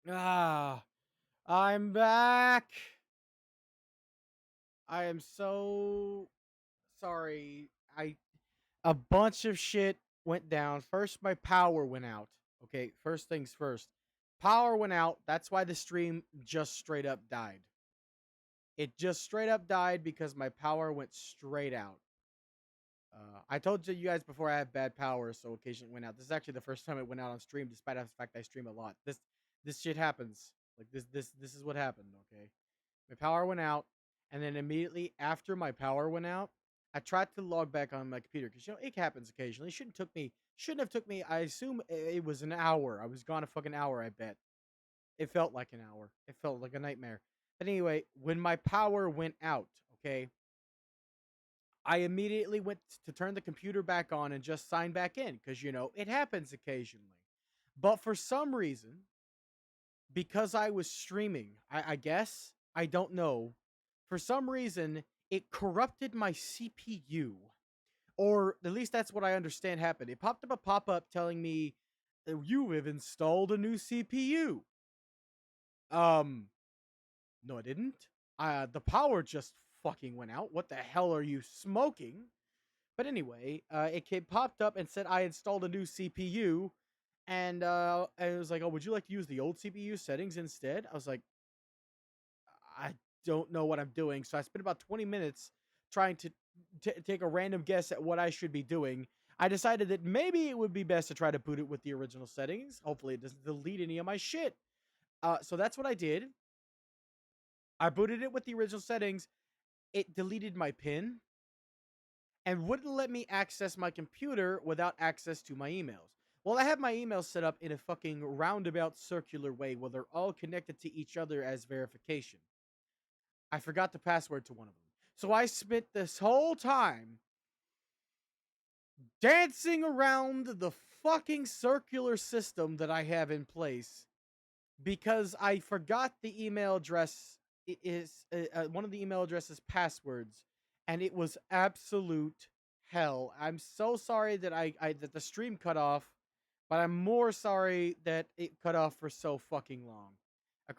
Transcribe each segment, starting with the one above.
Ah, I'm back. I am so sorry. I A bunch of shit went down. First, my power went out. Okay, first things first. Power went out. That's why the stream just straight up died. It just straight up died because my power went straight out. I told you guys before I have bad power, so occasionally it went out. This is actually the first time it went out on stream, despite the fact I stream a lot. This shit happens. Like this is what happened. Okay, my power went out, and then immediately after my power went out, I tried to log back on my computer because it happens occasionally. Shouldn't have took me. I assume it was an hour. I was gone a fucking hour. I bet it felt like an hour. It felt like a nightmare. But anyway, when my power went out, okay, I immediately went to turn the computer back on and just sign back in because it happens occasionally. But for some reason, because I was streaming, I guess, I don't know. For some reason, it corrupted my CPU. Or at least that's what I understand happened. It popped up a pop up telling me that you have installed a new CPU. Um, no, I didn't. The power just fucking went out. What the hell are you smoking? But anyway, it popped up and said I installed a new CPU, and it was like, "Oh, would you like to use the old CPU settings instead?" I was like, "I don't know what I'm doing." So I spent about 20 minutes trying to take a random guess at what I should be doing. I decided that maybe it would be best to try to boot it with the original settings. Hopefully, it doesn't delete any of my shit. So that's what I did. I booted it with the original settings. It deleted my PIN and wouldn't let me access my computer without access to my emails. Well, I have my emails set up in a fucking roundabout circular way where they're all connected to each other as verification. I forgot the password to one of them. So I spent this whole time dancing around the fucking circular system that I have in place because I forgot the email address is one of the email addresses passwords, and it was absolute hell. I'm so sorry that I that the stream cut off, but I'm more sorry that it cut off for so fucking long.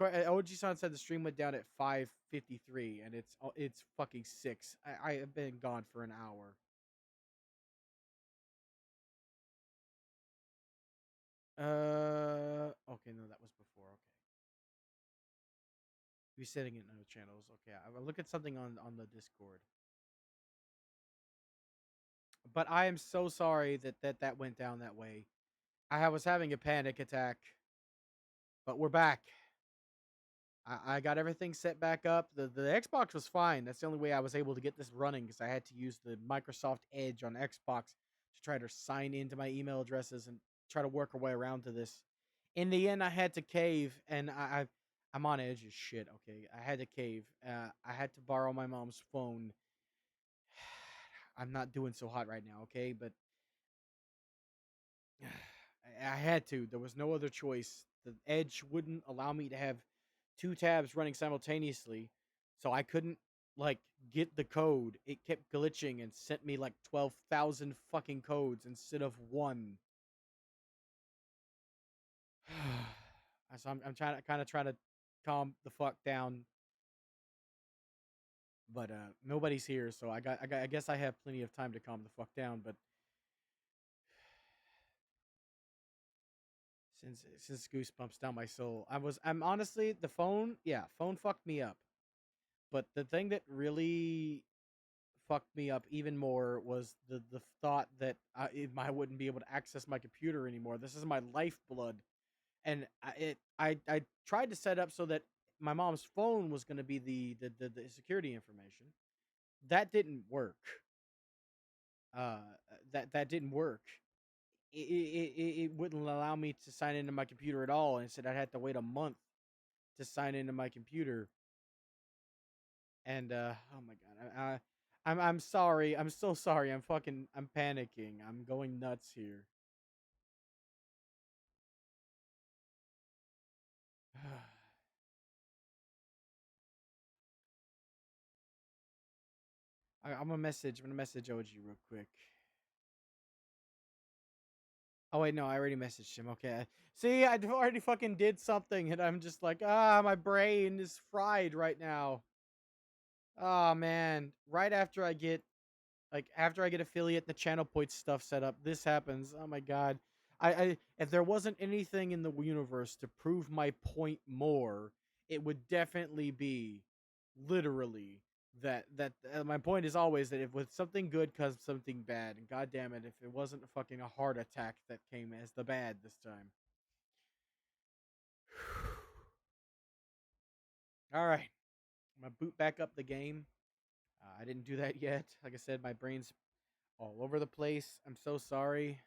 OG-san said the stream went down at 5:53, and it's fucking 6. I have been gone for an hour. Okay, no, that was before. Okay. Resetting it in other channels. Okay, I'll look at something on the Discord. But I am so sorry that went down that way. I was having a panic attack, but we're back. I got everything set back up. The Xbox was fine. That's the only way I was able to get this running because I had to use the Microsoft Edge on Xbox to try to sign into my email addresses and try to work our way around to this. In the end, I had to cave, and I'm on edge as shit. Okay, I had to cave. I had to borrow my mom's phone. I'm not doing so hot right now. Okay, but I had to. There was no other choice. The Edge wouldn't allow me to have two tabs running simultaneously, so I couldn't like get the code. It kept glitching and sent me like 12,000 fucking codes instead of one. So I'm trying to try to calm the fuck down, but nobody's here, so I guess I have plenty of time to calm the fuck down. But since goosebumps down my soul, I'm honestly the phone. Yeah, phone fucked me up. But the thing that really fucked me up even more was the thought that I wouldn't be able to access my computer anymore. This is my lifeblood, and I tried to set up so that my mom's phone was going to be the security information. That didn't work. Uh, that didn't work. It wouldn't allow me to sign into my computer at all, and said I'd have to wait a month to sign into my computer. And oh my god, I'm sorry. I'm so sorry. I'm panicking. I'm going nuts here. I'm gonna message OG real quick. Oh wait, no, I already messaged him. Okay. See, I already fucking did something, and I'm just like, my brain is fried right now. Oh man, right after I get affiliate the channel points stuff set up, this happens. Oh my god. I if there wasn't anything in the universe to prove my point more, it would definitely be literally that my point is always that if with something good comes something bad, and god damn it if it wasn't a fucking a heart attack that came as the bad this time. All right, I'm gonna boot back up the game. I didn't do that yet. Like I said, my brain's all over the place. I'm so sorry.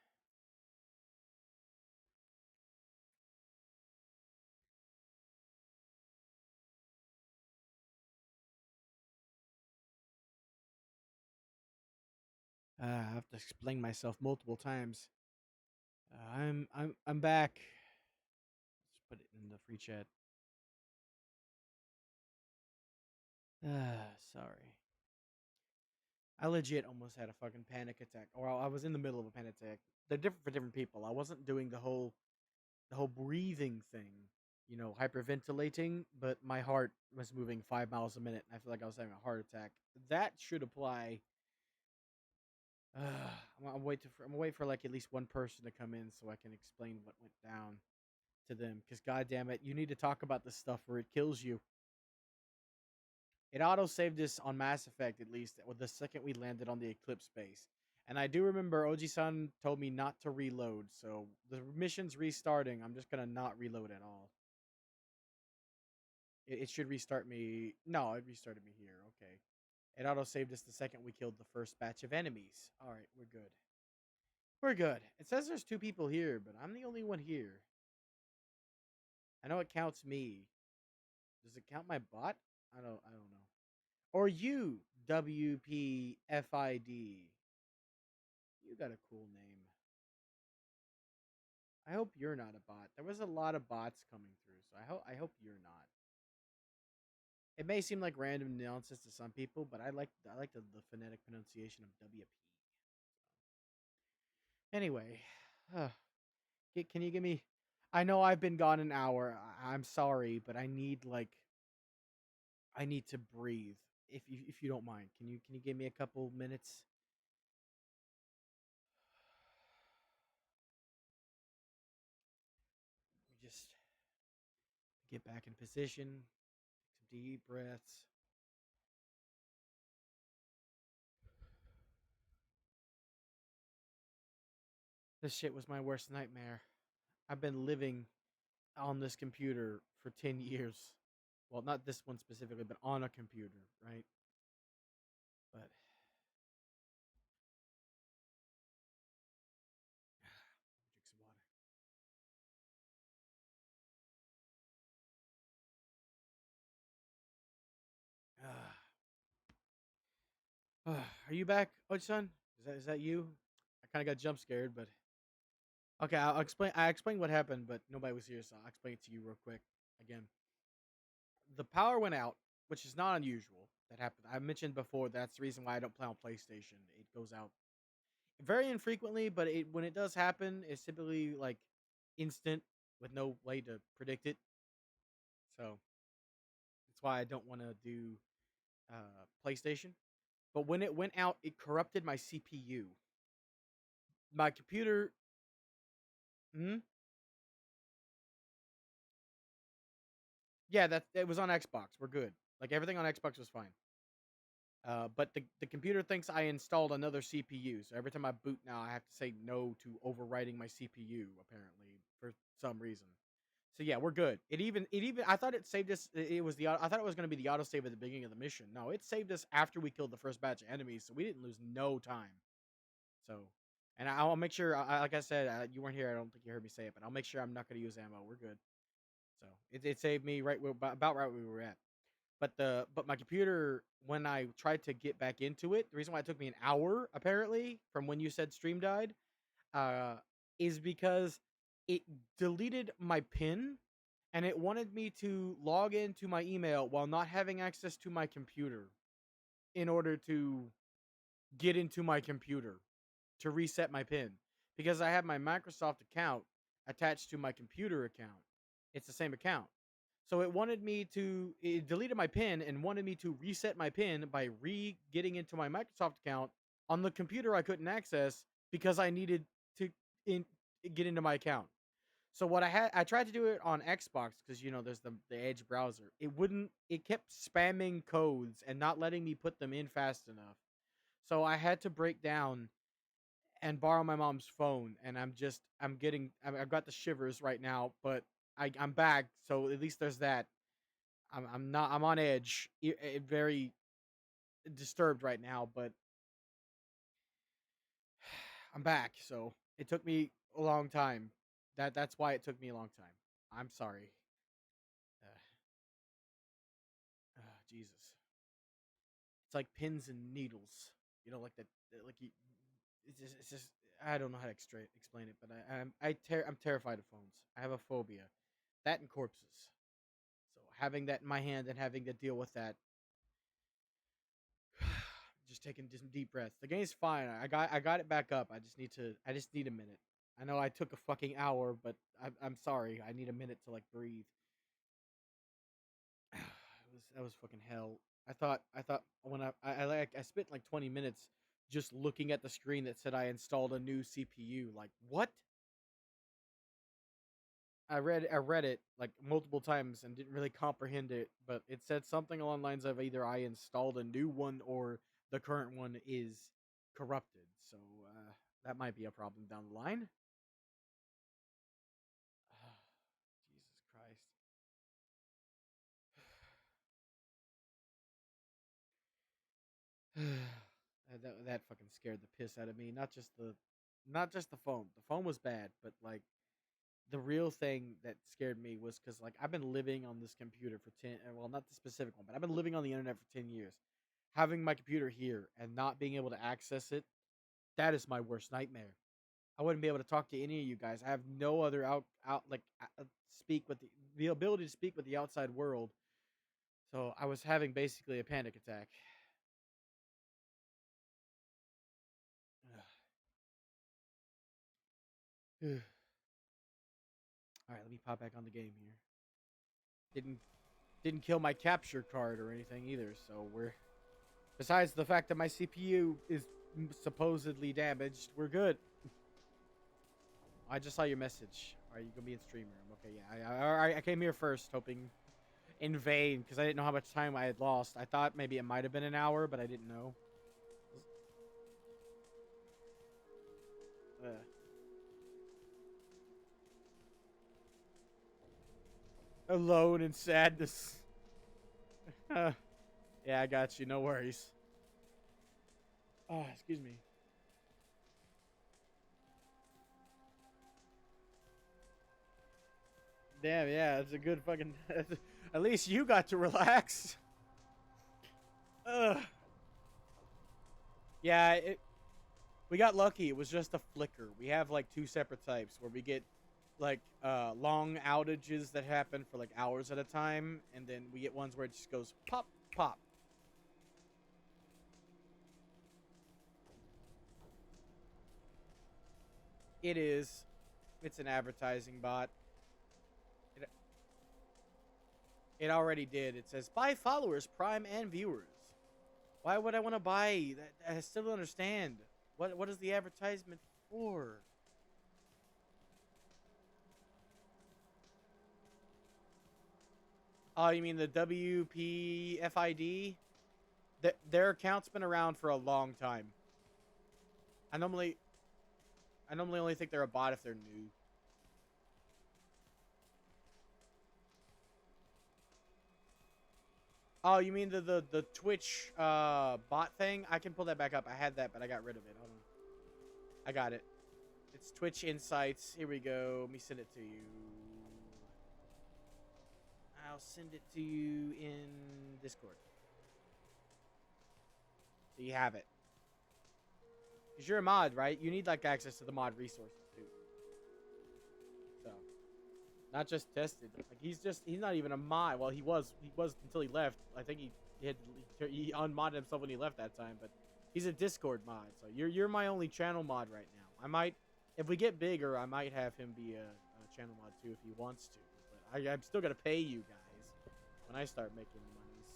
I have to explain myself multiple times. I'm back. Let's put it in the free chat. Sorry. I legit almost had a fucking panic attack, or I was in the middle of a panic attack. They're different for different people. I wasn't doing the whole breathing thing, hyperventilating, but my heart was moving 5 miles a minute, and I feel like I was having a heart attack. That should apply. I'm gonna wait for like at least one person to come in so I can explain what went down to them. Because god damn it, you need to talk about this stuff or it kills you. It auto saved us on Mass Effect at least with the second we landed on the Eclipse base. And I do remember Oji-san told me not to reload, so the mission's restarting. I'm just gonna not reload at all. It should restart me. No, it restarted me here. Okay. It auto saved us the second we killed the first batch of enemies. All right, we're good. We're good. It says there's 2 people here, but I'm the only one here. I know it counts me. Does it count my bot? I don't know. Or you, WPFID. You got a cool name. I hope you're not a bot. There was a lot of bots coming through, so I hope you're not. It may seem like random nonsense to some people, but I like the phonetic pronunciation of WP. Anyway, can you give me? I know I've been gone an hour. I'm sorry, but I need to breathe. If you don't mind, can you give me a couple minutes? We just get back in position, take some deep breaths. This shit was my worst nightmare. I've been living on this computer for 10 years. Well, not this one specifically, but on a computer, right? But drink some water. Are you back, Ochi-san? Is that you? I kind of got jump scared, but okay. I'll explain. I explained what happened, but nobody was here, so I'll explain it to you real quick. Again, the power went out, which is not unusual. That happened. I mentioned before that's the reason why I don't play on PlayStation. It goes out very infrequently, but when it does happen, it's typically like instant with no way to predict it. So that's why I don't want to do PlayStation. But when it went out, it corrupted my CPU. My computer. Hmm. Yeah, that it was on Xbox. We're good. Like everything on Xbox was fine. But the computer thinks I installed another CPU, so every time I boot now, I have to say no to overwriting my CPU. Apparently, for some reason. So yeah, we're good. It even I thought it saved us. It was I thought it was going to be the autosave at the beginning of the mission. No, it saved us after we killed the first batch of enemies, so we didn't lose no time. So, and I'll make sure. Like I said, you weren't here. I don't think you heard me say it, but I'll make sure I'm not going to use ammo. We're good. So it saved me about right where we were at. But my computer, when I tried to get back into it, the reason why it took me an hour apparently from when you said stream died, uh, is because it deleted my PIN and it wanted me to log into my email while not having access to my computer in order to get into my computer to reset my PIN. because I have my Microsoft account attached to my computer account. It's the same account. So it deleted my PIN and wanted me to reset my PIN by getting into my Microsoft account on the computer I couldn't access because I needed to in, get into my account. So I tried to do it on Xbox because there's the Edge browser. It kept spamming codes and not letting me put them in fast enough. So I had to break down and borrow my mom's phone, and I've got the shivers right now, but I'm back, so at least there's that. I'm on edge, very disturbed right now, but I'm back. So it took me a long time. That's why it took me a long time. I'm sorry. Jesus. It's like pins and needles. Like that. Like you. It's just. I don't know how to explain it, but I'm terrified of phones. I have a phobia. That and corpses. So having that in my hand and having to deal with that, just taking some deep breaths. The game's fine. I got it back up. I just need a minute. I know I took a fucking hour, but I'm sorry. I need a minute to like breathe. That was fucking hell. I thought when I spent like 20 minutes just looking at the screen that said I installed a new CPU. Like what? I read it like multiple times and didn't really comprehend it, but it said something along the lines of either I installed a new one or the current one is corrupted. So that might be a problem down the line. Jesus Christ. That fucking scared the piss out of me. Not just the phone. The phone was bad, but like the real thing that scared me was because like I've been living on this computer for 10, well, not the specific one, but I've been living on the internet for 10 years. Having my computer here and not being able to access it, that is my worst nightmare. I wouldn't be able to talk to any of you guys. I have no other out like speak with the ability to speak with the outside world. So I was having basically a panic attack. All right, let me pop back on the game here. Didn't kill my capture card or anything either. So we're, besides the fact that my CPU is supposedly damaged, we're good. I just saw your message. Are you gonna be in stream room? Okay, yeah. I came here first, hoping in vain because I didn't know how much time I had lost. I thought maybe it might have been an hour, but I didn't know. Uh, Alone in sadness. Yeah, I got you. No worries. Oh, excuse me. Damn, yeah, it's a good fucking. At least you got to relax. Ugh. Yeah, we got lucky. It was just a flicker. We have like two separate types where we get like long outages that happen for like hours at a time, and then we get ones where it just goes pop pop. It is. It's an advertising bot. It, it already did. It says buy followers, Prime, and viewers. Why would I want to buy? I still don't understand. What is the advertisement for? Oh, you mean the WPFID? Their account's been around for a long time. I normally I normally only think they're a bot if they're new. Oh, you mean the Twitch bot thing? I can pull that back up. I had that, but I got rid of it. Hold on. I got it. It's Twitch Insights. Here we go. Let me send it to you. I'll send it to you in Discord. So you have it. Because you're a mod, right? You need like access to the mod resources too. So not just tested. Like he's not even a mod. Well, he was until he left. I think he unmodded himself when he left that time. But he's a Discord mod. So you're my only channel mod right now. If we get bigger, I might have him be a channel mod too if he wants to. But I'm still gonna pay you guys when I start making monies.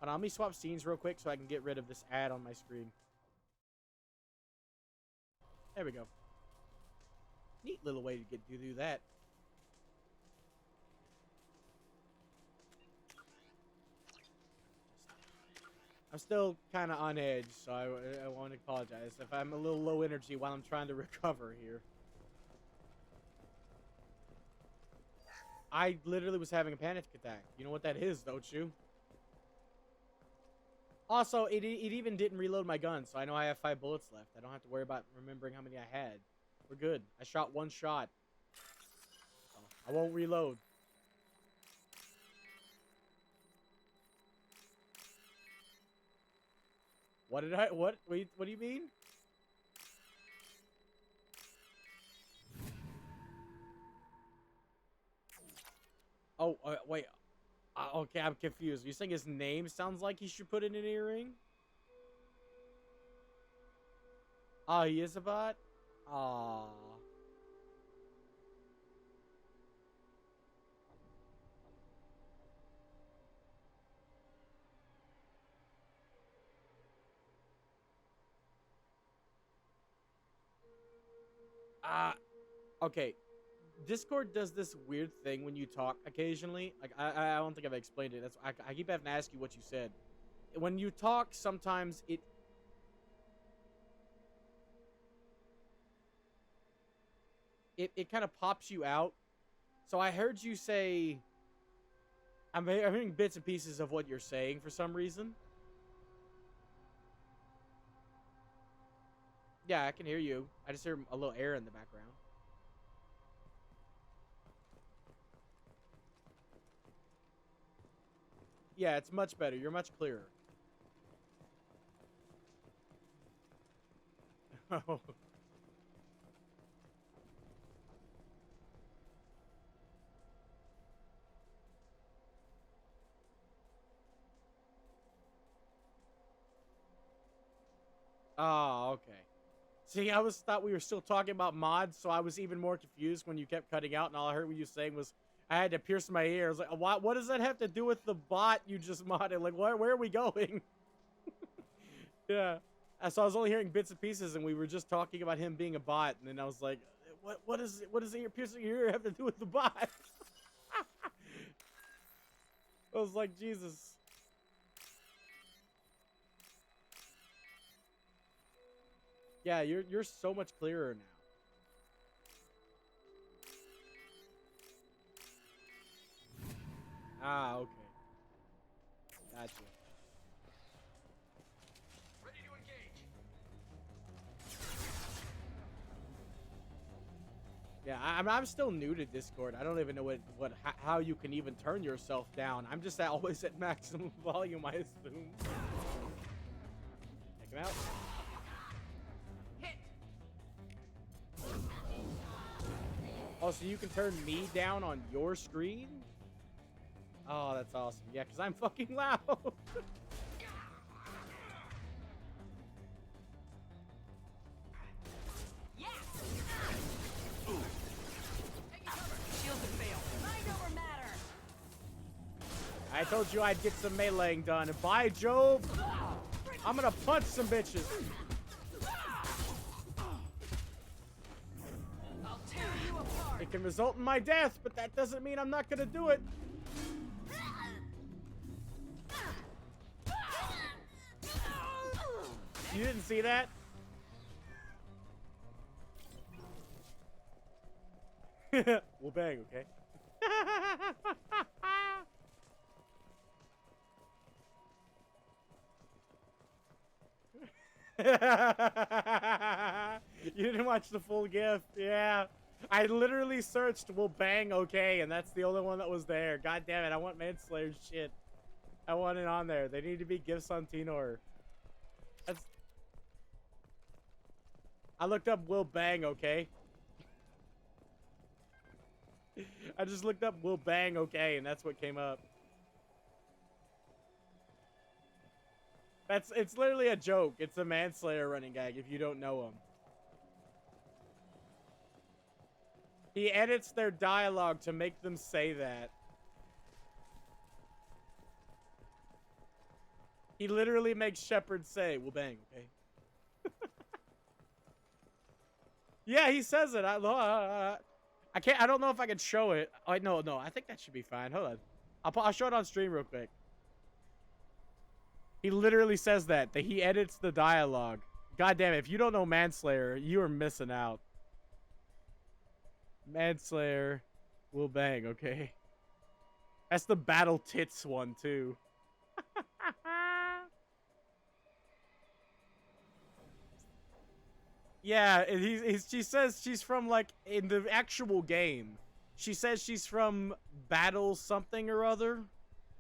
Hold on, let me swap scenes real quick so I can get rid of this ad on my screen. There we go. Neat little way to do that. I'm still kind of on edge, so I want to apologize if I'm a little low energy while I'm trying to recover here. I literally was having a panic attack. You know what that is, don't you? Also, it even didn't reload my gun, so I know I have 5 bullets left. I don't have to worry about remembering how many I had. We're good. I shot 1 shot. So I won't reload. What did I... What? Wait, what do you mean? Oh, wait. Okay, I'm confused. You're saying his name sounds like he should put in an earring? Oh, he is a bot? Aww. Okay. Discord does this weird thing when you talk occasionally. Like, I don't think I've explained it. That's I keep having to ask you what you said. When you talk, sometimes it kind of pops you out. So I heard you say, I'm hearing bits and pieces of what you're saying for some reason. Yeah, I can hear you. I just hear a little air in the background. Yeah, it's much better. You're much clearer. Oh. Oh, okay. See, I thought we were still talking about mods, so I was even more confused when you kept cutting out, and all I heard what you saying was I had to pierce my ear. I was like, what does that have to do with the bot you just modded? Like, where are we going? Yeah. So I was only hearing bits and pieces, and we were just talking about him being a bot, and then I was like, what does the piercing your ear have to do with the bot? I was like, Jesus. Yeah, you're so much clearer now. Ah, okay. Gotcha. Ready to engage. Yeah, I'm still new to Discord. I don't even know how you can even turn yourself down. I'm just always at maximum volume, I assume. Take him out. Hit. Oh, so you can turn me down on your screen? Oh, that's awesome. Yeah, because I'm fucking loud. I told you I'd get some meleeing done. And by Jove, I'm gonna punch some bitches. I'll tear you apart. It can result in my death, but that doesn't mean I'm not gonna do it. You didn't see that? We'll bang, okay? You didn't watch the full GIF, yeah. I literally searched "will bang okay," and that's the only one that was there. God damn it, I want Manslayer's shit. I want it on there. They need to be GIFs on Tenor. That's... I looked up "will bang okay." I just looked up "will bang okay," and that's what came up. It's literally a joke. It's a Manslayer running gag if you don't know him. He edits their dialogue to make them say that. He literally makes Shepard say, "We'll bang, okay?" Yeah, he says it. I can't. I don't know if I can show it. Oh, no. I think that should be fine. Hold on. I'll show it on stream real quick. He literally says that he edits the dialogue. God damn it! If you don't know Manslayer, you are missing out. Manslayer will bang, okay? That's the battle tits one too. Yeah, she says she's from, like, in the actual game, she says she's from Battle something or other.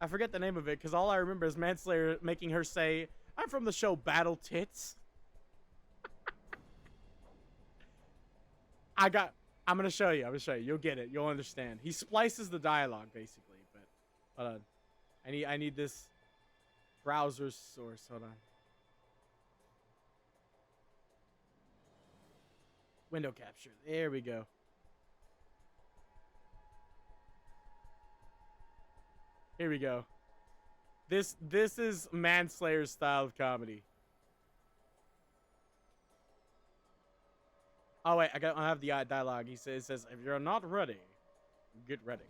I forget the name of it because all I remember is Manslayer making her say, "I'm from the show Battle Tits." I'm gonna show you. You'll get it. You'll understand. He splices the dialogue basically, but hold on. I need this browser source. Hold on. Window capture. There we go. Here we go. This is Manslayer's style of comedy. Oh wait, I have the dialogue. It says, "If you're not ready, get ready."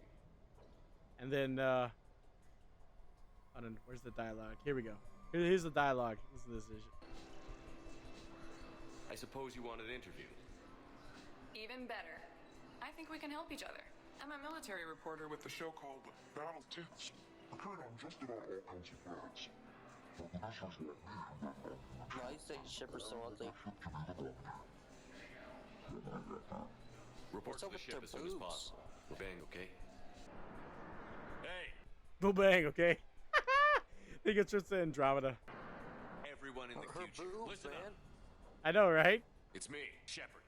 And then I don't know, where's the dialogue? Here we go. Here's the dialogue. Listen to this issue. I suppose you want an interview. Even better. I think we can help each other. I'm a military reporter with The show called Battle Tits appeared on just about all kinds of flags. Why you say Shepard so ugly? Report What's to up the with ship their as soon as boobs? possible. We're bang, okay? Hey! We'll bang, okay? Think it's just Andromeda. Everyone in the Her future, boobs, listen man. up. I know, right? It's me, Shepard.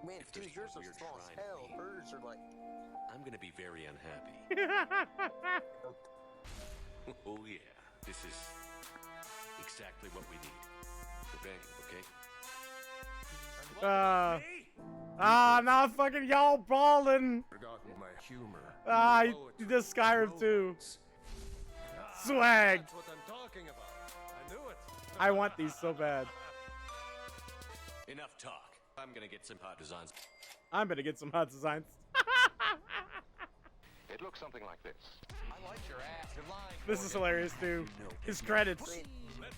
Man, If dude, there's yours a are weird small as shrine in hell. me. Hers are like... I'm gonna be very unhappy. Oh yeah, this is exactly what we need. We're bang, okay? Now fucking y'all balling. Forgotten my humor. This Skyrim too. Swag. That's what I'm talking about. I knew it. I want these so bad. Enough talk. I'm gonna get some hot designs. I'm gonna get some hot designs. It looks something like this. I like your ass. You're lying. This is hilarious too. His credits. Wait,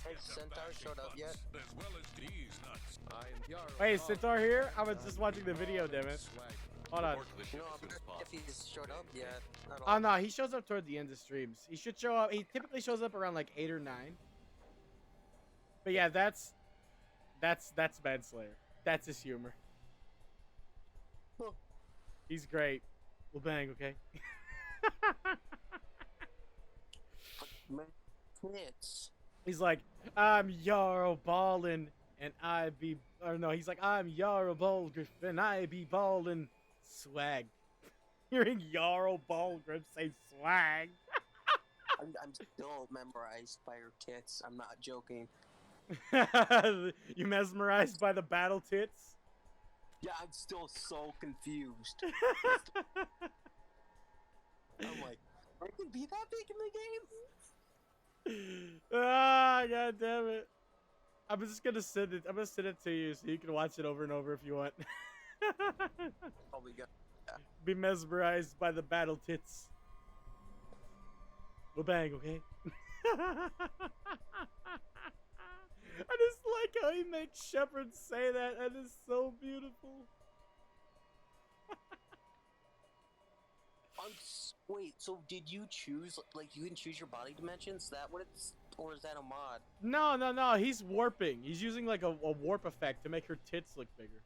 has Centaur showed up yet? As well as these nuts. I am Yara. Wait, is Centaur here? I was just watching the video, damn it. Hold on. Report to the ship No, as soon as if possible. he's showed up yet. I don't Oh no, he shows up toward the end of streams. He should show up. He typically shows up around like 8 or 9. But yeah, that's Manslayer. That's his humor. Huh. He's great. We'll bang, okay? My tits. He's like, "I'm Yarrow Ballin' and I be," or no, he's like, "I'm Yarrow Ballgriff and I be ballin' swag." Hearing Yarrow Ballgriff say swag. I'm still memorized by her tits. I'm not joking. You mesmerized by the battle tits? Yeah, I'm still so confused. I'm like, I can be that big in the game? God damn it. I'm just gonna send it. I'm gonna send it to you so you can watch it over and over if you want. Probably got. Be mesmerized by the battle tits. We'll bang, okay? I just like how he makes Shepard say that. That is so beautiful. Wait, so did you choose, like, you can choose your body dimensions? Is that what it's, or is that a mod? No. He's warping. He's using like a warp effect to make her tits look bigger.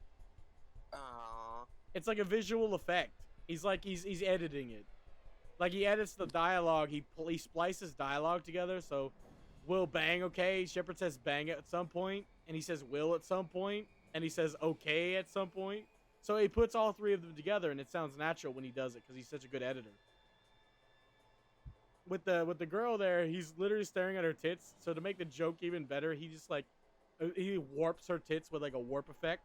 Aww. It's like a visual effect. He's editing it. Like he edits the dialogue. He splices dialogue together. So, "Will bang, okay?" Shepard says bang at some point, and he says will at some point, and he says okay at some point. So he puts all three of them together, and it sounds natural when he does it because he's such a good editor. With the girl there, he's literally staring at her tits. So to make the joke even better, he just like he warps her tits with like a warp effect,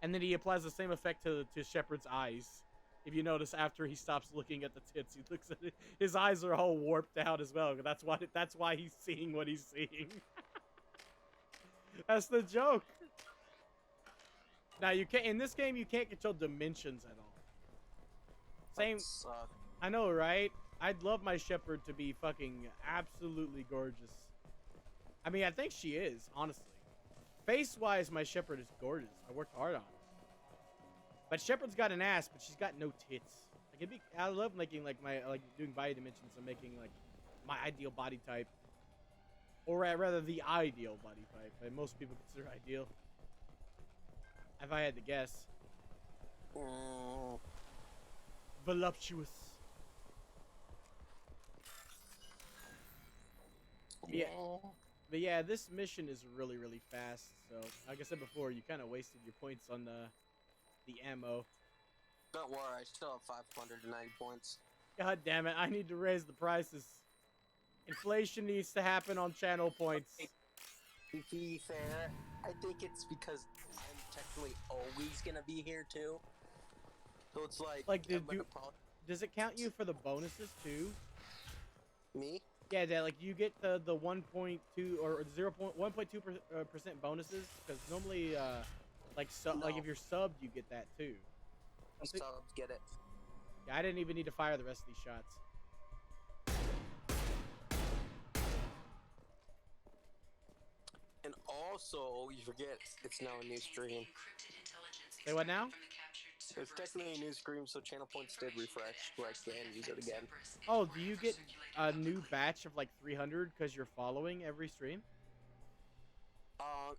And then he applies the same effect to Shepard's eyes. If you notice, after he stops looking at the tits, he looks at it. His eyes are all warped out as well. That's why he's seeing what he's seeing. That's the joke. Now you can't in this game. You can't control dimensions at all. Same. I know, right? I'd love my Shepard to be fucking absolutely gorgeous. I mean, I think she is, honestly. Face-wise, my Shepard is gorgeous. I worked hard on it. But Shepard's got an ass, but she's got no tits. Like I love making like doing body dimensions and making like my ideal body type, or rather the ideal body type that most people consider ideal. If I had to guess, voluptuous. Yeah. But yeah, this mission is really, really fast. So, like I said before, you kind of wasted your points on the ammo. Don't worry, I still have 590 points. God damn it! I need to raise the prices. Inflation needs to happen on channel points. To be fair, I think it's because I'm technically always gonna be here too. So it's like does it count you for the bonuses too? Me? Yeah, Dad, like you get the 1.2 or 1.2% bonuses, because normally like if you're subbed you get that too. Subs get it. Yeah, I didn't even need to fire the rest of these shots. And also, you forget it's now a new stream. Say what now? It's technically a new stream, so channel points did refresh, so I can use it again. Oh, do you get a new batch of like 300 because you're following every stream?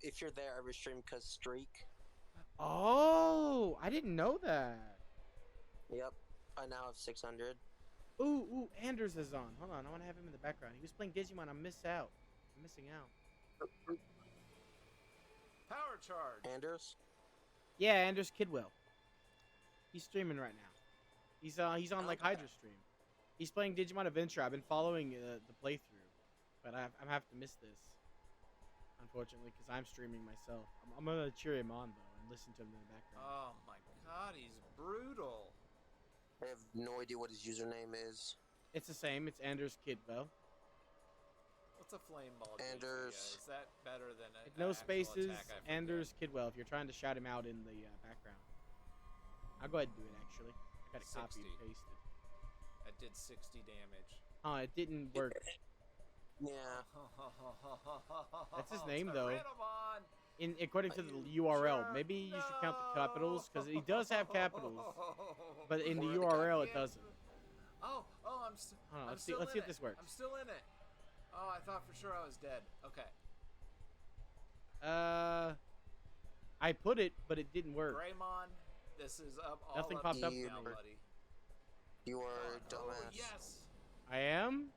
If you're there every stream, because streak. Oh, I didn't know that. Yep, I now have 600. Ooh, Anders is on. Hold on, I want to have him in the background. He was playing Digimon. I'm missing out. Power charge. Anders? Yeah, Anders Kidwell. He's streaming right now. He's on like Hydra stream. He's playing Digimon Adventure. I've been following the playthrough, but I'm have to miss this, unfortunately, because I'm streaming myself. I'm gonna cheer him on though and listen to him in the background. Oh my god, he's brutal. I have no idea what his username is. It's the same. It's Anders Kidwell. What's a flame ball? Anders. Is that better than no spaces? Anders Kidwell. If you're trying to shout him out in the background, I'll go ahead and do it. Actually, I got it copied and pasted. That did 60 damage. Oh, it didn't work. Yeah. That's his name though. According to the URL, maybe you should count the capitals, because he does have capitals, but in the URL it doesn't. Oh, Let's see if this works. I'm still in it. Oh, I thought for sure I was dead. Okay. I put it, but it didn't work. Greymon, this is up all Nothing up popped to up. you now, buddy. You are a Oh, dumbass. yes. I am?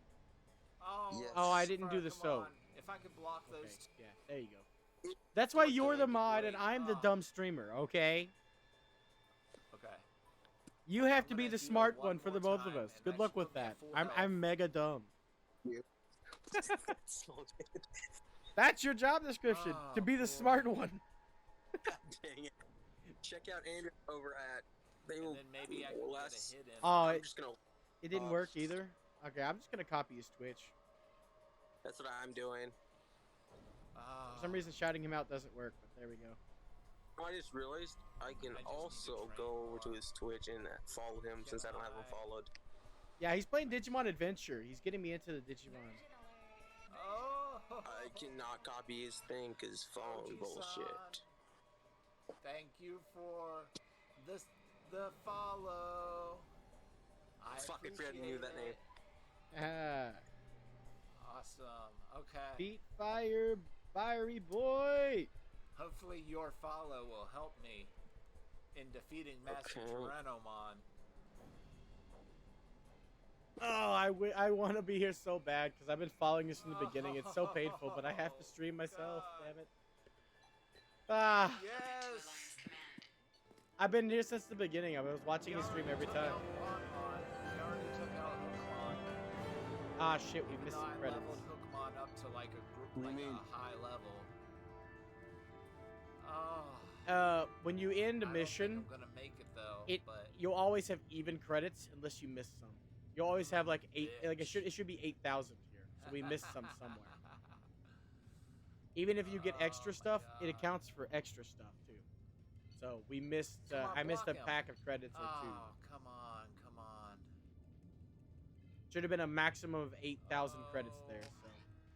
Oh, Yes. Oh, I didn't do the come soap. on. If I could block those. Okay, yeah, there you go. That's why you're the mod and I'm the Oh. dumb streamer, okay? Okay. You have to I'm be gonna the heal smart one one for the more both of time, us. and Good that luck should with put me that. at full I'm health. mega dumb. So dead. That's your job description, to be the boy. smart one. God dang it. Check out Andrew over at. They will And then maybe I can less. get a hit in. Oh, I'm just gonna. It didn't work either. Okay, I'm just gonna copy his Twitch. That's what I'm doing. For some reason, shouting him out doesn't work, but there we go. I just realized I can I just need to also train go over to more. his Twitch and follow him since I don't have him Can I? followed. Yeah, he's playing Digimon Adventure. He's getting me into the Digimon. Oh. I cannot copy his thing because phone Oji-san, bullshit. Thank you for the follow. Fuck, I forgot you knew that name. Ah, Awesome. Okay. beat fiery boy. Hopefully your follow will help me in defeating Master Okay. Tyrannomon. Oh, I want to be here so bad because I've been following this from the beginning. It's so painful, but I have to stream myself. God. Damn it. Ah, Yes. I've been here since the beginning. I was watching his stream every time. We already took out Hookmon. Ah, shit, we Even missed though some I credits. leveled Hookmon up to like What do you a mean? high level. Oh. when you end a I mission, don't think I'm gonna make it though. But you'll always have even credits unless you miss some. You'll always have like like bitch. it should be 8,000 here, so we missed some somewhere. Even if you get extra Oh, my stuff, it God. accounts for extra stuff too. So we missed. Come on, I missed a block him. pack of credits or two. Oh, come on, come on. Should have been a maximum of 8,000 credits there. So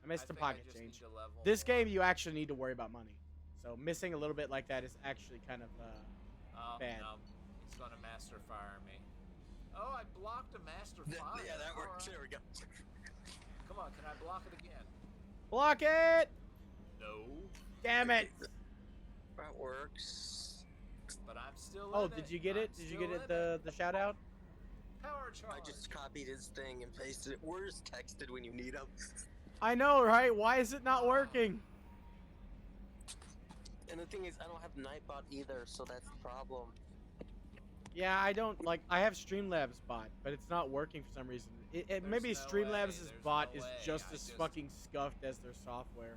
I missed some think I pocket just change. need to level This more. game, you actually need to worry about money. So missing a little bit like that is actually kind of Oh, bad. no. It's gonna master fire me. Oh, I blocked a master fire. Yeah, that works. Alright. There we go. Come on, can I block it again? Block it! No. Damn it! That works. But I'm still Oh, in did it. you get it? I'm Did you still get it? in The shout out? Power charge. I just copied his thing and pasted it. Where's texted when you need him? I know, right? Why is it not working? And the thing is, I don't have Nightbot either, so that's the problem. Yeah, I don't like. I have Streamlabs bot, but it's not working for some reason. Maybe no Streamlabs' way, bot there's is no way. just I as just- fucking scuffed as their software.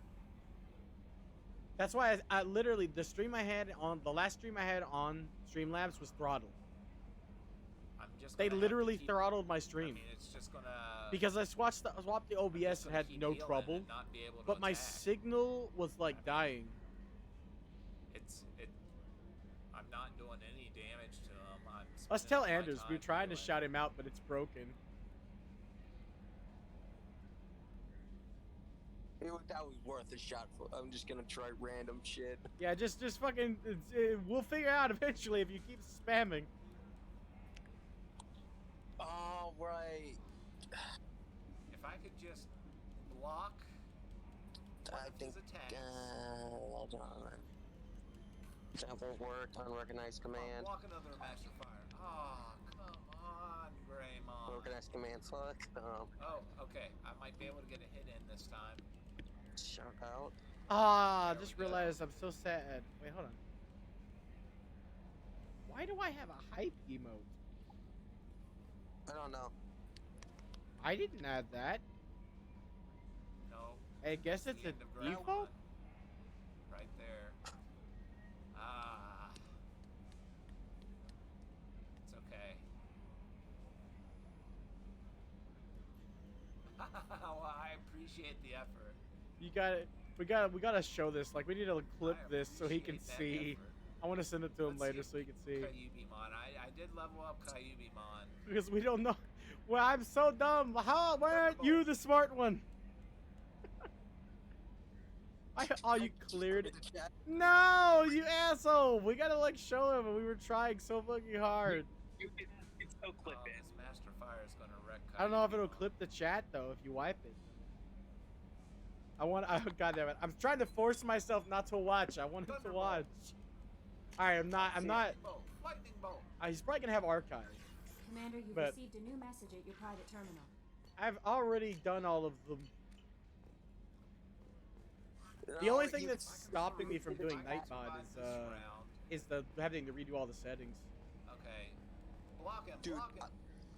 That's why I literally the stream I had on the last stream I had on Streamlabs was throttled. I'm just They gonna have to literally keep- throttled my I stream mean, it's just gonna. because I swapped the I'm OBS just and gonna had keep no healing trouble, and not be able to but my attack. signal was like dying. I'm not doing any damage to him. I'm Let's spending tell all my Anders we're time trying to healing. shout him out, but it's broken. That was worth a shot. I'm just gonna try random shit. Yeah, just fucking. We'll figure out eventually if you keep spamming. Oh, right. If I could just block one I of think his attacks. hold on. That won't work. Unrecognized Come on, command. block another master fire. Oh, come on, Greymon. Organized command. Fuck. Oh, okay. I might be able to get a hit in this time. Shout out. Ah, There just we go. realized I'm so sad. Wait, hold on. Why do I have a hype emote? I don't know. I didn't add that. No. I guess it's the a end of Greymon. default. Right there. Ah. It's okay. Well, I appreciate the effort. You got it. We gotta show this. Like, we need to clip I this so he can appreciate that see. effort. I want to send it to him Let's later see so he can see. Kyubimon. I did level up Kyubimon. Because we don't know. Well, I'm so dumb. How? Why aren't you the smart one? Oh, you cleared it. No, you asshole. We gotta like show him. We were trying so fucking hard. You can still clip it. This Master Fire is gonna wreck I don't know if it'll Kyubimon. clip the chat though if you wipe it. Oh, God damn it! I'm trying to force myself not to watch. I want him to Thunderbolt. watch. All right, I'm not. Lightning bolt. Lightning bolt. He's probably gonna have archive. Commander, you've But- received a new message at your private terminal. I've already done all of them. The only thing that's stopping me from doing Nightbot is the having to redo all the settings. Okay. Block him. Dude, block him.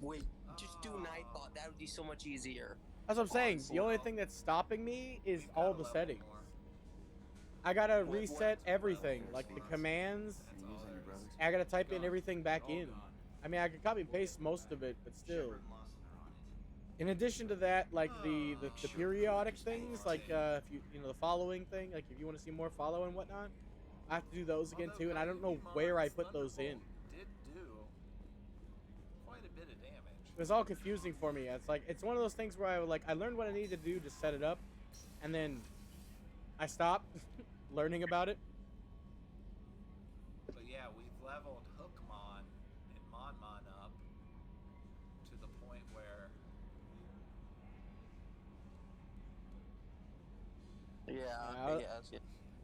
wait. Just do Nightbot. That would be so much easier. That's what I'm saying. The only well, thing that's stopping me is We've all gotta the level settings. more. I gotta What- reset what- everything, what- like the what- commands. That's all there is. I gotta type in Gone. everything back All in. gone. I mean, I can copy and paste most of it, but still. In addition to that, like the periodic things, like if you know the following thing, like if you want to see more follow and whatnot, I have to do those again Although too, and I don't know Kyubimon's where I put those in. Thunderbolt did do quite a bit of damage. It was all confusing for me. It's like it's one of those things where I learned what I needed to do to set it up, and then I stopped learning about it. But yeah, we've leveled Hookmon and Monmon up to the point where Yeah. I'll- Yeah.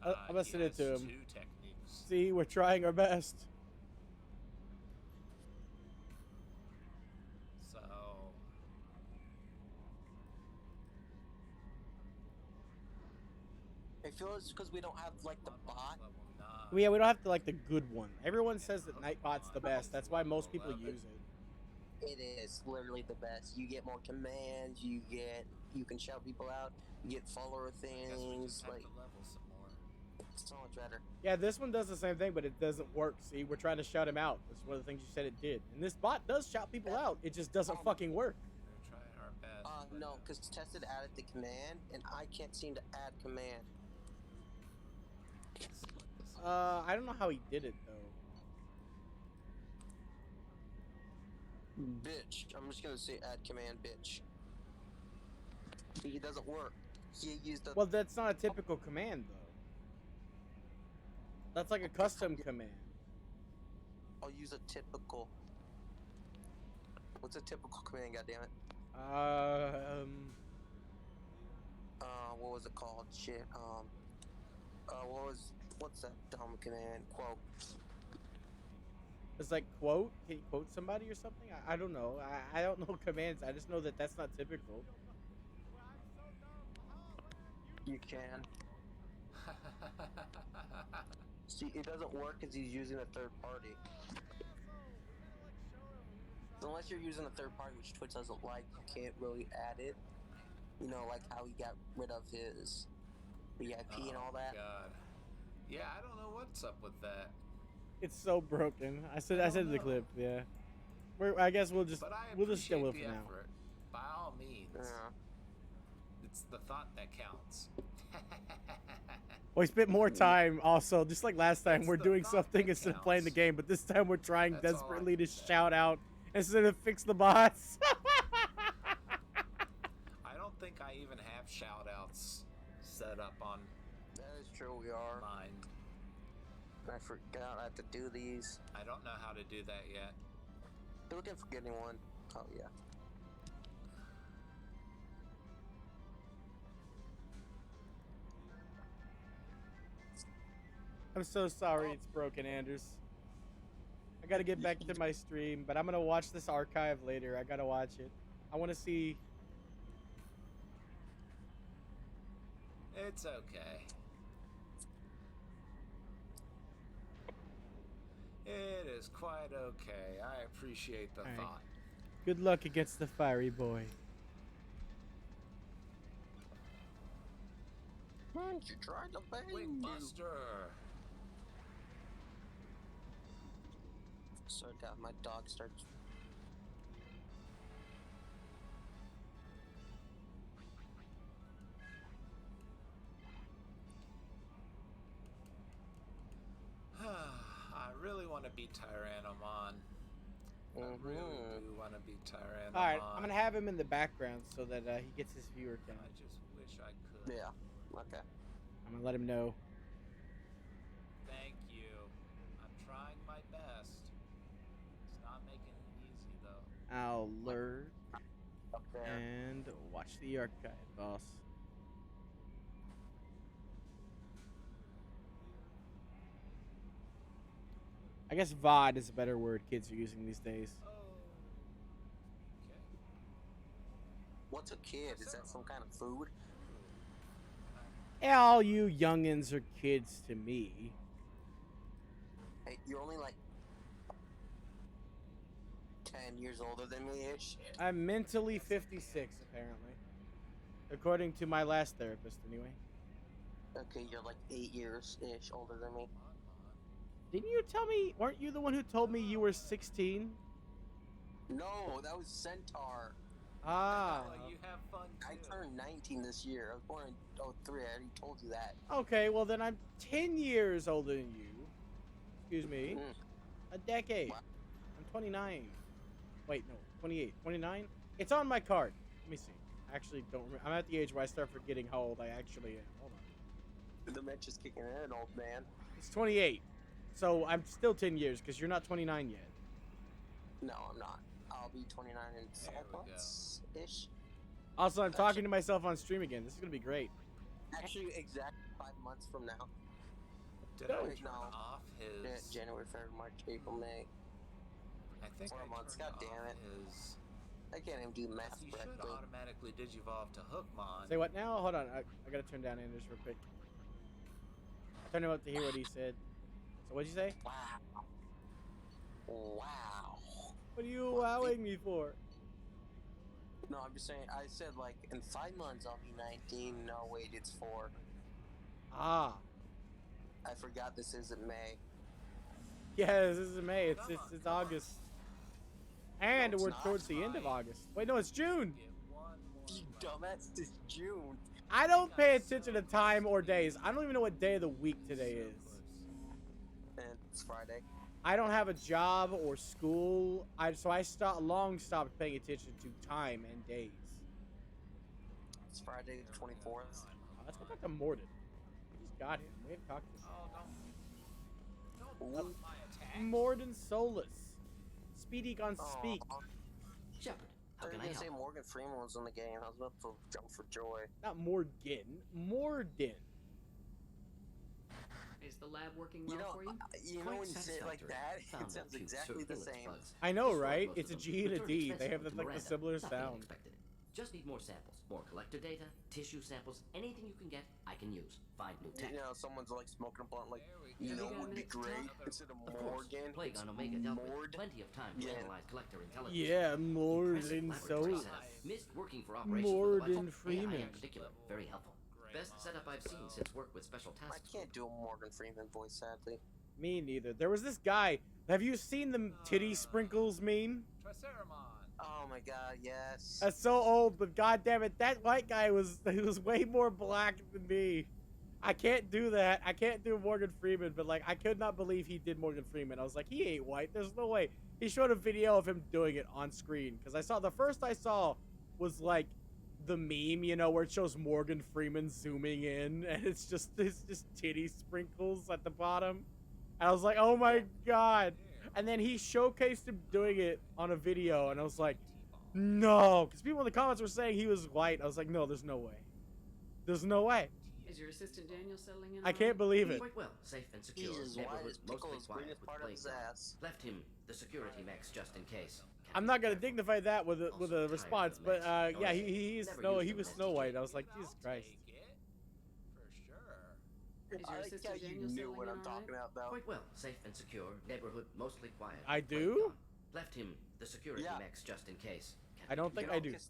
I'm gonna he send it has to him. 2 techniques. See, we're trying our best. So I feel it's because we don't have like the Monmon's bot. level 9. Yeah, we don't have to like the good one. Everyone says that Nightbot's the best. That's why most people use it. It is literally the best. You get more commands. You can shout people out. You get follower I guess we things. just have Like to level some more. So much better. Yeah, this one does the same thing, but it doesn't work. See, we're trying to shout him out. That's one of the things you said it did. And this bot does shout people out. It just doesn't fucking work. We're trying our best. but, No, because Tested added the command, and I can't seem to add command. let's see what this is. I don't know how he did it though. Bitch. I'm just gonna say add command, bitch. It doesn't work. He used the. Well, that's not a typical command though. That's like a custom command. I'll use a typical. What's a typical command? Goddammit. What was it called? Shit. What's that dumb command? Quote. It's like quote. Can you quote somebody or something? I don't know. I don't know commands. I just know that that's not typical. You can. See, it doesn't work because he's using a third party. So unless you're using a third party, which Twitch doesn't like, you can't really add it. You know, like how he got rid of his VIP and all that. God. Yeah, I don't know what's up with that. It's so broken. I said in the know. clip. Yeah. I guess we'll just But I go with appreciate it the for now. effort. By all means. Yeah. It's the thought that counts. We spent more time also, just like last time. It's We're the doing thought something that instead of playing the counts. game, but this time we're trying That's all I desperately to can say. shout out instead of fix the bots. I don't think I even have shout outs set up on That is true, we are. mine. I forgot I have to do these. I don't know how to do that yet. You're looking for getting one. Oh, yeah. I'm so sorry it's broken, Anders. I gotta get back to my stream, but I'm gonna watch this archive later. I gotta watch it. I wanna see. It's okay. It is quite okay. I appreciate the All right. thought. Good luck against the fiery boy. Man, you tried to bang Wing you. Buster! So God, my dog starts. I really want to beat Tyrannomon. I really do want to beat Tyrannomon. All right, I'm gonna have him in the background so that he gets his viewer count. I just wish I could. Yeah. Okay. I'm gonna let him know. Thank you. I'm trying my best. It's not making it easy though. I'll lurk Up there. and watch the archive, boss. I guess VOD is a better word kids are using these days. Oh. Okay. What's a kid? Is that some kind of food? All you youngins are kids to me. Hey, you're only like 10 years older than me ish. I'm mentally 56, apparently. According to my last therapist, anyway. Okay, you're like 8 years ish older than me. Didn't you tell me? Weren't you the one who told me you were 16? No, that was Centaur. Ah. Well, you have fun too. I turned 19 this year. I was born in 03. I already told you that. Okay, well then I'm 10 years older than you. Excuse me. Mm. A decade. Wow. I'm 29. Wait, no, 28. 29? It's on my card. Let me see. I actually don't remember. I'm at the age where I start forgetting how old I actually am. Hold on. The dementia's kicking in, old man. It's 28. So I'm still 10 years because you're not 29 yet. No, I'm not. I'll be 29 in 5 There we go. months ish. Also, I'm talking to myself on stream again. This is going to be great. Actually, exact 5 months from now. Did No. I Wait, turn no. off Yeah, his? January, February, March, April, May. I think 4 I months. turned God damn off it. His. I can't even do math You should correctly. automatically digivolve to Hookmon. Say what now? Hold on. I got to turn down Anders real quick. Turn him up to hear what he said. So what'd you say? Wow. Wow. What are you wowing me for? No, I'm just saying, I said like in 5 months I'll be 19. No, wait, it's 4. Ah. I forgot this isn't May. Yeah, this is May. It's August. And No, it's we're not. towards the end of August. Wait, no, it's June. Get one more You month. dumbass, it's June. I don't pay attention to time or days. I don't even know what day of the week today is. And it's Friday. I don't have a job or school. So I stopped paying attention to time and days. It's Friday the 24th. Let's go talk to Morden. We just got him. We haven't talked to him. Oh, don't block my attack. Morden Solus. Speedy gone speak. Aw. Shepard, how I was can I gonna help? say Morgan Freeman was in the game. I was about to jump for joy. Not Morgan. Morden. Is the lab working You well know, for you? Quite when you say it like satisfactory. that, Found it a sounds few exactly the surveillance same. bugs. I know, Destroyed right? most It's a of them. G and a Returned D. They expensive have to like a Miranda. similar Nothing sound. unexpected. Just need more samples, more collector data, tissue samples, anything you can get, I can use. Find new tech. You know, someone's like smoking a blunt, like, There we you go. know You got what would be a minute to great? talk? Instead of Of course, Morgan, Plague it's on Omega dealt with Mord. plenty of time to Yeah. analyze collector intelligence. Yeah, Impressive Morden laboratory Solus. setup. Missed working for operations Morden with the Freeman. AI in particular, very helpful. Best setup I've seen since work with special I task can't do a Morgan Freeman voice, sadly. Me neither. There was this guy. Have you seen the titty sprinkles meme? Triceramon. Oh my god, yes. That's so old, but goddamn it, that white guy was way more black than me. I can't do that. I can't do Morgan Freeman, but like I could not believe he did Morgan Freeman. I was like, he ain't white. There's no way. He showed a video of him doing it on screen because the first I saw was like the meme, you know, where it shows Morgan Freeman zooming in and it's just titty sprinkles at the bottom. And I was like, oh my god. And then he showcased him doing it on a video, and I was like, no, because people in the comments were saying he was white. I was like, no, there's no way. There's no way. Is your assistant Daniel settling in? I can't believe it. Quite well, safe and secure. Jesus, why Neighborhood is Pickle mostly as quiet green as with part of plague his on. ass? Left him the security mechs just in case. I'm not gonna dignify that with a Also tired response, of but mess. yeah, Noisy. he Never used them was as Snow TJ. White. I was like, I'll Jesus Christ. take it. For sure. Is your I like assistant how you Daniel knew settling what in I'm all right? talking about, though. Quite well, safe and secure. Neighborhood mostly quiet. I with plague do? gone. Left him the security Yeah. mechs just in case. Can't I don't be think You I know, do. kiss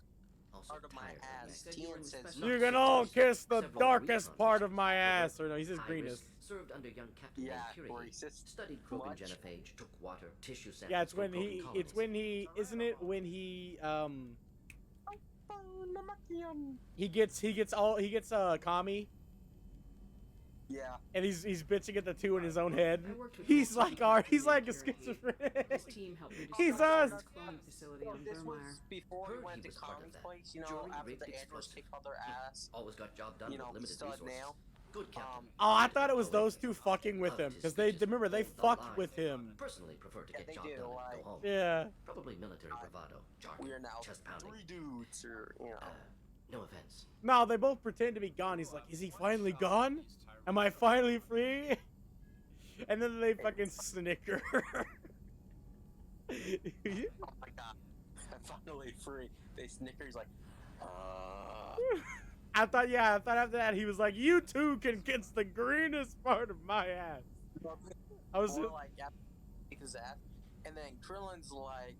Also part of my tired of ass. mess. Said you were in Tien said special- You can all kiss the Several darkest recon part of missions. my Covert, ass. Or no, he says high greenest. risk, served under young Captain Yeah, Mancuria. racist. Studied Krogan Much. genophage, took water, tissue samples. Yeah, it's from when Krogan he. colonies. It's when he. Isn't it when he he gets Kami, Yeah. and he's bitching at the two in his own head. I worked with He's multiple like people he's like a in Manchuria. His schizophrenic. team helped me He's destroy us. the cloning facility on This was Vermeer. before he Heard went he to was part of Connie's that. place, you know, During after raped the Androids explosive. kicked out their ass. Always got job done You with know, limited stud resources. now. Good captain. Oh, I thought it was those two fucking with him because they remember they fucked with him. Personally prefer to Yeah, get they job do, done and like- go home. Yeah. Probably military bravado, jargon, We are now chest pounding. 3 dudes, or, you know. No offense. No, they both pretend to be gone. He's like, is he finally gone? Am I finally free? And then they fucking snicker. Oh my god. I'm finally free. They snicker, he's like, I thought after that he was like, you two can kiss the greenest part of my ass. I was or like, yeah, kick his ass. And then Krillin's like,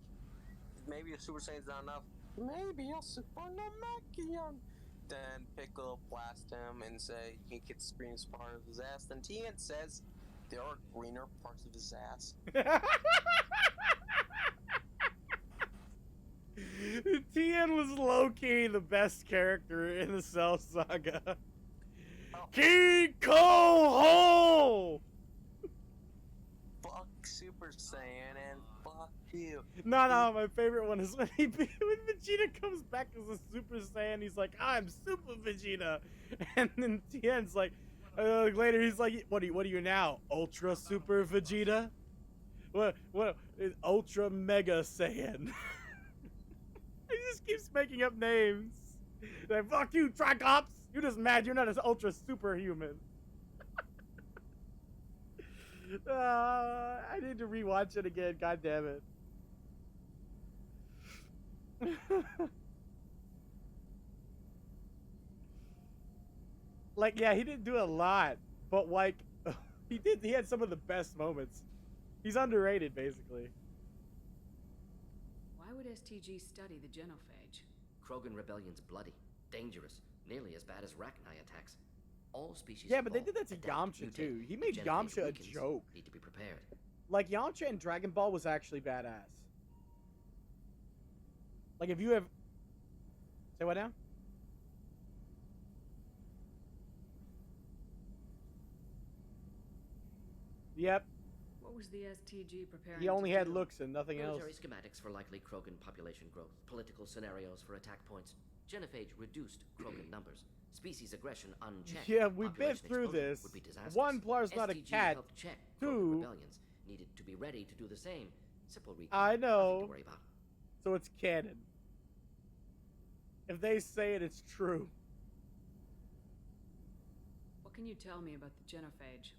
maybe a Super Saiyan's not enough. Maybe a Super Namekian. Then Piccolo blast him and say he can kiss the greenest part of his ass. Then Tien says there are greener parts of his ass. Tien was low-key the best character in the Cell Saga. Oh. King Ho! Fuck Super Saiyan and fuck you. No, my favorite one is when Vegeta comes back as a Super Saiyan. He's like, I'm Super Vegeta, and then Tien's like, later he's like, what are you now? Ultra Super Vegeta? What is Ultra Mega Saiyan? He just keeps making up names. Like, fuck you, Tricops! You're just mad you're not as ultra superhuman. I need to rewatch it again, god damn it. Like, yeah, he didn't do a lot, but like, he had some of the best moments. He's underrated, basically. Why would STG study the genophage? Krogan rebellion's bloody, dangerous, nearly as bad as Rachni attacks. All species. Yeah, but they evolve, did that to adapt, Yamcha mutate. too. He If made genophage Yamcha a weakens, joke. Need to be prepared. Like Yamcha in Dragon Ball was actually badass. Like if you have, say what now? Yep, What was the STG preparing? he only to had do? looks and nothing else. Military schematics for likely Krogan population growth, political scenarios for attack points. Genophage reduced Krogan numbers. Species aggression unchecked. Yeah, we've been Population through explosion this. Would be disastrous. One, Plar's not a STG cat. helped check Two, Krogan rebellions. Needed to be ready to do the same. Simple recall. I Nothing know. to worry about. So it's canon. If they say it, it's true. What can you tell me about the genophage?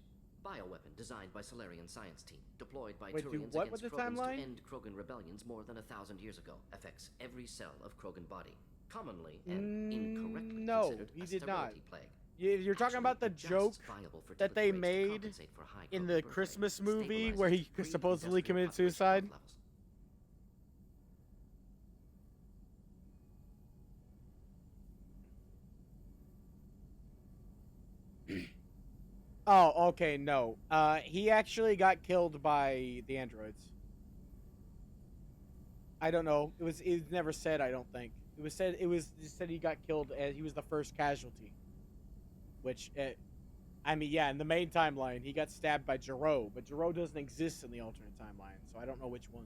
Bioweapon designed by Solarian science team, deployed by Wait, do Turians what against with the Krogans timeline? to end Krogan rebellions more than 1,000 years ago. Affects every cell of Krogan body. Commonly and incorrectly No, considered he a did not. sterility plague. You're talking about the Actually, joke just viable that they fertility rates to made compensate for high in Krogan the birth rate, Christmas movie stabilizes where he pre-industrial supposedly committed population suicide? growth levels. Oh, okay, no. He actually got killed by the androids. I don't know. It was never said, I don't think. It said he got killed as he was the first casualty. Which I mean, yeah, in the main timeline, he got stabbed by Jiro, but Jiro doesn't exist in the alternate timeline, so I don't know which one.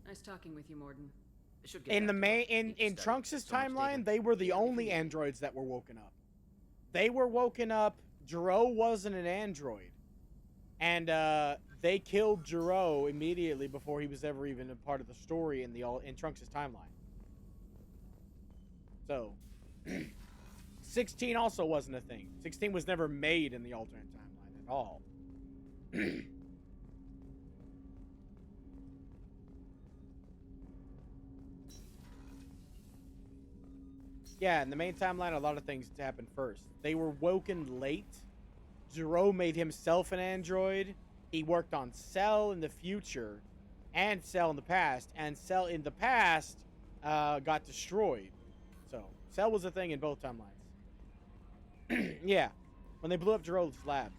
Nice talking with you, Morden. Should get In back the to main work. Need to in study. Trunks' So much timeline, data. they were the Yeah, only everything. androids that were woken up. They were woken up. Jiro wasn't an android, and they killed Jiro immediately before he was ever even a part of the story in Trunks' timeline. So, 16 also wasn't a thing. 16 was never made in the alternate timeline at all. Yeah, in the main timeline, a lot of things happened first. They were woken late. Jiro made himself an android. He worked on Cell in the future and Cell in the past. And Cell in the past got destroyed. So, Cell was a thing in both timelines. Yeah, when they blew up Jiro's lab.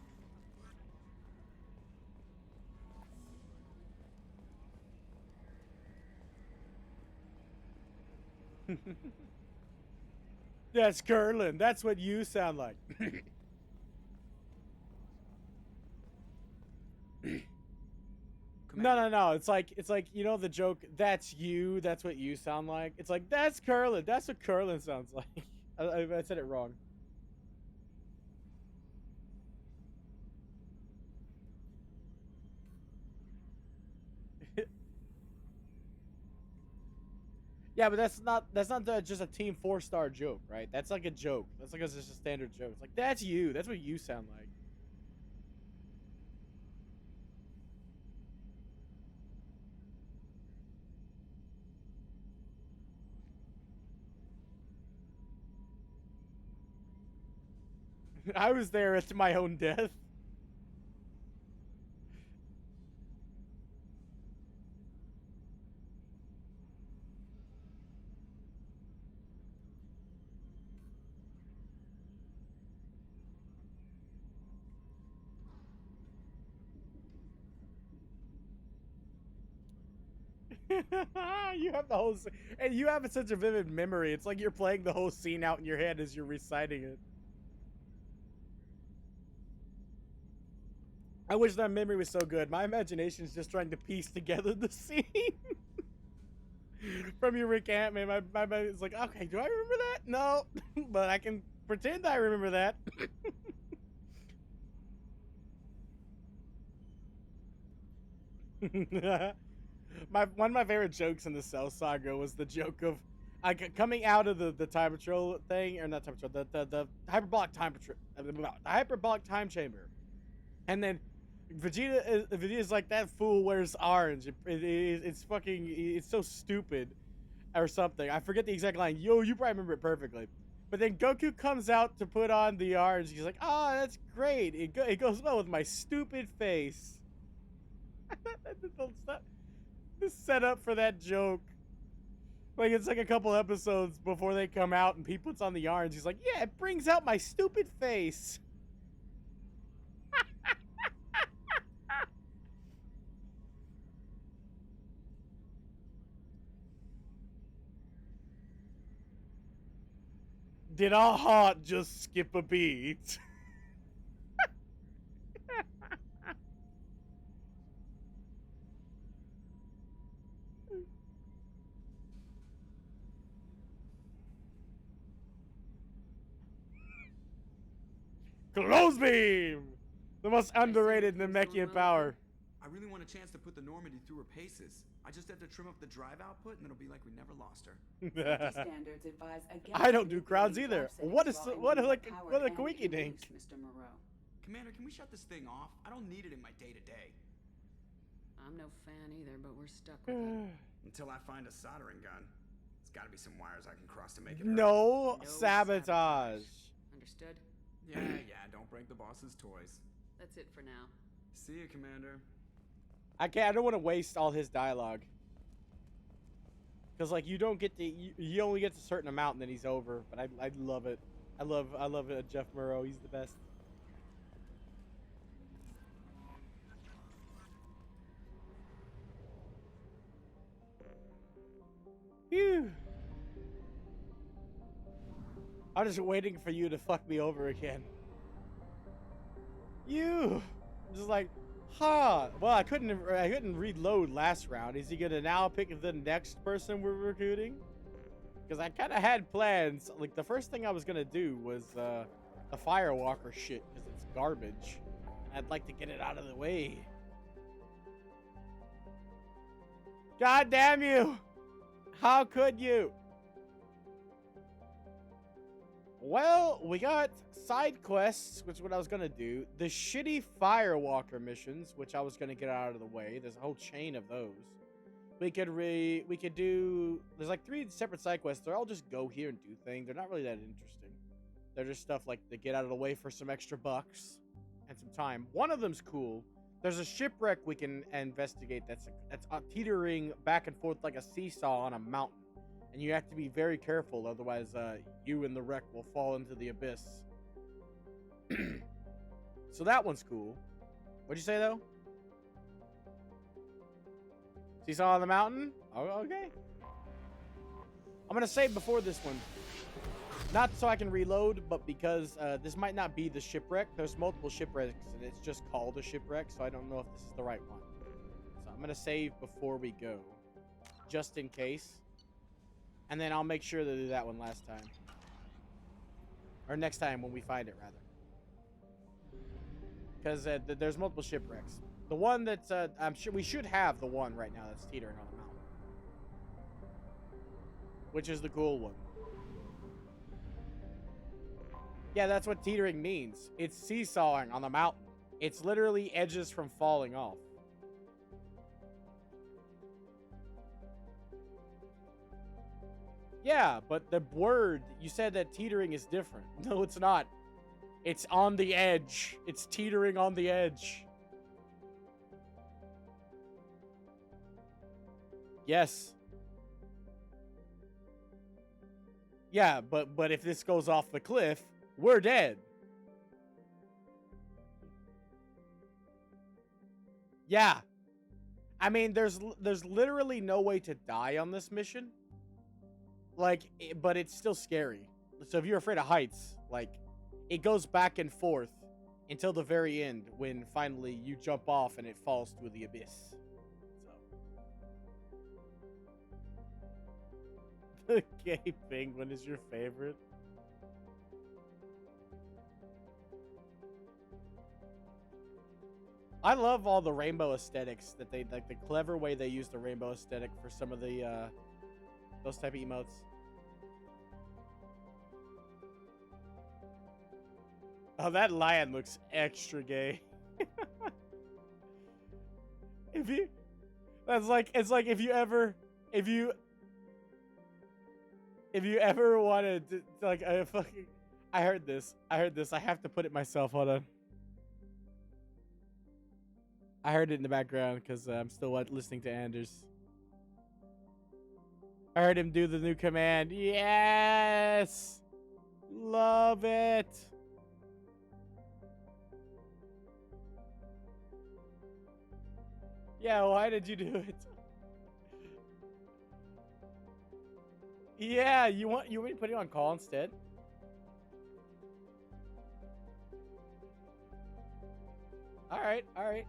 That's Curlin. That's what you sound like. No. It's like you know the joke. That's you. That's what you sound like. It's like that's Curlin. That's what Curlin sounds like. I said it wrong. Yeah, but that's not just a Team 4-star joke, right? That's like a joke. That's like just a standard joke. It's like that's you. That's what you sound like. I was there at my own death. You have the whole and you have such a vivid memory. It's like you're playing the whole scene out in your head as you're reciting it. I wish that memory was so good. My imagination is just trying to piece together the scene from your recantment. My mind is like, okay, do I remember that? No, but I can pretend I remember that. One of my favorite jokes in the Cell Saga was the joke of coming out of the time patrol thing, or not time patrol, the hyperbolic time patrol, the hyperbolic time chamber, and then Vegeta's like, that fool wears orange. It's fucking, it's so stupid, or something. I forget the exact line. Yo, you probably remember it perfectly. But then Goku comes out to put on the orange. He's like, oh, that's great. It goes well with my stupid face. The setup for that joke Like, it's like a couple episodes before they come out and he puts on the orange. He's like, yeah, it brings out my stupid face. Did our heart just skip a beat? Close beam! The most underrated Namekian power. I really want a chance to put the Normandy through her paces. I just have to trim up the drive output and it'll be like we never lost her. Standards advise against I don't do crowds manipulating either. crowd What is settings what while like engine what a powered quickie and dink? induced, Mr. Moreau. Commander, can we shut this thing off? I don't need it in my day-to-day. I'm no fan either, but we're stuck with it. Until I find a soldering gun. There's gotta be some wires I can cross to make it hurt. No sabotage. Understood? Yeah, don't break the boss's toys. That's it for now. See you, Commander. I don't want to waste all his dialogue. Cause like you don't get to you only get to a certain amount and then he's over. But I love it. I love Jeff Moreau. He's the best. Phew. I'm just waiting for you to fuck me over again. You just like, huh? Well, I couldn't reload last round. Is he gonna now pick the next person we're recruiting? Because I kind of had plans. Like the first thing I was gonna do was the Firewalker shit because it's garbage. I'd like to get it out of the way. God damn you! How could you? Well, we got side quests, which is what I was gonna do. The shitty Firewalker missions, which I was gonna get out of the way. There's a whole chain of those. We could do. There's like 3 separate side quests. They're all just go here and do things. They're not really that interesting. They're just stuff like to get out of the way for some extra bucks and some time. One of them's cool. There's a shipwreck we can investigate. That's teetering back and forth like a seesaw on a mountain. And you have to be very careful, otherwise you and the wreck will fall into the abyss. So that one's cool. What'd you say, though? Seesaw on the mountain? Oh, okay. I'm going to save before this one. Not so I can reload, but because this might not be the shipwreck. There's multiple shipwrecks, and it's just called a shipwreck, so I don't know if this is the right one. So I'm going to save before we go, just in case. And then I'll make sure to do that one last time. Or next time when we find it, rather. Because there's multiple shipwrecks. The one that's, I'm sure we should have the one right now that's teetering on the mountain. Which is the cool one. Yeah, that's what teetering means. It's seesawing on the mountain. It's literally edges from falling off. Yeah, but the word, you said that teetering is different. No, it's not. It's on the edge. It's teetering on the edge. Yes. Yeah, but if this goes off the cliff, we're dead. Yeah. I mean, there's literally no way to die on this mission. Like, but it's still scary. So if you're afraid of heights, like, it goes back and forth until the very end when finally you jump off and it falls to the abyss. So. The gay penguin is your favorite? I love all the rainbow aesthetics that they, like the clever way they use the rainbow aesthetic for some of the, those type of emotes. Oh, that lion looks extra gay. It's like if you ever wanted to, like, I heard this. I have to put it myself. Hold on. I heard it in the background because I'm still listening to Anders. I heard him do the new command. Yes! Love it! Yeah, why did you do it? Yeah, you want me to put it on call instead? Alright, alright.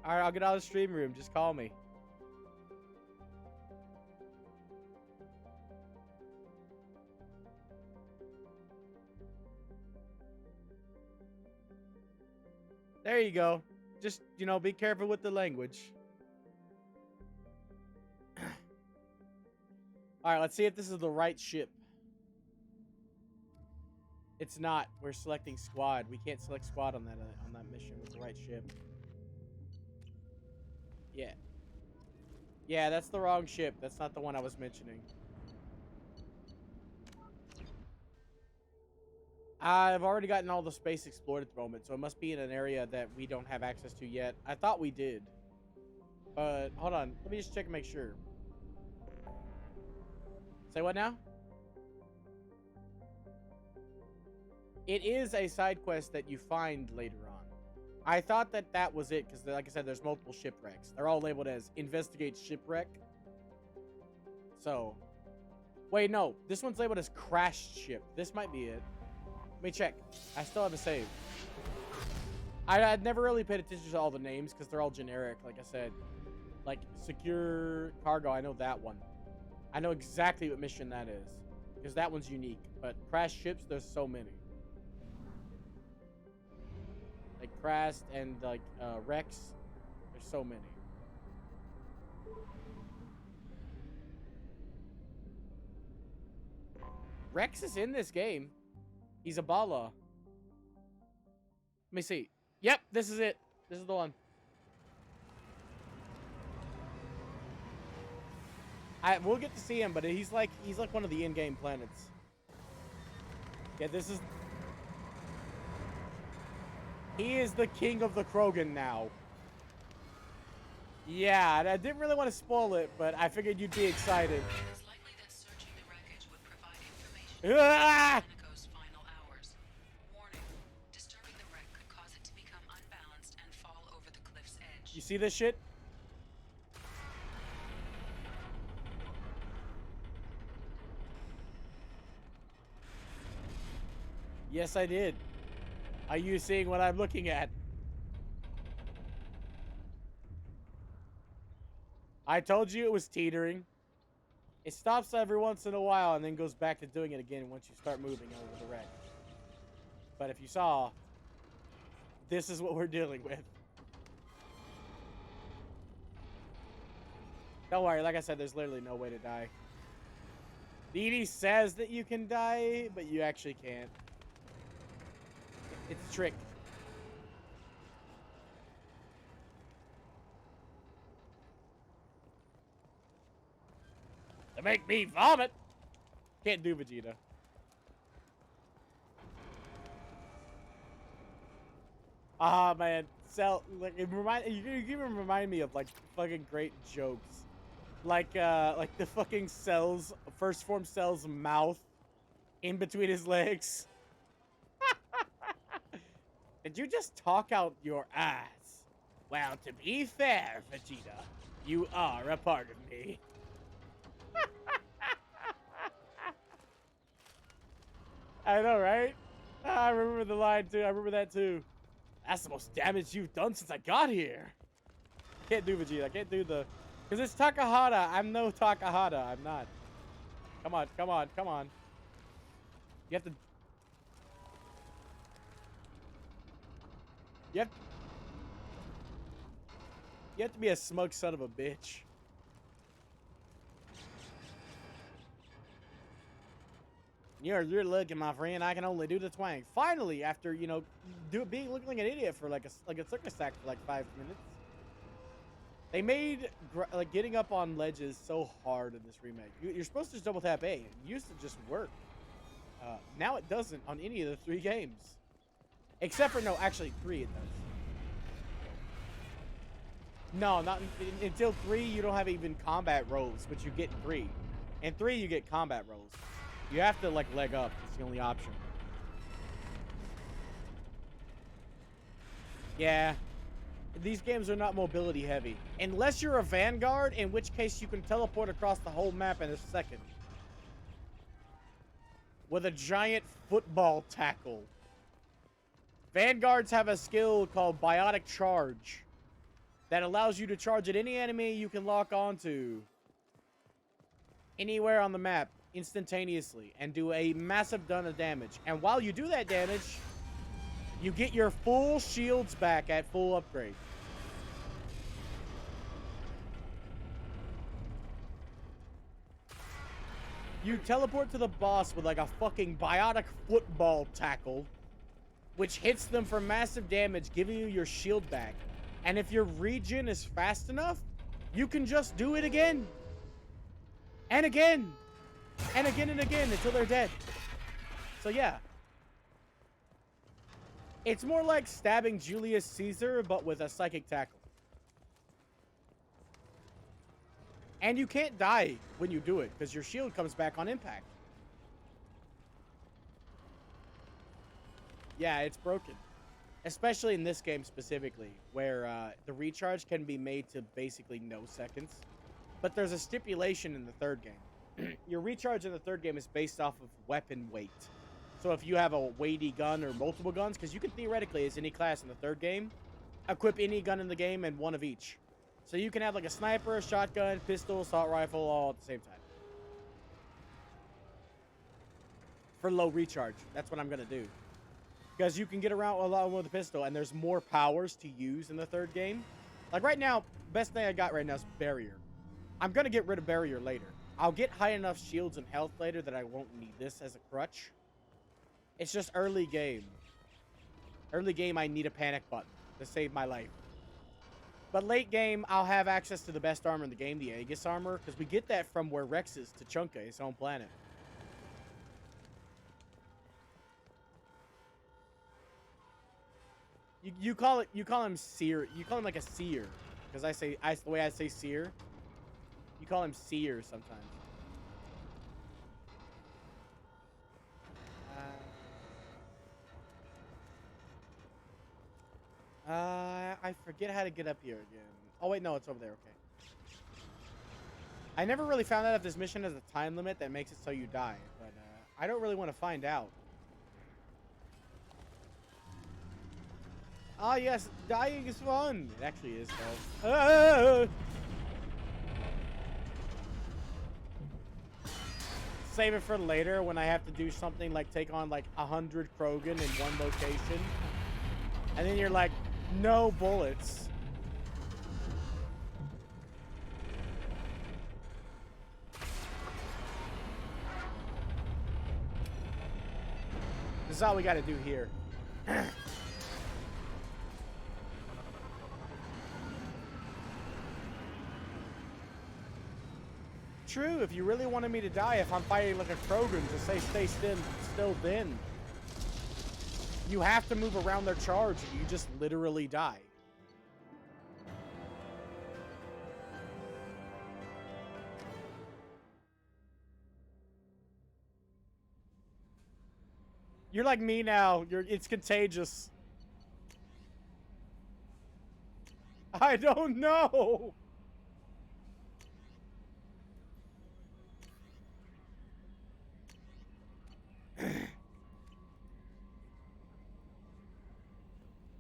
Alright, I'll get out of the stream room. Just call me. There you go. Just, be careful with the language. Alright, let's see if this is the right ship. It's not. We're selecting squad. We can't select squad on that mission with the right ship. Yeah. Yeah, that's the wrong ship. That's not the one I was mentioning. I've already gotten all the space explored at the moment, so it must be in an area that we don't have access to yet. I thought we did. But, hold on. Let me just check and make sure. Say what now? It is a side quest that you find later on. I thought that was it, because like I said, there's multiple shipwrecks. They're all labeled as investigate shipwreck. So, wait, no. This one's labeled as crashed ship. This might be it. Let me check. I still have a save. I'd never really paid attention to all the names, because they're all generic, like I said. Like, secure cargo, I know that one. I know exactly what mission that is, because that one's unique. But crashed ships, there's so many. Like crashed and like wrecks, there's so many. Rex is in this game. He's a Bala. Let me see. Yep, this is it. This is the one. We'll get to see him, but he's like one of the in-game planets. Yeah, this is. He is the king of the Krogan now. Yeah, and I didn't really want to spoil it, but I figured you'd be excited. It's likely that searching the wreckage would provide information about Nico's final hours. Warning, disturbing the wreck could cause it to become unbalanced and fall over the cliff's edge. You see this shit? Yes, I did. Are you seeing what I'm looking at? I told you it was teetering. It stops every once in a while and then goes back to doing it again once you start moving over the wreck. But if you saw, this is what we're dealing with. Don't worry, like I said, there's literally no way to die. The ED says that you can die, but you actually can't. It's a trick. To make me vomit. Can't do Vegeta. Ah, man. Cell, like, you even remind me of like fucking great jokes. Like the fucking Cell's first form Cell's mouth in between his legs. Did you just talk out your ass? Well, to be fair, Vegeta, you are a part of me. I know, right? I remember the line, too. I remember that, too. That's the most damage you've done since I got here. Can't do Vegeta. I can't do the... Because it's Takahata. I'm no Takahata. I'm not. Come on, come on, come on. You have to... You have to be a smug son of a bitch. You're looking, my friend. I can only do the twang. Finally, after looking like an idiot for like a circus act for like 5 minutes, they made getting up on ledges so hard in this remake. You're supposed to just double tap A. It used to just work. Now it doesn't on any of the 3 games, except for actually 3 it does. No, not until 3. You don't have even combat rolls, but you get 3. In 3, you get combat rolls. You have to like leg up. It's the only option. Yeah, these games are not mobility heavy, unless you're a vanguard, in which case you can teleport across the whole map in a second with a giant football tackle. Vanguards have a skill called Biotic Charge that allows you to charge at any enemy you can lock onto anywhere on the map instantaneously and do a massive ton of damage. And while you do that damage, you get your full shields back at full upgrade. You teleport to the boss with like a fucking biotic football tackle, which hits them for massive damage, giving you your shield back. And if your regen is fast enough, you can just do it again. And again. And again and again until they're dead. So yeah. It's more like stabbing Julius Caesar, but with a psychic tackle. And you can't die when you do it, because your shield comes back on impact. Yeah, it's broken. Especially in this game specifically, where the recharge can be made to basically no seconds. But there's a stipulation in the third game. Your recharge in the third game is based off of weapon weight. So if you have a weighty gun or multiple guns, because you can theoretically, as any class in the third game, equip any gun in the game and one of each. So you can have like a sniper, a shotgun, pistol, assault rifle, all at the same time. For low recharge. That's what I'm going to do. Because you can get around a lot with a pistol, and there's more powers to use in the third game. Like right now, best thing I got right now is Barrier. I'm going to get rid of Barrier later. I'll get high enough shields and health later that I won't need this as a crutch. It's just early game. Early game, I need a panic button to save my life. But late game, I'll have access to the best armor in the game, the Aegis armor, because we get that from where Rex is, Tuchunka, his home planet. You call him seer. You call him like a seer, because the way I say seer. You call him seer sometimes. I forget how to get up here again. Oh wait, no, it's over there. Okay. I never really found out if this mission has a time limit that makes it so you die, but I don't really want to find out. Ah, yes, dying is fun. It actually is, though. Save it for later when I have to do something like take on like 100 Krogan in one location. And then you're like, no bullets. This is all we got to do here. True, if you really wanted me to die, if I'm fighting like a Krogan, just say stay still then. You have to move around their charge, or you just literally die. You're like me now. It's contagious. I don't know.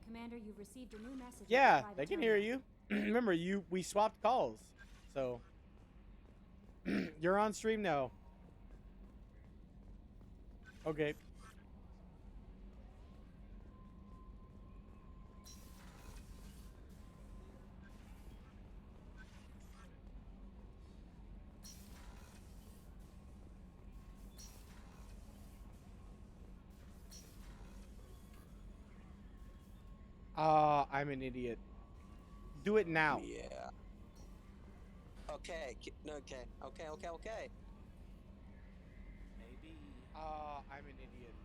Commander, you've received a new message. Yeah, they can hear you. Remember, we swapped calls. So, you're on stream now. Okay. I'm an idiot. Do it now. Yeah. Okay. Okay. Maybe. I'm an idiot.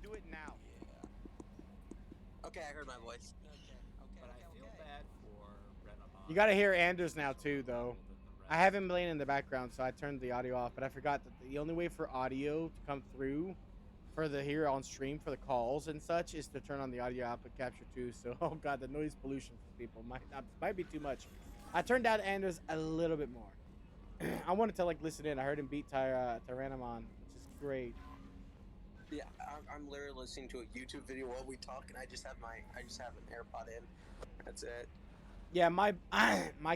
Do it now. Yeah. Okay, I heard my voice. Okay. But I feel bad for Red You gotta hear Anders now too, though. I have him playing in the background, so I turned the audio off. But I forgot that the only way for audio to come through for the here on stream for the calls and such is to turn on the audio output capture too. So, oh god, the noise pollution for people might be too much. I turned down Anders a little bit more. I wanted to like listen in. I heard him beat Tyrannomon, which is great. Yeah, I'm literally listening to a YouTube video while we talk, and I just have an AirPod in. That's it. Yeah, my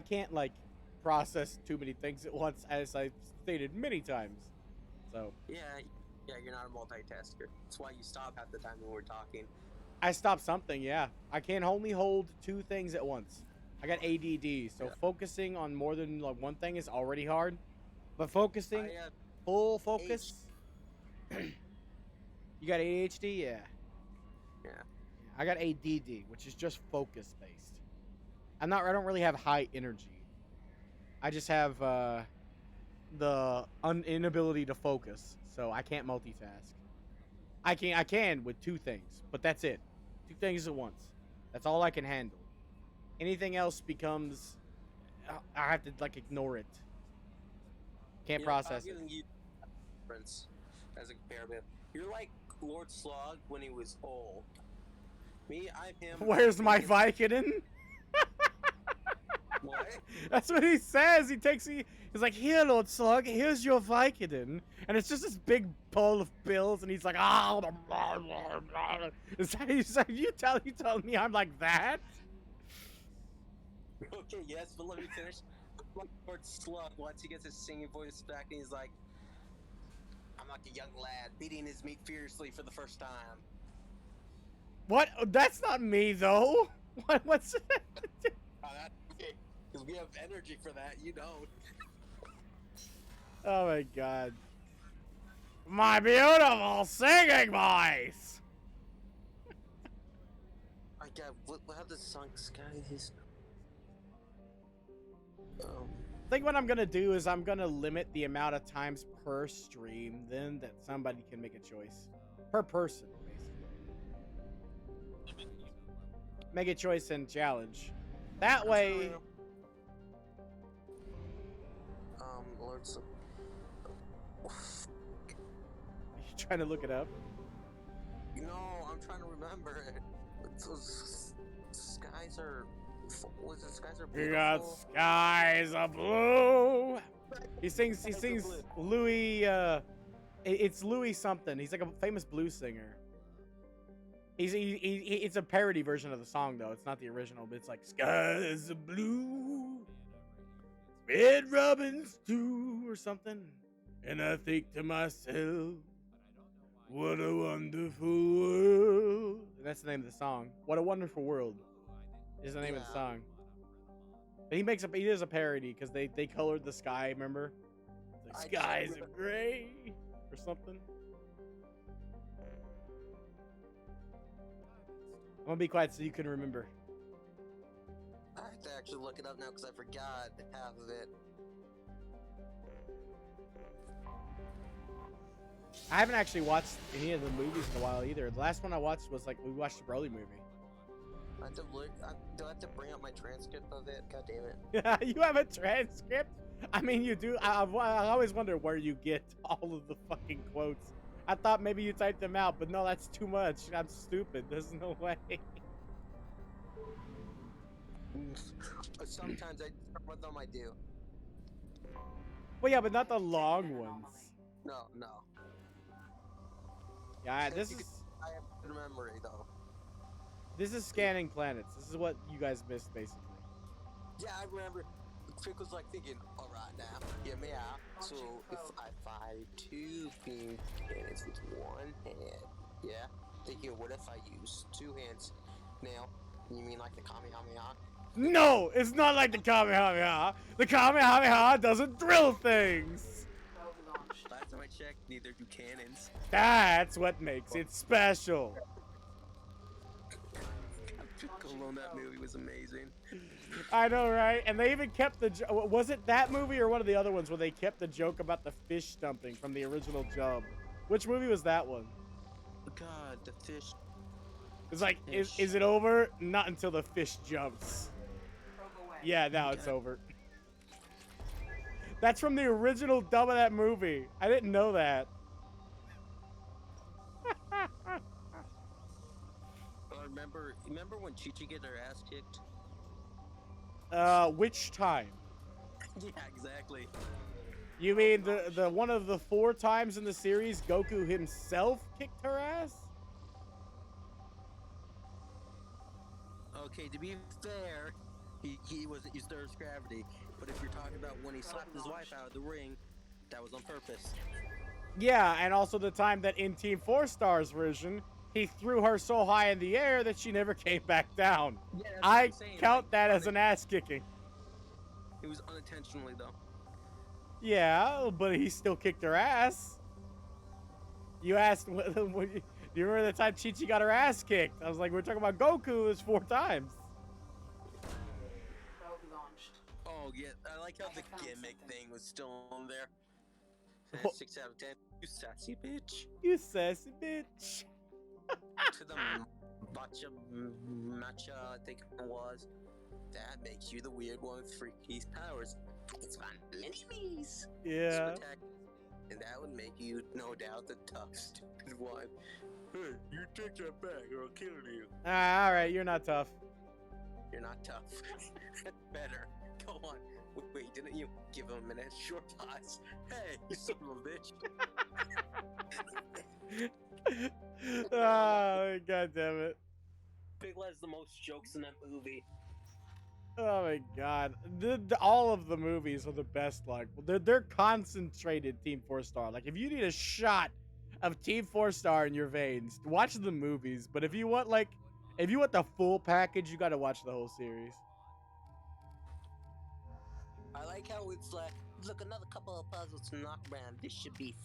can't like process too many things at once, as I've stated many times. So Yeah, you're not a multitasker. That's why you stop half the time when we're talking. I stopped something. Yeah, I can only hold two things at once. I got ADD, so focusing on more than like one thing is already hard. But focusing, full focus. You got ADHD, yeah. Yeah. I got ADD, which is just focus based. I don't really have high energy. I just have the inability to focus, so I can't multitask. I can with two things, but that's it. Two things at once. That's all I can handle. Anything else becomes I have to like ignore it. Can't process it. I'm giving you reference as a comparative. You're like Lord Slug when he was old. Me, I'm him. Where's my Vicodin? What? That's what he says. He's like, here, Lord Slug, here's your Vicodin. And it's just this big bowl of pills, and he's like, ah. Is that you telling me I'm like that? Okay, yes, but let me finish. Like Lord Slug, once he gets his singing voice back, and he's like, I'm like a young lad beating his meat fiercely for the first time. What? That's not me, though. What's Oh, that's okay, because we have energy for that, you don't. Oh my god. My beautiful singing voice! I got, what have the song skies? I think what I'm gonna do is I'm gonna limit the amount of times per stream, then that somebody can make a choice. Per person, basically. Make a choice and challenge. That way... Lord Slug. You trying to look it up? No, I'm trying to remember it. Those skies are... Was it skies are beautiful? We got skies of blue. He sings Louis, it's Louis something. He's like a famous blues singer. It's a parody version of the song though. It's not the original, but it's like skies of blue, red robins too, or something. And I think to myself, what a wonderful world. And that's the name of the song. What a Wonderful World is the name of the song. But he does a parody because they colored the sky, remember? The skies are gray or something. I'm gonna be quiet so you can remember. I have to actually look it up now because I forgot half of it. I haven't actually watched any of the movies in a while either. The last one I watched was like we watched the Broly movie. I have to look. Do I have to bring up my transcript of it? God damn it! You have a transcript? I mean, you do. I always wonder where you get all of the fucking quotes. I thought maybe you typed them out, but no, that's too much. I'm stupid. There's no way. Sometimes some of them I do. Well, yeah, but not the long ones. No. Yeah, this is. I have good memory though. This is scanning planets. This is what you guys missed, basically. Yeah, I remember. Trick was like thinking, all right now, hear me out. So if I fired two beam cannons with one hand, yeah. Thinking, what if I use two hands? Now, you mean like the Kamehameha? No, it's not like the Kamehameha. The Kamehameha doesn't drill things. Last time I checked, neither do cannons. That's what makes it special. Piccolo in that movie was amazing. I know, right? And they even kept the... Was it that movie or one of the other ones where they kept the joke about the fish stumping from the original Jump? Which movie was that one? God, the fish. It's like, is it over? Not until the fish jumps. Yeah, now it's over. That's from the original dub of that movie. I didn't know that. Remember when Chi-Chi get her ass kicked? Which time? Yeah, exactly. You mean the one of the 4 times in the series Goku himself kicked her ass? Okay, to be fair, he wasn't used to Earth's gravity. But if you're talking about when he slapped his wife out of the ring, that was on purpose. Yeah, and also the time that in Team 4 Star's version, he threw her so high in the air that she never came back down. Yeah, that's what I I'm saying, count like, that as an ass kicking. It was unintentionally though. Yeah, but he still kicked her ass. You asked, do you remember the time Chi-Chi got her ass kicked? I was like, we're talking about Goku, it's 4 times. Oh yeah, I like how the gimmick thing was still on there. 6 out of 10. You sassy bitch. You sassy bitch. To the matcha, I think it was. That makes you the weird one with freaky powers. It's fun. Enemies. Yeah. And that would make you, no doubt, the tough, stupid one. Hey, you take that back or I'll kill you. Alright, you're not tough. You're not tough. Better. Go on. Wait, didn't you give him a minute? Short pause. Hey, you son of a bitch. Oh, god damn it. Big has the most jokes in that movie. Oh my god. All of the movies are the best. Like, they're concentrated Team 4 Star. Like, if you need a shot of Team 4 Star in your veins, watch the movies. But if you want, like, if you want the full package, you gotta watch the whole series. I like how it's like, look, another couple of puzzles to knock around. This should be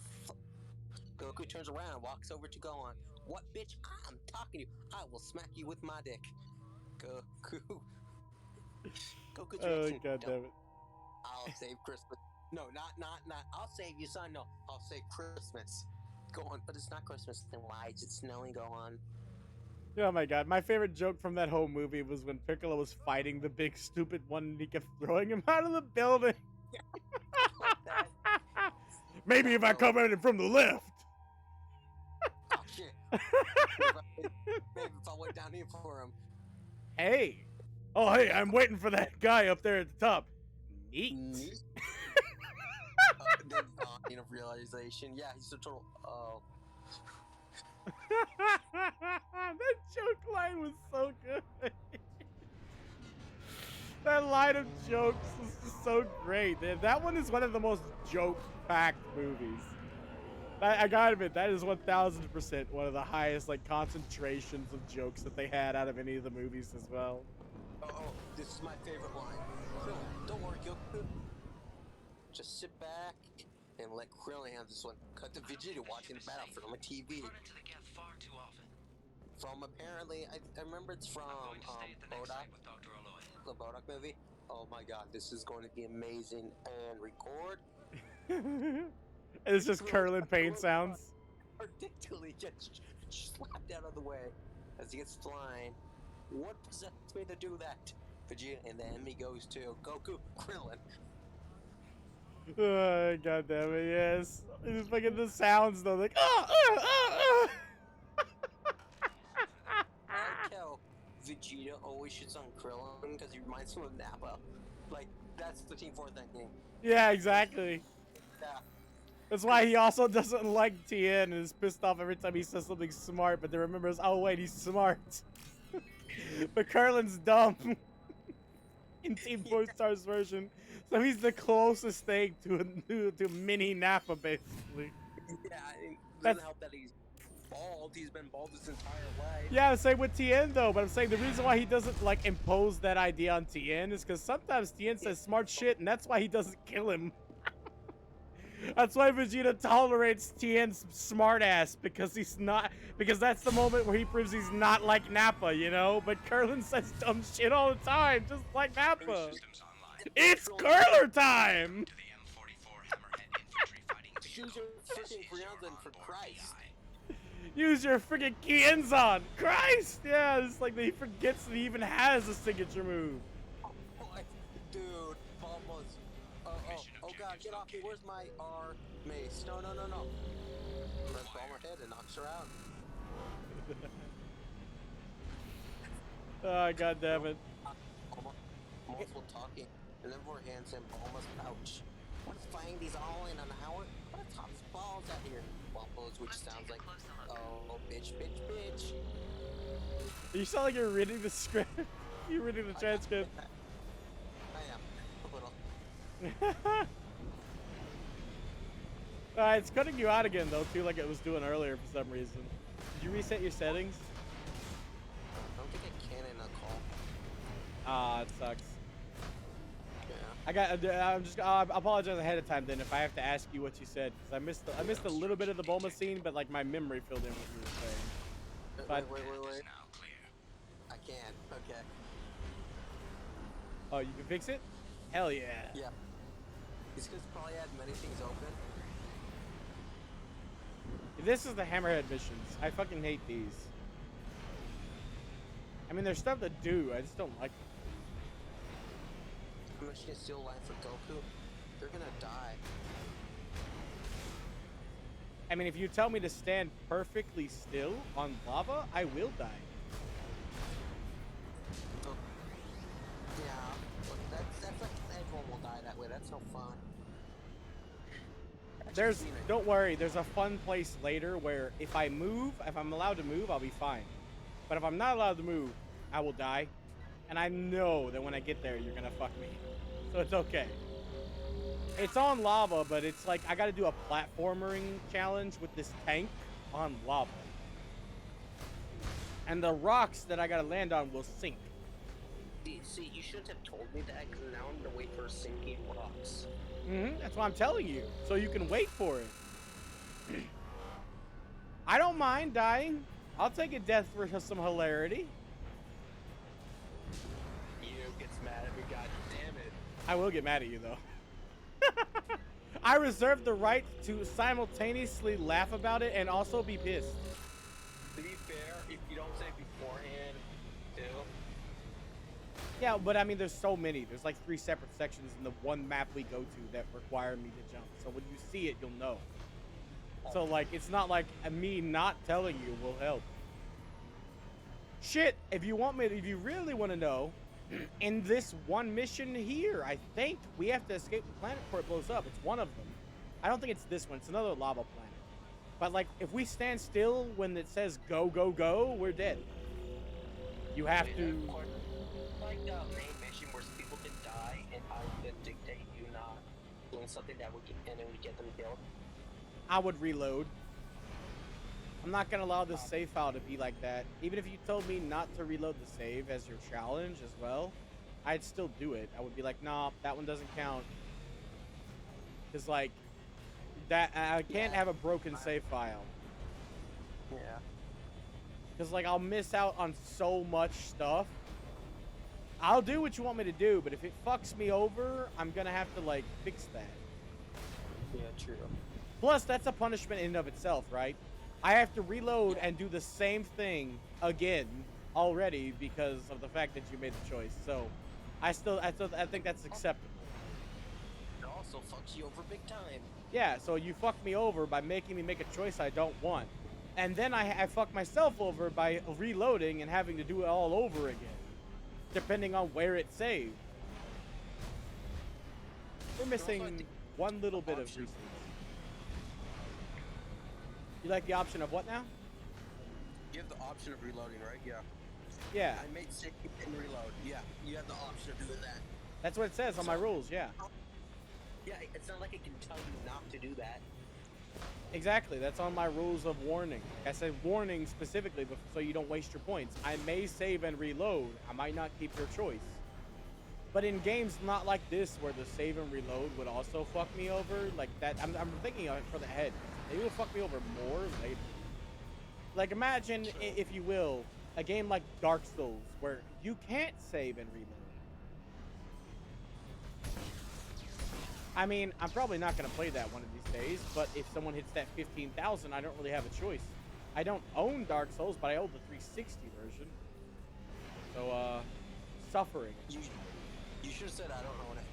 Goku turns around, walks over to Gohan. What, bitch? I'm talking to you. I will smack you with my dick. Goku. Goku's reaction. God damn it. I'll save Christmas. No, not. I'll save you, son. No, I'll save Christmas. Go on, but it's not Christmas. Then why is it snowing? Go on. Oh my god, my favorite joke from that whole movie was when Piccolo was fighting the big stupid one and he kept throwing him out of the building. Maybe if I come at him from the left. Oh shit. Maybe if I went down here for him. Hey. Oh hey, I'm waiting for that guy up there at the top. Neat. Then realization. Yeah, he's a total. Oh. That joke line was so good. That line of jokes was just so great. That one is one of the most joke-packed movies. I gotta admit, that is 1000% one of the highest like concentrations of jokes that they had out of any of the movies as well. Oh, this is my favorite line. Don't worry, Goku. Just sit back and let Krillin handle this one. Cut to Vegeta watching the battlefield on my TV. From apparently, I remember it's from Bodak, the Bodak movie. Oh my god, this is going to be amazing. And record. It's just Krillin pain sounds. Ridiculously just slapped out of the way as he gets flying. What possessed me to do that? Vegeta, and then he goes to Goku, Krillin. God damn it, yes. Just fucking the sounds though, like I like how Vegeta always shits on Krillin because he reminds him of Nappa. Like, that's the Team 4 thing. Yeah, exactly. Yeah. That's why he also doesn't like Tien and is pissed off every time he says something smart, but then remembers, oh wait, he's smart. But Krillin's dumb. In Team 4 Star's version. So he's the closest thing to mini Nappa, basically. Yeah, it doesn't help that he's bald. He's been bald his entire life. Yeah, same with Tien though, but I'm saying the reason why he doesn't like impose that idea on Tien is because sometimes Tien says smart shit and that's why he doesn't kill him. That's why Vegeta tolerates Tien's smart ass because that's the moment where he proves he's not like Nappa, you know? But Krillin says dumb shit all the time, just like Nappa. It's curler time! Use your freaking Frianzan for Christ. Use your freaking Kienzan! Christ! Yeah, it's like he forgets that he even has a signature move. Dude, Bulma's. Oh god, get off me. Where's my R mace? No. Press Bulma head and knocks her out. Oh, god damn it. Multiple talking, and then for hands in Bulma's pouch. Want to find these all in an hour? What a top balls out here. Waffles, which sounds like, oh, bitch. You sound like you're reading the script. You're reading the transcript. I am. A little. It's cutting you out again, though, too, like it was doing earlier for some reason. Did you reset your settings? I don't think I can in a call. Ah, it sucks. Yeah. I'm just. I apologize ahead of time then if I have to ask you what you said, because I missed a little bit of the Bulma scene, but like my memory filled in what you were saying. Wait. I can. Okay. Oh, you can fix it? Hell yeah. Yeah. It's because probably had many things open. This is the Hammerhead missions. I fucking hate these. I mean, there's stuff to do. I just don't like them. I'm actually gonna steal line for Goku. They're gonna die. I mean, if you tell me to stand perfectly still on lava, I will die. Oh. Yeah. Look, that's like everyone will die that way. That's no fun. Don't worry, there's a fun place later where if I'm allowed to move, I'll be fine. But if I'm not allowed to move, I will die. And I know that when I get there, you're gonna fuck me. So it's okay. It's on lava, but it's like I gotta do a platforming challenge with this tank on lava. And the rocks that I gotta land on will sink. See, you shouldn't have told me that, because now I'm gonna wait for sinking rocks. That's what I'm telling you, so you can wait for it. I don't mind dying. I'll take a death for some hilarity. You gets mad at me, god damn it. I will get mad at you, though. I reserve the right to simultaneously laugh about it and also be pissed. To be fair, if you don't say beforehand, too. Yeah, but I mean, there's so many. There's like 3 separate sections in the one map we go to that require me to jump. So when you see it, you'll know. So like, it's not like me not telling you will help. Shit, if you really want to know, in this one mission here, I think we have to escape the planet before it blows up. It's one of them. I don't think it's this one. It's another lava planet. But like, if we stand still when it says go, go, go, we're dead. You have to... Like the main mission where people can die and I would dictate you not doing something that would get them killed. I would reload. I'm not gonna allow this save file to be like that. Even if you told me not to reload the save as your challenge as well, I'd still do it. I would be like, nah, that one doesn't count. Cause like, that I can't have a broken save file. Yeah. Cause like, I'll miss out on so much stuff. I'll do what you want me to do, but if it fucks me over, I'm gonna have to like fix that. Yeah, true. Plus, that's a punishment in and of itself, right? I have to reload and do the same thing again already because of the fact that you made the choice. So, I think that's acceptable. It also fucks you over big time. Yeah, so you fuck me over by making me make a choice I don't want. And then I fuck myself over by reloading and having to do it all over again. Depending on where it's saved. We're missing one little bit of research. You like the option of what now? You have the option of reloading, right? Yeah. Yeah. I made save and reload. Yeah, you have the option of doing that. That's what it says on my rules, yeah. Yeah, it's not like it can tell you not to do that. Exactly, that's on my rules of warning. I said warning specifically so you don't waste your points. I may save and reload. I might not keep your choice. But in games not like this, where the save and reload would also fuck me over, like that, I'm thinking of it for the head. They will fuck me over more later. Like imagine, if you will, a game like Dark Souls, where you can't save and reload. I mean, I'm probably not going to play that one of these days, but if someone hits that 15,000, I don't really have a choice. I don't own Dark Souls, but I own the 360 version. So, suffering. You You should have said I don't own it.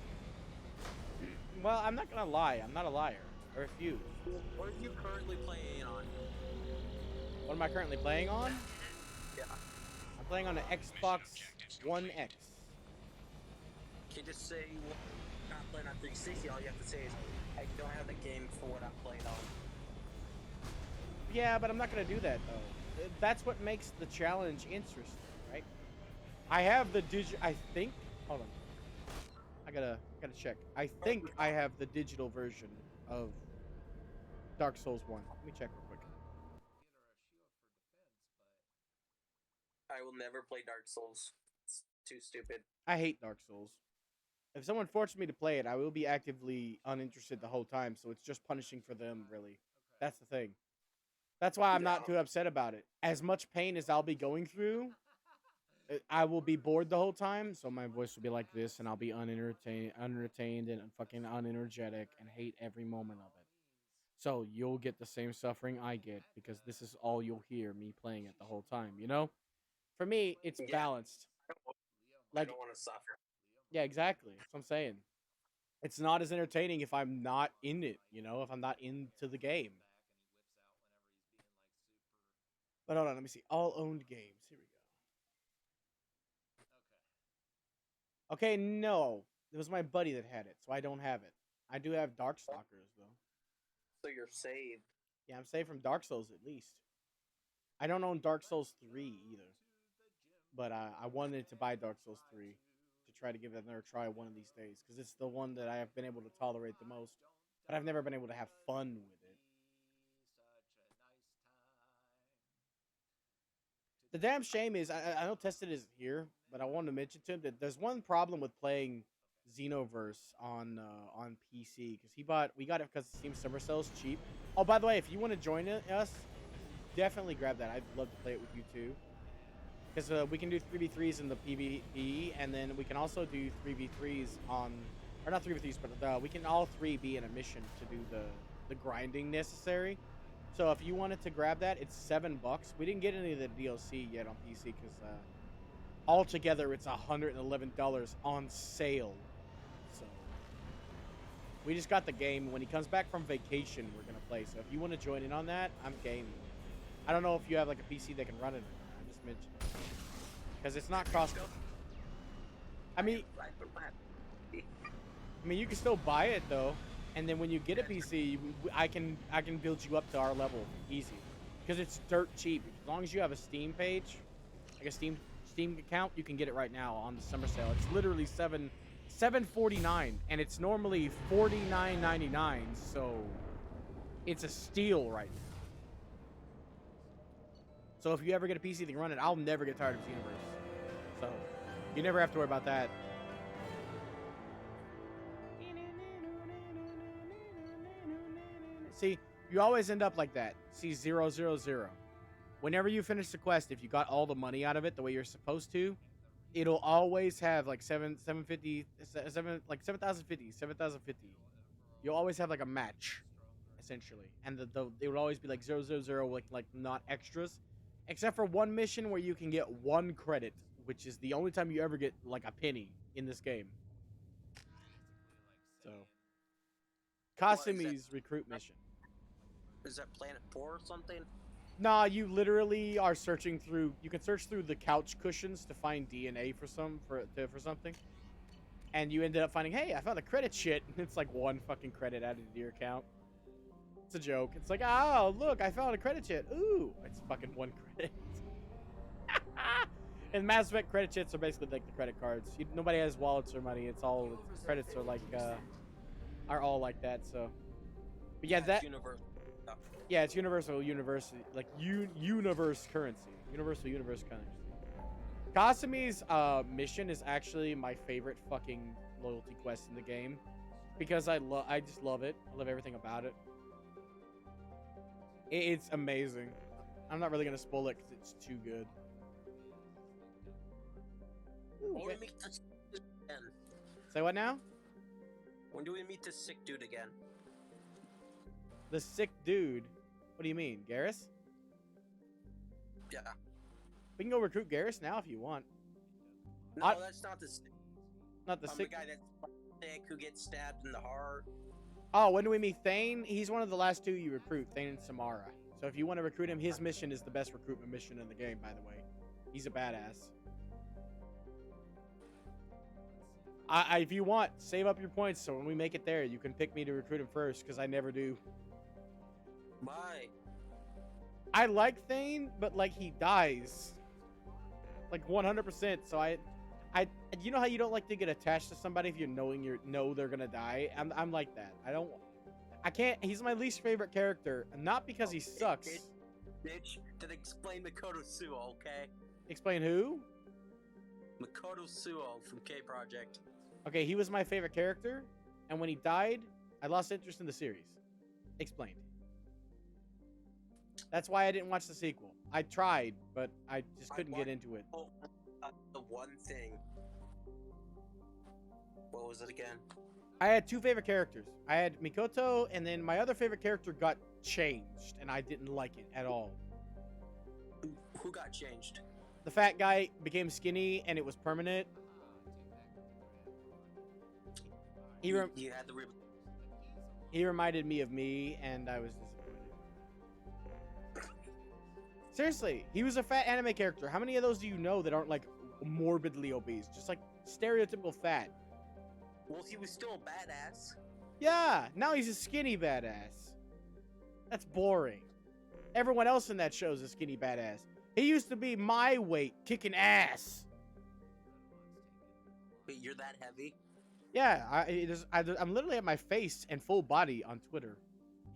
Well, I'm not gonna lie. I'm not a liar. I refuse. What are you currently playing on? What am I currently playing on? Yeah. I'm playing on an Xbox One X. You can just say you're not playing on 360. All you have to say is, I don't have the game for what I'm playing on. Yeah, but I'm not gonna do that though. That's what makes the challenge interesting, right? I have the I think. Hold on. I gotta check. I think I have the digital version of Dark Souls 1. Let me check real quick. I will never play Dark Souls. It's too stupid. I hate Dark Souls. If someone forced me to play it, I will be actively uninterested the whole time, so it's just punishing for them, really. That's the thing. That's why I'm not too upset about it. As much pain as I'll be going through, I will be bored the whole time, so my voice will be like this, and I'll be unentertained and fucking unenergetic and hate every moment of it. So you'll get the same suffering I get, because this is all you'll hear me playing it the whole time, you know? For me, it's balanced. I don't want to suffer. Yeah, exactly. That's what I'm saying. It's not as entertaining if I'm not in it, you know, if I'm not into the game. But hold on, let me see. All owned games. Here we go. Okay, no. It was my buddy that had it, so I don't have it. I do have Darkstalkers, though. So you're saved. Yeah, I'm saved from Dark Souls, at least. I don't own Dark Souls 3, either. But I wanted to buy Dark Souls 3 to try to give it another try one of these days, because it's the one that I have been able to tolerate the most. But I've never been able to have fun with it. The damn shame is, I know Tested isn't here, but I wanted to mention to him that there's one problem with playing Xenoverse on PC, because we got it because Steam Summer Sale's cheap. Oh, by the way, if you want to join us, definitely grab that. I'd love to play it with you too, because we can do 3v3s in the PvE, and then we can also do 3v3s on, or not 3v3s, but we can all three be in a mission to do the grinding necessary. So if you wanted to grab that, it's $7. We didn't get any of the DLC yet on PC because altogether it's $111 on sale. So we just got the game. When he comes back from vacation, we're gonna play. So if you want to join in on that, I'm game. I don't know if you have like a PC that can run it. I just mentioned because it's not cross. I mean, you can still buy it though. And then when you get a PC, I can build you up to our level easy, because it's dirt cheap. As long as you have a Steam page, like a Steam account, you can get it right now on the summer sale. It's literally $7.49, and it's normally $49.99. So it's a steal right now. So if you ever get a PC that can run it, I'll never get tired of Xenoverse. So you never have to worry about that. See, you always end up like that. See, 0, 0, 0. Whenever you finish the quest, if you got all the money out of it the way you're supposed to, it'll always have like 750, like 7,050, 7,050. You'll always have like a match, essentially, and it would always be like 0, 0, 0, like not extras, except for one mission where you can get 1 credit, which is the only time you ever get like a penny in this game. So, Kasumi's recruit mission. Is that Planet 4 or something? Nah, you literally are searching through. You can search through the couch cushions to find DNA for something, and you ended up finding, hey, I found a credit shit. It's like 1 fucking credit added to your account. It's a joke. It's like, oh look, I found a credit shit. Ooh, it's fucking 1 credit. And Mass Effect credit shits are basically like the credit cards. Nobody has wallets or money. It's all credits are like are all like that. So, but yeah, that. Yeah, it's universal like universe currency. Universal universe currency. Kasumi's mission is actually my favorite fucking loyalty quest in the game, because I just love it. I love everything about it. It's amazing. I'm not really gonna spoil it because it's too good. Ooh, When do we meet this again? Say what now? When do we meet this sick dude again? The sick dude? What do you mean, Garrus? Yeah. We can go recruit Garrus now if you want. No, that's not the sick. Not the I'm sick. the guy that's sick who gets stabbed in the heart. Oh, when do we meet Thane? He's one of the last two you recruit, Thane and Samara. So if you want to recruit him, his mission is the best recruitment mission in the game, by the way. He's a badass. If you want, save up your points so when we make it there, you can pick me to recruit him first, because I never do. Why? I I like Thane, but like he dies. Like 100%. So you know how you don't like to get attached to somebody if you know they're gonna die? I'm like that. I can't. He's my least favorite character, not because he sucks. Bitch, then explain Makoto Suo, okay? Explain who? Makoto Suo from K Project. Okay, he was my favorite character, and when he died, I lost interest in the series. Explained. That's why I didn't watch the sequel. I tried, but I just couldn't get into it. The one thing. What was it again? I had two favorite characters. I had Mikoto, and then my other favorite character got changed, and I didn't like it at all. Who got changed? The fat guy became skinny, and it was permanent. You had the He reminded me of me, and I was disappointed. Seriously, he was a fat anime character. How many of those do you know that aren't like morbidly obese? Just like stereotypical fat. Well, he was still a badass. Yeah, now he's a skinny badass. That's boring. Everyone else in that show is a skinny badass. He used to be my weight, kicking ass. Wait, you're that heavy? Yeah, I'm literally at my face and full body on Twitter.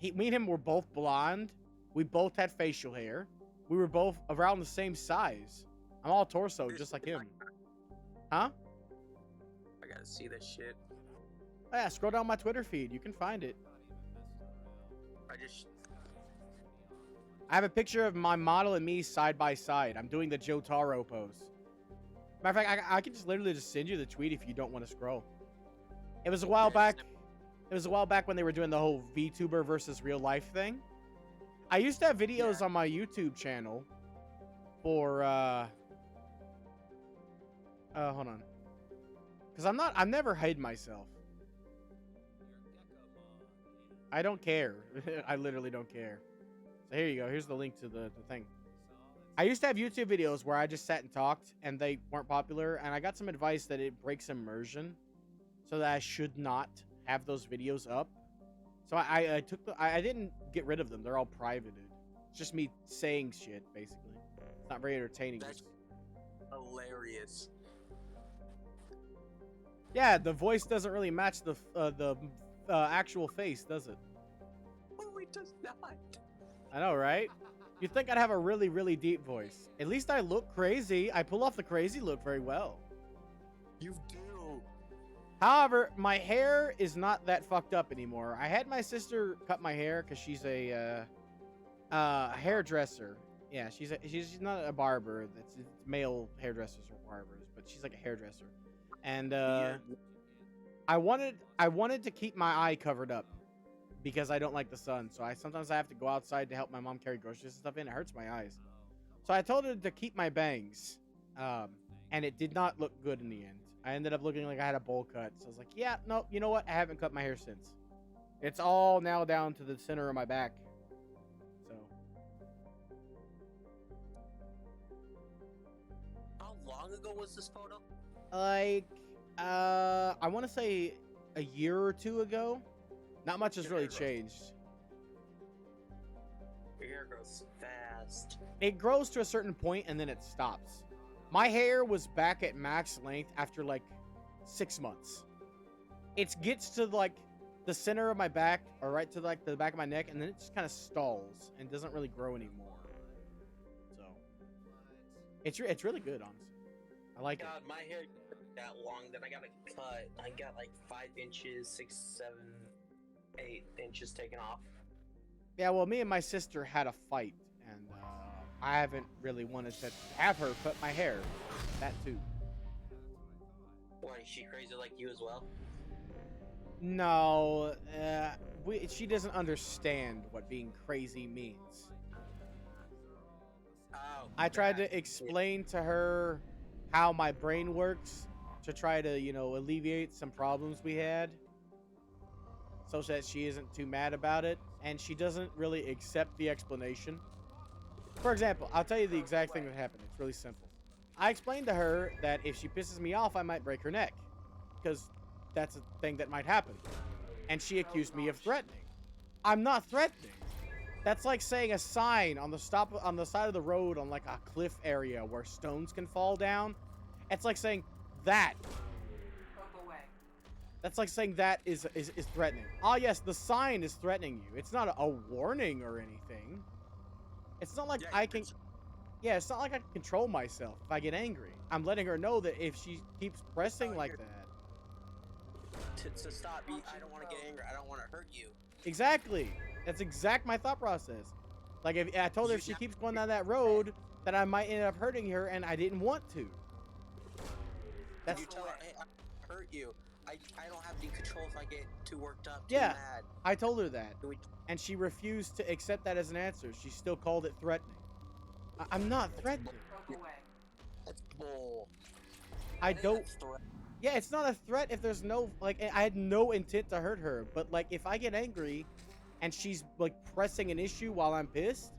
Me and him were both blonde. We both had facial hair. We were both around the same size. I'm all torso, just like him. Huh? I gotta see this shit. Oh, yeah, scroll down my Twitter feed. You can find it. I have a picture of my model and me side by side. I'm doing the Jotaro pose. Matter of fact, I can just literally just send you the tweet if you don't want to scroll. It was a while back. It was a while back when they were doing the whole VTuber versus real life thing. I used to have videos on my YouTube channel for hold on. Cuz I'm never hide myself. I don't care. I literally don't care. So here you go. Here's the link to the thing. I used to have YouTube videos where I just sat and talked and they weren't popular, and I got some advice that it breaks immersion, so that I should not have those videos up. So I didn't get rid of them. They're all privated. It's just me saying shit, basically. It's not very entertaining. That's hilarious. Yeah, the voice doesn't really match the actual face, does it? Oh, it does not. I know, right? You'd think I'd have a really, really deep voice. At least I look crazy. I pull off the crazy look very well. You do. However, my hair is not that fucked up anymore. I had my sister cut my hair because she's a hairdresser. Yeah, she's not a barber. It's male hairdressers or barbers, but she's like a hairdresser. And I wanted to keep my eye covered up because I don't like the sun. So sometimes I have to go outside to help my mom carry groceries and stuff in. It hurts my eyes. So I told her to keep my bangs, and it did not look good in the end. I ended up looking like I had a bowl cut. So I was like, yeah, no, you know what? I haven't cut my hair since. It's all now down to the center of my back. So. How long ago was this photo? Like, I want to say a year or two ago. Not much has really changed. Your hair grows fast. It grows to a certain point and then it stops. My hair was back at max length after like 6 months. It gets to like the center of my back or right to like the back of my neck, and then it just kind of stalls and doesn't really grow anymore. So it's really good, honestly. I like God, it. my hair that long that I got a cut. I got like 5 inches, 6, 7, 8 inches taken off. Yeah, well, me and my sister had a fight, and I haven't really wanted to have her cut my hair. That too. Why, is she crazy like you as well? No, she doesn't understand what being crazy means. Oh, I tried to explain to her how my brain works to try to, you know, alleviate some problems we had, so that she isn't too mad about it, and she doesn't really accept the explanation. For example, I'll tell you the exact thing that happened. It's really simple. I explained to her that if she pisses me off, I might break her neck, because that's a thing that might happen. And she accused me of threatening. I'm not threatening. That's like saying a sign on the side of the road on like a cliff area where stones can fall down. It's like saying that. That's like saying that is threatening. Ah, yes, the sign is threatening you. It's not a warning or anything. It's not like I can... Yeah, it's not like I can control myself if I get angry. I'm letting her know that if she keeps pressing like that... To stop me, I don't want to get angry. I don't want to hurt you. Exactly. That's my thought process. Like, if I told her if she keeps going down that road, that I might end up hurting her, and I didn't want to. That's... You tell her, hey, I hurt you. I don't have any control if I get too worked up, too Yeah, mad. I told her that. And she refused to accept that as an answer. She still called it threatening. I'm not threatening. That's bull. I don't... Yeah, it's not a threat if there's no... Like, I had no intent to hurt her. But, like, if I get angry and she's, like, pressing an issue while I'm pissed,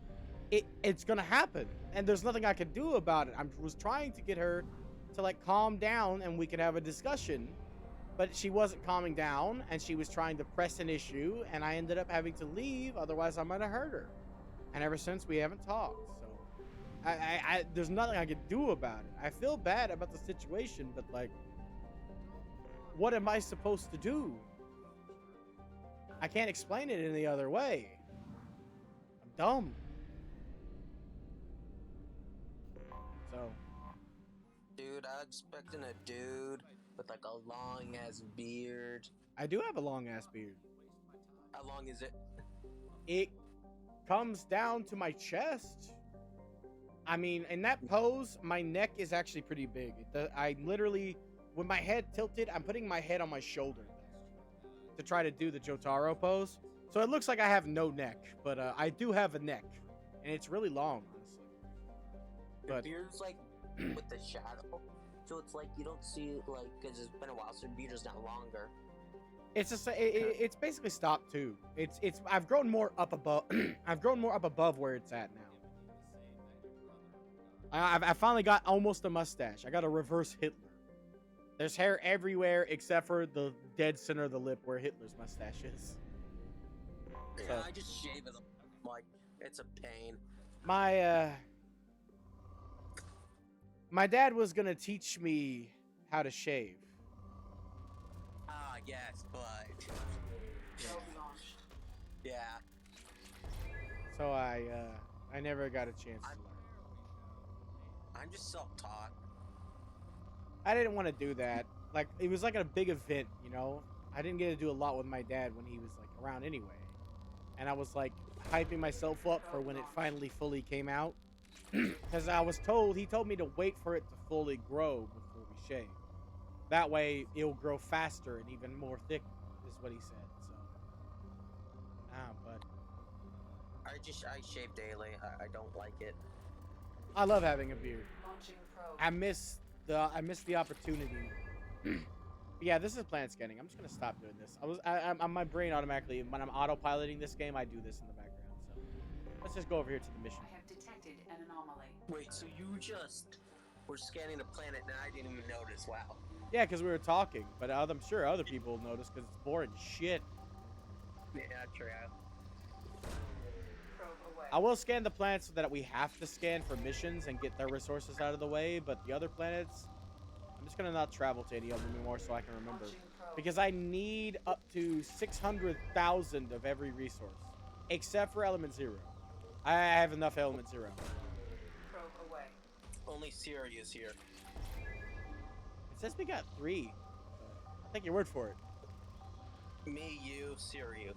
it's gonna happen. And there's nothing I can do about it. I was trying to get her to, like, calm down and we could have a discussion. But she wasn't calming down, and she was trying to press an issue, and I ended up having to leave, otherwise I might have hurt her. And ever since, we haven't talked, so... there's nothing I can do about it. I feel bad about the situation, but, like... What am I supposed to do? I can't explain it any other way. I'm dumb. So... Dude, I was expecting a dude with like a long ass beard. I do have a long ass beard. How long is it? It comes down to my chest. I mean, in that pose, my neck is actually pretty big. I literally, with my head tilted, I'm putting my head on my shoulder to try to do the Jotaro pose. So it looks like I have no neck, but I do have a neck, and it's really long, honestly. Your beard's like with the shadow. So it's like you don't see it, like, because it's been a while, so your beard is now longer. It's just it's basically stopped too. I've grown more up above. I've grown more up above where it's at now. I finally got almost a mustache. I got a reverse Hitler. There's hair everywhere except for the dead center of the lip where Hitler's mustache is. Yeah, So, I just shave it. Like, it's a pain. My dad was gonna teach me how to shave. Ah, yes, but... Yeah. So I never got a chance to learn. I'm just self-taught. I didn't want to do that. Like, it was like a big event, you know? I didn't get to do a lot with my dad when he was, like, around anyway. And I was, like, hyping myself up for when it finally fully came out. Because I was told, he told me to wait for it to fully grow before we shave. That way, it'll grow faster and even more thick, is what he said. So, but I shave daily. I don't like it. I love having a beard. I miss the opportunity. But yeah, this is planet scanning. I'm just gonna stop doing this. My brain automatically, when I'm autopiloting this game, I do this in the background. So let's just go over here to the mission. I have detected an anomaly. Wait, so you just were scanning the planet and I didn't even notice? Wow. Yeah, because we were talking, but I'm sure other people noticed because it's boring shit. Yeah, true. I will scan the planets so that we have to scan for missions and get their resources out of the way, but the other planets, I'm just gonna not travel to any of them anymore so I can remember. Because I need up to 600,000 of every resource, except for Element Zero. I have enough Element Zero. Only Siri is here. It says we got 3. I'll take your word for it. Me, you, Siri.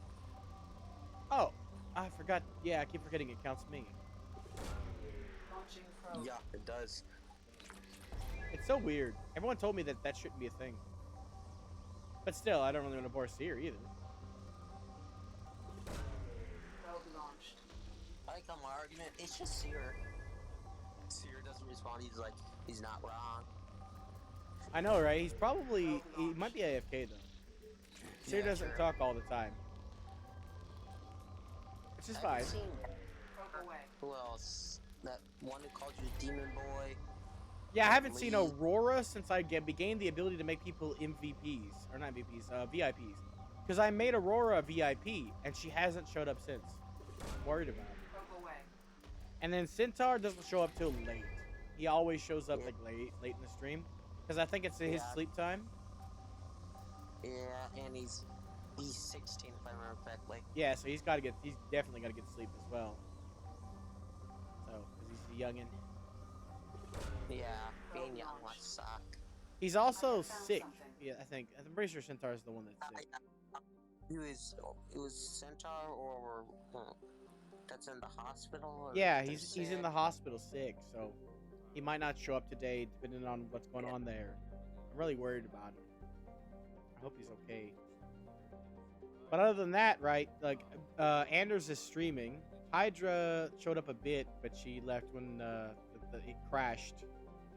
Oh, I forgot. Yeah, I keep forgetting it counts me. Yeah, it does. It's so weird. Everyone told me that shouldn't be a thing. But still, I don't really want to bore Seer either. I like my argument. It's just Seer. Seer doesn't respond. He's like, he's not wrong. I know, right? He might be AFK though. Seer Yeah, doesn't sure. talk all the time, which is I fine. haven't seen Broke away. who else? That one who called you Demon Boy. Yeah, I that haven't seen Lee. Aurora since I gained the ability to make people MVPs or not MVPs, VIPs. Because I made Aurora a VIP and she hasn't showed up since. I'm worried about it. Broke away. And then Centaur doesn't show up till late. He always shows up like late in the stream because I think it's his Yeah. sleep time. Yeah, and he's 16 if I remember correctly. Yeah, so he's definitely got to get sleep as well. So, because he's a youngin. Yeah, being young must suck. He's also I found sick. something. Yeah, I'm pretty sure Centaur is the one that's sick. It was Centaur or that's in the hospital. Or Yeah, they're he's in sick? the hospital sick, so he might not show up today depending on what's going on there. I'm really worried about him. I hope he's okay. But other than that, right, like, Anders is streaming. Hydra showed up a bit, but she left when it crashed.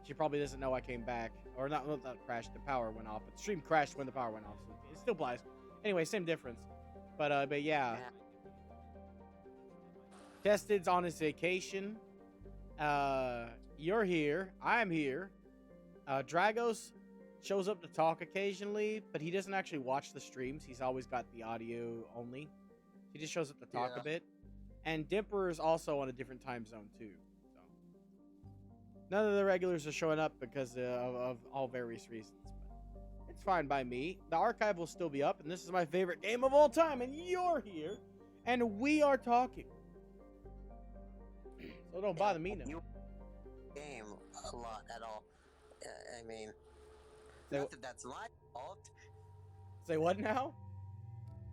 She probably doesn't know I came back. Or not crashed, the power went off. But the stream crashed when the power went off. So it still applies. Anyway, same difference. But yeah. Tested's on his vacation. You're here. I'm here. Dragos shows up to talk occasionally, but he doesn't actually watch the streams. He's always got the audio only. He just shows up to talk a bit. And Dimper is also on a different time zone too. So none of the regulars are showing up because of all various reasons. But it's fine by me. The archive will still be up, and this is my favorite game of all time, and you're here, and we are talking. So don't bother me now. You game a lot at all. I mean, Say not that that's my fault. Say what now?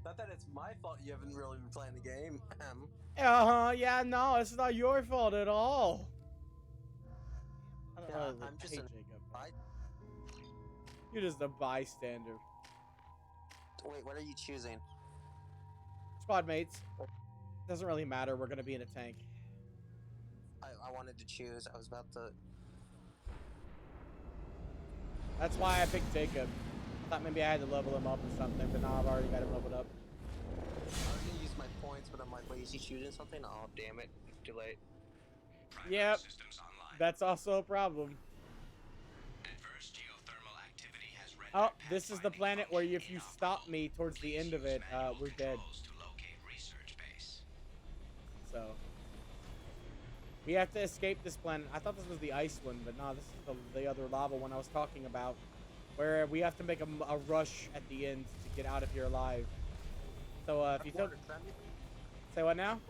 Not that it's my fault you haven't really been playing the game. Yeah, no, it's not your fault at all. I don't know, I'm just I hate an Jacob. You're just a bystander. Wait, what are you choosing? Squad mates. Doesn't really matter. We're gonna be in a tank. I wanted to choose. I was about to. That's why I picked Jacob. Thought maybe I had to level him up or something, but now I've already got him leveled up. I was gonna use my points, but I'm like, wait, is he choosing something? Oh, damn it! It's too late. Yep. That's also a problem. Oh, this is the planet where if you stop me towards the end of it, we're dead. So we have to escape this planet. I thought this was the ice one, but no, this is the other lava one I was talking about, where we have to make a rush at the end to get out of here alive. So if you don't say what now?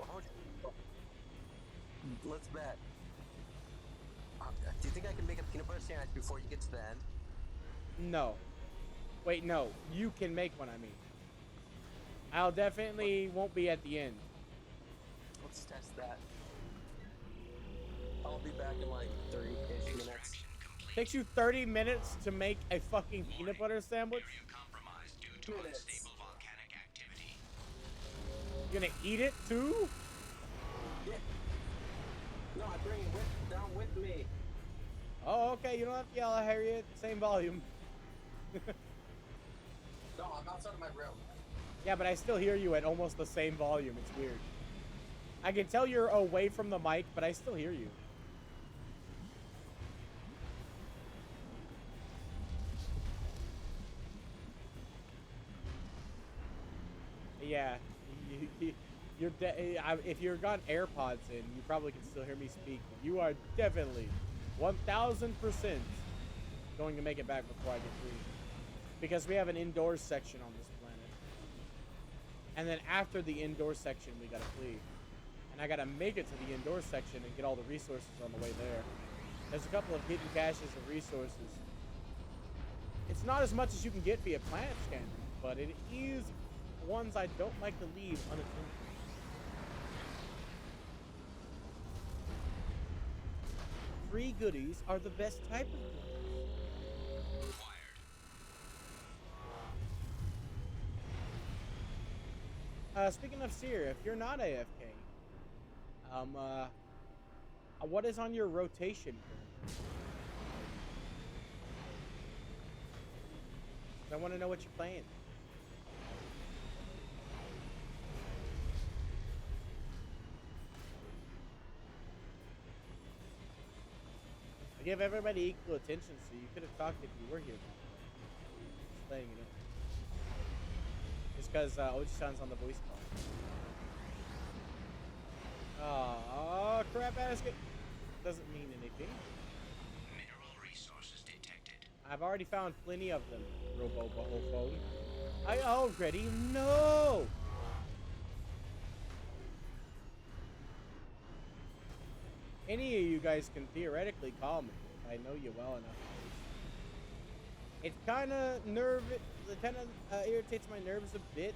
Let's bet. Do you think I can make a peanut butter sandwich before you get to the end? No. Wait, no. You can make one, I mean. I'll definitely won't be at the end. Let's test that. I'll be back in like 30-ish minutes. Takes you 30 minutes to make a fucking peanut butter sandwich? 2 minutes. You're gonna eat it too? Yeah. No, I bring it down with me. Oh, okay. You don't have to yell at Harriet. Same volume. No, I'm outside of my room. Yeah, but I still hear you at almost the same volume. It's weird. I can tell you're away from the mic, but I still hear you. Yeah, if you're got AirPods in, you probably can still hear me speak. You are definitely 1,000% going to make it back before I get free, because we have an indoors section on this planet, and then after the indoor section, we gotta flee, and I gotta make it to the indoor section and get all the resources on the way there. There's a couple of hidden caches of resources. It's not as much as you can get via planet scanning, but it is ones I don't like to leave unattended. Free goodies are the best type of goodies. Speaking of Seer, if you're not AFK, what is on your rotation currently? I want to know what you're playing. I give everybody equal attention, so you could have talked if you were here. Just letting you know. Just because Oji-san's on the voice call. Oh, crap basket. Doesn't mean anything. Mineral resources detected. I've already found plenty of them, Robo-Phone. I already know! Any of you guys can theoretically call me if I know you well enough. It kind of irritates my nerves a bit,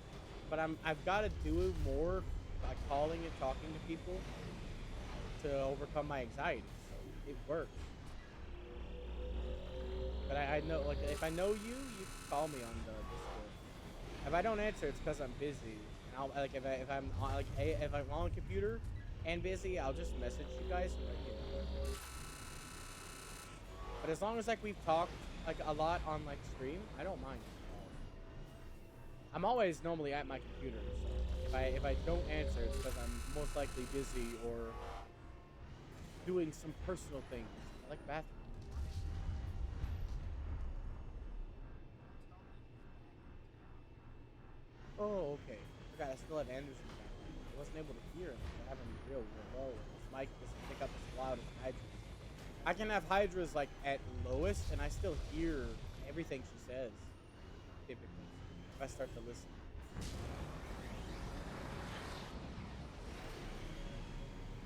but I've got to do more by calling and talking to people to overcome my anxiety. So it works. But I know, like, if I know you, you can call me on the Discord. If I don't answer, it's because I'm busy. And I'll, like, if I'm on, like, if I'm on a computer and busy, I'll just message you guys and let you know. But as long as, like, we've talked, like, a lot on, like, stream, I don't mind. I'm always normally at my computer, so if I don't answer, it's because I'm most likely busy or doing some personal things. I like bathroom. Oh, okay. I forgot I still have Anderson down. I wasn't able to hear him. I have him real low. His mic doesn't pick up as loud as Hydra's. I can have Hydra's like at lowest, and I still hear everything she says. Typically, if I start to listen.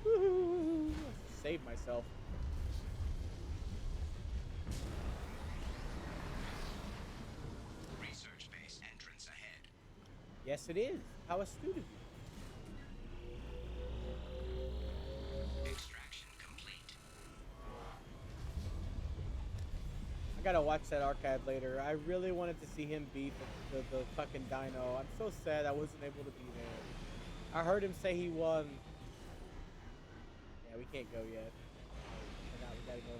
Woo-hoo! Save myself. Research base entrance ahead. Yes, it is. How astute of you. Extraction complete. I gotta watch that archive later. I really wanted to see him beat the fucking dino. I'm so sad I wasn't able to be there. I heard him say he won. Yeah, we can't go yet. Now we gotta go.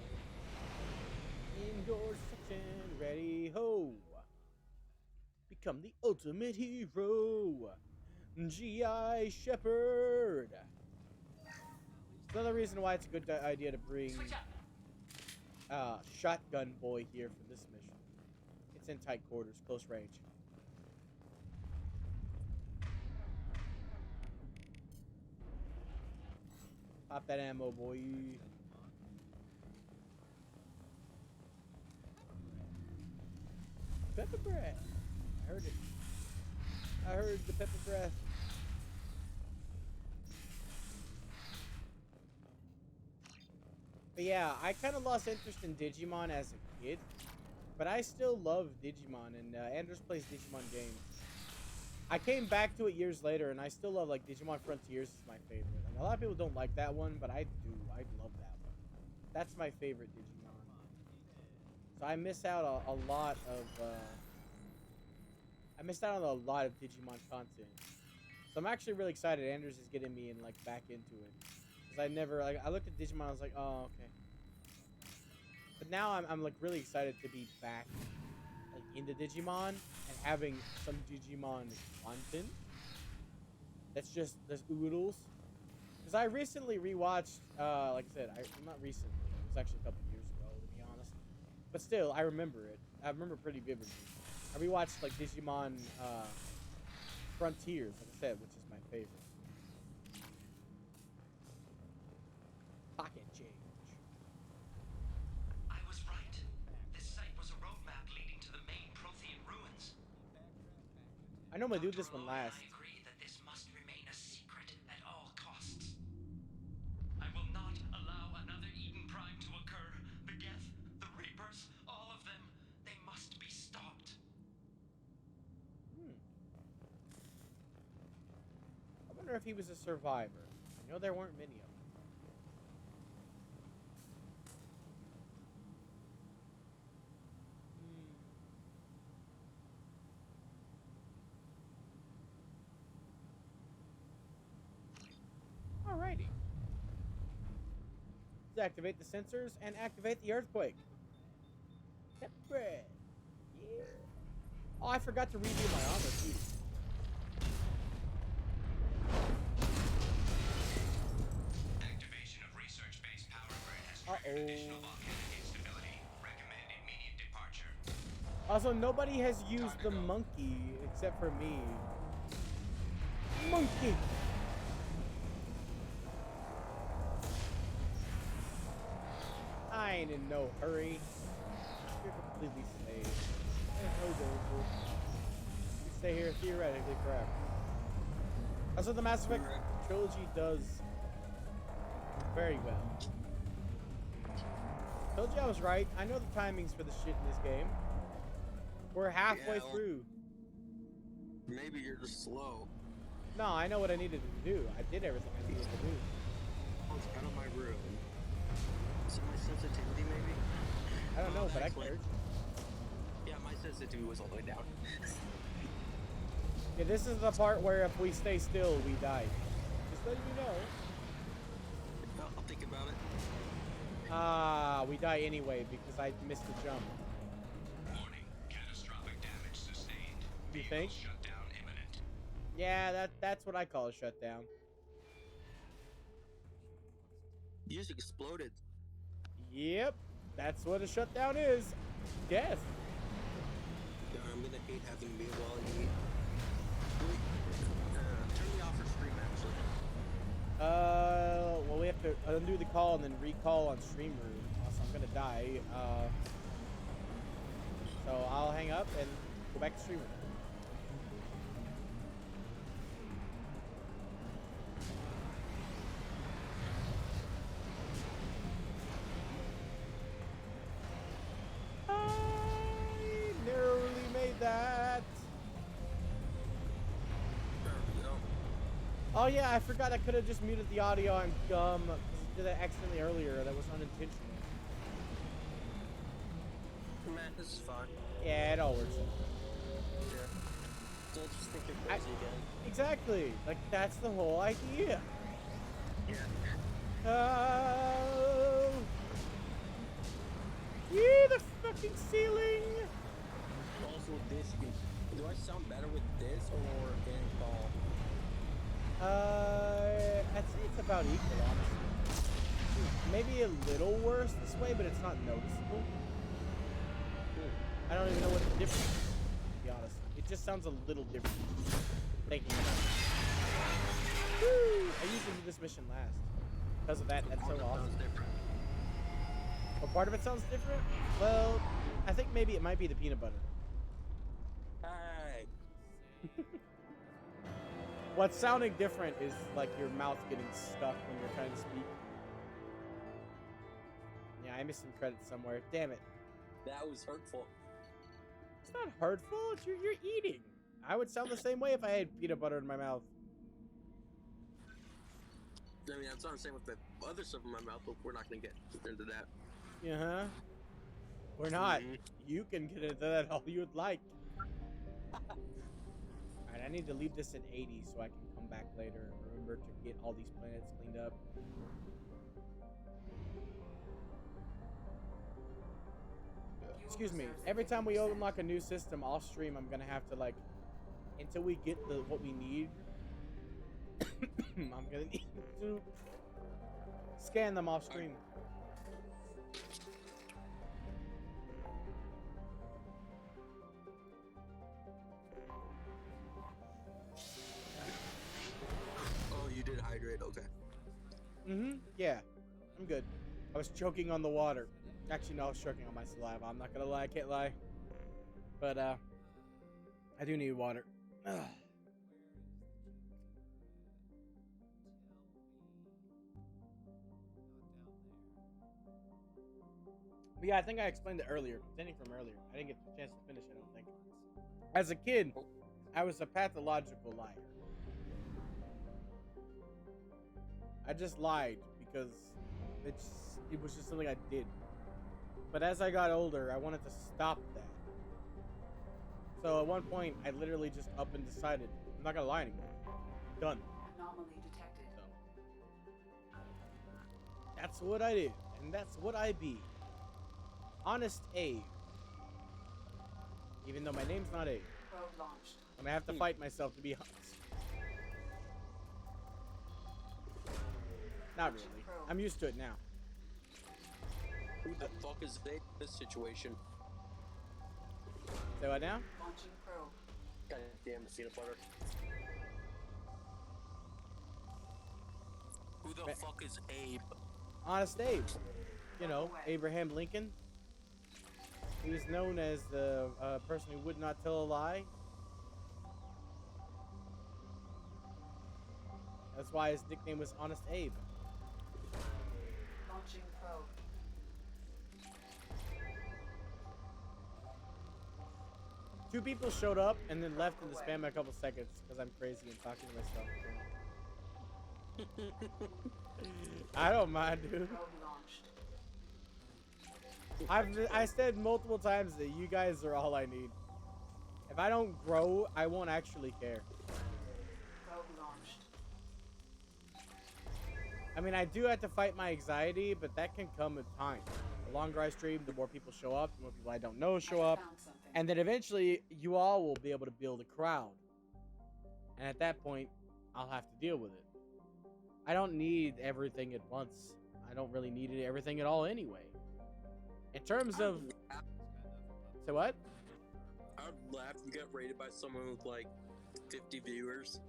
Indoor section, ready, ho! Become the ultimate hero, G.I. Shepherd. Another reason why it's a good idea to bring Shotgun Boy here for this mission. It's in tight quarters, close range. Pop that ammo, boy. Pepper breath. I heard it. I heard the pepper breath. But yeah, I kind of lost interest in Digimon as a kid. But I still love Digimon, and Anders plays Digimon games. I came back to it years later, and I still love, like, Digimon Frontiers is my favorite. Like, a lot of people don't like that one, but I do. I love that one. That's my favorite Digimon. So I miss out a lot of, I missed out on a lot of Digimon content. So I'm actually really excited Anders is getting me and, like, back into it. Because I never, like, I looked at Digimon, I was like, oh, okay. But now I'm like, really excited to be back, like, into Digimon and having some Digimon content. That's just, there's oodles. Because I recently rewatched, like I said, not recently. It was actually a couple years ago, to be honest. But still, I remember it. I remember pretty vividly. I rewatched, like, Digimon, Frontiers, like I said, which is my favorite. Pocket change. I was right. This site was a roadmap leading to the main Prothean ruins. I normally do this one last. I agree that this must remain a secret at all costs. I will not allow another Eden Prime to occur. The Geth, the Reapers, all of them, they must be stopped. I wonder if he was a survivor. I know there weren't many of them. Alrighty. Let's activate the sensors and activate the earthquake. Pepper bread. Yeah. Oh, I forgot to redo my armor too. Activation of research-based power grid has triggered additional volcanic instability. Recommend immediate departure. Also, nobody has used the monkey except for me. Monkey! I ain't in no hurry. You're completely safe. There's no danger. You stay here theoretically forever. That's what the Mass Effect trilogy does very well. Told you I was right. I know the timings for the shit in this game. We're halfway through. Maybe you're just slow. No, I know what I needed to do. I did everything I needed to do. Oh, it's out of my room. Is it my sensitivity, maybe? I don't know, but I cared. Yeah, my sensitivity was all the way down. Yeah, this is the part where if we stay still, we die. Just letting you know. I'll think about it. Ah, we die anyway because I missed the jump. Warning, catastrophic damage sustained. You think? Shutdown imminent. Yeah, that's what I call a shutdown. You just exploded. Yep, that's what a shutdown is. Death. I'm gonna hate having to be while you eat. Turn me off for stream, actually. Well, we have to undo the call and then recall on stream room. Else I'm gonna die. So I'll hang up and go back to stream room. That. Oh yeah, I forgot I could have just muted the audio. I'm dumb. I did that accidentally earlier. That was unintentional. Man, this is fine. Yeah, it all works. Yeah. Don't just think you're crazy again. Exactly. Like that's the whole idea. Yeah. Yeah, the fucking ceiling. Also, this speed. Do I sound better with this or in call? I'd say it's about equal, honestly. Maybe a little worse this way, but it's not noticeable. I don't even know what the difference is, to be honest. It just sounds a little different. Thinking about it. Woo! I usually do this mission last. Because of that, that's so awesome. What part of it sounds different? Well, I think maybe it might be the peanut butter. Hey. What's sounding different is like your mouth getting stuck when you're trying to speak. Yeah, I missed some credits somewhere. Damn it. That was hurtful. It's not hurtful. It's you're eating. I would sound the same way if I had peanut butter in my mouth. I mean, that's what I'm saying with the other stuff in my mouth, but we're not going to get into that. Uh-huh. We're not. You can get into that all you'd like. Alright, I need to leave this at 80 so I can come back later and remember to get all these planets cleaned up. Excuse me. Every time we unlock a new system off stream, I'm gonna have to like, until we get the what we need, I'm gonna need to scan them off stream. Oh, you did hydrate, okay. Yeah, I'm good. I was choking on the water. Actually, no, I was choking on my saliva. I'm not gonna lie, I can't lie. But, I do need water. Ugh. But yeah, I think I explained it earlier. Continuing from earlier. I didn't get the chance to finish, I don't think. As a kid, I was a pathological liar. I just lied because it was just something I did. But as I got older, I wanted to stop that. So at one point, I literally just up and decided, I'm not gonna lie anymore. Done. Anomaly detected. So that's what I did, and that's what I be. Honest Abe. even though my name's not Abe. Probe launched. I'm gonna have to fight myself to be honest. Not really. I'm used to it now. Who the fuck is they in this situation? Say what now? Launching probe. God damn peanut butter. Who the fuck is Abe? Honest Abe. You know, Abraham Lincoln. He was known as the person who would not tell a lie. That's why his nickname was Honest Abe. Launching probe. Two people showed up and then left in the span of a couple seconds because I'm crazy and talking to myself. I don't mind, dude. Probe launched. I said multiple times that you guys are all I need. If I don't grow, I won't actually care. Probe launched. I mean, I do have to fight my anxiety, but that can come with time. The longer I stream, the more people show up, the more people I don't know show up. And then eventually, you all will be able to build a crowd. And at that point, I'll have to deal with it. I don't need everything at once. I don't really need everything at all anyway. In terms of... So what? I'd laugh if you got rated by someone with like 50 viewers.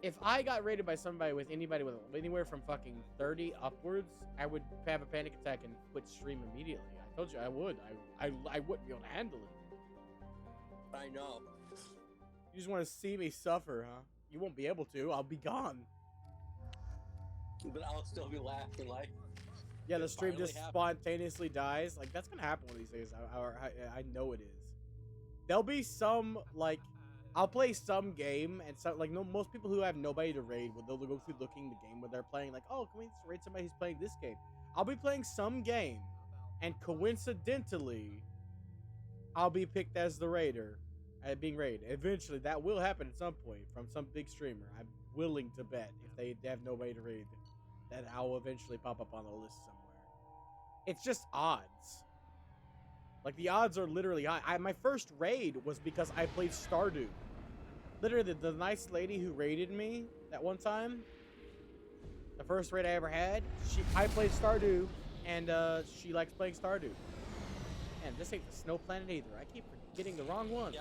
If I got rated by somebody with anybody with anywhere from fucking 30 upwards, I would have a panic attack and quit stream immediately. I told you I would. I wouldn't be able to handle it. I know. You just want to see me suffer, huh? You won't be able to. I'll be gone. But I'll still be laughing like... Yeah, the stream just spontaneously dies. Like, that's gonna happen one of these days. I know it is. There'll be some, like... I'll play some game, and so, like, most people who have nobody to raid, they'll go through looking the game where they're playing, like, oh, can we just raid somebody who's playing this game? I'll be playing some game, and coincidentally, I'll be picked as the raider, being raided. Eventually, that will happen at some point from some big streamer. I'm willing to bet if they have nobody to raid, that I'll eventually pop up on the list somewhere. It's just odds. Like, the odds are literally high. My first raid was because I played Stardew. Literally, the nice lady who raided me that one time, the first raid I ever had, I played Stardew, and she likes playing Stardew. Man, this ain't the Snow Planet either. I keep getting the wrong one. Yeah.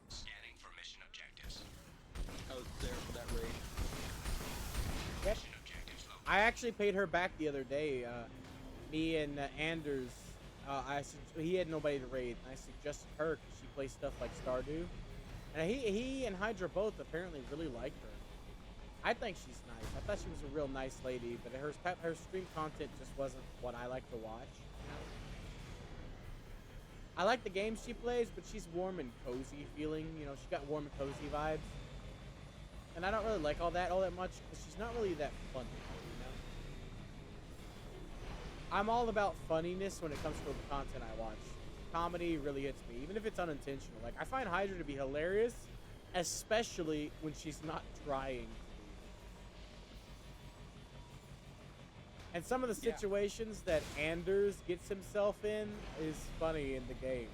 Scanning for mission objectives. I was there for that raid. Yep. I actually paid her back the other day. Me and Anders, he had nobody to raid, and I suggested her because she plays stuff like Stardew. And he and Hydra both apparently really like her. I think she's nice. I thought she was a real nice lady, but her stream content just wasn't what I like to watch. I like the games she plays, but she's warm and cozy feeling. You know, she got warm and cozy vibes. And I don't really like all that much, because she's not really that funny. I'm all about funniness when it comes to the content I watch. Comedy really hits me, even if it's unintentional. Like, I find Hydra to be hilarious, especially when she's not trying to be. And some of the situations that Anders gets himself in is funny in the game.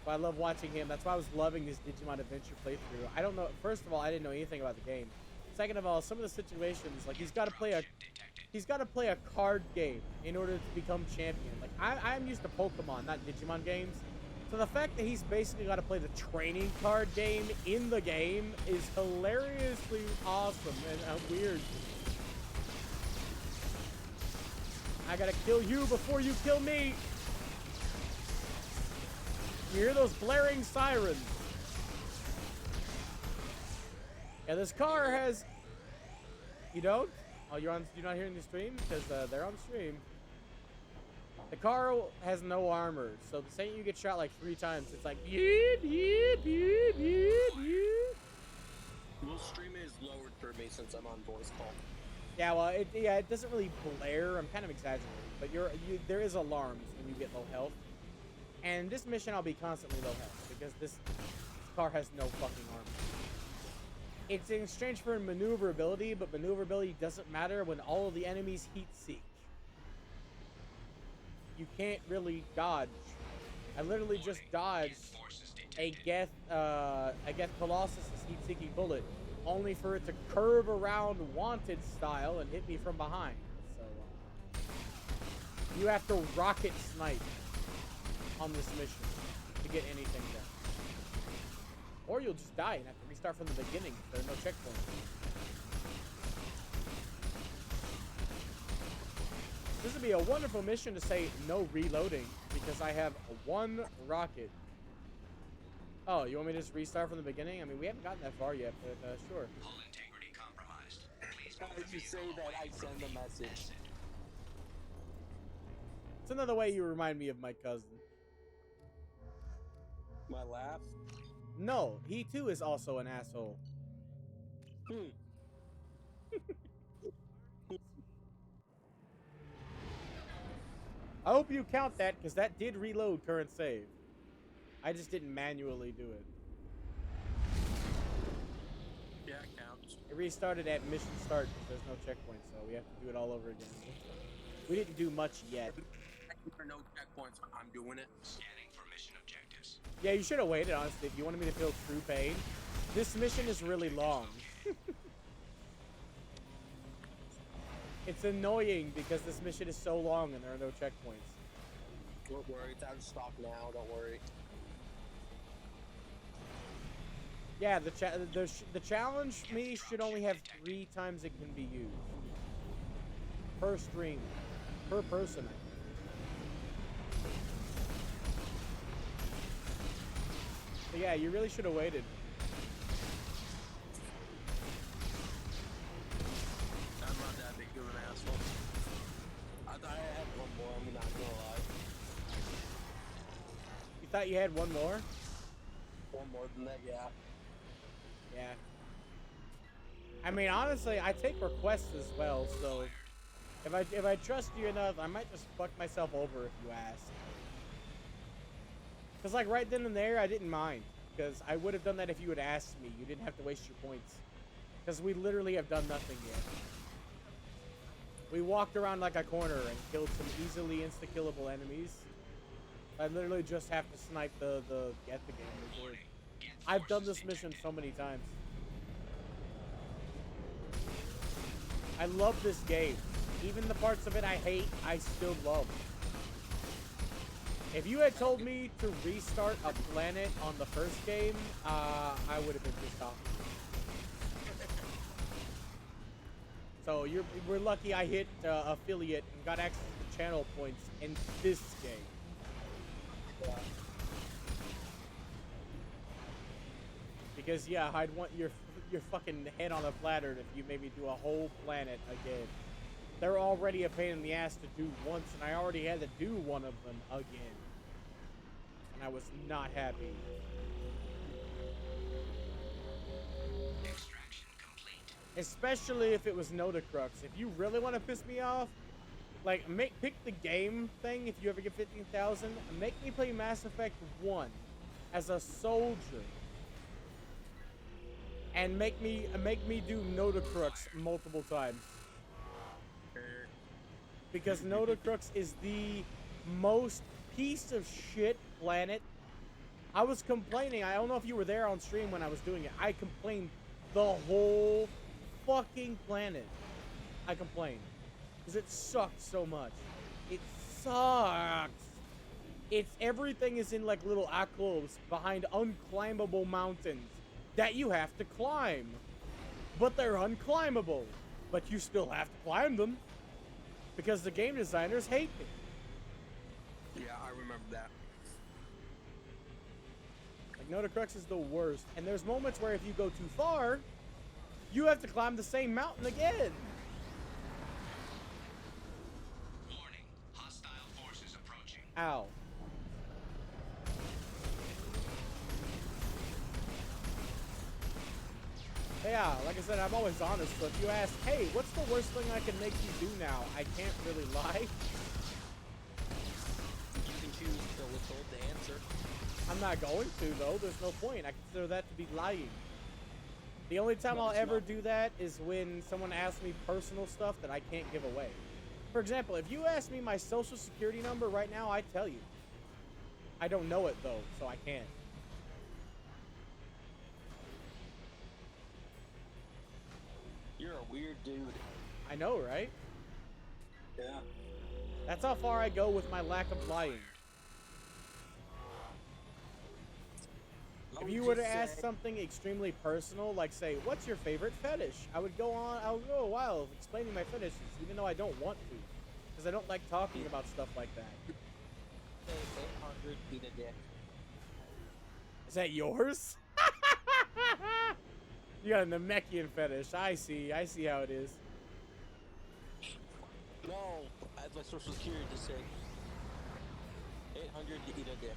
So I love watching him. That's why I was loving his Digimon Adventure playthrough. I don't know. First of all, I didn't know anything about the game. Second of all, some of the situations, like, he's got to play a card game in order to become champion. Like, I'm used to Pokemon, not Digimon games. So the fact that he's basically got to play the training card game in the game is hilariously awesome and weird. I gotta kill you before you kill me. You hear those blaring sirens? Yeah, this car has... You don't? Oh, you're not hearing the stream? Because they're on stream. The car has no armor, so the second you get shot like 3 times, it's like... Yeet, yeet, yeet, yeet, yeet. Well, stream is lowered for me since I'm on voice call. Yeah, well, it doesn't really blare. I'm kind of exaggerating, but there is alarms when you get low health. And this mission, I'll be constantly low health because this car has no fucking armor. It's in exchange for maneuverability, but maneuverability doesn't matter when all of the enemies heat seek. you can't really dodge. I literally just dodged a Geth Colossus' heat-seeking bullet, only for it to curve around Wanted style and hit me from behind. So you have to rocket snipe on this mission to get anything done. Or you'll just die and have to restart from the beginning. There are no checkpoints. This would be a wonderful mission to say no reloading, because I have one rocket. Oh, you want me to just restart from the beginning? I mean, we haven't gotten that far yet, but sure. Hull integrity compromised. Please As you say that, I send a message. It's another way you remind me of my cousin. My laugh? No, he too is also an asshole. I hope you count that, because that did reload current save. I just didn't manually do it. Yeah, it counts. It restarted at mission start because there's no checkpoint, so we have to do it all over again. We didn't do much yet. For no checkpoints, I'm doing it. Scanning for mission objectives. Yeah, you should have waited, honestly, if you wanted me to feel true pain. This mission is really long. It's annoying because this mission is so long and there are no checkpoints. Don't worry, it's out of stock now, don't worry. Yeah, the challenge me should only have 3 times it can be used. Per stream. Per person, I think. So yeah, you really should have waited. I'm not that big of an asshole. I thought I had one more, I'm not gonna lie. You thought you had one more? One more than that, yeah. Yeah. I mean, honestly, I take requests as well, so if I trust you enough, I might just fuck myself over if you ask. Because, like, right then and there, I didn't mind. Because I would have done that if you had asked me. You didn't have to waste your points. Because we literally have done nothing yet. We walked around like a corner and killed some easily insta-killable enemies. I literally just have to snipe the get the game. I've done this mission so many times. I love this game. Even the parts of it I hate, I still love. If you had told me to restart a planet on the first game, I would have been pissed off. So we're lucky I hit affiliate and got access to channel points in this game. Yeah. Because yeah, I'd want your fucking head on a platter if you made me do a whole planet again. They're already a pain in the ass to do once, and I already had to do one of them again. And I was not happy. Extraction complete. Especially if it was Notacrux. If you really want to piss me off, like, pick the game thing if you ever get 15,000. Make me play Mass Effect 1 as a soldier. And make me do Notacrux multiple times. Because Notacrux is the most piece of shit planet. I was complaining. I don't know if you were there on stream when I was doing it. I complained the whole fucking planet. I complained. Because it sucked so much. It sucks. Everything is in like little alcoves behind unclimbable mountains that you have to climb. But they're unclimbable. But you still have to climb them. Because the game designers hate it. Yeah, I remember that. Like, Notacrux is the worst. And there's moments where if you go too far, you have to climb the same mountain again. Warning. Hostile forces approaching. Ow. Yeah, like I said, I'm always honest. So if you ask, hey, what's the worst thing I can make you do now? I can't really lie. You can choose to withhold the answer. I'm not going to, though. There's no point. I consider that to be lying. The only time I'll ever do that is when someone asks me personal stuff that I can't give away. For example, if you ask me my social security number right now, I'd tell you. I don't know it though, so I can't. You're a weird dude. I know, right? Yeah. That's how far I go with my lack of lying. If you were to ask something extremely personal, like say, what's your favorite fetish? I would go a while explaining my fetishes, even though I don't want to. Because I don't like talking about stuff like that. Say 800 feet a dick. Is that yours? You got a Namekian fetish. I see how it is. No, as my social security just say 800 to eat a dick.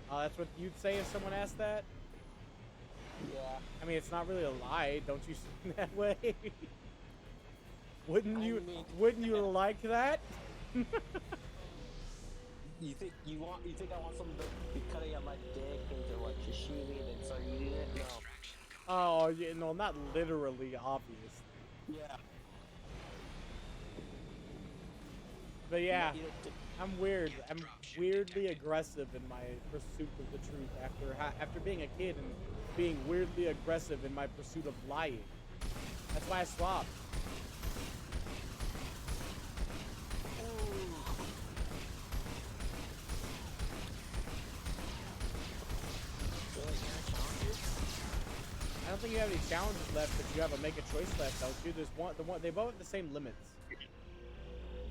Oh, that's what you'd say if someone asked that? Yeah. I mean, it's not really a lie. Don't you see it that way? Wouldn't you like that? You think I want someone to be cutting up my dick into like sashimi and then start eating it? No. Oh, yeah, no, not literally, obvious. Yeah. But yeah, I'm weird. I'm weirdly aggressive in my pursuit of the truth after being a kid and being weirdly aggressive in my pursuit of lying. That's why I swapped. I don't think you have any challenges left, but you have a make a choice left, don't you? There's they both have the same limits.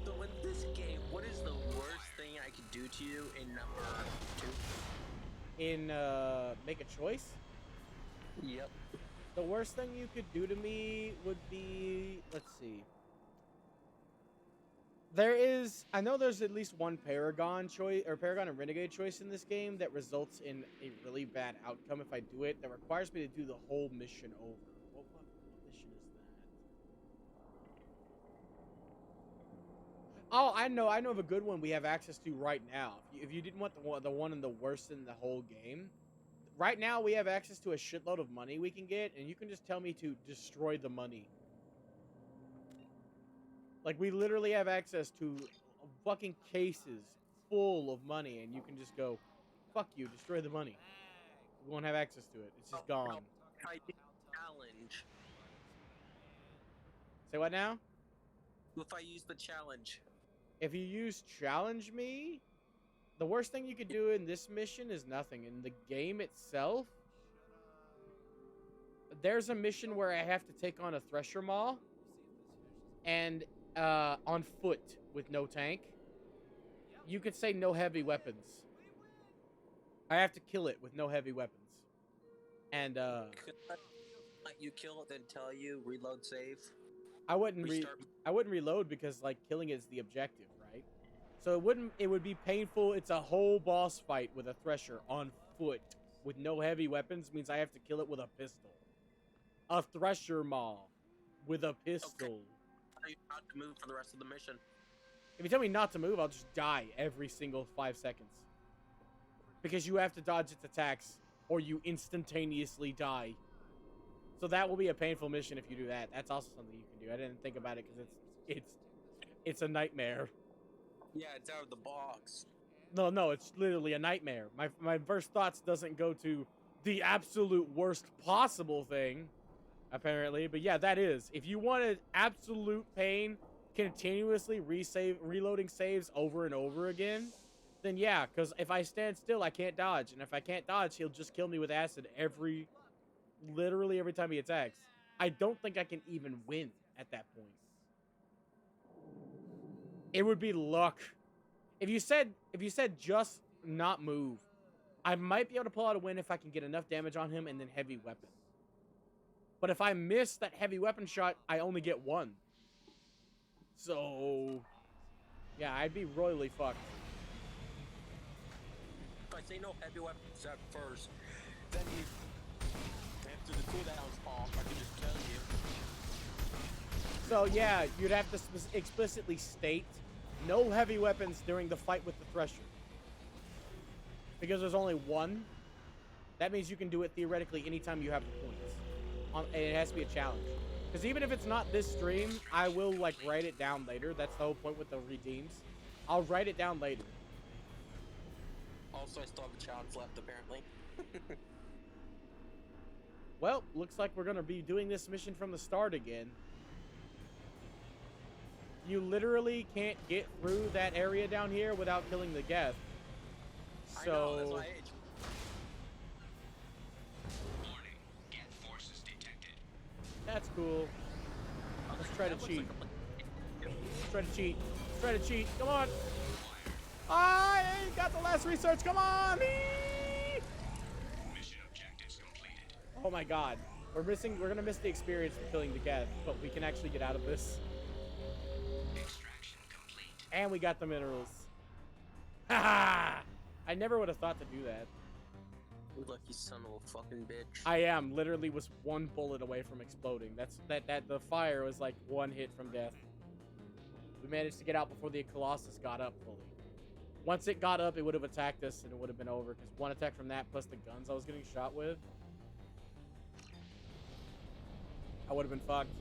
So in this game, what is the worst thing I could do to you in number 2? In make a choice? Yep. The worst thing you could do to me would be, let's see. I know there's at least one Paragon choice, or Paragon and Renegade choice in this game that results in a really bad outcome if I do it, that requires me to do the whole mission over. What mission is that? Oh, I know of a good one we have access to right now. If you didn't want the one in the worst in the whole game, right now we have access to a shitload of money we can get, and you can just tell me to destroy the money. Like, we literally have access to fucking cases full of money, and you can just go, fuck you, destroy the money. We won't have access to it. It's just gone. Challenge. Say what now? If I use the challenge. If you use challenge me, the worst thing you could do in this mission is nothing. In the game itself, there's a mission where I have to take on a Thresher Maw, and on foot with no tank. You could say no heavy weapons. I have to kill it with no heavy weapons. And Could I let you kill it, then tell you reload save? I wouldn't reload because like killing is the objective, right? So it would be painful. It's a whole boss fight with a Thresher on foot with no heavy weapons means I have to kill it with a pistol. A Thresher Maw with a pistol. Okay. You not to move for the rest of the mission. If you tell me not to move, I'll just die every single 5 seconds. Because you have to dodge its attacks, or you instantaneously die. So that will be a painful mission if you do that. That's also something you can do. I didn't think about it because it's a nightmare. Yeah, it's out of the box. No, it's literally a nightmare. My first thoughts doesn't go to the absolute worst possible thing, apparently. But yeah, that is. If you wanted absolute pain, continuously reloading saves over and over again, then yeah, because if I stand still, I can't dodge. And if I can't dodge, he'll just kill me with acid literally every time he attacks. I don't think I can even win at that point. It would be luck. If you said just not move, I might be able to pull out a win if I can get enough damage on him and then heavy weapon. But if I miss that heavy weapon shot, I only get one. So, yeah, I'd be royally fucked. If I say no heavy weapons at first, then after the cooldown's off, I can just kill you. So yeah, you'd have to explicitly state no heavy weapons during the fight with the Thresher. Because there's only one. That means you can do it theoretically anytime you have the points. And it has to be a challenge. Because even if it's not this stream, I will, like, write it down later. That's the whole point with the redeems. I'll write it down later. Also, I still have a challenge left, apparently. Well, looks like we're going to be doing this mission from the start again. You literally can't get through that area down here without killing the Geth. So... I know, that's why I hate you. Warning, Geth forces detected. That's cool. Let's try to cheat. Let's try to cheat. Let's try to cheat. Come on. I got the last research. Come on. Mission objectives completed. Oh my god. We're gonna miss the experience of killing the Geth, but we can actually get out of this. Extraction complete. And we got the minerals. Haha! I never would have thought to do that. You lucky son of a fucking bitch. I am. Literally was one bullet away from exploding. The fire was like one hit from death. We managed to get out before the Colossus got up fully. Once it got up, it would have attacked us and it would have been over, because one attack from that plus the guns I was getting shot with, I would have been fucked.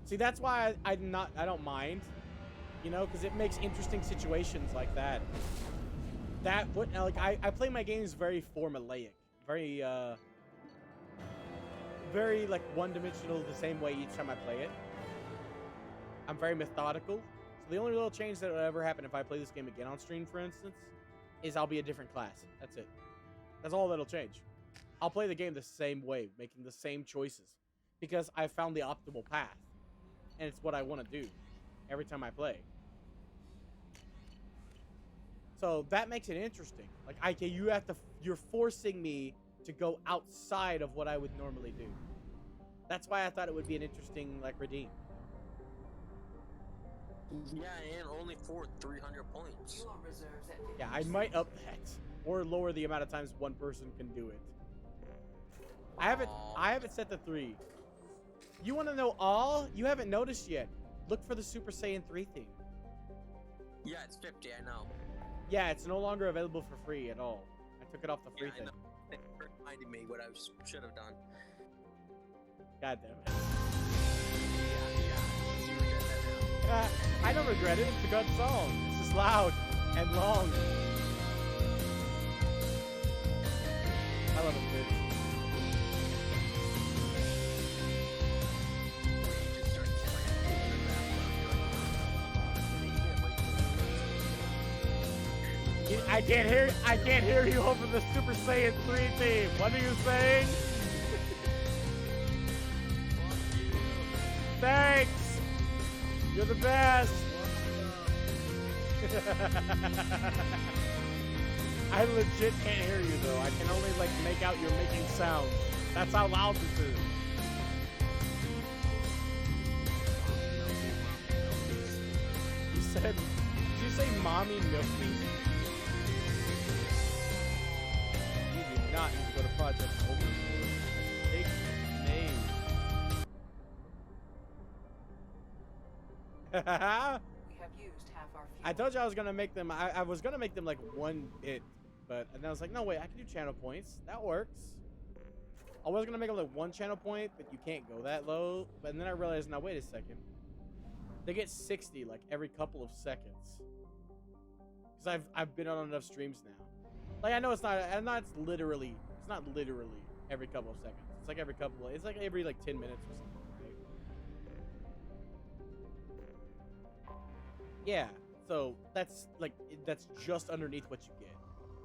See, that's why I don't mind, you know, because it makes interesting situations like that. I play my games very formulaic, very like one-dimensional the same way each time I play it. I'm very methodical. So the only little change that will ever happen if I play this game again on stream, for instance, is I'll be a different class. That's it. That's all that'll change. I'll play the game the same way, making the same choices, because I found the optimal path, and it's what I want to do every time I play. So that makes it interesting. Like, you're forcing me to go outside of what I would normally do. That's why I thought it would be an interesting, like, redeem. Yeah, and only for 300 points. Fuel reserves at 50%. Yeah, I might up that or lower the amount of times one person can do it. I have it set to 3. You want to know all? You haven't noticed yet. Look for the Super Saiyan 3 theme. Yeah, it's 50, I know. Yeah, it's no longer available for free at all. I took it off the free I thing. know. It reminded me what I should have done. God damn it. Yeah. I don't regret it. It's a good song. It's just loud and long. I love it, dude. I can't hear you over the Super Saiyan 3 theme. What are you saying? Thanks. You're the best. I legit can't hear you though. I can only like make out you're making sound. That's how loud this is. Did you say mommy milk me? You do not need to go to Project Overlord. Take name. We have used half our fuel. I told you I was gonna make them. I was gonna make them like 1 bit, but and I was like, no wait, I can do channel points. That works. I was gonna make them like 1 channel point, but you can't go that low. But then I realized, now wait a second. They get 60 like every couple of seconds. Because I've been on enough streams now. Like I know it's not. I'm not literally. It's not literally every couple of seconds. It's like every couple. It's like every like 10 minutes or something. Right? Yeah. So that's just underneath what you get.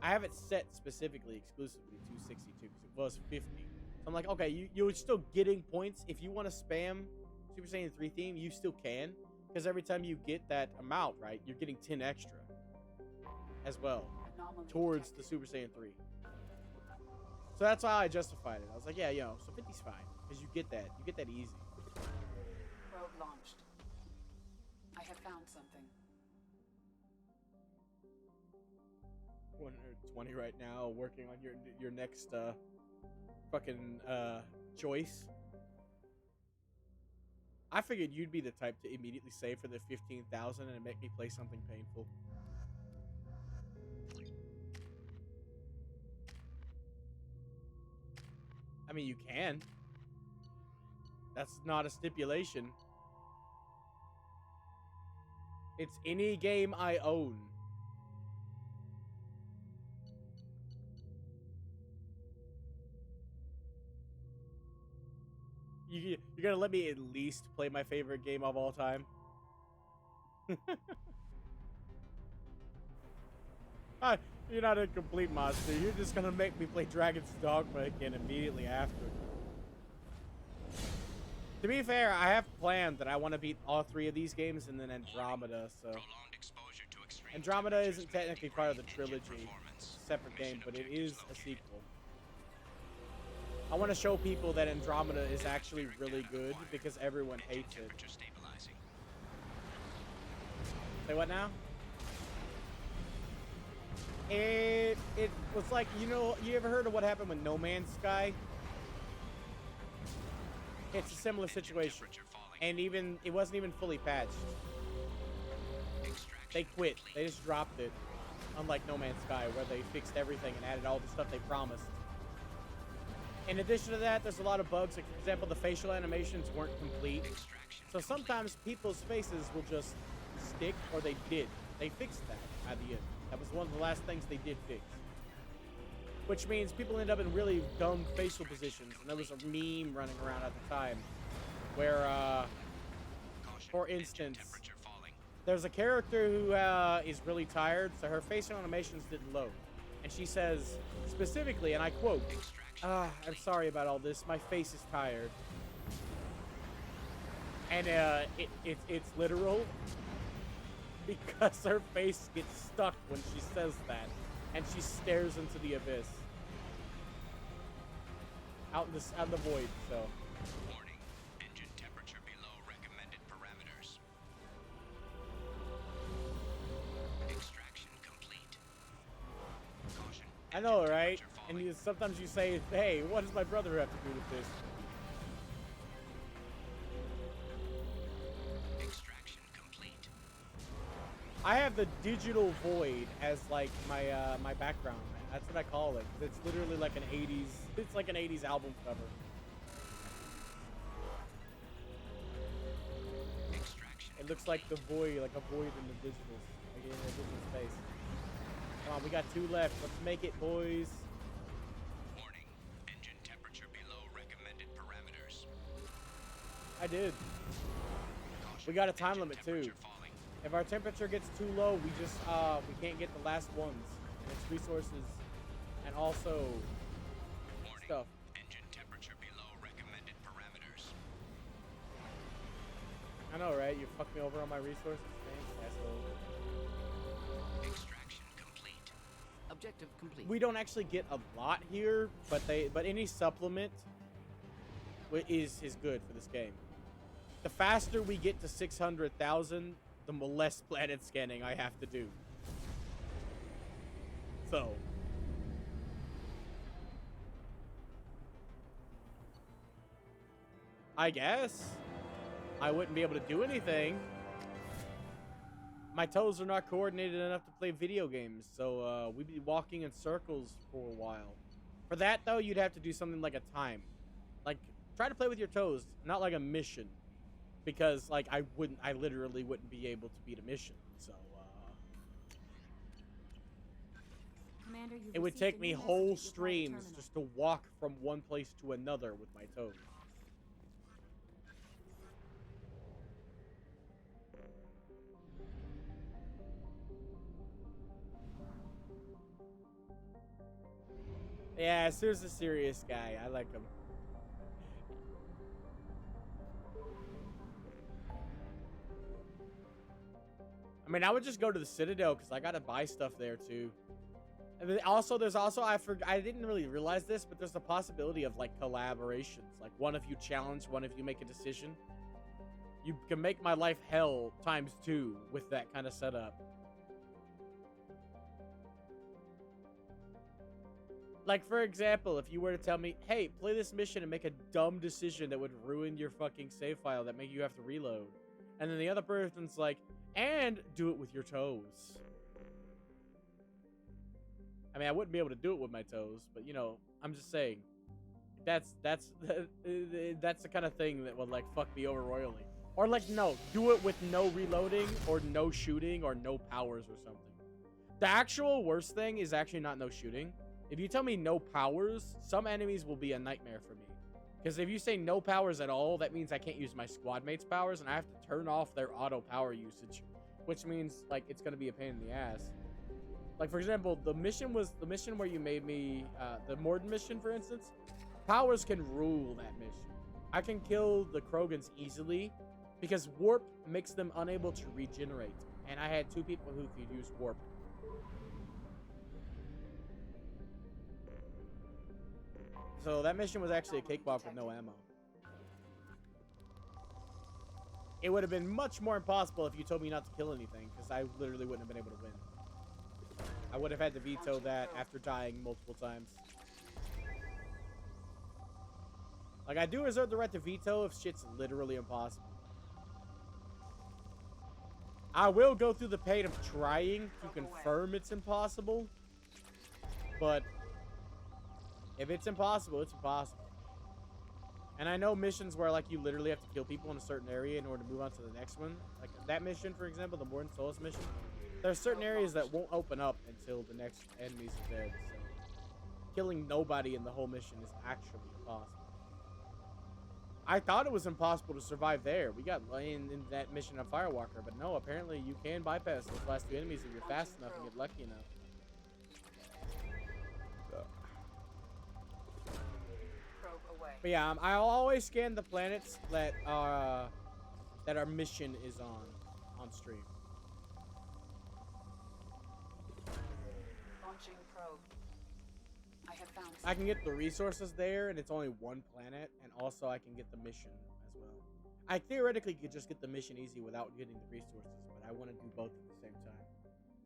I have it set specifically exclusively to 262 because it was 50. So I'm like, okay, you're still getting points. If you want to spam Super Saiyan 3 theme, you still can. Because every time you get that amount, right, you're getting 10 extra as well Anomaly towards the detected. Super Saiyan 3. So that's why I justified it. I was like, yeah, yo, so 50's fine. Because you get that. You get that easy. Probe launched. I have found something. 120 right now, working on your next fucking choice. I figured you'd be the type to immediately save for the 15,000 and make me play something painful. I mean, you can. That's not a stipulation. It's any game I own. You're gonna let me at least play my favorite game of all time? You're not a complete monster. You're just gonna make me play Dragon's Dogma again immediately after. To be fair, I have planned that I want to beat all 3 of these games and then Andromeda, so... Andromeda isn't technically part of the trilogy. It's a separate game, but it is a sequel. I want to show people that Andromeda is actually really good because everyone hates it. Say what now? It was like, you know, you ever heard of what happened with No Man's Sky? It's a similar situation. And even, it wasn't even fully patched. They quit. They just dropped it. Unlike No Man's Sky, where they fixed everything and added all the stuff they promised. In addition to that, there's a lot of bugs. Like, for example, the facial animations weren't complete. So sometimes people's faces will just stick, or they did. They fixed that at the end. That was one of the last things they did fix. Which means people end up in really dumb facial positions. And there was a meme running around at the time where, for instance, there's a character who is really tired, so her facial animations didn't load. And she says, specifically, and I quote, I'm sorry about all this. My face is tired. And it's literal because her face gets stuck when she says that. And she stares into the abyss. Out in the void, so. Warning. Engine temperature below recommended parameters. Extraction complete. Caution. I know, right? And sometimes you say, hey, what does my brother have to do with this? Extraction complete. I have the digital void as like my my background. That's what I call it. It's literally like an 80s. It's like an 80s album cover. It looks like the void, like a void in the digital, like in the digital space. Come on, we got 2 left. Let's make it, boys. Warning. Engine temperature below recommended parameters. I did. We got a time limit too. If our temperature gets too low, we just we can't get the last ones. And it's resources and also stuff. Engine temperature below recommended parameters. I know, right? You fucked me over on my resources. Thanks, asshole. Extraction complete. Objective complete. We don't actually get a lot here, but any supplement is good for this game. The faster we get to 600,000, the less planet scanning I have to do. So. I guess. I wouldn't be able to do anything. My toes are not coordinated enough to play video games, so we'd be walking in circles for a while. For that, though, you'd have to do something like a time. Like, try to play with your toes, not like a mission. Because, like, I literally wouldn't be able to beat a mission, so, Commander, it would take me whole streams just to walk from one place to another with my toes. Yeah, Sir's a serious guy. I like him. I mean, I would just go to the Citadel because I gotta buy stuff there too. And then also, I didn't really realize this, but there's the possibility of like collaborations. Like one of you challenge, one of you make a decision. You can make my life hell ×2 with that kind of setup. Like, for example, if you were to tell me, hey, play this mission and make a dumb decision that would ruin your fucking save file that make you have to reload. And then the other person's like, and do it with your toes. I mean, I wouldn't be able to do it with my toes, but, you know, I'm just saying. that's that's the kind of thing that would like fuck me over royally. Or like no, do it with no reloading or no shooting or no powers or something. The actual worst thing is actually not no shooting. If you tell me no powers, some enemies will be a nightmare for me. Because if you say no powers at all, that means I can't use my squad mates' powers, and I have to turn off their auto power usage, which means like it's gonna be a pain in the ass. Like for example, the mission where you made me the Morden mission, for instance. Powers can rule that mission. I can kill the Krogans easily because warp makes them unable to regenerate, and I had 2 people who could use warp. So that mission was actually a cakewalk with no ammo. It would have been much more impossible if you told me not to kill anything, because I literally wouldn't have been able to win. I would have had to veto that after dying multiple times. Like, I do reserve the right to veto if shit's literally impossible. I will go through the pain of trying to confirm it's impossible, but if it's impossible, it's impossible. And I know missions where, like, you literally have to kill people in a certain area in order to move on to the next one. Like, that mission, for example, the Morden Solis mission, there's certain areas that won't open up until the next enemies are dead, so killing nobody in the whole mission is actually impossible. I thought it was impossible to survive there. We got in that mission on Firewalker, but no, apparently you can bypass those last 2 enemies if you're fast enough and get lucky enough. But yeah, I'll always scan the planets that our mission is on stream. Launching probe. I have found I can get the resources there, and it's only 1 planet, and also I can get the mission as well. I theoretically could just get the mission easy without getting the resources, but I want to do both at the same time.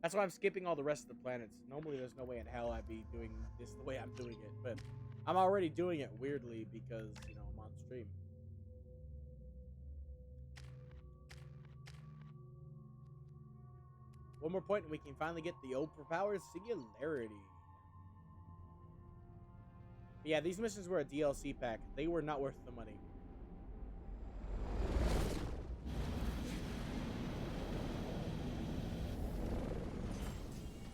That's why I'm skipping all the rest of the planets. Normally, there's no way in hell I'd be doing this the way I'm doing it, but I'm already doing it weirdly because, you know, I'm on stream. One more point and we can finally get the overpowered singularity. But yeah, these missions were a DLC pack. They were not worth the money.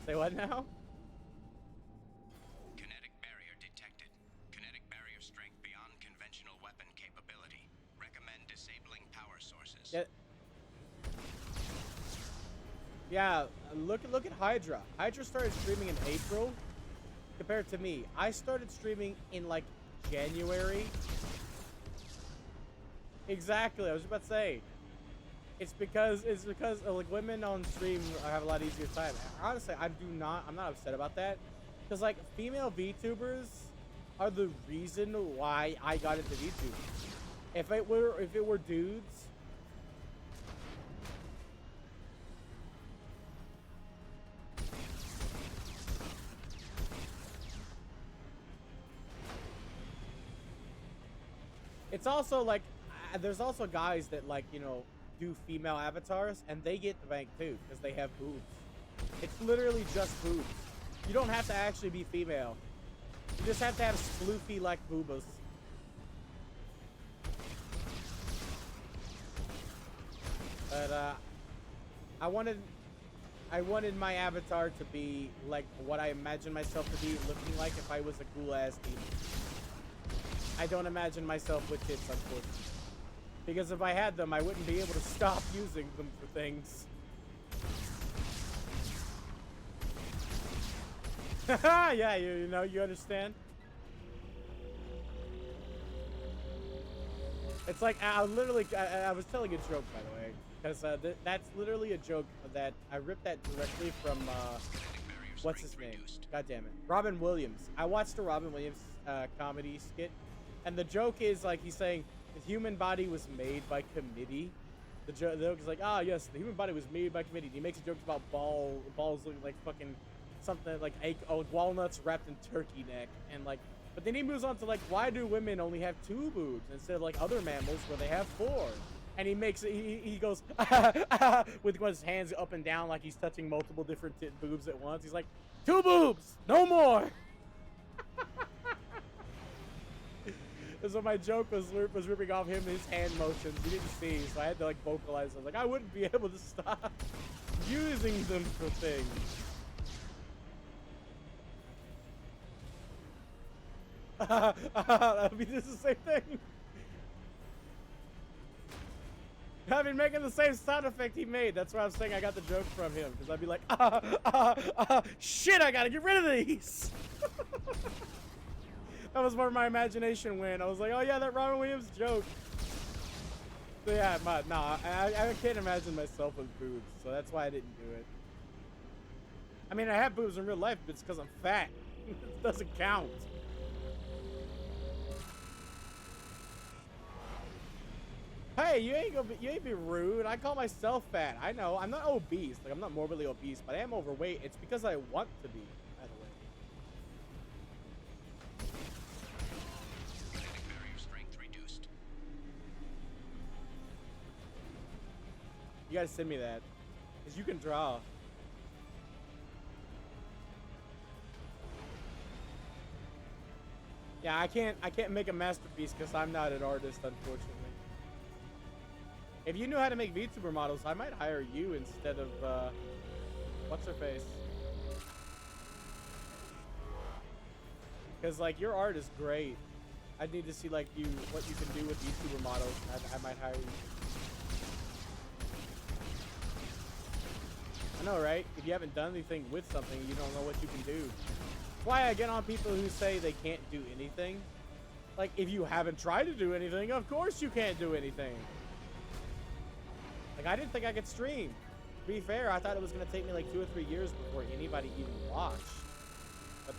Say what now? Kinetic barrier detected. Kinetic barrier strength beyond conventional weapon capability. Recommend disabling power sources. Yeah, look at Hydra. Hydra started streaming in April compared to me. I started streaming in like January. Exactly, I was about to say. It's because like women on stream have a lot easier time. Honestly, I'm not upset about that, because like female VTubers are the reason why I got into VTube. If it were dudes, it's also like there's also guys that, like, you know, do female avatars and they get the bank too because they have boobs. It's literally just boobs. You don't have to actually be female. You just have to have sploofy like boobas. But I wanted my avatar to be like what I imagine myself to be looking like if I was a cool ass demon. I don't imagine myself with tits, unfortunately. Because if I had them, I wouldn't be able to stop using them for things. Yeah, you know, you understand? It's like, I was telling a joke, by the way. Because that's literally a joke that I ripped that directly from, what's his name? God damn it. Robin Williams. I watched a Robin Williams comedy skit. And the joke is, like, he's saying, the human body was made by committee. The joke is like, ah, yes, the human body was made by committee. And he makes a joke about balls looking like fucking something like walnuts wrapped in turkey neck. And, like, but then he moves on to, like, why do women only have 2 boobs instead of, like, other mammals where they have 4? And he goes, with his hands up and down like he's touching multiple different boobs at once. He's like, 2 boobs, no more. So my joke was ripping off him his hand motions. You didn't see, so I had to like vocalize. I was like, I wouldn't be able to stop using them for things. That would be just the same thing. I've been making the same sound effect he made. That's why I'm saying I got the joke from him. Because I'd be like, shit, I gotta get rid of these. That was where my imagination went. I was like, oh yeah, that Robin Williams joke. So yeah, I can't imagine myself with boobs. So that's why I didn't do it. I mean, I have boobs in real life, but it's because I'm fat. It doesn't count. Hey, you ain't be rude. I call myself fat. I know. I'm not obese. Like, I'm not morbidly obese, but I am overweight. It's because I want to be, by the way. Barrier strength reduced. You gotta send me that. Because you can draw. Yeah, I can't make a masterpiece because I'm not an artist, unfortunately. If you knew how to make VTuber models, I might hire you instead of, what's her face? Because, like, your art is great. I need to see, like, what you can do with VTuber models. I might hire you. I know, right? If you haven't done anything with something, you don't know what you can do. That's why I get on people who say they can't do anything. Like, if you haven't tried to do anything, of course you can't do anything. Like, I didn't think I could stream. To be fair, I thought it was going to take me like 2 or 3 years before anybody even watched. But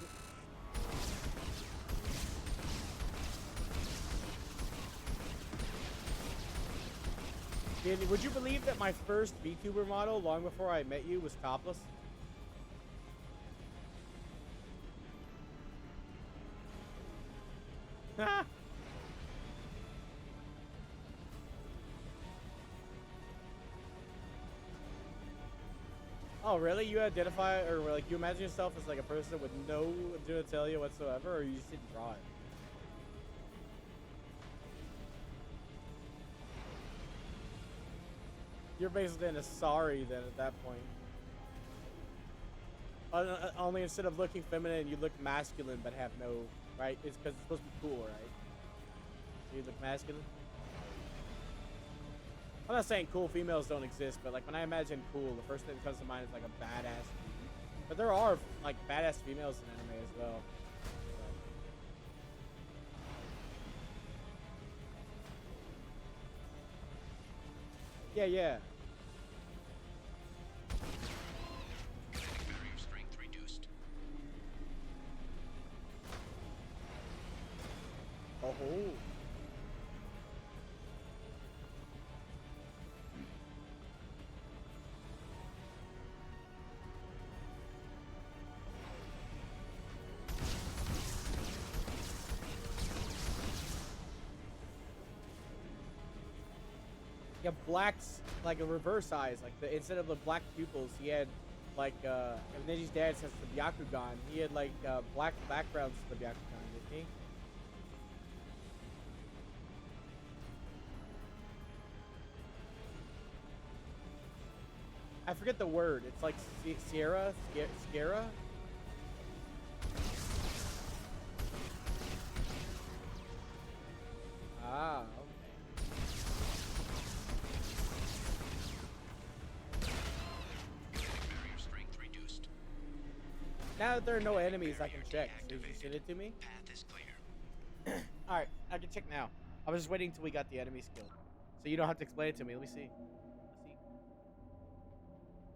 would you believe that my first VTuber model, long before I met you, was topless? Ha! Oh, really? You identify, or like, you imagine yourself as like a person with no genitalia whatsoever, or you just didn't draw it? You're basically an Asari then at that point. Only instead of looking feminine, you look masculine but have no, right? It's because it's supposed to be cool, right? You look masculine? I'm not saying cool females don't exist, but like when I imagine cool, the first thing that comes to mind is like a badass dude. But there are like badass females in anime as well. Yeah, yeah. Barrier strength reduced. Oh. Yeah, blacks like a reverse eyes, like instead of the black pupils, he had like Neji's dad says the Byakugan. He had like black backgrounds to the Byakugan, didn't he? I forget the word. It's like Sierra. Ah. Barrier strength reduced. Now that there are no enemies, I can check. So you send it to me? Path is clear. Alright, I can check now. I was just waiting until we got the enemies killed. So you don't have to explain it to me. Let me see.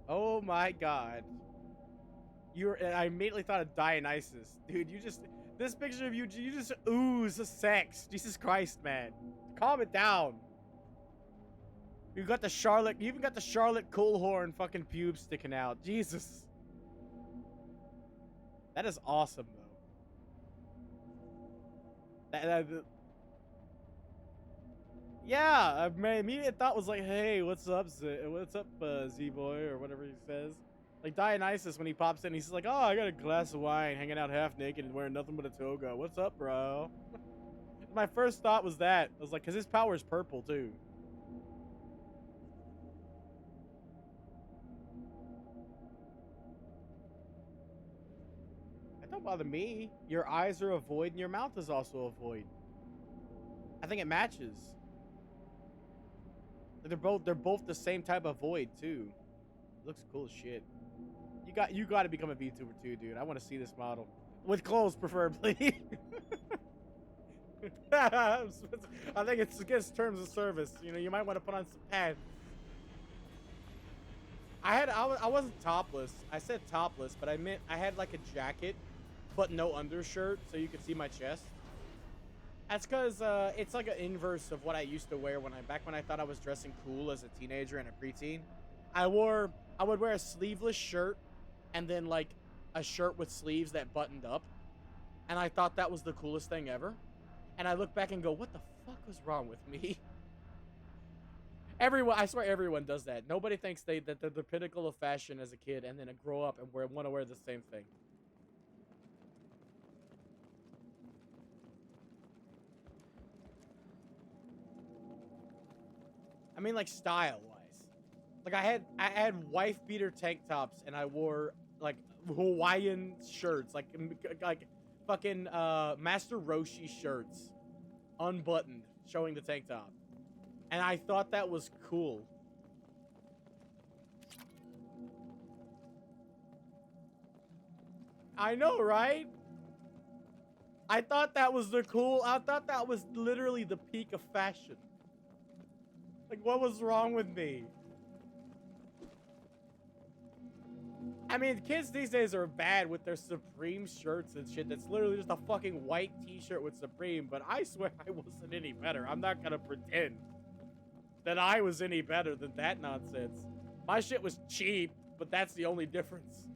Oh my god. I immediately thought of Dionysus. Dude, this picture of you just ooze sex. Jesus Christ, man. Calm it down. You even got the Charlotte Coolhorn fucking pubes sticking out. Jesus. That is awesome, though. Yeah, my immediate thought was like, hey, what's up, Z-Boy, or whatever he says. Like Dionysus, when he pops in, he's like, oh, I got a glass of wine, hanging out half naked and wearing nothing but a toga. What's up, bro? My first thought was that. I was like, because his power is purple, too. That don't bother me. Your eyes are a void and your mouth is also a void. I think it matches. They're both the same type of void, too. It looks cool as shit. You got to become a VTuber, too, dude. I want to see this model. With clothes, preferably. I think it's against terms of service. You know, you might want to put on some pants. I wasn't topless. I said topless, but I meant I had like a jacket, but no undershirt, so you could see my chest. That's because it's like an inverse of what I used to wear back when I thought I was dressing cool as a teenager and a preteen. I would wear a sleeveless shirt, and then like a shirt with sleeves that buttoned up, and I thought that was the coolest thing ever. And I look back and go, what the fuck was wrong with me? I swear everyone does that. Nobody thinks that they're the pinnacle of fashion as a kid and then grow up and want to wear the same thing. I mean, like, style-wise. Like, I had wife beater tank tops and I wore like Hawaiian shirts, like fucking Master Roshi shirts, unbuttoned, showing the tank top. And I thought that was cool. I know, right? I thought that was I thought that was literally the peak of fashion. Like, what was wrong with me? I mean, kids these days are bad with their Supreme shirts and shit. That's literally just a fucking white t-shirt with Supreme. But I swear I wasn't any better. I'm not gonna pretend that I was any better than that nonsense. My shit was cheap, but that's the only difference.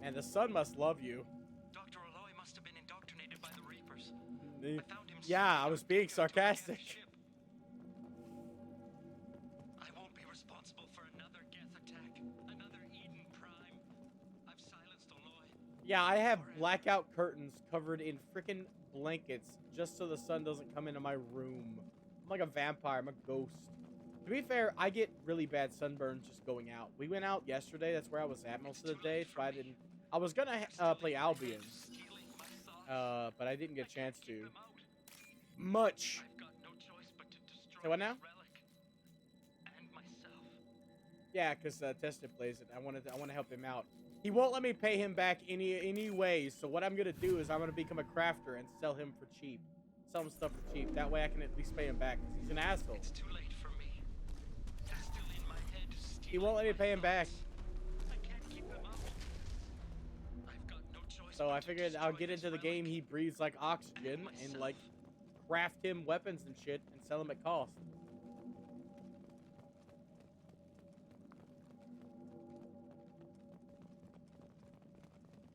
And the sun must love you. Dr. Aloy must have been indoctrinated by the Reapers. I found him Yeah, I was being sarcastic. I won't be responsible for another Geth attack, another Eden Prime. I've silenced Aloy. Yeah, I have blackout curtains covered in frickin' blankets just so the sun doesn't come into my room. I'm like a vampire. I'm a ghost. To be fair, I get really bad sunburns just going out. We went out yesterday. That's where I was at most of the day. So I was gonna play Albion, but I didn't get a chance to. Much. So what now? Yeah, because Testa plays it. I want to help him out. He won't let me pay him back any way. So what I'm gonna do is I'm gonna become a crafter and sell him for cheap. Sell him stuff for cheap. That way I can at least pay him back. Cause he's an asshole. It's too late for me. They're still in my head. He won't let me pay him back. I can't keep them out. I've got no choice. So I figured I'll get into the game. He breathes like oxygen and like craft him weapons and shit and sell him at cost.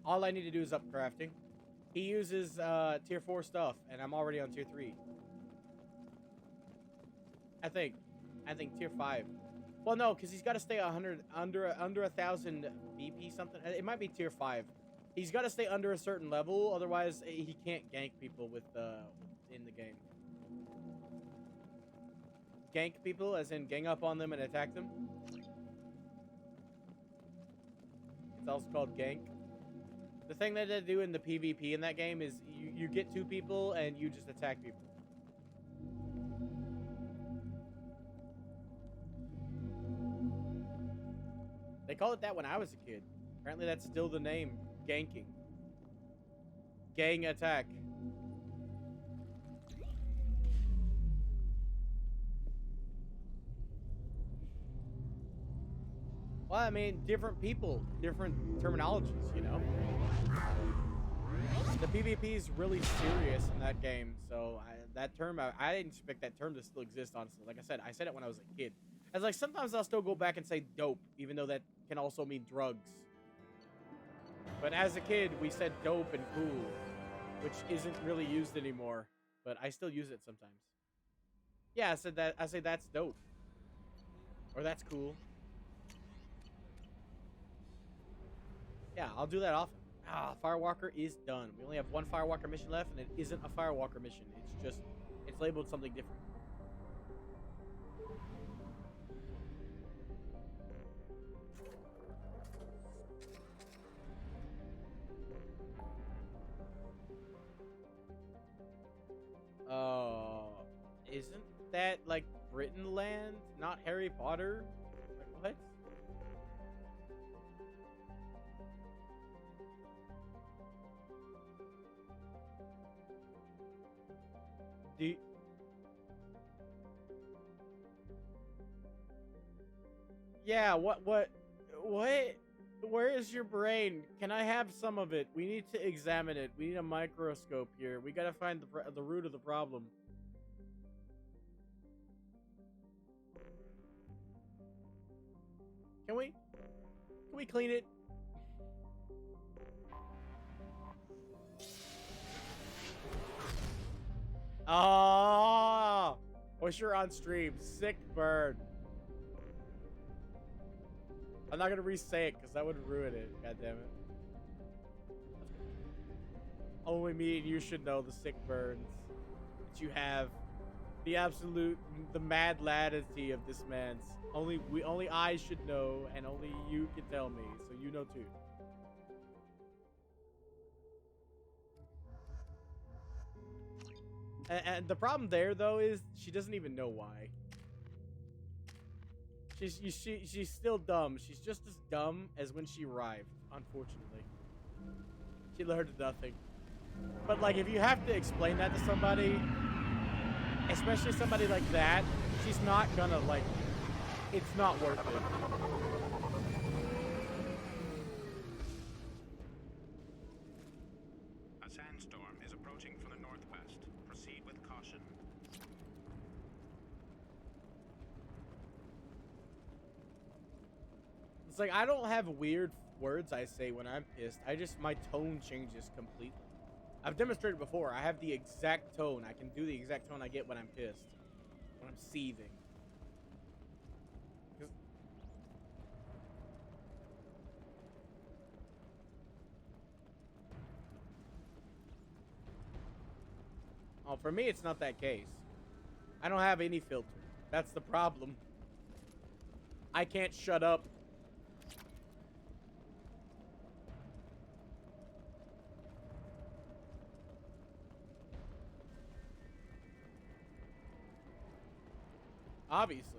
All I need to do is up crafting. He uses tier 4 stuff, and I'm already on tier 3. I think tier 5. Well, no, because he's got to stay 100 under 1,000 BP something. It might be tier 5. He's got to stay under a certain level, otherwise he can't gank people with in the game. Gank people, as in gang up on them and attack them. It's also called gank. The thing that they do in the PvP in that game is you get 2 people and you just attack people. They called it that when I was a kid. Apparently that's still the name. Ganking. Gang attack. Well, I mean, different people, different terminologies, you know? The PvP is really serious in that game, so that term, I didn't expect that term to still exist, honestly. Like I said it when I was a kid. It's like, sometimes I'll still go back and say dope, even though that can also mean drugs. But as a kid, we said dope and cool, which isn't really used anymore, but I still use it sometimes. Yeah, I say that's dope. Or that's cool. Yeah, I'll do that often. Ah, Firewalker is done. We only have one Firewalker mission left, and it isn't a Firewalker mission. It's just, it's labeled something different. Isn't that like Britain land, not Harry Potter? Like, what? Do Yeah, what? Where is your brain? Can I have some of it? We need to examine it. We need a microscope here. We gotta find the root of the problem. Can we clean it? Ah, wish you're on stream. Sick burn. I'm not gonna re-say it because that would ruin it. God damn it. Only me and you should know the sick burns that you have. The mad latitude of this man's. Only I should know, and only you can tell me, so you know too. And the problem there though is she doesn't even know why. She's still dumb. She's just as dumb as when she arrived, unfortunately. She learned nothing. But like, if you have to explain that to somebody, especially somebody like that, she's not gonna like, it's not worth it. A sandstorm is approaching from the northwest. Proceed with caution. It's like, I don't have weird words I say when I'm pissed. My tone changes completely. I've demonstrated before. I have the exact tone. I can do the exact tone I get when I'm pissed. When I'm seething. Oh, for me, it's not that case. I don't have any filter. That's the problem. I can't shut up. Obviously.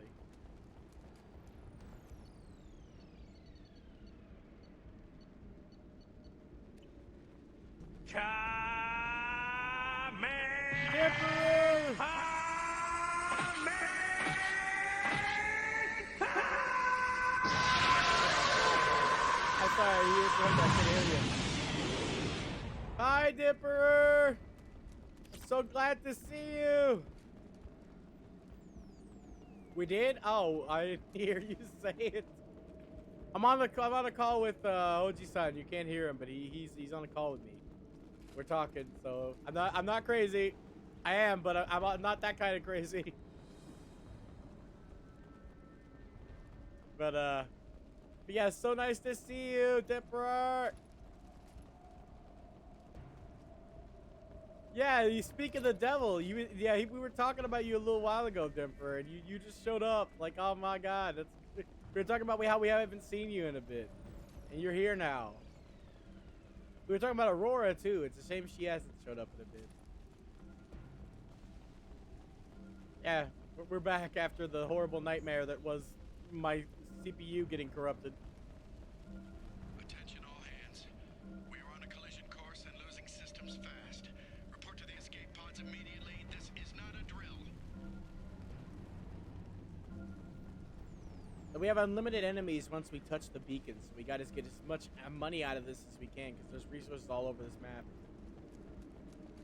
I'm sorry, you I can hear you. Hi, Dipperer! I'm so glad to see you! We did? Oh, I didn't hear you say it. I'm on a call with Oji-san. You can't hear him, but he's on a call with me. We're talking, so I'm not crazy. I am, but I'm not that kind of crazy. But yeah, so nice to see you, Dipper. Yeah, you speak of the devil. We were talking about you a little while ago, Dipper, and you just showed up. Like, oh my god, we were talking about how we haven't seen you in a bit, and you're here now. We were talking about Aurora too. It's a shame she hasn't showed up in a bit. Yeah, we're back after the horrible nightmare that was my CPU getting corrupted. Attention all hands. We are on a collision course and losing systems fast. Report to the escape pods immediately. This is not a drill. And we have unlimited enemies once we touch the beacons. So we gotta get as much money out of this as we can, because there's resources all over this map.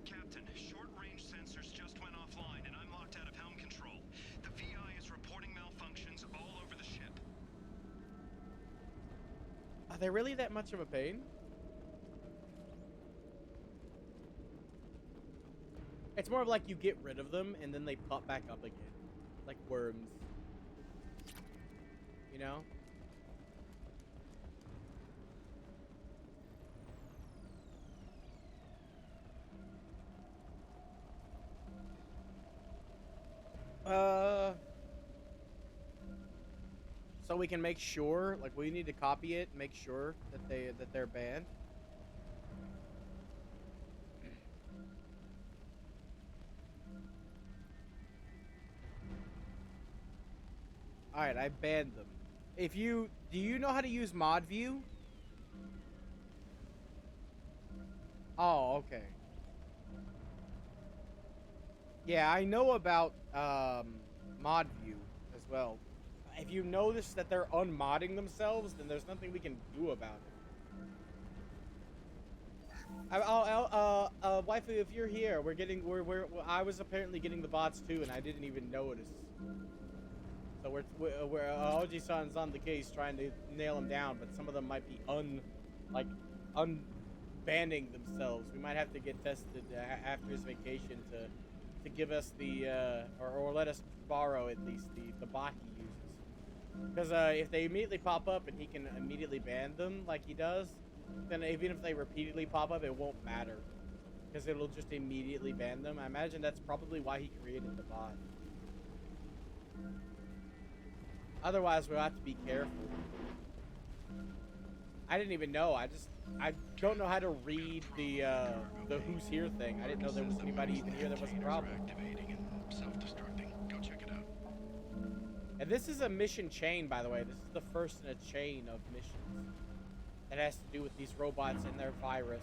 Captain, short-range sensors just went offline and I'm locked out of helm control. The VI is reporting malfunctions all over the ship. Are they really that much of a pain? It's more of like you get rid of them and then they pop back up again. Like worms. You know? so we can make sure, like, we need to copy it, make sure that they're banned. All right, I banned them. Do you know how to use mod view? Oh, okay. Yeah, I know about mod view as well. If you notice that they're unmodding themselves, then there's nothing we can do about it. Waifu, if you're here, I was apparently getting the bots too, and I didn't even notice. So we're Oji-san's on the case trying to nail them down, but some of them might be unbanning themselves. We might have to get tested after his vacation to give us the or let us borrow at least the bot he uses. Because if they immediately pop up and he can immediately ban them like he does, then even if they repeatedly pop up, it won't matter. Because it'll just immediately ban them. I imagine that's probably why he created the bot. Otherwise, we'll have to be careful. I didn't even know. I don't know how to read the who's here thing. I didn't know there was anybody even here that was a problem. Activating and self-destructing. Go check it out. And this is a mission chain, by the way. This is the first in a chain of missions that has to do with these robots and their virus.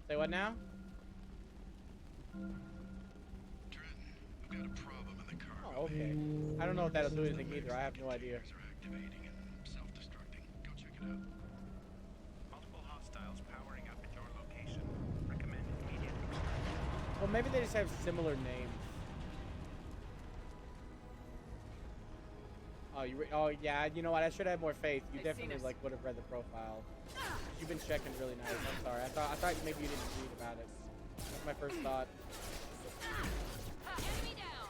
Say what now? I've got a problem in the car. Oh, okay. I don't know if that'll do anything either. I have no idea. Activating and self-destructing. Go check it out. Multiple hostiles powering up at your location. Recommend immediate extraction. Well, maybe they just have similar names. Oh yeah. You know what? I should have more faith. You definitely would have read the profile. You've been checking really nice. I'm sorry. I thought maybe you didn't read about it. That's my first thought. Enemy down.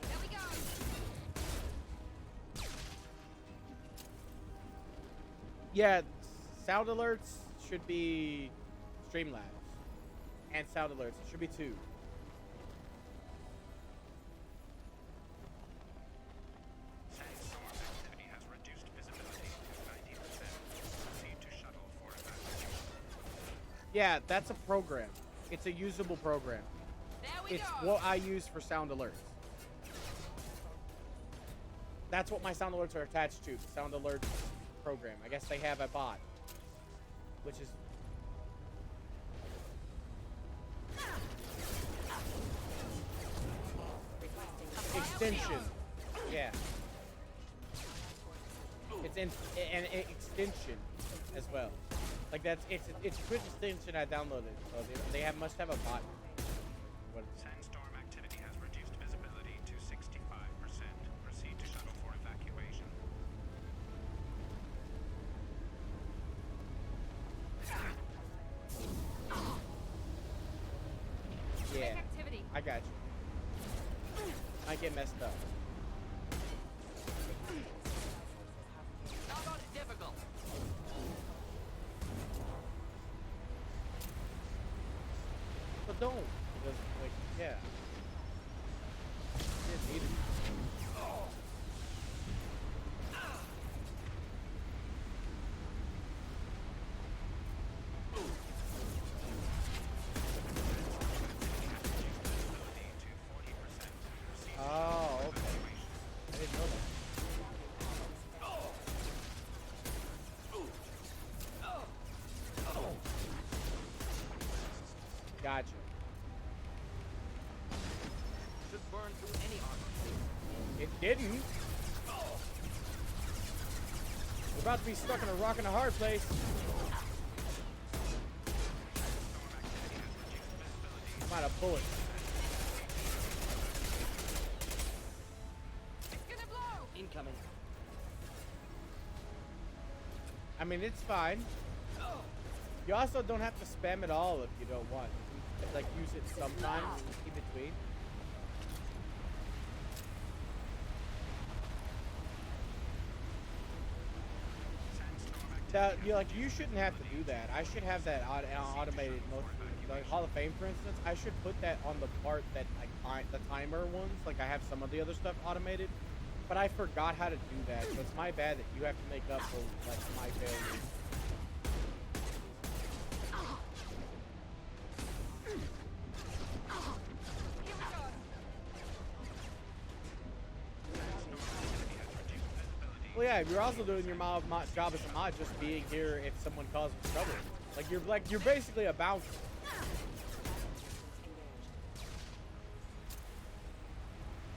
There we go. Yeah, sound alerts should be Streamlabs. And sound alerts. It should be 2. Sandstorm activity has reduced visibility to 90%. Proceed to shuttle for evacuation. Yeah, that's a program. It's a usable program. It's what I use for sound alerts. That's what my sound alerts are attached to. The sound alerts program. I guess they have a bot, which is extension. Yeah. It's an extension as well. Like it's Twitch extension I downloaded, so they must have a bot. Sandstorm activity has reduced visibility to 65%. Proceed to shuttle for evacuation. Yeah. I got you. I get messed up. Doggone it difficult. But don't. Because, like, yeah. You didn't need it. Oh, okay. I didn't know that. Gotcha. Should burn through any armor. It didn't. We're about to be stuck in a rock and a hard place. I'm out of bullets. It's gonna blow. Incoming. I mean, it's fine. You also don't have to spam it all if you don't want. You can, like, use it sometimes in between. that you shouldn't have to do that. I should have that automated most of the, like Hall of Fame, for instance. I should put that on the part that like the timer ones. Like I have some of the other stuff automated, but I forgot how to do that. So it's my bad that you have to make up for like my failures. Well, yeah, you're also doing your job as a mod, just being here if someone causes trouble. Like you're basically a bouncer.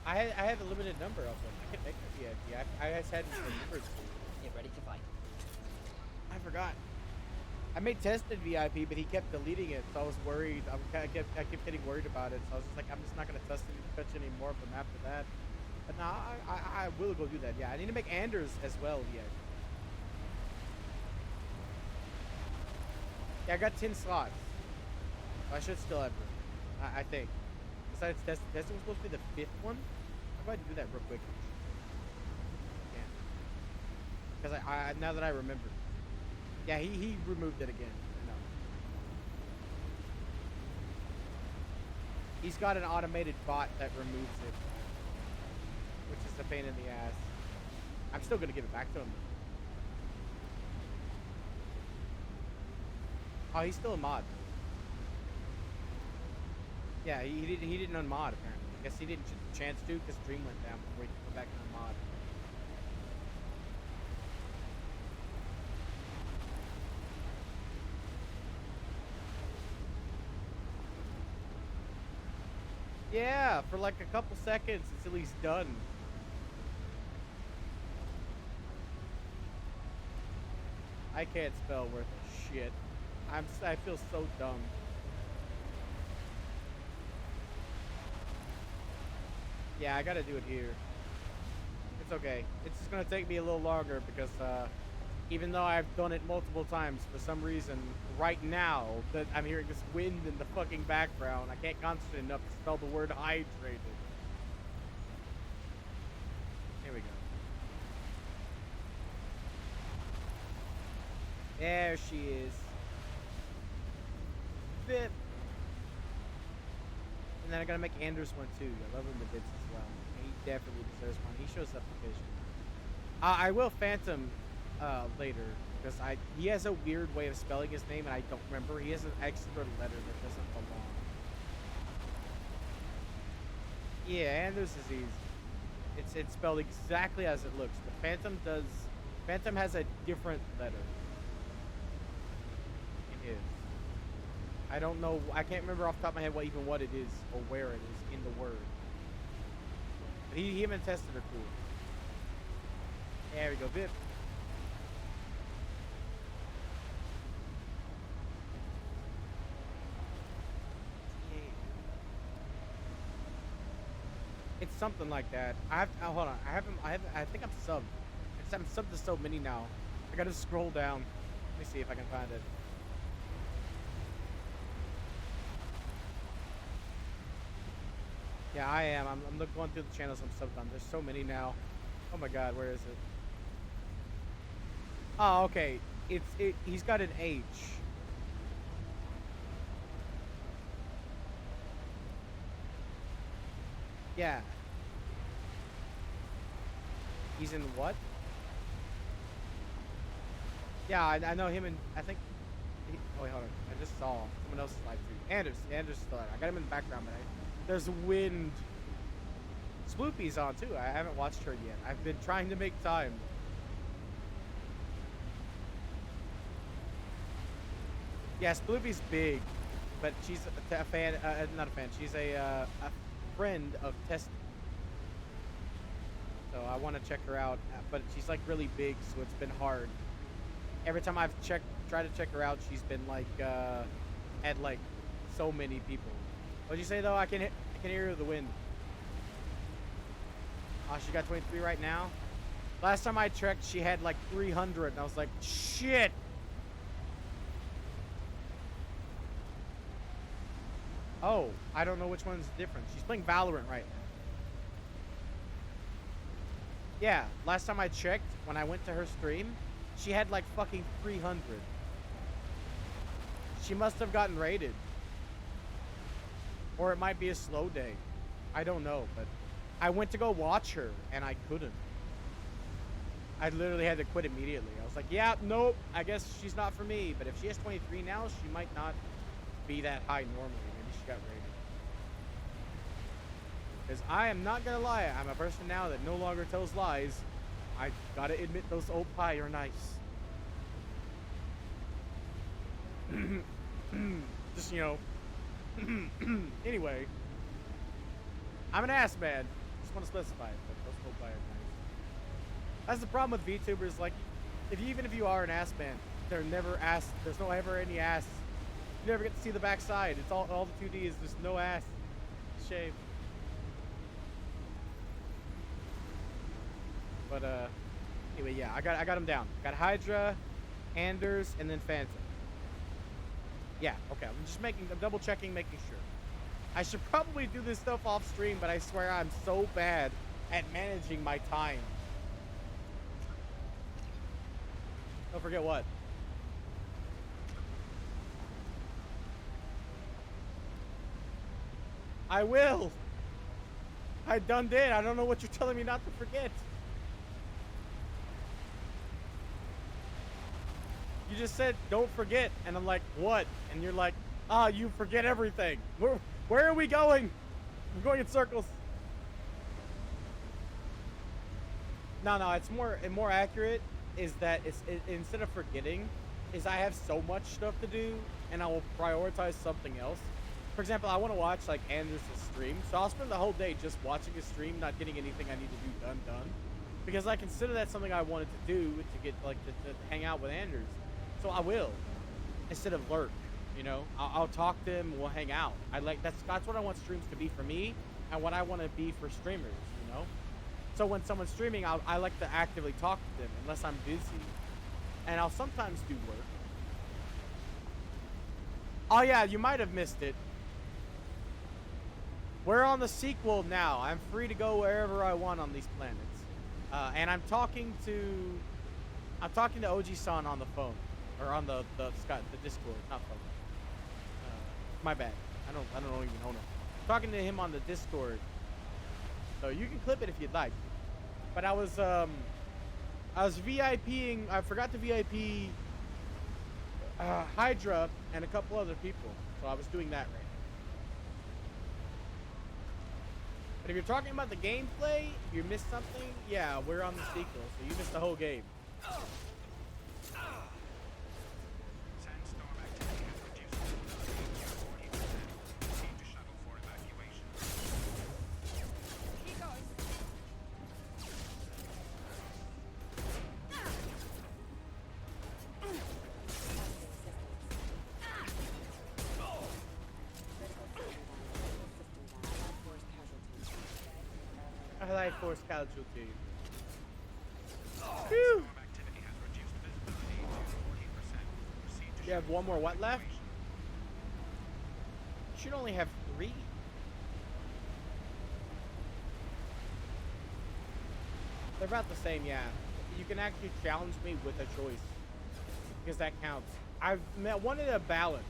I have a limited number of them. I can make a VIP. I just hadn't remembered. Get ready to fight. I forgot. I made tested VIP, but he kept deleting it, so I was worried. I kept getting worried about it, so I was just like, I'm just not gonna touch any more of them after that. But nah, I will go do that. Yeah, I need to make Anders as well. Yeah, I got 10 slots. I should still have room. I think. Besides testing was supposed to be the 5th one. I'll go ahead and do that real quick. Yeah. Because I now that I remember. Yeah, he removed it again. No. He's got an automated bot that removes it. Which is a pain in the ass. I'm still gonna give it back to him. Oh, he's still a mod. Yeah, he didn't unmod apparently. I guess he didn't chance to because Dream went down before he could go back and unmod. Yeah, for like a couple seconds until he's done. I can't spell worth a shit. I feel so dumb. Yeah, I gotta do it here. It's okay. It's just gonna take me a little longer because even though I've done it multiple times, for some reason, right now that I'm hearing this wind in the fucking background, I can't concentrate enough to spell the word hydrated. Here we go. There she is. Bip. And then I gotta make Anders one too. I love him to bits as well. He definitely deserves one. He shows up occasionally. I will Phantom later because he has a weird way of spelling his name and I don't remember. He has an extra letter that doesn't belong. Yeah, Anders is easy. It's spelled exactly as it looks. The Phantom has a different letter in his. I don't know. I can't remember off the top of my head what it is or where it is in the word. But him and Tested are cool. There we go, Vip. It's something like that. Hold on. I think I'm subbed. I'm subbed to so many now. I gotta scroll down. Let me see if I can find it. Yeah, I am. I'm going through the channels I'm subbed on. There's so many now. Oh my god, where is it? Oh, okay. He's got an H. Yeah. He's in what? Yeah, I know him and I think. Oh wait, hold on. I just saw someone else's live stream. Anders still. I got him in the background, but there's wind. Sploopy's on too. I haven't watched her yet. I've been trying to make time. Yeah, Sploopy's big, but she's a fan. Not a fan. She's a friend of Test. So I want to check her out, but she's like really big, so it's been hard. Every time I've tried to check her out, she's been like had like so many people. What'd you say though? I can hear the wind. Oh, she got 23 right now. Last time I checked, she had like 300, and I was like, shit. Oh, I don't know which one's different. She's playing Valorant right now. Yeah, last time I checked, when I went to her stream, She had like fucking 300. She must have gotten raided. Or it might be a slow day. I don't know, but I went to go watch her and I couldn't. I literally had to quit immediately. I was like, yeah, nope, I guess she's not for me. But if she has 23 now, she might not be that high normally. Maybe she got raided. Because I am not gonna lie, I'm a person now that no longer tells lies. I gotta admit those old pie are nice. Just, you know. Anyway. I'm an ass man. Just want to specify it, but those old pie are nice. That's the problem with VTubers, like, even if you are an ass man, they're never ass, there's no ever any ass. You never get to see the backside. It's all the 2D is just no ass. Shame. But anyway, yeah, I got them down. Got Hydra, Anders, and then Phantom. Yeah, okay. I'm double checking, making sure. I should probably do this stuff off stream, but I swear I'm so bad at managing my time. Don't forget what? I will. I done did. I don't know what you're telling me not to forget. You just said, don't forget. And I'm like, what? And you're like, you forget everything. Where are we going? We're going in circles. No, it's more accurate is that instead of forgetting, is I have so much stuff to do and I will prioritize something else. For example, I want to watch like Anders' stream, so I'll spend the whole day just watching his stream, not getting anything I need to do done. Because I consider that something I wanted to do to get like to hang out with Anders. So I will, instead of lurk, you know. I'll talk to him, we'll hang out. That's what I want streams to be for me, and what I want to be for streamers, you know. So when someone's streaming, I like to actively talk to them, unless I'm busy, and I'll sometimes do work. Oh yeah, you might have missed it. We're on the sequel now. I'm free to go wherever I want on these planets, and I'm talking to OG-san on the phone. Or on the Discord, not phone. My bad. I don't even own it. I'm talking to him on the Discord. So you can clip it if you'd like. But I was VIPing. I forgot to VIP Hydra and a couple other people. So I was doing that right now. But if you're talking about the gameplay, if you missed something, yeah, we're on the sequel, so you missed the whole game. Force casualty. Whew. You have one more what left? You should only have 3. They're about the same, yeah. You can actually challenge me with a choice, because that counts. I wanted a balance.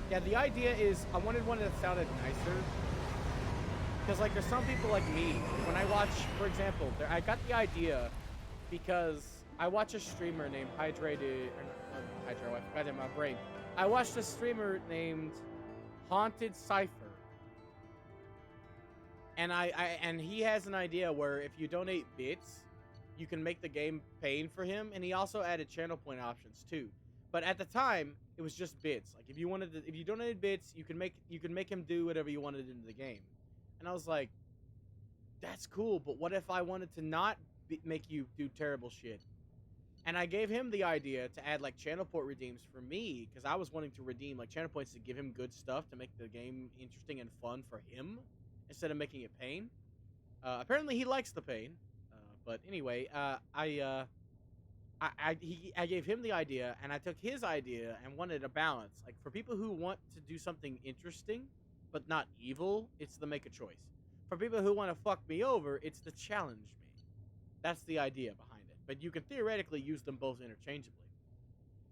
Yeah, the idea is I wanted one that sounded nicer. Because, like, there's some people like me. When I watch, for example, I got the idea because I watch a streamer named Hydrated. Or not Hydro, I forgot in my brain. I watched a streamer named Haunted Cypher. And and he has an idea where if you donate bits, you can make the game paying for him. And he also added channel point options too. But at the time, it was just bits. Like if you donated bits, you can make him do whatever you wanted in the game. And I was like, that's cool, but what if I wanted to not make you do terrible shit? And I gave him the idea to add like channel point redeems for me, because I was wanting to redeem like channel points to give him good stuff to make the game interesting and fun for him instead of making it pain. Apparently he likes the pain, but anyway, I gave him the idea, and I took his idea and wanted a balance. Like, for people who want to do something interesting, but not evil, it's the make a choice. for people who want to fuck me over, it's the challenge me. That's the idea behind it. But you can theoretically use them both interchangeably.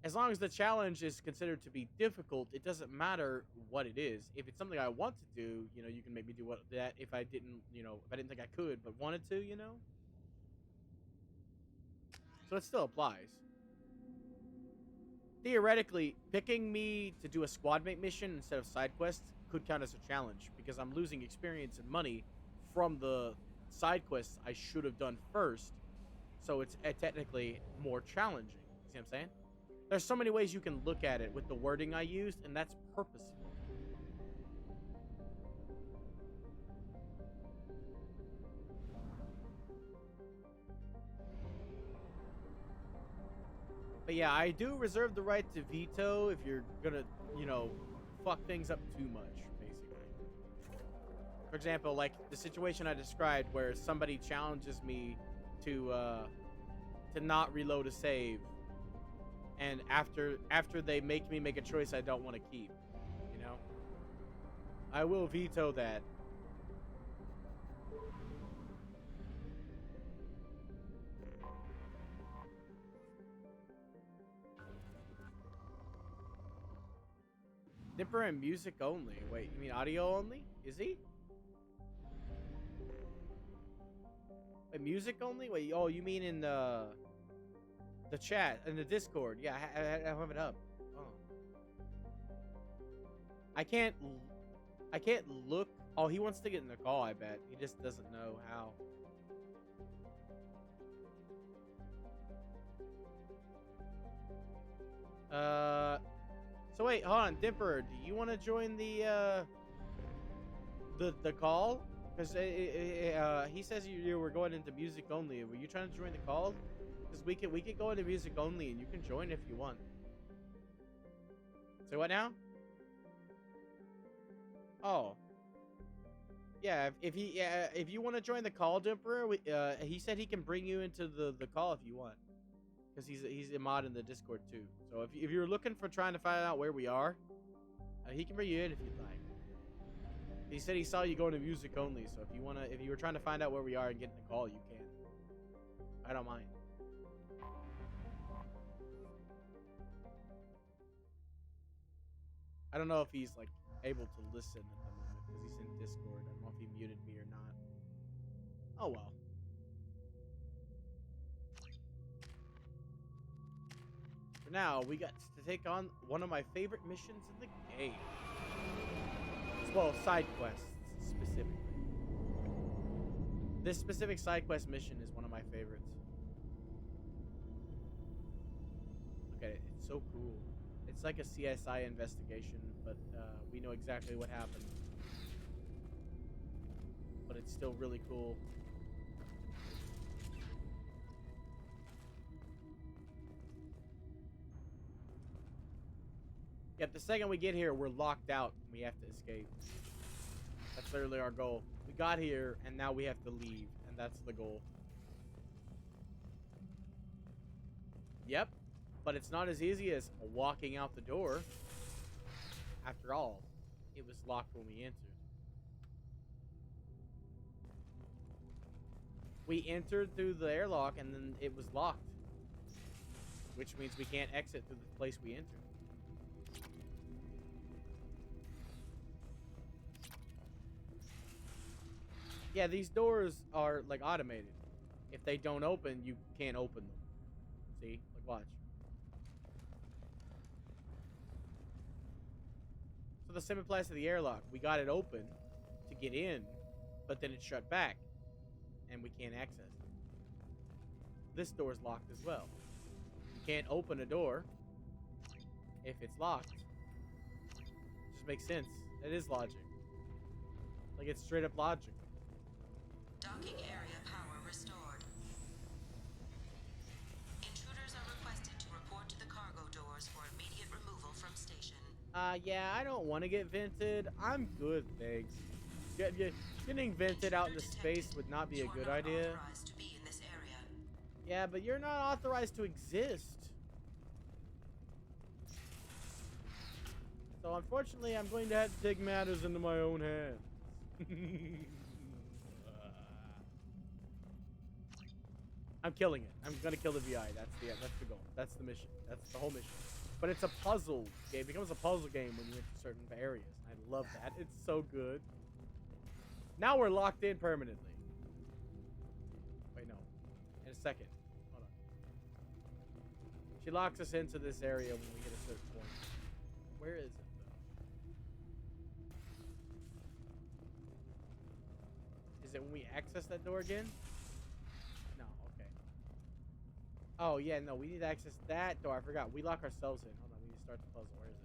As long as the challenge is considered to be difficult, it doesn't matter what it is. If it's something I want to do, you know, you can make me do that if I didn't, you know, if I didn't think I could, but wanted to, you know? So it still applies. Theoretically, picking me to do a squad mate mission instead of side quests could count as a challenge because I'm losing experience and money from the side quests I should have done first. So it's technically more challenging. You see what I'm saying? There's so many ways you can look at it with the wording I used, and that's purposeful. But yeah, I do reserve the right to veto if you're gonna, you know, fuck things up too much, basically. For example, like the situation I described where somebody challenges me to not reload a save, and after they make me make a choice I don't want to keep, you know, I will veto that. Dipper and music only. Wait, you mean audio only? Is he? Wait, music only? Wait, oh, you mean in the chat, in the Discord? Yeah, I have it up. Oh. I can't look. Oh, he wants to get in the call, I bet. He just doesn't know how. So wait, hold on, Dipper, do you want to join the call? Because he says you were going into music only. Were you trying to join the call? Because we could go into music only, and you can join if you want. Say what now? Oh. Yeah, if you want to join the call, Dipper, he said he can bring you into the call if you want. Because he's a mod in the Discord too. So if you're looking for trying to find out where we are, he can bring you in if you'd like. He said he saw you going to music only. So if you were trying to find out where we are and get in the call, you can. I don't mind. I don't know if he's like able to listen at the moment because he's in Discord. I don't know if he muted me or not. Oh well. For now, we got to take on one of my favorite missions in the game. Well, side quests, specifically. This specific side quest mission is one of my favorites. Look at it. It's so cool. It's like a CSI investigation, but we know exactly what happened. But it's still really cool. Yep, the second we get here, we're locked out and we have to escape. That's literally our goal. We got here and now we have to leave, and that's the goal. Yep, but it's not as easy as walking out the door. After all, it was locked when we entered. We entered through the airlock and then it was locked. Which means we can't exit through the place we entered. Yeah, these doors are like automated. If they don't open, you can't open them. See? Like, watch. So the same applies to the airlock. We got it open to get in, but then it shut back, and we can't access it. This door's locked as well. You can't open a door if it's locked. It just makes sense. It is logic. Like, it's straight up logic. Docking area power restored. Intruders are requested to report to the cargo doors for immediate removal from station. Yeah, I don't want to get vented. I'm good, thanks. Getting vented out into space would not be a good idea. Authorized to be in this area. Yeah, but you're not authorized to exist. So unfortunately, I'm going to have to take matters into my own hands. I'm killing it. I'm gonna kill the VI. That's the goal. That's the mission. That's the whole mission. But it's a puzzle game. It becomes a puzzle game when you enter certain areas. I love that. It's so good. Now we're locked in permanently. Wait, no. In a second. Hold on. She locks us into this area when we hit a certain point. Where is it, though? Is it when we access that door again? No, okay. Oh, yeah, no, we need to access that door. I forgot. We lock ourselves in. Hold on, we need to start the puzzle. Where is it?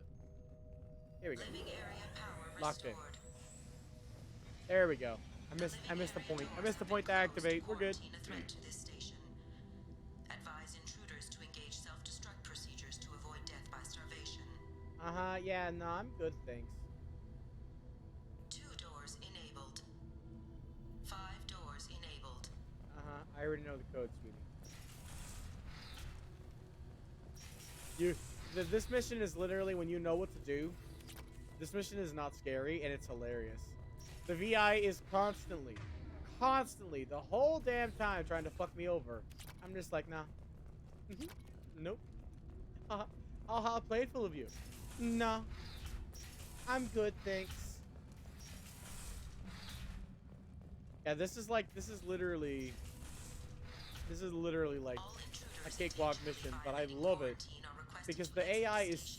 Here we go. Locked in. There we go. I missed the point. I missed the point to activate. We're good. Advise intruders to engage self-destruct procedures to avoid death by starvation. Uh-huh, yeah, no, I'm good, thanks. 2 doors enabled. 5 doors enabled. Uh-huh, I already know the code, sweetie. This mission is literally when you know what to do. This mission is not scary, and it's hilarious. The VI is constantly, the whole damn time trying to fuck me over. I'm just like, nah. Nope. How playful of you. Nah. I'm good, thanks. Yeah, this is literally like a cakewalk mission, but I love it because the AI is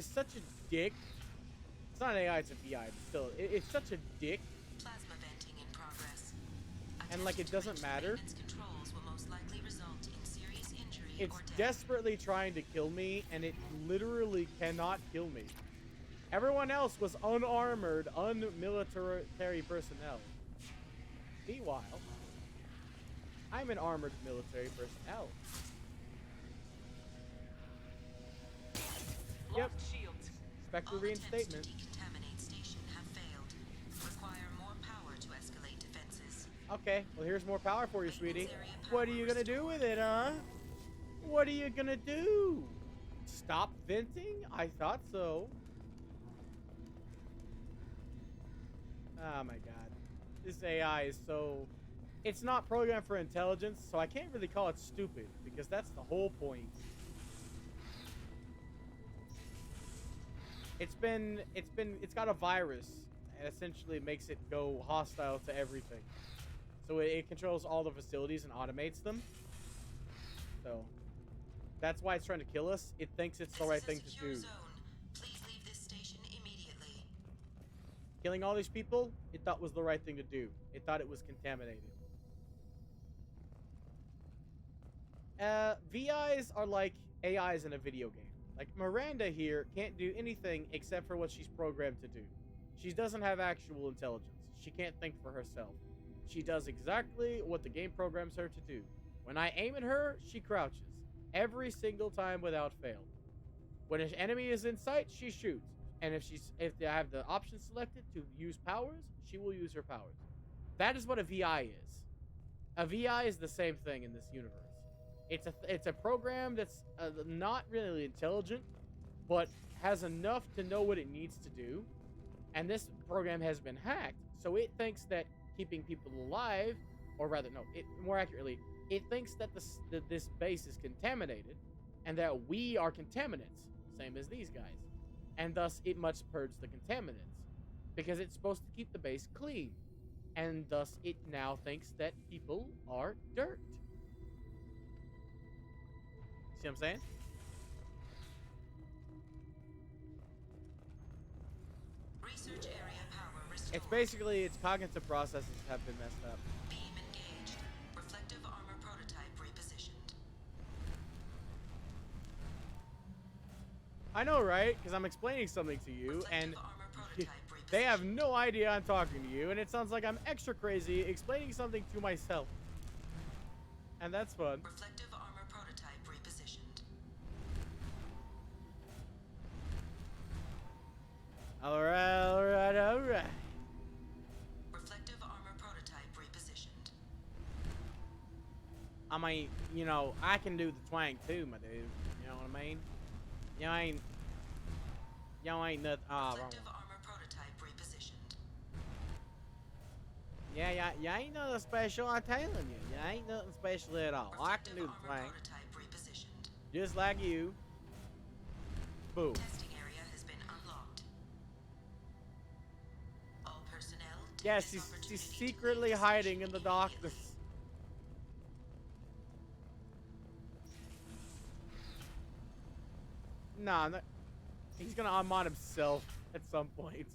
such a dick. It's not an AI, it's a VI, but still, it's such a dick. Plasma venting in progress. And like it doesn't matter. Controls will most likely result in serious injury It's or death. desperately trying to kill me, and it literally cannot kill me. Everyone else was unarmored, unmilitary personnel. Meanwhile, I'm an armored military personnel. Yep. Spectre reinstatement. Decontaminate station have failed. Require more power to escalate defenses. Okay, well here's more power for you, sweetie. What are you gonna do with it, huh? What are you gonna do? Stop venting? I thought so. Oh my god. This AI is so... It's not programmed for intelligence, so I can't really call it stupid, because that's the whole point. It's got a virus and essentially makes it go hostile to everything. So it controls all the facilities and automates them. So that's why it's trying to kill us. It thinks it's the right thing to do. Please leave this station immediately. Killing all these people, it thought was the right thing to do. It thought it was contaminated. VIs are like AIs in a video game. Like, Miranda here can't do anything except for what she's programmed to do. She doesn't have actual intelligence. She can't think for herself. She does exactly what the game programs her to do. When I aim at her, she crouches. Every single time without fail. When an enemy is in sight, she shoots. And if they have the option selected to use powers, she will use her powers. That is what a VI is. A VI is the same thing in this universe. It's a program that's not really intelligent, but has enough to know what it needs to do. And this program has been hacked, so it thinks that keeping people alive, or rather, no, more accurately, it thinks that this base is contaminated, and that we are contaminants, same as these guys. And thus, it must purge the contaminants, because it's supposed to keep the base clean. And thus, it now thinks that people are dirt. See what I'm saying? Research area power restored. It's basically its cognitive processes have been messed up. Beam engaged. Reflective armor prototype repositioned. I know, right? Because I'm explaining something to you, and they have no idea I'm talking to you, and it sounds like I'm extra crazy explaining something to myself. And that's fun. Reflective armor prototype repositioned. Alright. Reflective armor prototype repositioned. I mean, you know, I can do the twang too, my dude. You know what I mean? Y'all ain't nothing. Ah, wrong one. Reflective armor prototype repositioned. Yeah, you ain't nothing special. I'm telling you, you ain't nothing special at all. I can do the thing, just like you. Boom. Testing area has been unlocked. All personnel. Yeah, she's secretly hiding in the darkness. Nah, no, he's gonna unmod himself at some point.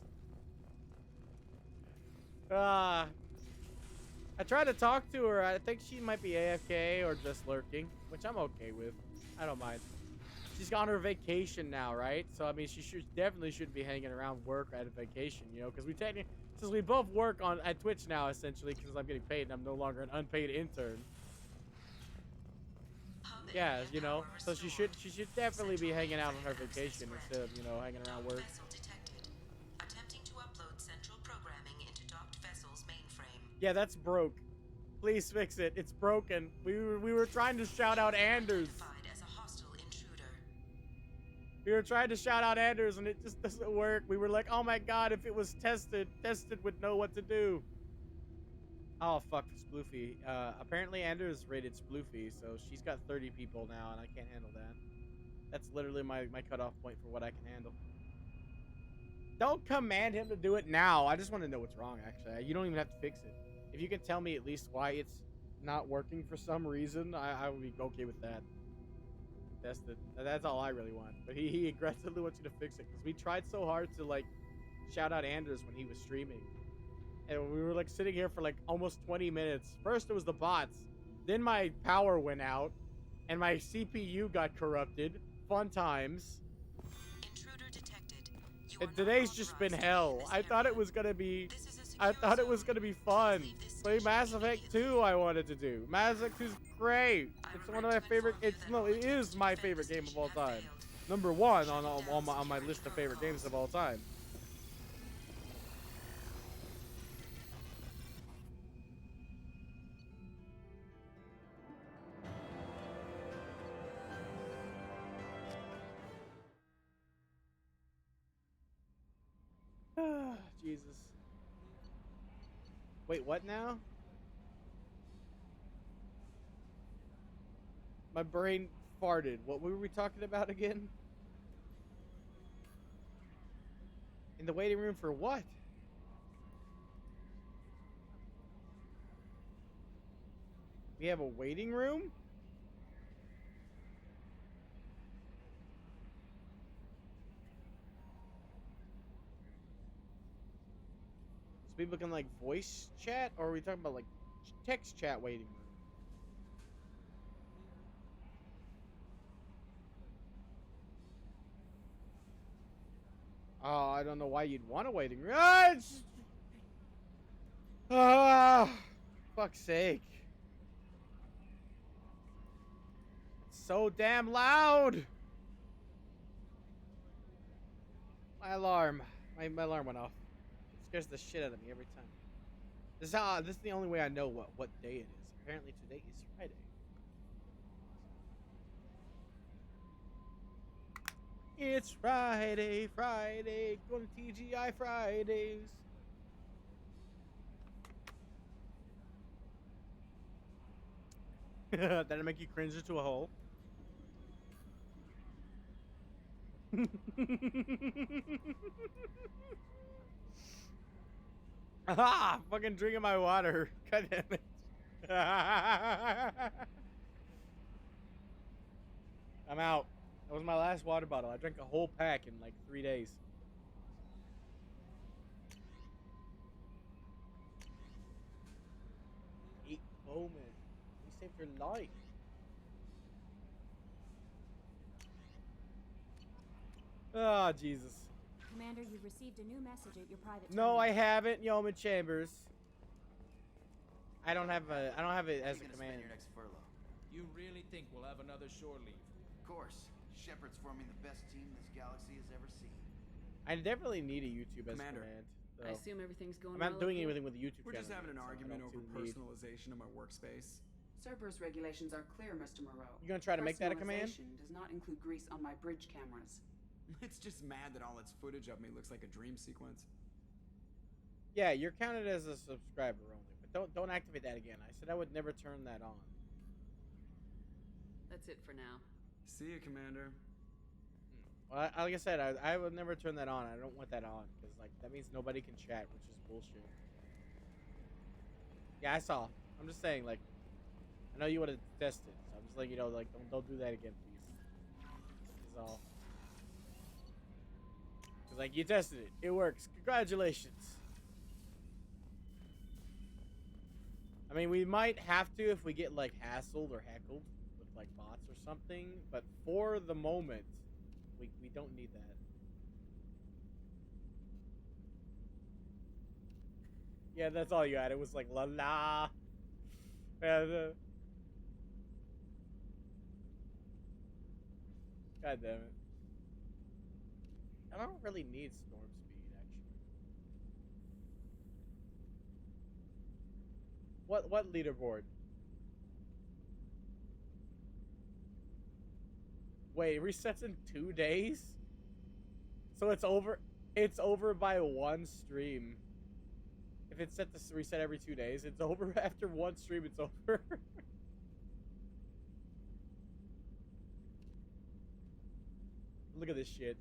I tried to talk to her. I think she might be AFK or just lurking, which I'm okay with. I don't mind. She's on her vacation now, right? So I mean, she definitely shouldn't be hanging around work at a vacation, you know? Because we technically, since we both work at Twitch now, essentially, because I'm getting paid and I'm no longer an unpaid intern. Yeah, you know. So she should definitely be hanging out on her vacation instead of, you know, hanging around work. Attempting to upload central programming into docked vessel's mainframe. Yeah, that's broke. Please fix it. It's broken. We were trying to shout out Anders. As a hostile intruder. We were trying to shout out Anders and it just doesn't work. We were like, oh my god, if it was tested would know what to do. Oh fuck, Sploofy. Apparently Anders rated Sploofy, so she's got 30 people now and I can't handle that. That's literally my cutoff point for what I can handle. Don't command him to do it now. I just want to know what's wrong, actually. You don't even have to fix it. If you can tell me at least why it's not working for some reason, I would be okay with that. Test it. That's all I really want. But he aggressively wants you to fix it because we tried so hard to like shout out Anders when he was streaming. And we were like sitting here for like almost 20 minutes. First it was the bots. Then my power went out and my CPU got corrupted. Fun times. Intruder detected. And today's just been hell. I thought it was gonna be fun. Play Mass Effect 2 I wanted to do. Mass Effect 2 is great. It's one of my favorite, it is my favorite game of all time. Number 1 on my list of favorite games of all time. Jesus. Wait, what now? My brain farted. What were we talking about again? In the waiting room for what? We have a waiting room? So people can like voice chat, or are we talking about like text chat waiting room? Oh, I don't know why you'd want a waiting room. Fuck's sake. It's so damn loud. My alarm went off. It scares the shit out of me every time. This is the only way I know what day it is. Apparently today is Friday. It's Friday, going to TGI Fridays. That'll make you cringe into a hole. Ah, fucking drinking my water. God damn it. I'm out. That was my last water bottle. I drank a whole pack in like 3 days. Bowman. You saved your life. Oh, Jesus. Commander, you've received a new message at your private No, I haven't, Yeoman Chambers. I don't have it as a command. Your next furlough. You really think we'll have another shore leave? Of course. Shepard's forming the best team this galaxy has ever seen. I definitely need a YouTube as a Commander. command. So. I assume everything's going I'm not well doing up here? anything with the YouTube We're channel. just having an so argument I over don't need- personalization of my workspace. Cerberus regulations are clear, Mr. Moreau. You gonna try to make that a command? Personalization does not include grease on my bridge cameras. It's just mad that all its footage of me looks like a dream sequence. Yeah, you're counted as a subscriber only. don't activate that again. I said I would never turn that on. That's it for now. See you, Commander. Well, like I said, I would never turn that on. I don't want that on because like that means nobody can chat, which is bullshit. Yeah, I saw. I'm just saying, like, I know you would have tested, so I'm just like, you know, like don't do that again, please. Is all. Cause like you tested it, it works. Congratulations. I mean, we might have to if we get like hassled or heckled with like bots or something, but for the moment, we don't need that. Yeah, that's all you had. It was like la la. Yeah, God damn it. I don't really need storm speed actually. What leaderboard? Wait, it resets in 2 days? So it's over by one stream. If it's set to reset every 2 days, it's over after one stream, it's over. Look at this shit.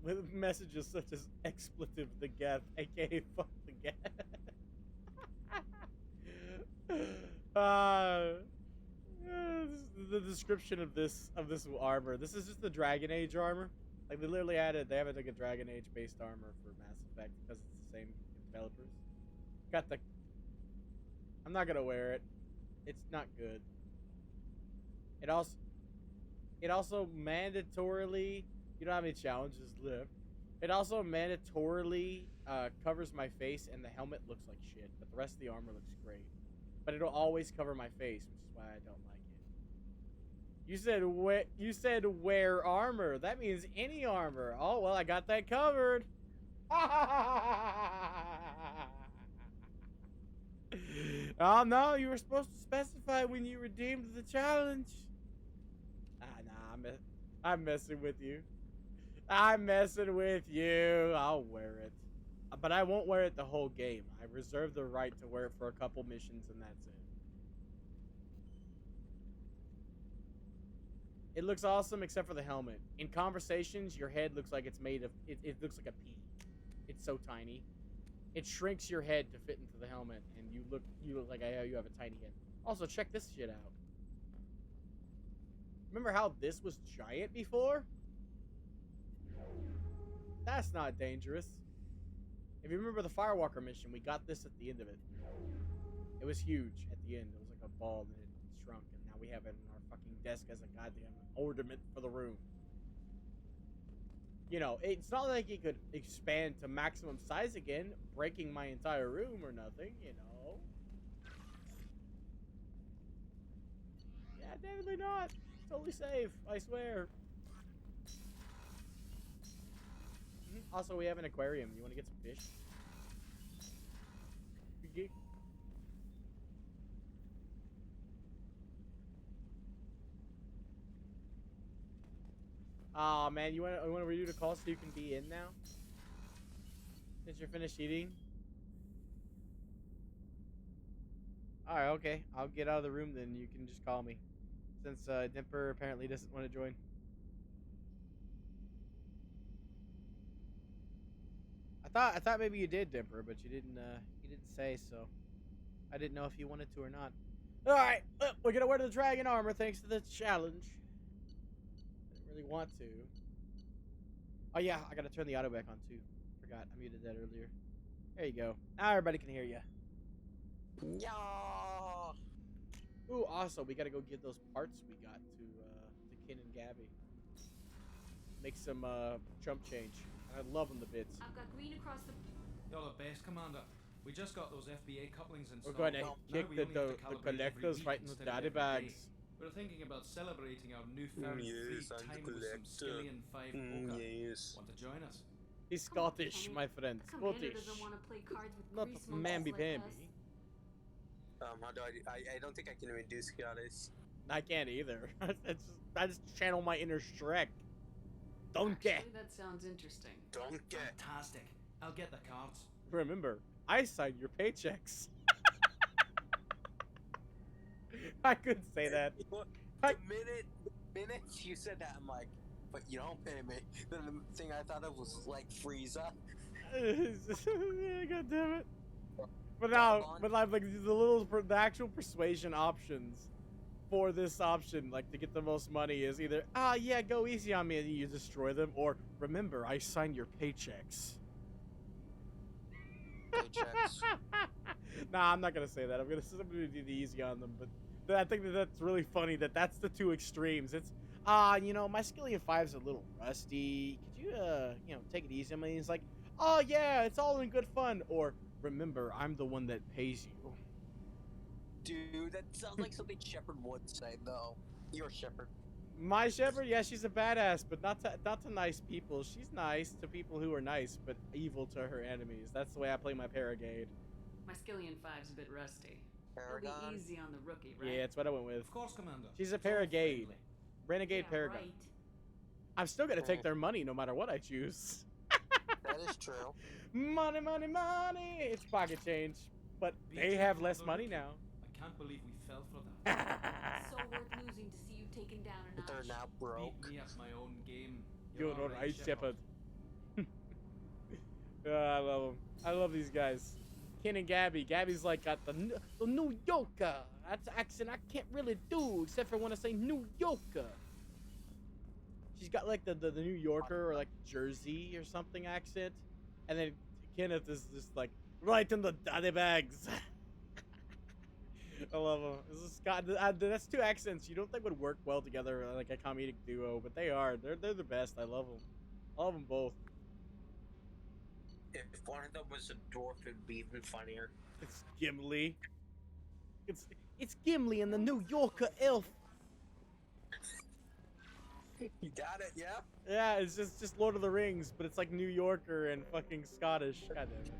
With messages such as expletive the geth, aka fuck the geth. The description of this armor. This is just the Dragon Age armor. Like they literally they have like a Dragon Age based armor for Mass Effect because it's the same developers. Got the. I'm not gonna wear it. It's not good. It also mandatorily. You don't have any challenges left. It also mandatorily covers my face and the helmet looks like shit, but the rest of the armor looks great. But it'll always cover my face, which is why I don't like it. You said wear armor. That means any armor. Oh well, I got that covered. Oh no, you were supposed to specify when you redeemed the challenge. Nah, I'm messing with you. I'm messing with you. I'll wear it. But I won't wear it the whole game. I reserve the right to wear it for a couple missions and that's it. It looks awesome except for the helmet. In conversations, your head looks like it's made of... It looks like a pea. It's so tiny. It shrinks your head to fit into the helmet and you look like you have a tiny head. Also, check this shit out. Remember how this was giant before? That's not dangerous. If you remember the Firewalker mission, we got this at the end of it. It was huge at the end. It was like a ball and it shrunk, and now we have it in our fucking desk as a goddamn ornament for the room. You know, it's not like it could expand to maximum size again, breaking my entire room or nothing, you know. Yeah, definitely not. Totally safe, I swear. Also, we have an aquarium. You want to get some fish? Oh man, you want to redo the call so you can be in now? Since you're finished eating. All right, okay. I'll get out of the room then. You can just call me. Since Dimper apparently doesn't want to join. I thought maybe you did, Dimper, but you didn't say so. I didn't know if you wanted to or not. All right, we're gonna wear the dragon armor thanks to the challenge. I didn't really want to. Oh yeah, I gotta turn the auto back on too. Forgot, I muted that earlier. There you go. Now everybody can hear you. Yeah. Ooh, also we gotta go get those parts we got to Kin and Gabby. Make some chump change. I love them the bits. I've got green across the... You're the best, Commander. We just got those FBA couplings installed. We're going to kick the collectors right in the daddy bags. We're thinking about celebrating our newfound free time with some Skillian 5 poker. Yes. Want to join us? He's Scottish, my friend. Commander Scottish. doesn't want to play cards with Not grease mamby monkeys like bamby. us. How do I don't think I can even do Scottish. I can't either. I just channel my inner Shrek. Donkey. Actually, that sounds interesting. Donkey. Fantastic. I'll get the cards. Remember, I sign your paychecks. I could say that. The minute you said that, I'm like, but you don't pay me. Then the thing I thought of was like Frieza. God damn it. But now, like the actual persuasion options for this option, like to get the most money, is either yeah, go easy on me and you destroy them, or remember, I sign your paychecks. Nah, I'm not gonna say that. I'm gonna do the easy on them, but I think that's really funny that that's the two extremes. It's you know, my Skillion 5's a little rusty. Could you you know, take it easy on me? He's like, oh yeah, it's all in good fun. Or remember, I'm the one that pays you. Dude, that sounds like something Shepard would say, though. You're Shepard. My Shepard, yeah, she's a badass, but not to nice people. She's nice to people who are nice, but evil to her enemies. That's the way I play my Paragade. My Skillion 5's a bit rusty. Paragon? It'll be easy on the rookie, right? Yeah, that's what I went with. Of course, Commander. She's a Paragade. Renegade Yeah, Paragon. right. I'm still gonna take their money no matter what I choose. That is true. Money, money, money! It's pocket change. But they have less money now. I can't believe we fell for that. So worth losing to see you taken down a notch. They're now broke. Beat me at my own game. You're alright, Shepard. I love them. I love these guys. Ken and Gabby. Gabby's like got the New Yorker. That's an accent I can't really do except for when I say New Yorker. She's got like the New Yorker or like Jersey or something accent. And then Kenneth is just like right in the daddy bags. I love them. This is Scott. That's two accents you don't think would work well together like a comedic duo, but they are. They're the best. I love them. I love them both. If one of them was a dwarf, it'd be even funnier. It's Gimli. It's Gimli and the New Yorker elf. You got it, yeah? Yeah, it's just Lord of the Rings, but it's like New Yorker and fucking Scottish. God damn it.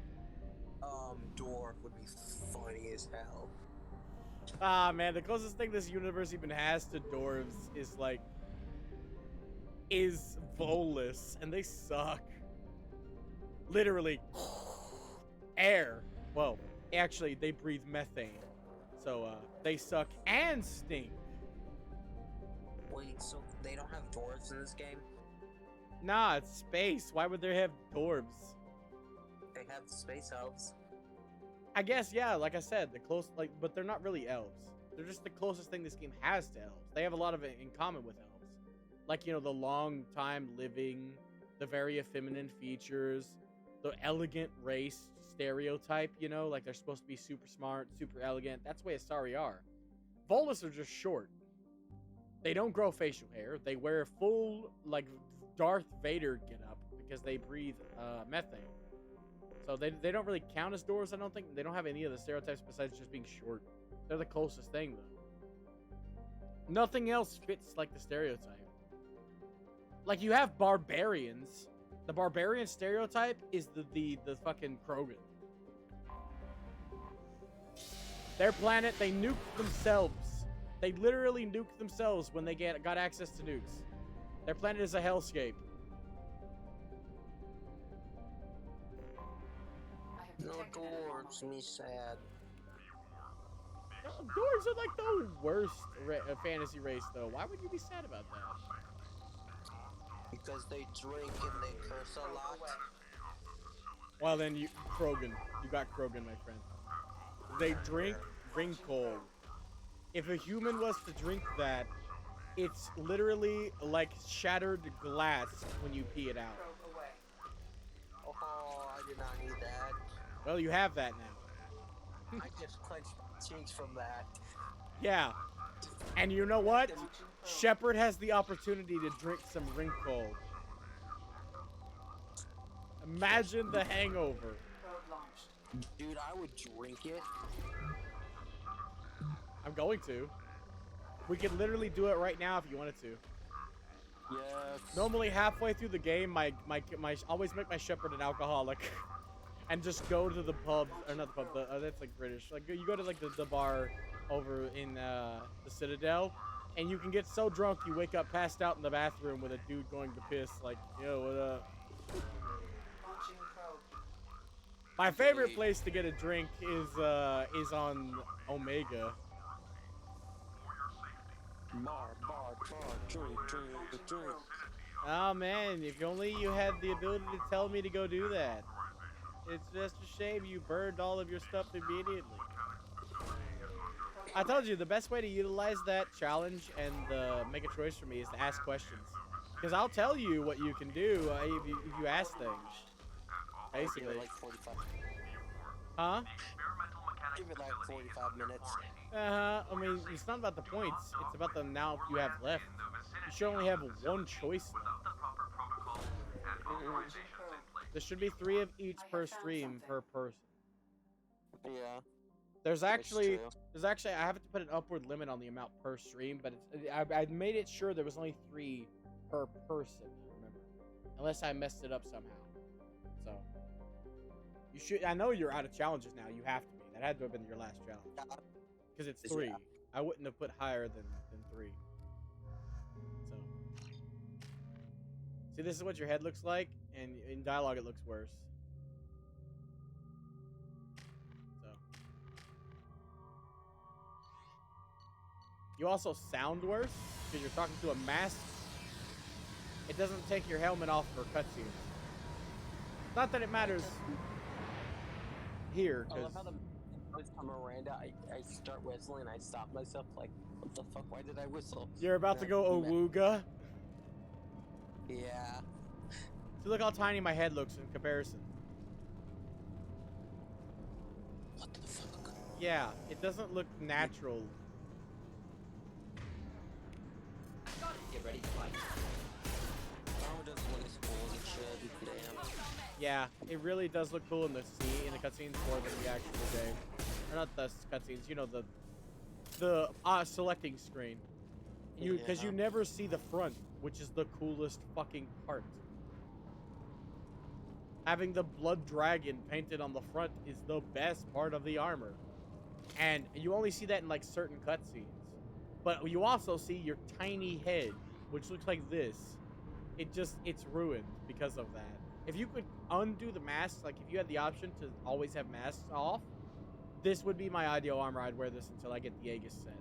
Dwarf would be funny as hell. Ah, man, the closest thing this universe even has to dwarves is Volus, and they suck. Literally, air. Well, actually, they breathe methane, so they suck and stink. Wait, so they don't have dwarves in this game? Nah, it's space. Why would they have dwarves? They have space elves. I guess, yeah, like I said, but they're not really elves. They're just the closest thing this game has to elves. They have a lot of it in common with elves. Like, you know, the long time living, the very effeminate features, the elegant race stereotype, you know, like they're supposed to be super smart, super elegant. That's the way Asari are. Volus are just short. They don't grow facial hair. They wear full, like, Darth Vader get-up because they breathe methane. So they don't really count as dwarves, I don't think. They don't have any of the stereotypes besides just being short. They're the closest thing, though. Nothing else fits, like, the stereotype. Like, you have barbarians. The barbarian stereotype is the fucking Krogan. Their planet, they nuked themselves. They literally nuked themselves when they got access to nukes. Their planet is a hellscape. No dwarves, me sad. Dwarves are like the worst fantasy race, though. Why would you be sad about that? Because they drink and they curse a lot. Well, then you got Krogan, my friend. They drink Ringcoal. If a human was to drink that, it's literally like shattered glass when you pee it out. Oh, I did not need that. Well, you have that now. I just clenched cheeks from that. Yeah. And you know what? Shepard has the opportunity to drink some Ringcoal. Imagine the hangover. Dude, I would drink it. I'm going to. We could literally do it right now if you wanted to. Yes. Normally halfway through the game, I always make my Shepard an alcoholic, and just go to the pub, or not the pub. That's like British. Like you go to like the bar over in the Citadel, and you can get so drunk you wake up passed out in the bathroom with a dude going to piss. Like, yo, what up? My favorite place to get a drink is on Omega. Drink. Oh man, if only you had the ability to tell me to go do that. It's just a shame you burned all of your stuff immediately. I told you, the best way to utilize that challenge and make a choice for me is to ask questions. Because I'll tell you what you can do if you ask things. Basically. Like 45. Huh? Give it like 45 minutes. I mean, it's not about the points. It's about the now you have left. You should only have one choice left. There should be 3 of each per stream per person. Yeah. There's actually, I have to put an upward limit on the amount per stream, but I made it sure there was only 3 per person. Remember, unless I messed it up somehow. So you should. I know you're out of challenges now. You have to be. That had to have been your last challenge because it's 3. Yeah. I wouldn't have put higher than 3. So see, this is what your head looks like, and in dialogue it looks worse. You also sound worse because you're talking to a mask. It doesn't take your helmet off for cutscenes. Not that it matters here, I because love how Miranda, I start whistling, I stop myself like, what the fuck? Why did I whistle? you're about to go Awooga. Yeah. See, look how tiny my head looks in comparison. What the fuck? Yeah, it doesn't look natural. Get ready to fight. Oh, it doesn't look as cool as it should. Damn. Yeah, it really does look cool in the cutscenes more than the actual game. Or not the cutscenes, you know, the selecting screen. Because you never see the front, which is the coolest fucking part. Having the blood dragon painted on the front is the best part of the armor. And you only see that in like certain cutscenes. But you also see your tiny head, which looks like this. It's ruined because of that. If you could undo the masks, like if you had the option to always have masks off, this would be my ideal armor. I'd wear this until I get the Aegis set.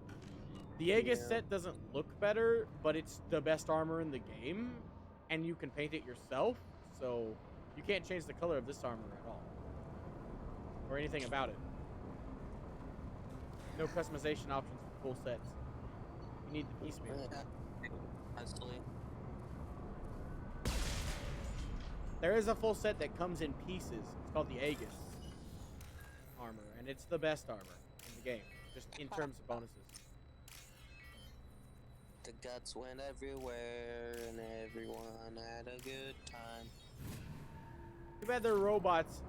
The Aegis set doesn't look better, but it's the best armor in the game, and you can paint it yourself, so you can't change the color of this armor at all. Or anything about it. No customization options for full sets. You need the piecemeal. Honestly. There is a full set that comes in pieces. It's called the Aegis armor, and it's the best armor in the game, just in terms of bonuses. The guts went everywhere, and everyone had a good time. Too bad they're robots.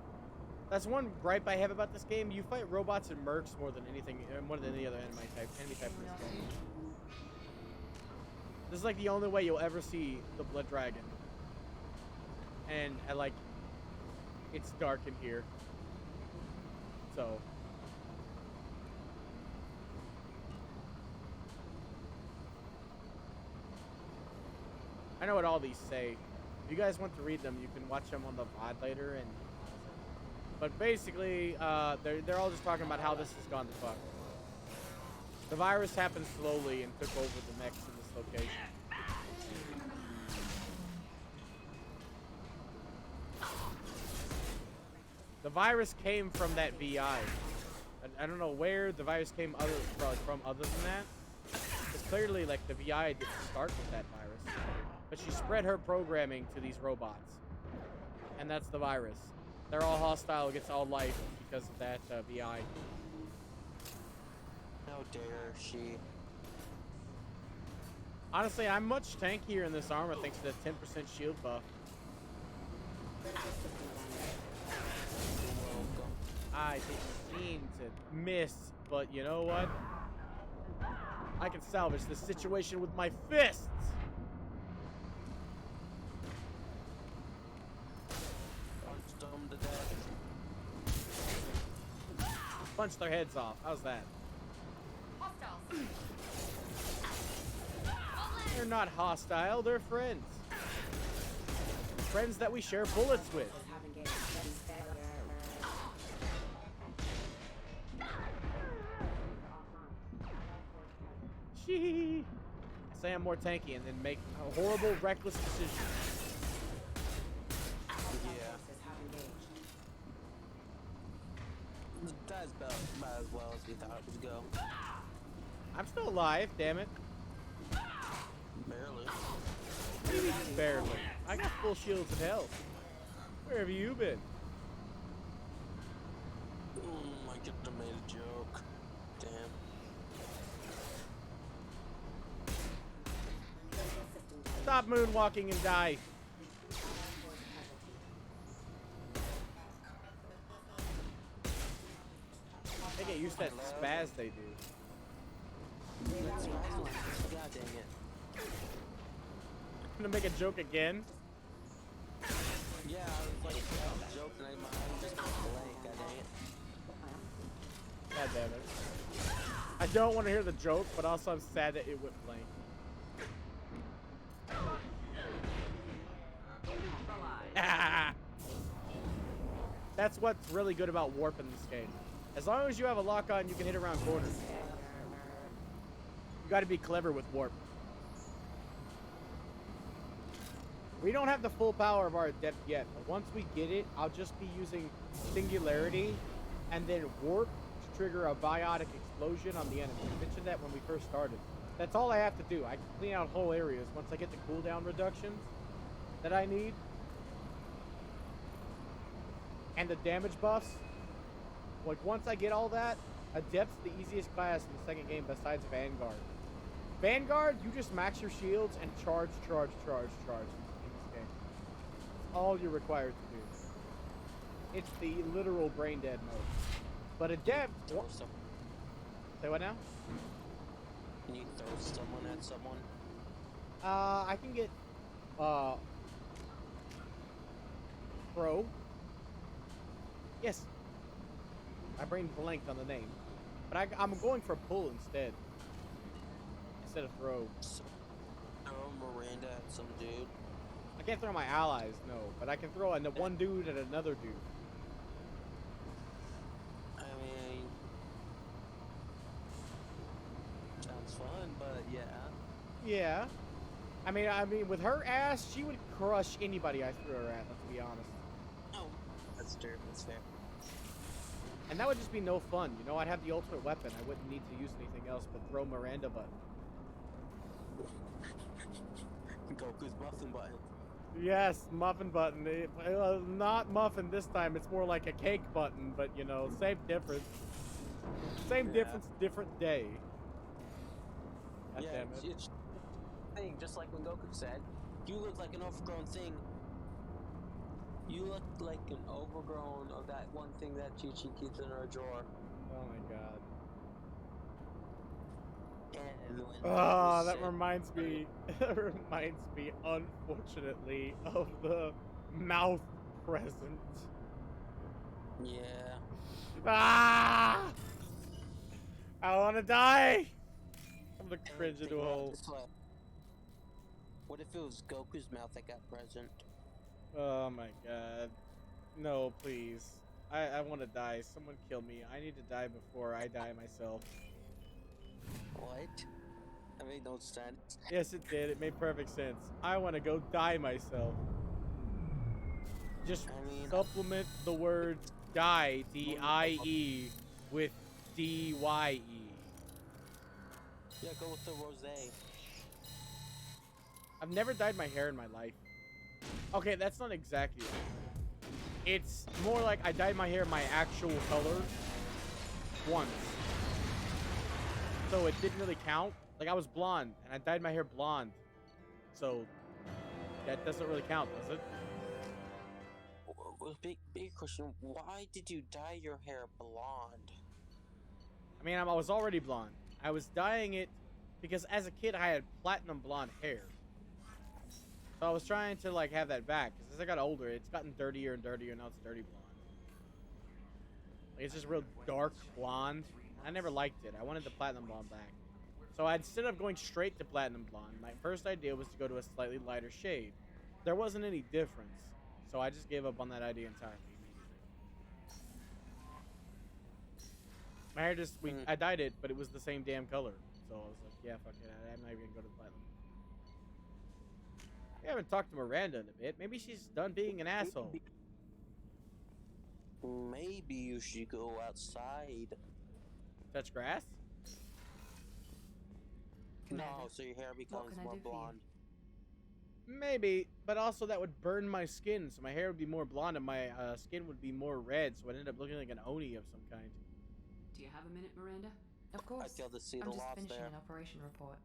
That's one gripe I have about this game. You fight robots and mercs more than anything, more than any other enemy type in this game. This is like the only way you'll ever see the Blood Dragon. And I like, it's dark in here. So. I know what all these say. If you guys want to read them, you can watch them on the VOD later. But basically, they're all just talking about how this has gone to fuck. The virus happened slowly and took over the mechs in this location. The virus came from that VI. I don't know where the virus came from other than that. Because clearly, like, the VI didn't start with that virus. But she spread her programming to these robots. And that's the virus. They're all hostile against all life because of that VI. How dare she? Honestly, I'm much tankier in this armor thanks to the 10% shield buff. I didn't mean to miss, but you know what? I can salvage this situation with my fists! Punched them to death. Punch their heads off. How's that? They're not hostile, they're friends. Friends that we share bullets with. say I'm more tanky and then make a horrible, reckless decision. Yeah. That's about as well as we thought it would go. I'm still alive, damn it. Barely. What do you mean barely? I got full shields of health. Where have you been? I could have made a joke. Damn. Stop moonwalking and die. They get used to that spaz they do. God dang it. I'm gonna make a joke again. Yeah, I was like, joking, my mind just went blank, god dang it. God damn it. I don't want to hear the joke, but also I'm sad that it went blank. Ah! That's what's really good about warp in this game. As long as you have a lock on, you can hit around corners. You gotta be clever with warp. We don't have the full power of our adept yet, but once we get it, I'll just be using singularity and then warp to trigger a biotic explosion on the enemy. I mentioned that when we first started. That's all I have to do. I can clean out whole areas once I get the cooldown reductions that I need. And the damage buffs. Like, once I get all that, Adept's the easiest class in the second game besides Vanguard. Vanguard, you just max your shields and charge in this game. That's all you're required to do. It's the literal brain dead mode. But Adept... Say what now? Can you throw someone at someone? I can get... Throw. Yes. My brain blanked on the name. But I'm going for pull instead. Instead of throw. Throw Miranda at some dude. I can't throw my allies, no. But I can throw one dude at another dude. I mean... Sounds fun, but yeah. Yeah. I mean, with her ass, she would crush anybody I threw her at, let's be honest. Oh, that's true. That's fair. And that would just be no fun. You know, I'd have the ultimate weapon. I wouldn't need to use anything else but throw Miranda button. Goku's muffin button. Yes, muffin button. Not muffin this time. It's more like a cake button, but, you know, same difference. Same difference, different day. God Yeah, damn it. it's thing, just like when Goku said, you look like an overgrown thing. You look like an overgrown of that one thing that Chi-Chi keeps in her drawer. Oh my god. And when That reminds me, unfortunately, of the mouth present. Yeah. Ah! I want to die! I'm gonna cringe into a hole. What if it was Goku's mouth that got present? Oh my god. No, please. I want to die. Someone kill me. I need to die before I die myself. What? That made no sense. Yes, it did. It made perfect sense. I want to go die myself. Just supplement the word die, D-I-E, with D-Y-E. Yeah, go with the rosé. I've never dyed my hair in my life. Okay, that's not exactly it. It's more like I dyed my hair my actual color once. So it didn't really count. Like, I was blonde, and I dyed my hair blonde. So that doesn't really count, does it? Big question. Why did you dye your hair blonde? I mean, I was already blonde. I was dyeing it because as a kid, I had platinum blonde hair. So I was trying to, like, have that back. Because as I got older, it's gotten dirtier and dirtier, and now it's dirty blonde. Like, it's just real dark blonde. I never liked it. I wanted the platinum blonde back. So instead of going straight to platinum blonde, my first idea was to go to a slightly lighter shade. There wasn't any difference. So I just gave up on that idea entirely. My hair just, I dyed it, but it was the same damn color. So I was like, yeah, fuck it. I'm not even gonna go to platinum. We haven't talked to Miranda in a bit. Maybe she's done being an asshole. Maybe you should go outside. Touch grass? Commander, No, so your hair becomes can I more do for you? blonde. Maybe, but also that would burn my skin, so my hair would be more blonde and my skin would be more red, so I'd end up looking like an Oni of some kind. Do you have a minute, Miranda? Of course. I'd kill to see the I'm just loss finishing there. an operation report.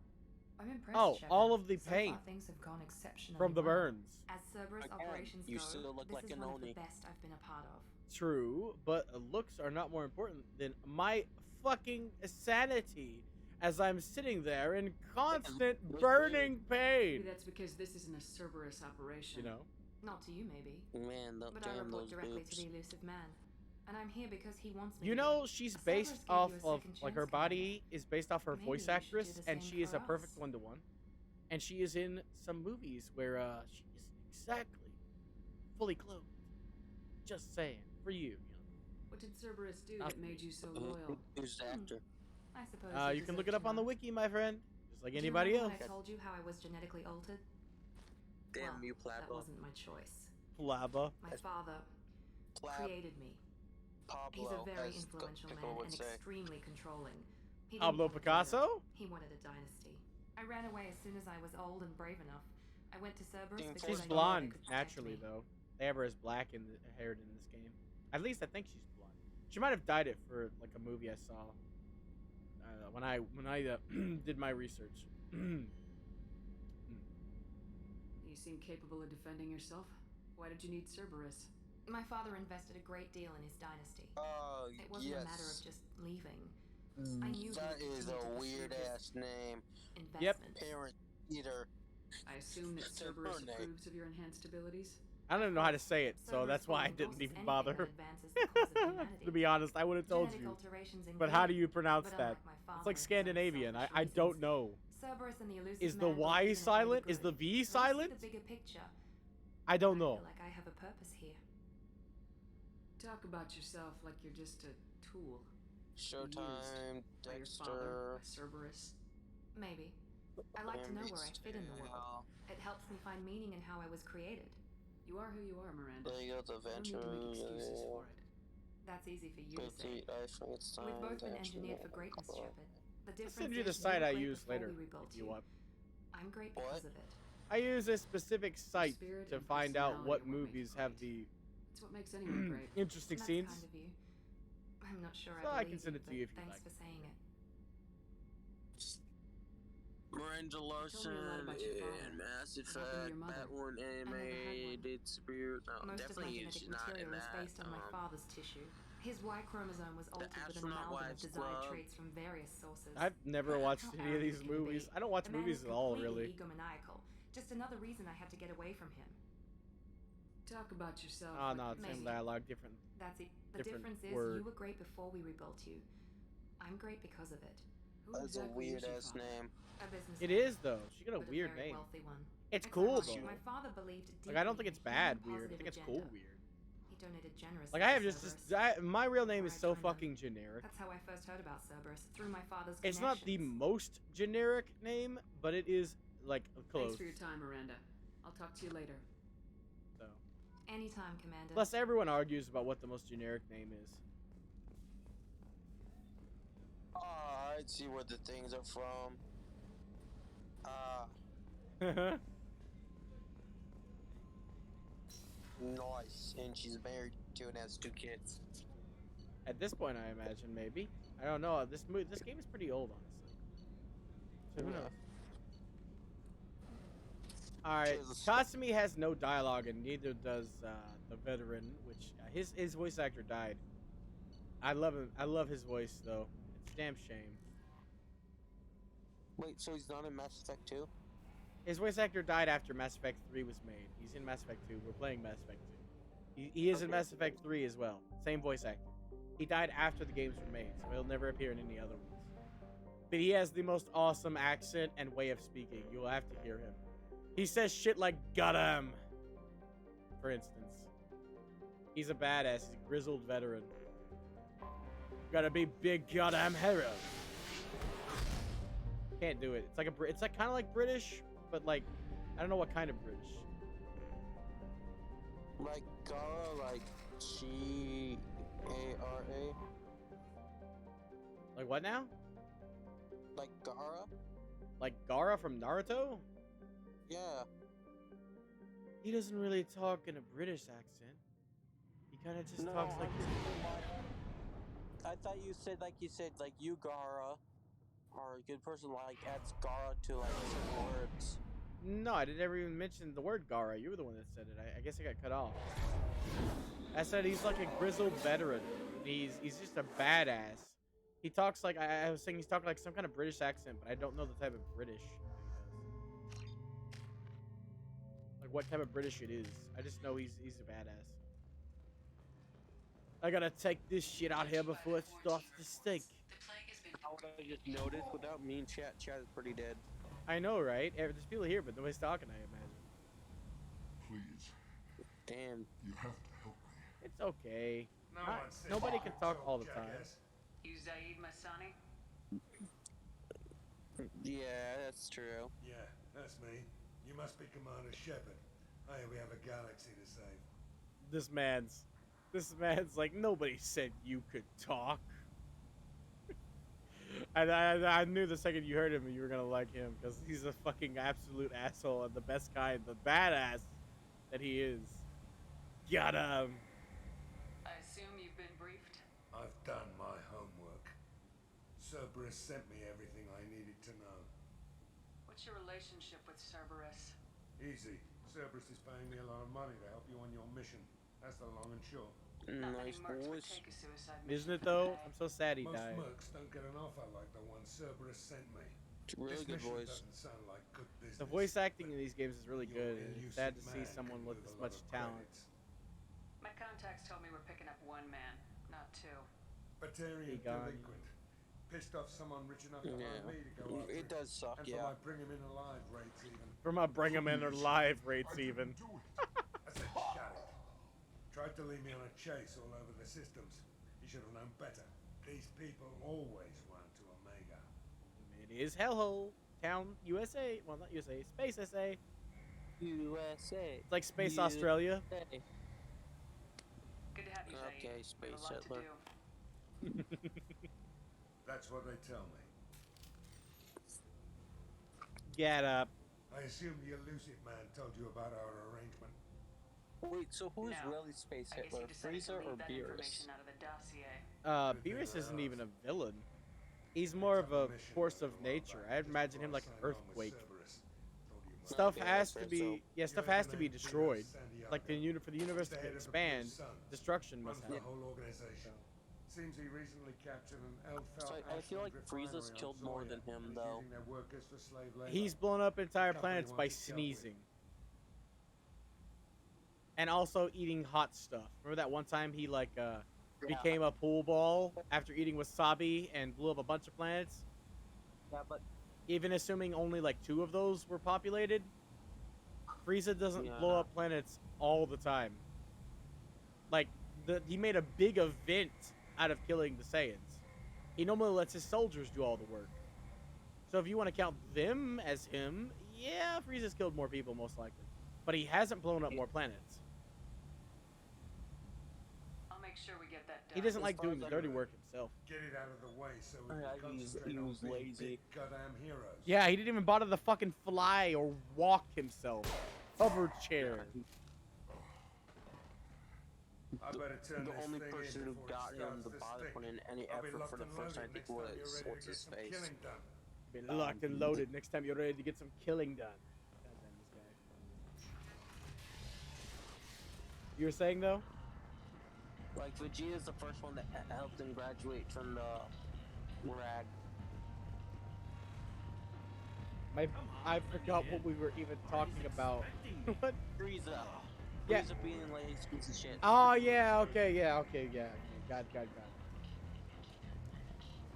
I'm impressed, Oh, Shepard. all of the So far, paint things have gone exceptionally from the well. burns. As Cerberus Again, operations you go, still look this like is an one of the Oni. best I've been a part of. True, but looks are not more important than my fucking sanity as I'm sitting there in constant burning Maybe pain. that's because this isn't a Cerberus operation. You know? Not to you, maybe. Man, But I damn report those directly boobs. to the elusive man. And I'm here because he wants me You to know, be. she's Cerberus based gave you off a of, second like, chance, her Commander. body is based off her Maybe voice you should actress, do the and same she is for a perfect us. one-to-one. And she is in some movies where she is exactly fully clothed. Just saying, for you. What did Cerberus do Not that made you so loyal? Who's the actor? I suppose You can look deserve it up to on the know. wiki, my friend. Just like Do you anybody remember else. when I told you how I was genetically altered? Damn Well, you, that Plabo. wasn't my choice. Flabba. My father created me. He's Pablo, a very as influential Pickle man would and say. extremely controlling. He didn't Pablo want a daughter. Picasso? He wanted a dynasty. I ran away as soon as I was old and brave enough. I went to Cerberus because She's I knew blonde, they could protect naturally, me. though. They have her as black in the haired in this game. At least I think she's blonde. She might have dyed it for like a movie I saw when I did my research. You seem capable of defending yourself. Why did you need Cerberus? My father invested a great deal in his dynasty. Oh, It wasn't a matter of yes. just leaving. I knew That he would is continue a to pursue weird his ass name. investment. Parent eater. I assume that Cerberus Her name. approves of your enhanced abilities. I don't even know how to say it, so Cerberus that's why I will didn't endorse even anything bother. that advances the cause of humanity. To be honest, I would have told Genetic you. alterations But how do included, you pronounce but that? unlike my It's father like and his own Scandinavian. selfish I don't reasons, know. Cerberus and the elusive Is the man believe Y in the silent? greater Is the good. V I silent? see the bigger picture. I don't know. I feel like I have a purpose here. Talk about yourself like you're just a tool. Showtime, By your father, Dexter. by Cerberus. Maybe. I like to know where I fit in the world. It helps me find meaning in how I was created. You are who you are, Miranda. There you go, the You don't need to make venture. excuses for it. That's easy for you to say. Complete Frankenstein. We've both been Dexter. engineered for greatness, Shepard. The I'll difference send you the is site were I great use before later we rebuilt if you want. I'm great because of it. I use a specific site Spirit to and find out personality what are what makes movies have the It's what makes anyone great. interesting That's scenes. kind of you. I'm not sure So I I believe can send it to you if you thanks like. for saying it. Miranda Larson about your father. in Mass What happened to your Effect, mother? Batwoman animated, Spirit. No, Most of my definitely genetic she's not in material is that. based on my father's tissue. His Y chromosome was altered with an Astronaut amalgam of Wives desired Club. traits from various sources. I've never watched How any of these arrogant can you movies. be? I don't watch The man movies is at all, completely really. egomaniacal. Just another reason I had to get away from him. Talk about yourself. Oh like no, you're same Maybe. dialogue, different. That's it. The Different difference is word. you were great before we rebuilt you. I'm great because of it. Who That's a exactly is weird your ass father? name. A business. It is though. She got a but weird very name. wealthy one. It's cool ironic. though. My father believed Like I don't deeply think it's in a bad human weird. I think it's positive cool agenda. weird. He donated generously. Like I have to just Cerberus. my real name is Before I so joined them. fucking generic. That's how I first heard about Cerberus through my father's. It's not the most generic name, but it is like close. Thanks for your time, Miranda. I'll talk to you later. So. Anytime, Commander. Plus, everyone argues about what the most generic name is. Oh, I see where the things are from. Nice. And she's married to and has 2 kids. At this point, I imagine maybe. I don't know. This game is pretty old, honestly. So who Yeah. knows? All right, Jesus. Kasumi has no dialogue, and neither does the veteran, which his voice actor died. I love him. I love his voice though. It's a damn shame. Wait, so he's not in Mass Effect 2? His voice actor died after Mass Effect 3 was made. He's in Mass Effect 2. We're playing Mass Effect 2. He is in Okay. Mass Effect 3 as well. Same voice actor. He died after the games were made, so he'll never appear in any other ones. But he has the most awesome accent and way of speaking. You'll have to hear him. He says shit like "got him," for instance. He's a badass. He's a grizzled veteran. Gotta be big goddamn hero. Can't do it. It's like kind of like British, but like I don't know what kind of British. Like Gara, like G-A-R-A. Like what now? Like Gara? Like Gaara from Naruto? Yeah. He doesn't really talk in a British accent. He kind of just talks like. I thought you said like you Gara, or a good person like adds Gara to like certain words. No, I didn't ever even mention the word Gaara. You were the one that said it. I guess I got cut off. I said he's like a grizzled veteran. He's just a badass. He talks like I was saying he's talking like some kind of British accent, but I don't know the type of British that he does. Like what type of British it is. I just know he's a badass. I gotta take this shit out here before it starts to stink. How would I just notice without me and chat? Chat is pretty dead. I know, right? There's people here, but nobody's talking, I imagine. Please. Damn. You have to help me. It's okay. Nobody can talk all the time. You Zaid Masani? Yeah, that's true. Yeah, that's me. You must be Commander Shepard. Hey, we have a galaxy to save. This man's like, nobody said you could talk. I knew the second you heard him you were gonna like him, because he's a fucking absolute asshole and the best kind, the badass that he is. Got him. I assume you've been briefed? I've done my homework. Cerberus sent me everything I needed to know. What's your relationship with Cerberus? Easy. Cerberus is paying me a lot of money to help you on your mission. That's the long and short. Nice boys. Isn't it though? I'm so sad he Most died. mercs don't get an offer like the one Cerberus sent me. Really good voice. Doesn't sound like good business. The voice acting in these games is really good, and it's sad to see someone with this much talent. My contacts told me we're picking up one man, not two. Batarian delinquent. Pissed off someone rich enough to hire me to go after it does suck, and yeah. for my bring him in alive rates even. For my bring him in alive rates even. I said, shut it. Tried to lead me on a chase all over the systems. He should have known better. These people always run to Omega. It is Hellhole Town, USA. Well, not USA, Space SA. USA. It's like Space Australia. Good to have you, Zaid. Okay, Space We have a lot Settler. to do. That's what they tell me. Get up. I assume the elusive man told you about our arrangement. Wait, so who's No. really Space I guess Hitler? you decided Freezer to or leave that Beerus? information out of the dossier. Beerus isn't even a villain. He's more of a force of nature. I'd imagine him like an earthquake. Stuff has to be, stuff has to be destroyed. Like for the universe to expand, destruction must happen. The whole organization. Seems he recently captured an elf. So I feel like Frieza's killed more than him, though. He's blown up entire planets by sneezing. And also eating hot stuff. Remember that one time he became a pool ball after eating wasabi and blew up a bunch of planets? Yeah, but even assuming only like 2 of those were populated, Frieza doesn't blow up planets all the time. Like he made a big event out of killing the Saiyans. He normally lets his soldiers do all the work. So if you want to count them as him, yeah, Frieza's killed more people most likely. But he hasn't blown up more planets. I'll make sure we get that done. He doesn't like doing the dirty work himself. Get it out of the way so we can concentrate on being lazy. big goddamn heroes. Yeah, he didn't even bother to fucking fly or walk himself. Hover chair. I better turn The this only thing person in who before got it him starts the to bother stink. put in any I'll be effort for locked the and first, I loaded think, next time was you're ready to what's get his some face. killing done. Been locked and loaded next time you're ready to get some killing done. Goddamn this guy. You were saying though? Like Vegeta's the first one that helped him graduate from the rag. I forgot what we were even talking about. What? Frieza. Yeah. Frieza being a lazy piece of shit. Oh yeah, okay. Got it.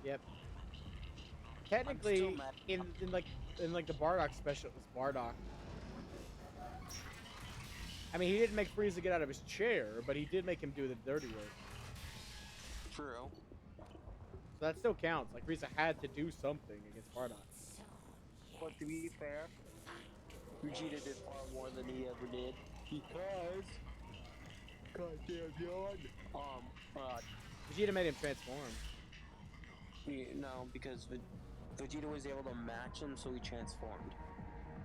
Yep. Technically, in like the Bardock special, it was Bardock. I mean, he didn't make Frieza get out of his chair, but he did make him do the dirty work. True. So that still counts. Like Frieza had to do something against Bardock. But to be fair, Vegeta did far more than he ever did. Because, goddamn yawn. Vegeta made him transform. No, because Vegeta was able to match him, so he transformed.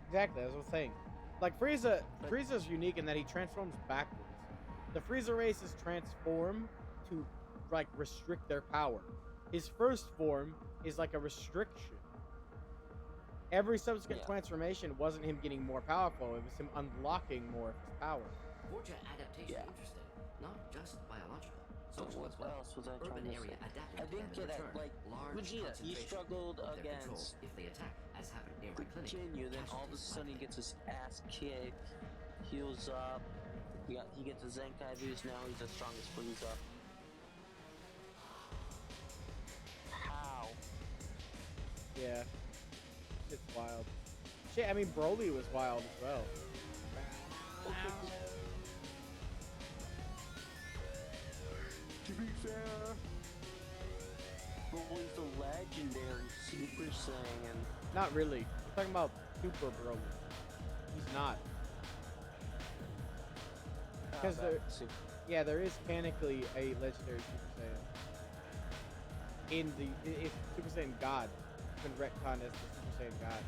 Exactly, that's what I'm saying. Like Frieza's unique in that he transforms backwards. The Frieza races transform to like restrict their power. His first form is like a restriction. Every subsequent transformation wasn't him getting more powerful, it was him unlocking more of his power. Forger adaptation interesting, not just biological. Social What as well. else was I Urban trying to area say? adapting I to didn't them in get return. it. Like, Large Vegeta, he concentration struggled of their control against if they attack, as happened near my clinic. Then all of a sudden he gets his ass kicked, heals up, he gets a Zenkai boost, now he's the strongest Frieza. How? Yeah. It's wild. Shit, I mean Broly was wild as well. To be fair, Broly's the legendary Super Saiyan. Not really. I'm talking about Super Broly. He's not. Because there is canonically a legendary Super Saiyan. In the it's Super Saiyan God. It's been retconned as the Super Saiyan God.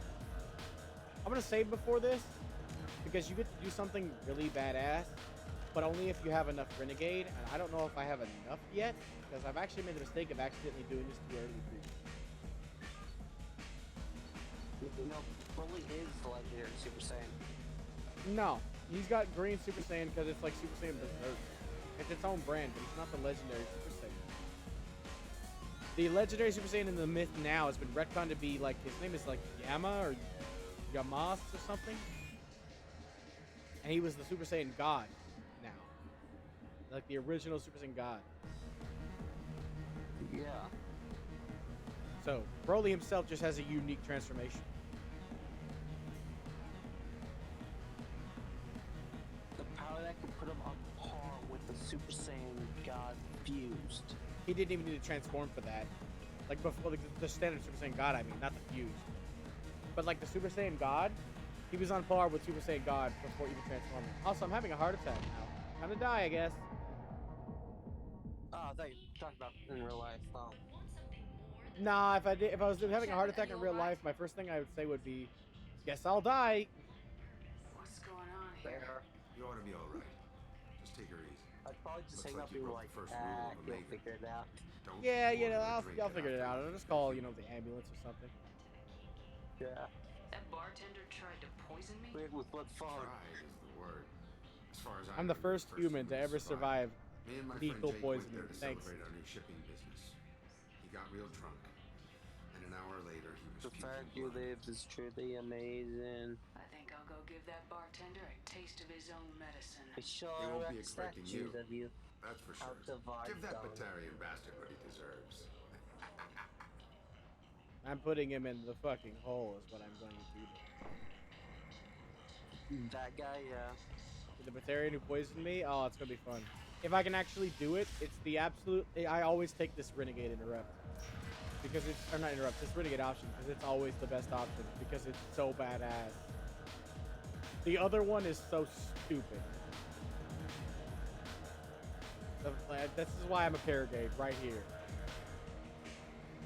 I'm gonna save before this because you get to do something really badass, but only if you have enough Renegade, and I don't know if I have enough yet because I've actually made the mistake of accidentally doing this too early for you. You know, Broly is the legendary Super Saiyan. No, he's got green Super Saiyan because it's like Super Saiyan Berserk. It's its own brand, but it's not the legendary Super Saiyan. The legendary Super Saiyan in the myth now has been retconned to be like, his name is like Yama or Yamas or something. And he was the Super Saiyan God now. Like the original Super Saiyan God. Yeah. So, Broly himself just has a unique transformation. The power that could put him on par with the Super Saiyan God fused. He didn't even need to transform for that. Like before, like the standard Super Saiyan God, I mean, not the fused. But like the Super Saiyan God, he was on par with Super Saiyan God before even transforming. Also, I'm having a heart attack now. Time to die, I guess. Oh, I thought you were talking about in real life. Nah, if I was having a heart attack in real life, my first thing I would say would be, guess I'll die. What's going on here? You ought to be all right. Just take her easy. I'd probably just hang Looks up like you and be broke like, the first rule of you'll Omega. figure it out. Don't Yeah, you order know, a I'll drink figure it out. after I'll just call, you know, the ambulance or something. Yeah. That bartender tried to poison me? Wait, with what phone? Tried is the word. As far as I'm the first human to ever survive Me and my lethal friend Jake went poisoning. there to Thanks. celebrate our new shipping business. He got real drunk, and an hour later he was The fact you lived is truly amazing. I think I'll go give that bartender a taste of his own medicine. I sure They won't be erect expecting you. statues of you. That's for sure. Out of our Give that dung. Batarian bastard what he deserves. I'm putting him in the fucking hole is what I'm going to do. That guy, yeah. The Batarian who poisoned me? Oh, it's going to be fun. If I can actually do it, it's the absolute... I always take this Renegade Interrupt. Because it's... Or not Interrupt, this Renegade option. Because it's always the best option. Because it's so badass. The other one is so stupid. This is why I'm a Paragade, right here.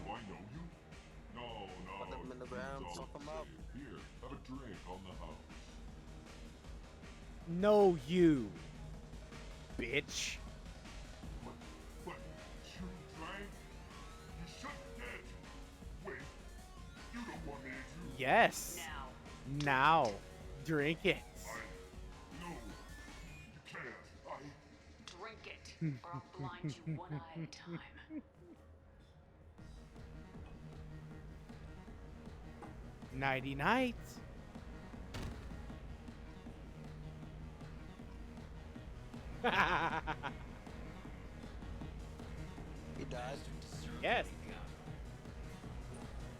Do I know you? No. Put them in the ground, It's all fuck them up. Here, have a drink on the house. No, you. Bitch. What? You drank? You should dead. Wait, you don't want me to? Yes. Now. Drink it. No, you can't. Drink it, or I'll blind you one eye at a time. Nighty night. He died? Yes.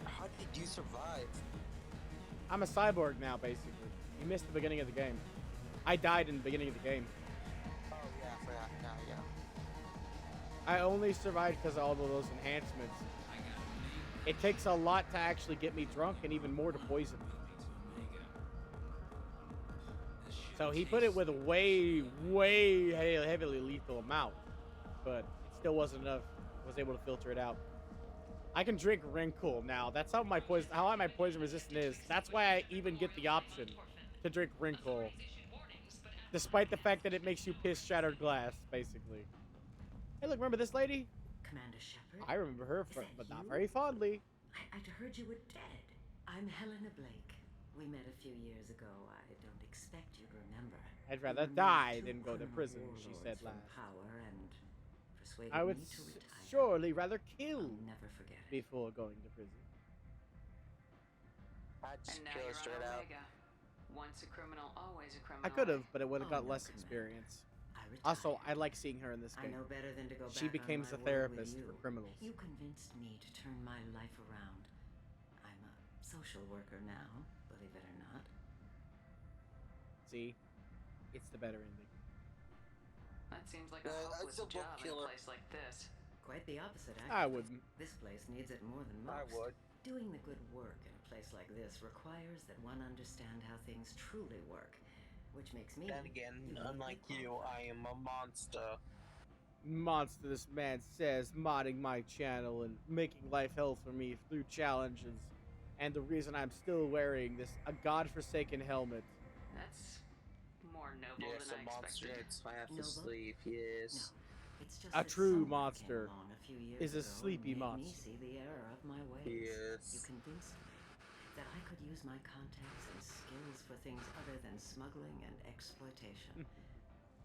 How did you survive? I'm a cyborg now, basically. You missed the beginning of the game. I died in the beginning of the game. Oh, yeah, I forgot. Yeah. I only survived because of all of those enhancements. It takes a lot to actually get me drunk and even more to poison me. So he put it with a way, way heavily lethal amount, but it still wasn't enough. Was able to filter it out. I can drink Wrinkle now. That's how my poison, poison resistant is. That's why I even get the option to drink Wrinkle, despite the fact that it makes you piss shattered glass, basically. Hey, look, remember this lady? Commander Shepard? I remember her, but not very fondly. I'd heard you were dead. I'm Helena Blake. We met a few years ago. I don't expect you to remember. I'd rather die than go to prison, she said last. Power and persuaded I would me to retire. surely rather kill never forget before going to prison. I'd just And now kill her you're straight on out. Omega. Once a criminal, always a criminal. I could have, but it would have got no, less Commander. experience. I retired. Also, I like seeing her in this I game. know better than to go She back became on a my word therapist with for you. criminals. You convinced me to turn my life around. I'm a social worker now, believe it or not. See? It's the better ending. That seems like a it's hopeless a book job in a killer. place like this. Quite the opposite, actually. I wouldn't. This place needs it more than I most. would. Doing the good work in a place like this requires that one understand how things truly work, which makes me. Then again, uniquely unlike you, qualified. I am a monster. Monster, this man says, modding my channel and making life hell for me through challenges. And the reason I'm still wearing this a godforsaken helmet. That's more noble Yes, than a I monster. expected. It's half Noble? asleep. Yes. No, it's just A that true someone monster came along a few years is a ago and sleepy made monster. Me see the error of my ways. You Yes. convinced me that I could use my contacts and skills for things other than smuggling and exploitation.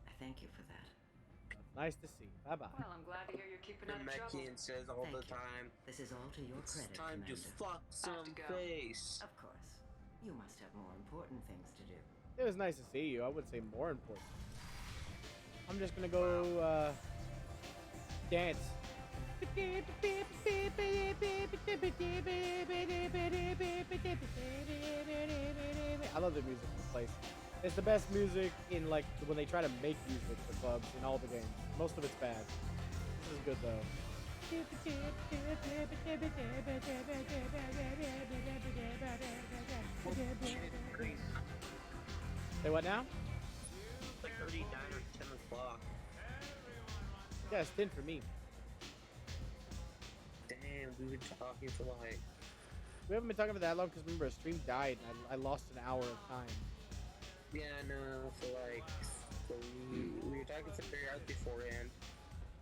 I thank you for that. Nice to see. Bye-bye. Well, I'm glad to hear you're keeping out And of trouble. Mekian says all Thank the you. time, This is all to your it's credit, time to Commander. fuck some to go. face. Of course. You must have more important things to do. It was nice to see you. I wouldn't say more important. I'm just gonna go, dance. I love the music in this place. It's the best music in, like, when they try to make music for clubs in all the games. Most of it's bad. This is good, though. Say what now? It's like already 9 or 10 o'clock. Yeah, it's 10 for me. Damn, we've been talking for like. We haven't been talking about that long because remember, a stream died and I lost an hour of time. Yeah, no, for like. We were talking for 3 hours beforehand.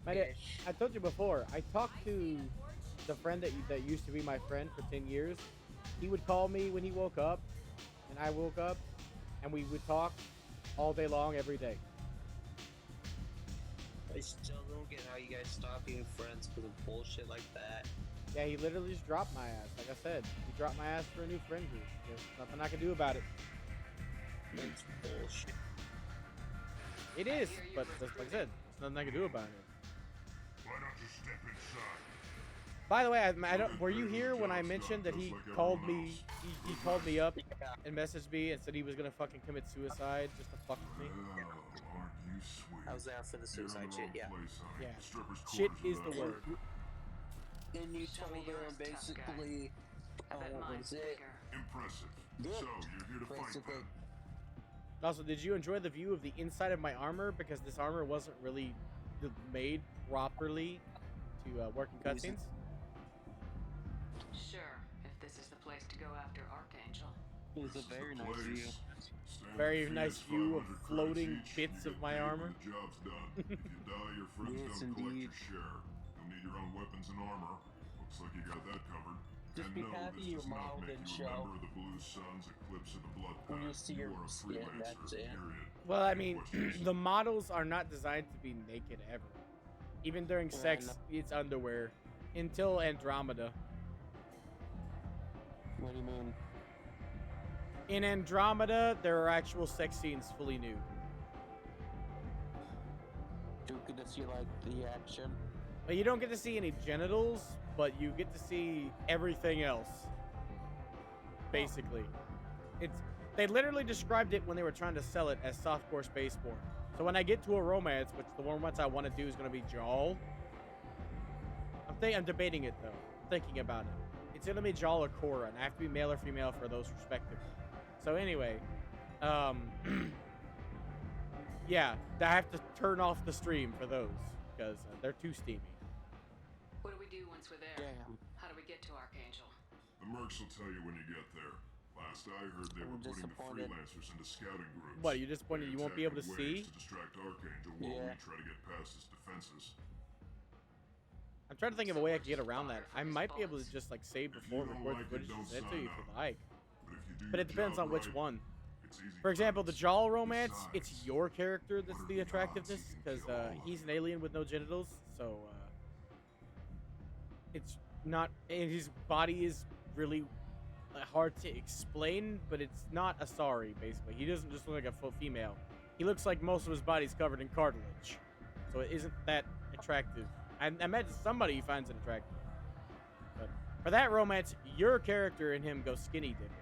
I told you before, I talked to the friend that used to be my friend for 10 years. He would call me when he woke up, and I woke up, and we would talk all day long, every day. I still don't get how you guys stop being friends because of bullshit like that. Yeah, he literally just dropped my ass. Like I said, he dropped my ass for a new friend group. There's nothing I can do about it. It's bullshit. It is, but like I said, there's nothing I can do about it. Why don't you step inside? By the way, I don't, were you here when I mentioned that he called me? He called me up and messaged me and said he was gonna fucking commit suicide just to fuck with me. Well, aren't you sweet? I was there for the suicide You're in the shit, wrong yeah. place, honey. Yeah. The stripper's Shit quarters is are the that word. And you Show told me her yours, tough guy. basically. I bet what mine's was it? bigger. Impressive. Good. So, you're here to fight Basically. them. Also, did you enjoy the view of the inside of my armor? Because this armor wasn't really made properly to work in cutscenes. Sure, if this is the place to go after Archangel. It was This a is very the nice place. view. Standard Very fee nice is view of 500 floating credits each, bits and of you my get paid armor. when the job's done. If you die, your friends Yes, don't collect indeed. your share. You'll need your own weapons and armor. Looks like you got that covered. Just and be no, happy this your does not mom make didn't you a show. member of the Blue Suns, Eclipse of the Blood When you Pact. see You your are a skin, freelancer, that's it. period. Well, I Any mean, questions? the models are not designed to be naked ever. Even during Yeah, I sex, know. it's underwear. Until Andromeda. What do you mean? In Andromeda, there are actual sex scenes fully nude. Do you get to see like the action? But you don't get to see any genitals, but you get to see everything else. Basically. They literally described it when they were trying to sell it as softcore spaceborne. So when I get to a romance, which the romance I want to do is going to be Jaal. I'm debating it though. I'm thinking about it. It's going to be Jaal or Korra, and I have to be male or female for those respectively. So anyway, Yeah, I have to turn off the stream for those because they're too steamy. What do we do once we're there? Damn. How do we get to Archangel? The mercs will tell you when you get there. Last I heard, they were putting the freelancers into scouting groups. What, are you disappointed you won't be able to see? To distract Archangel while we try to get past his defenses. I'm trying to think of a way I can get around that. I might be able to just like save before record footage and send it to you if you like. But it depends on which one. For example, the Jaw romance, it's your character that's the attractiveness, because he's an alien with no genitals, so it's not, and his body is really hard to explain, but it's not a sorry, basically. He doesn't just look like a full female. He looks like most of his body's covered in cartilage, so it isn't that attractive. I imagine somebody he finds it attractive. But for that romance, your character and him go skinny dipping.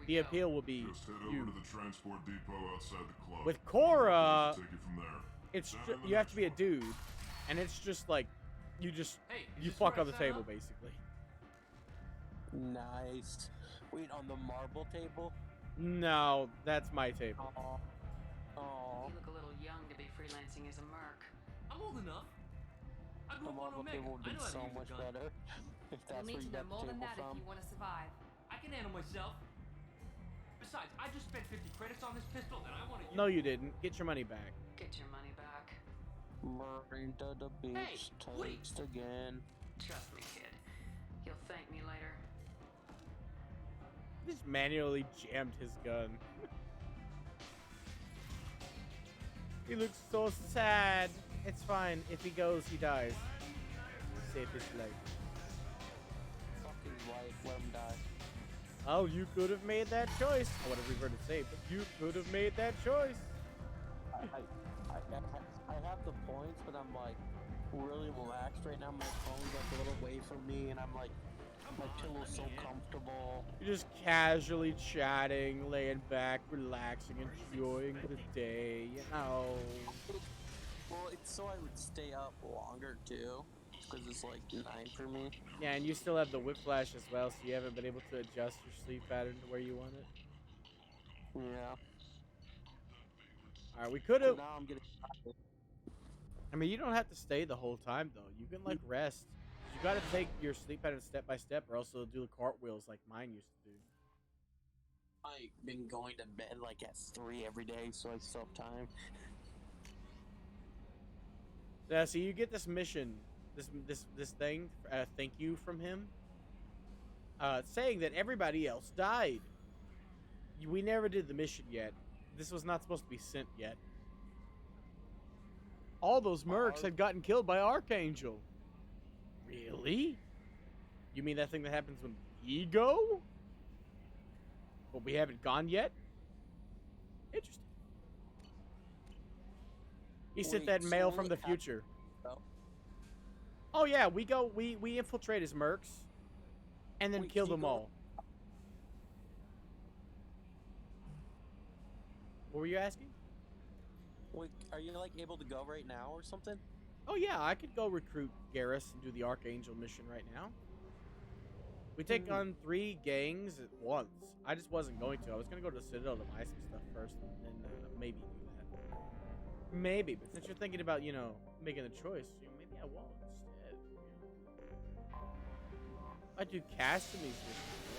The appeal will be just head over to the transport depot outside the club. with Cora. Take it from there. It's you have to be a dude, and it's just like you fuck on the table basically. Nice. Wait, on the marble table? No, that's my table. Oh. You look a little young to be freelancing as a merc. I'm old enough. I grew The up on marble Omega. table would I be know how to so use a much gun. better. If that's where You'll need you to got know more the than table that from. if you want to survive. I can handle myself. Besides, I just spent 50 credits on this pistol, and I want to use No, you didn't. Get your money back. Get your money back. Marine to the beach, taste again. Trust me, kid. You'll thank me later. Just manually jammed his gun. He looks so sad. It's fine. If he goes, he dies. Save his life. Fuck his wife, let him die. Oh, you could have made that choice. I would have reverted save, but you could have made that choice. I have the points, but I'm like really relaxed right now. My phone's like a little away from me, and I'm like, my pillow's so comfortable. You're just casually chatting, laying back, relaxing, enjoying the day, you know. Well, it's so I would stay up longer too, because it's like 9 for me. Yeah, and you still have the whiplash as well, so you haven't been able to adjust your sleep pattern to where you want it. Yeah. Alright, we could have... So now I'm getting tired. I mean, you don't have to stay the whole time, though. You can, like, rest. You gotta take your sleep pattern step by step, or else it'll do the cartwheels like mine used to do. I've been going to bed like at 3 every day, so I still have time. Yeah, so you get this mission, this thing, thank you from him, saying that everybody else died. We never did the mission yet. This was not supposed to be sent yet. All those mercs had gotten killed by Archangel. Really? You mean that thing that happens when we go? But we haven't gone yet? Interesting. He sent that mail from the future. Oh yeah, we infiltrate his mercs and then kill them all. What were you asking? Wait, are you like able to go right now or something? Oh yeah, I could go recruit Garrus and do the Archangel mission right now. We take on 3 gangs at once. I just wasn't going to. I was going to go to the Citadel to buy some stuff first and then maybe do that. Maybe, but since you're thinking about, you know, making a choice, you know, maybe I won't instead. I do Cassidy's mission.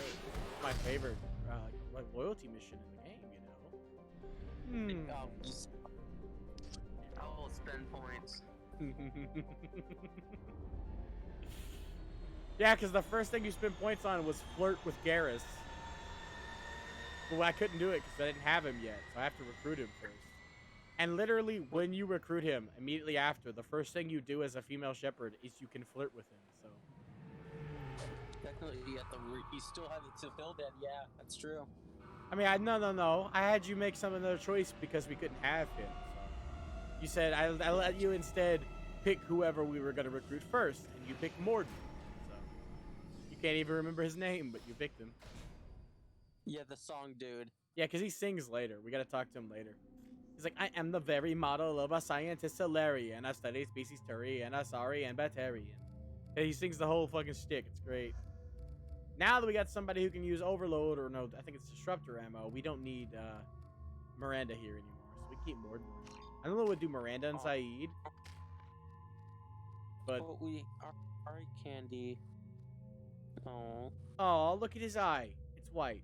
It's my favorite like loyalty mission in the game, you know. I will spend points. Yeah, because the first thing you spent points on was flirt with Garrus. Well, I couldn't do it because I didn't have him yet, so I have to recruit him first. And literally, when you recruit him, immediately after, the first thing you do as a female shepherd is you can flirt with him, so... Technically, you still haven't fulfilled that. Yeah, that's true. I mean, no. I had you make another choice because we couldn't have him. So. You said, I let you instead pick whoever we were going to recruit first, and you picked Morden. So. You can't even remember his name, but you picked him. Yeah, the song dude. Yeah, because he sings later. We got to talk to him later. He's like, I am the very model of a scientist Solarian, a study species Turian, a Saurian Batarian. And he sings the whole fucking shtick. It's great. Now that we got somebody who can use Overload, or no, I think it's Disruptor ammo, we don't need Miranda here anymore. so we keep more than one. I don't know what do Miranda and Saeed. But we are Candy. Oh. Oh, look at his eye. It's white.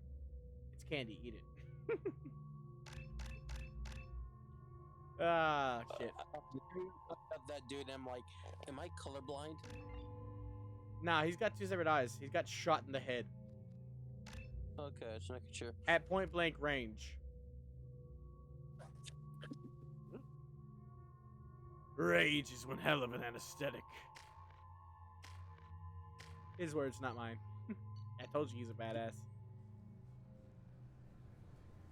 It's candy. Eat it. Ah, shit. That dude, I'm like, am I colorblind? Nah, he's got 2 separate eyes. He's got shot in the head. Okay, just making sure. At point blank range. Rage is one hell of an anesthetic. His words, not mine. I told you he's a badass.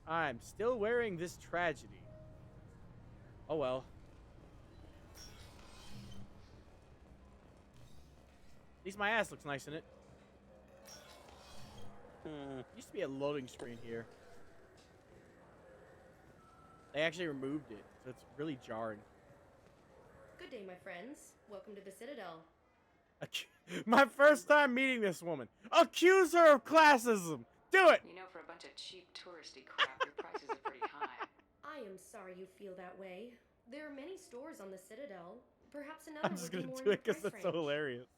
I'm still wearing this tragedy. Oh well. At least my ass looks nice in it. Used to be a loading screen here. They actually removed it, so it's really jarring. Good day, my friends. Welcome to the Citadel. My first time meeting this woman. Accuse her of classism. Do it. You know, for a bunch of cheap touristy crap, your prices are pretty high. I am sorry you feel that way. There are many stores on the Citadel. Perhaps another I'm just would be gonna more do in it your because price it's so range. hilarious.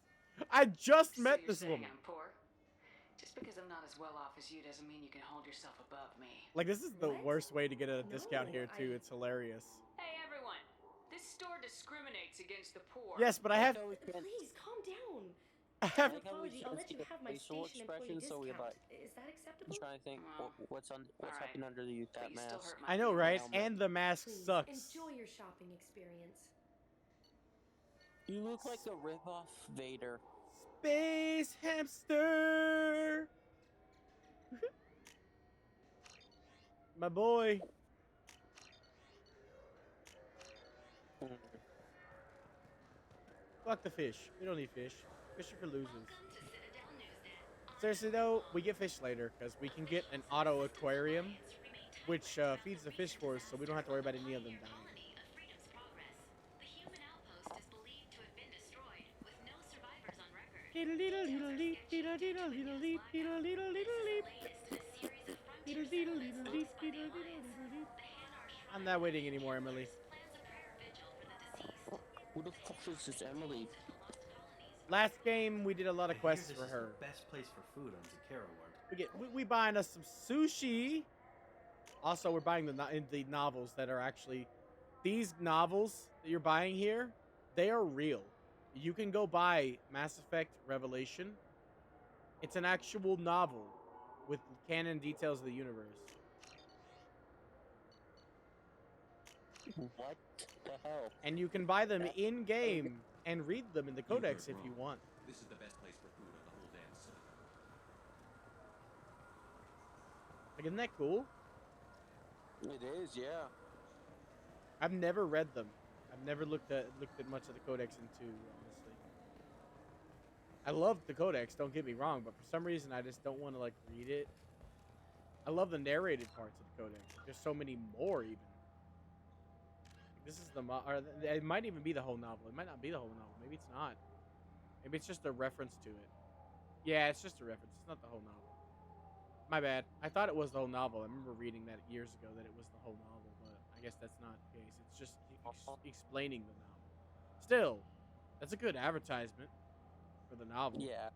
I just So met you're this saying woman. I'm poor? Just because I'm not as well off as you doesn't mean you can hold yourself above me. Like, this is the worst way to get a discount here, too. It's hilarious. Hey, everyone. This store discriminates against the poor. Yes, but I have... Please, calm down. I have... Apology, I'll let you have my facial station employee expression, so we discount. like. Is that acceptable? I'm trying to think what's happening under that mask. I know, right? And the mask Please, sucks. enjoy your shopping experience. You look like a rip-off Vader. Space hamster. My boy. Fuck the fish. We don't need fish. Fish are for losers. Seriously though, we get fish later because we can get an auto aquarium, which feeds the fish for us, so we don't have to worry about any of them dying. I'm not waiting anymore, Emily. Who the fuck is this Emily? Last game we did a lot of quests for her. Best place for food on Zakera World. We buying us some sushi. Also, we're buying the novels that are actually these novels that you're buying here. They are real. You can go buy Mass Effect Revelation. It's an actual novel with canon details of the universe. What the hell? And you can buy them in game and read them in the codex if you want. This is the best place for food on the whole damn city. Like, isn't that cool? It is, yeah. I've never read them. I've never looked at much of the codex honestly. I love the codex, don't get me wrong, but for some reason I just don't want to like read it. I love the narrated parts of the codex. There's so many more even. This is the or it might even be the whole novel. It might not be the whole novel. Maybe it's not. Maybe it's just a reference to it. Yeah, it's just a reference. It's not the whole novel. My bad. I thought it was the whole novel. I remember reading that years ago that it was the whole novel, but I guess that's not the case. It's just explaining the novel. Still, that's a good advertisement for the novel. Yeah.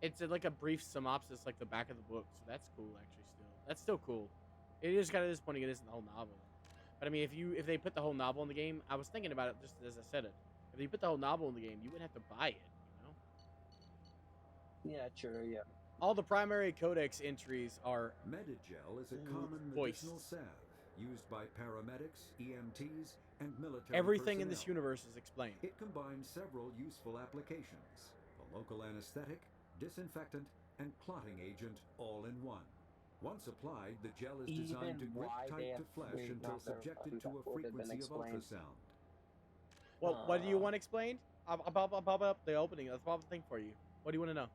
It's like a brief synopsis, like the back of the book, so that's cool. Actually, that's still cool. It is kind of disappointing it isn't the whole novel. But I mean, if they put the whole novel in the game, I was thinking about it just as I said it. If you put the whole novel in the game, you wouldn't have to buy it, you know? Yeah, sure, yeah. All the primary codex entries are Medigel is a common voiced. medicinal salve used by paramedics, EMTs, and military Everything in this personnel. universe is explained. It combines several useful applications: a local anesthetic, disinfectant, and clotting agent all in one. Once applied, the gel is designed to grip tight to flesh until subjected to a frequency of ultrasound. Well, what do you want explained? I'll pop up the opening. Let's pop the thing for you. What do you want to know?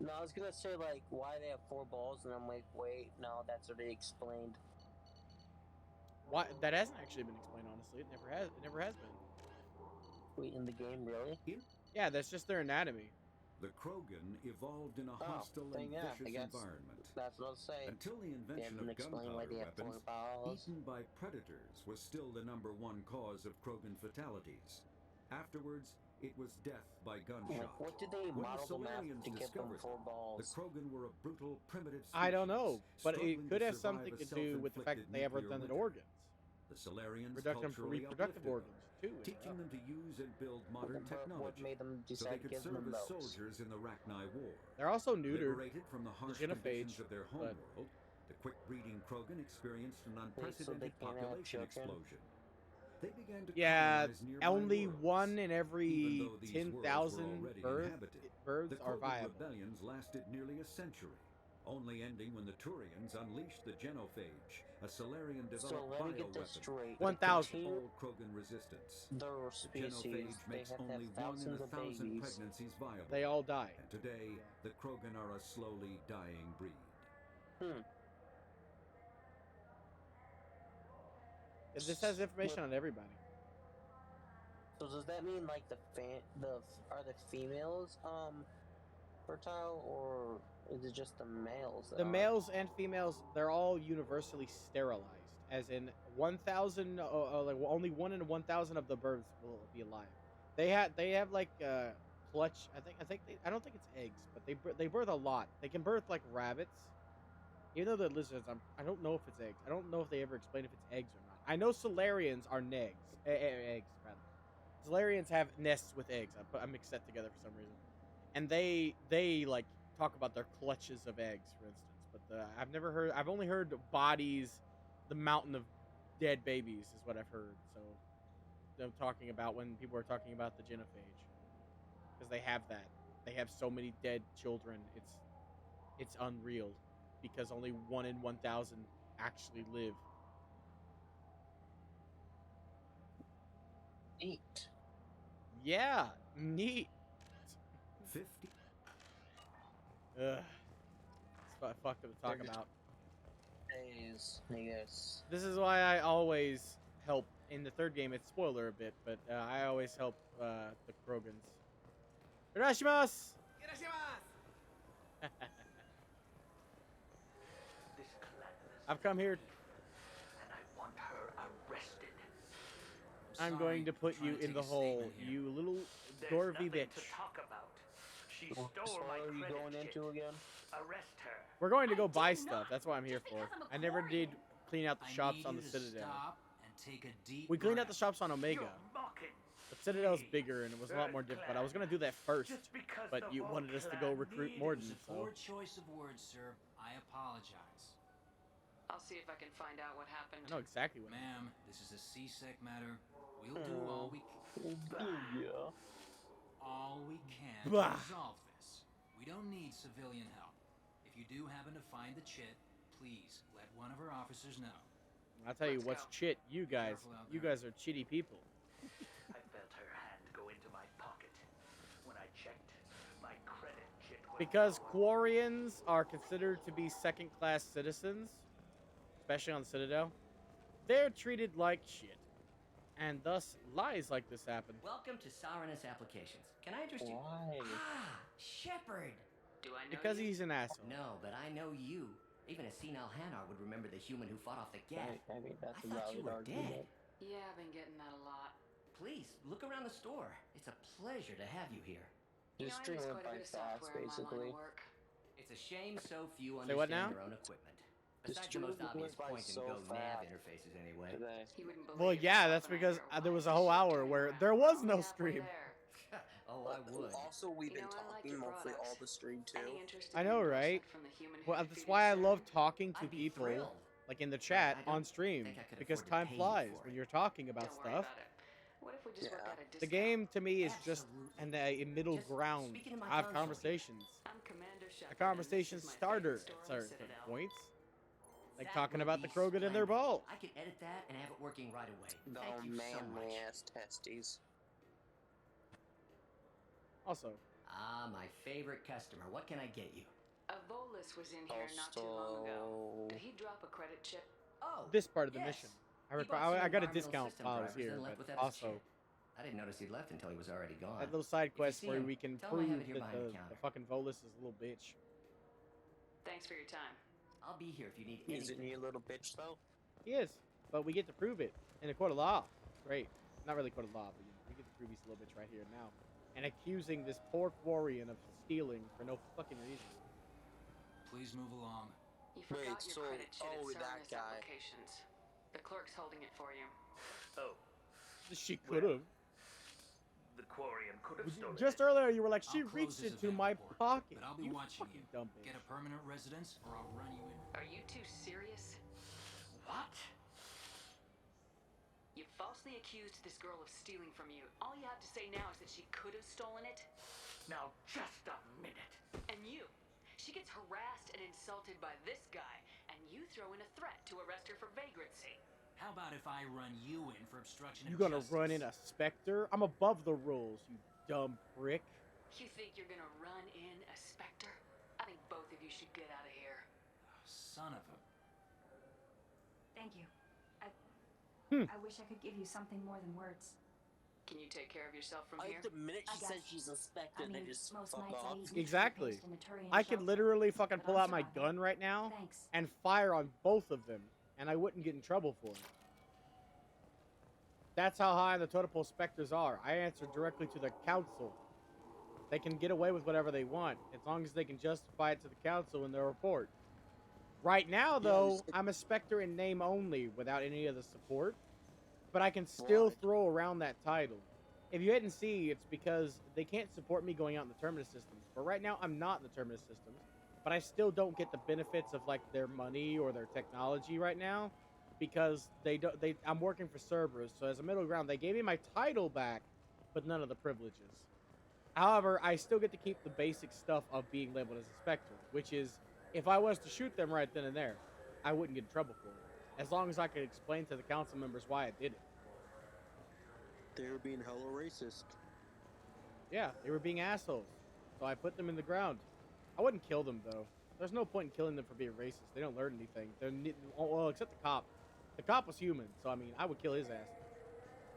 No, I was gonna say like why they have 4 balls, and I'm like, wait, no, that's already explained. Why that hasn't actually been explained, honestly. It never has. It never has been. Wait, in the game, really? Yeah, that's just their anatomy. The Krogan evolved in a hostile and vicious environment. That's what I was saying. Until the invention of gunpowder weapons, eaten by predators was still the #1 cause of Krogan fatalities. Afterwards, it was death by gunshot. What did they When the model them Solarians after to give them discovered 4 balls? the Krogan were a brutal, primitive species. I don't know, but it struggling could to have survive something a to do with the fact that they have self-inflicted redundant nuclear organs. The Solarians Reduction for culturally reproductive uplifted organs too. them, teaching them to use and build modern What technology made them so decide they to could give them serve as those? soldiers in the Rachni War. They're also neutered. Liberated from the harsh conditions of their homeworld, the quick-breeding Krogan experienced an unprecedented population explosion. They began to colonize nearby only worlds. 1 in every Even though these worlds were 10,000 already inhabited, birds the are Krogan viable. rebellions lasted nearly a century, only ending when the Turians unleashed the genophage, a Solarian-developed bioweapon that killed all Krogan resistance. Their The genophage makes only 1 in 1,000 pregnancies viable. They all die. And today, the Krogan are a slowly dying breed. This has information on everybody. So does that mean like are the females fertile, or is it just the males? The males and females, they're all universally sterilized. As in 1,000, like only 1 in 1,000 of the birds will be alive. They have like clutch. I don't think it's eggs, but they birth a lot. They can birth like rabbits. Even though they're lizards, I don't know if it's eggs. I don't know if they ever explain if it's eggs or not. I know Solarians are eggs rather. Solarians have nests with eggs. I mixed that together for some reason, and they like talk about their clutches of eggs, for instance. But I've only heard bodies, the mountain of dead babies is what I've heard. So them talking about when people are talking about the genophage, because they have that. They have so many dead children. It's unreal, because only 1 in 1,000 actually live. Neat. Yeah, neat. 50. Ugh. It's fucked up to talk about. I guess. This is why I always help. In the 3rd game, it's spoiler a bit, but I always help the Krogans. Irashimasu! I've come here. And I want her arrested. I'm going to put you in the hole, you little dwarvy bitch. To talk about. She stole my are you going into again? Arrest her. We're going to go buy stuff. That's what I'm here for. I never did clean out the shops on the Citadel. We cleaned out the shops on Omega. The Citadel's bigger and it was a lot more difficult. I was going to do that first, but you wanted us to go recruit Morden, so... Poor choice of words, sir. I apologize. I'll see if I can find out what happened. I know exactly what Ma'am, this is a C-Sec matter. We'll do all we can. Yeah. All we can Bah. to resolve this. We don't need civilian help. If you do happen to find the chit, please let one of our officers know. I'll tell you what's chit, you guys. You guys are chitty people. I felt her hand go into my pocket. When I checked, my credit chit was Because Quarians are considered to be second-class citizens, especially on Citadel, they're treated like shit. And thus, lies like this happen. Welcome to Saranus Applications. Can I interest you? Why? Ah, Shepard. Do I know Because you? he's an asshole. No, but I know you. Even a senile Hanar would remember the human who fought off the Geth. I mean, that's I a thought you valid were dead. argument. Yeah, I've been getting that a lot. Please, look around the store. It's a pleasure to have you here. Just I use stream it quite a by bit of fast, software in my line basically. of work. It's a shame so few Say what now? understand their own equipment. This Besides the most stream obvious went by point-and-go so nav fast interfaces anyway. Today. He wouldn't believe Well, yeah, that's because there was a whole hour where there was no stream. Oh, I would. Also, we've been I like talking your mostly products. all the stream too. Any interest I in know, reimbursement right? from the human Well, who that's defeated why I Sarah? love talking to I'd be people, thrilled. like in the chat, I don't on stream, think I could because afford to time pay you flies for when it. you're talking about Don't worry stuff. about it. What if we just work out a The discount? game, to me, is just Absolutely. a middle Just ground. speaking to my Have console conversations. I'm Commander A Shepard, conversation and this is my starter favorite at store on certain Citadel. points. Like That talking would about the be Krogan and their splendid. balls. I could edit that and have it working right away. No Thank you so much. manly ass testes. Also, My favorite customer. What can I get you? A Volus was in here not too long ago. Did he drop a credit chip? Oh, this part of the yes. mission. He bought some I got a environmental discount system while I was drivers here, and left but without his also, chip. I didn't notice he'd left until he was already gone. That little side quest see where him, we can tell him I prove have it here that behind the the counter. fucking Volus is a little bitch. Thanks for your time. I'll be here if you need Isn't anything. he a little bitch though? He is, but we get to prove it in a court of law. Great. Not really court of law, but you know, we get to prove he's a little bitch right here and now. And accusing this poor Quarian of stealing for no fucking reason. Please move along. You forgot Wait, your so credit sheet at that Serenus guy. Applications. The clerk's holding it for you. Oh, She could have. the Quarian could have stolen Just it. earlier, you were like, she I'll close reached this into event my report, pocket. But I'll be You watching you. fucking dumb bitch. Get a permanent residence, or I'll run you in. Are you two serious? What? You falsely accused this girl of stealing from you. All you have to say now is that she could have stolen it. Now, just a minute. And you. She gets harassed and insulted by this guy, and you throw in a threat to arrest her for vagrancy. How about if I run you in for obstruction You of gonna justice? run in a Spectre? I'm above the rules, you dumb prick. You think you're gonna run in a Spectre? I think both of you should get out of here. Son of a... Thank you. Hmm. I wish I could give you something more than words. Can you take care of yourself from here? The minute I she guess. says she's a Spectre, I they mean, just most fuck nights I off. eat meat Exactly. based in a Turian I could shelter, literally fucking but pull I'm out my surviving. gun right now Thanks. and fire on both of them, and I wouldn't get in trouble for it. That's how high the totem pole Spectres are. I answer directly to the council. They can get away with whatever they want, as long as they can justify it to the council in their report. Right now, though, I'm a Spectre in name only, without any of the support. But I can still throw around that title. If you didn't see, it's because they can't support me going out in the Terminus systems. But right now, I'm not in the Terminus systems. But I still don't get the benefits of, like, their money or their technology right now. Because I'm working for Cerberus. So as a middle ground, they gave me my title back, but none of the privileges. However, I still get to keep the basic stuff of being labeled as a Spectre. Which is, if I was to shoot them right then and there, I wouldn't get in trouble for it. As long as I could explain to the council members why I did it. They were being hella racist. Yeah, they were being assholes. So I put them in the ground. I wouldn't kill them, though. There's no point in killing them for being racist. They don't learn anything. Well, except the cop. The cop was human, so, I mean, I would kill his ass.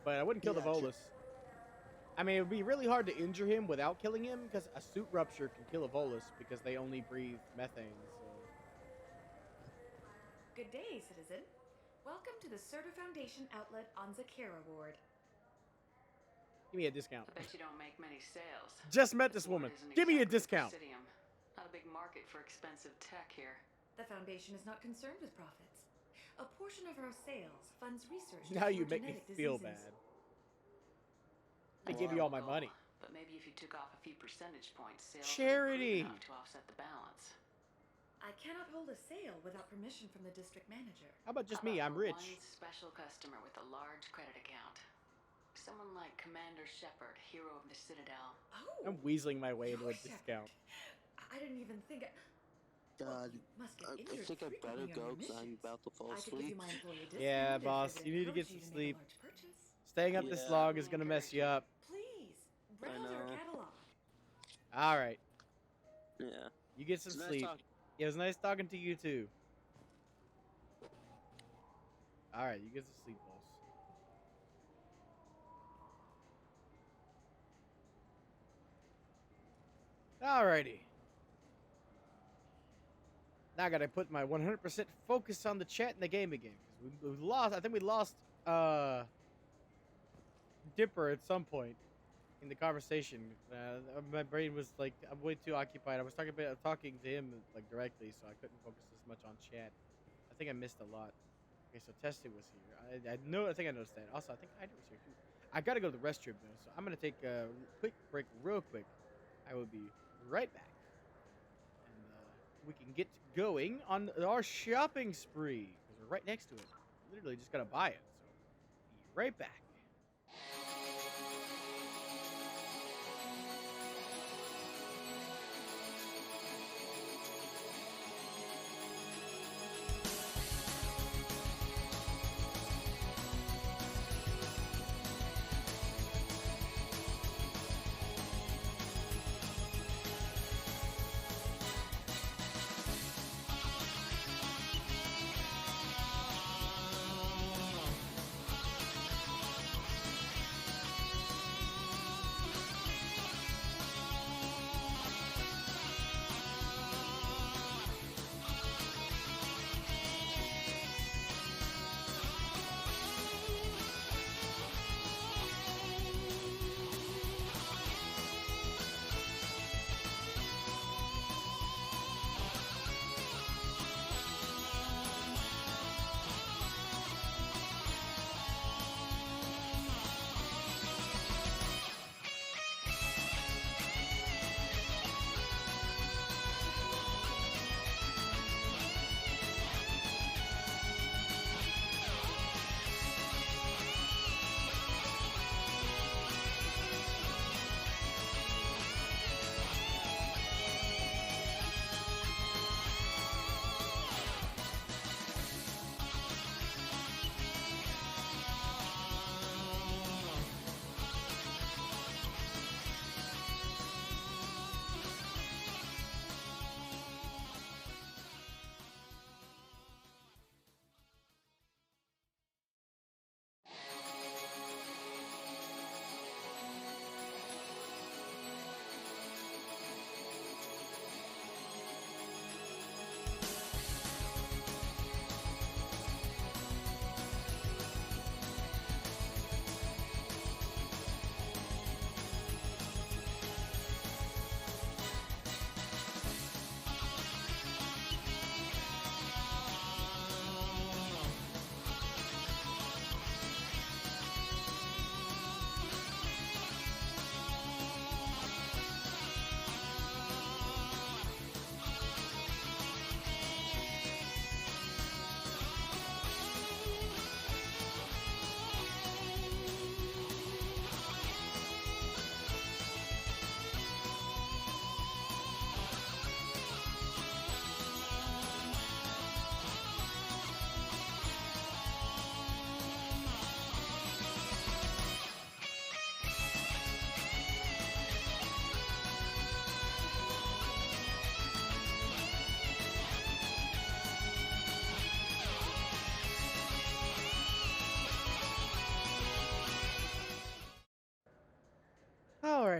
But I wouldn't kill the Volus. I mean, it would be really hard to injure him without killing him, because a suit rupture can kill a Volus, because they only breathe methane, so... Good day, citizen. Welcome to the Certa Foundation outlet on Zakera Ward. Give me a discount. I bet you don't make many sales. Just met this woman. Give me a discount. Not a big market for expensive tech here. The Foundation is not concerned with profits. A portion of our sales funds research. Now you for make me genetic feel diseases. bad. I give you all my money. But maybe if you took off a few percentage points, sales Charity. would improve enough to offset the balance. I cannot hold a sale without permission from the district manager. How about just How me? about I'm for rich. One special customer with a large credit account. Someone like Commander Shepard, hero of the Citadel. Oh, I'm weaseling my way into a Your discount. I didn't even think. God, Must get I injured think I better frequently go on your because I'm missions. about to fall I could give asleep. you my employee discount Yeah, if boss, it you need to get encouraged some you to sleep. make a large purchase. Staying up this long is gonna mess you up. Please, browse our catalog. All right. Yeah. You get some It's nice sleep. talking. It was nice talking to you too. All right, you get some sleep, boss. Alrighty. Now I gotta put my 100% focus on the chat and the game again. Because we lost, I think we lost Dipper at some point in the conversation. My brain was like, I'm way too occupied. I was talking to him like directly, so I couldn't focus as much on chat. I think I missed a lot. Okay, so Testing was here. I think I noticed that. Also, I think Hydrate was here too. I gotta go to the restroom though, so I'm gonna take a quick break real quick. I will be right back. And we can get going on our shopping spree, because we're right next to it. Literally just gotta buy it, so be right back.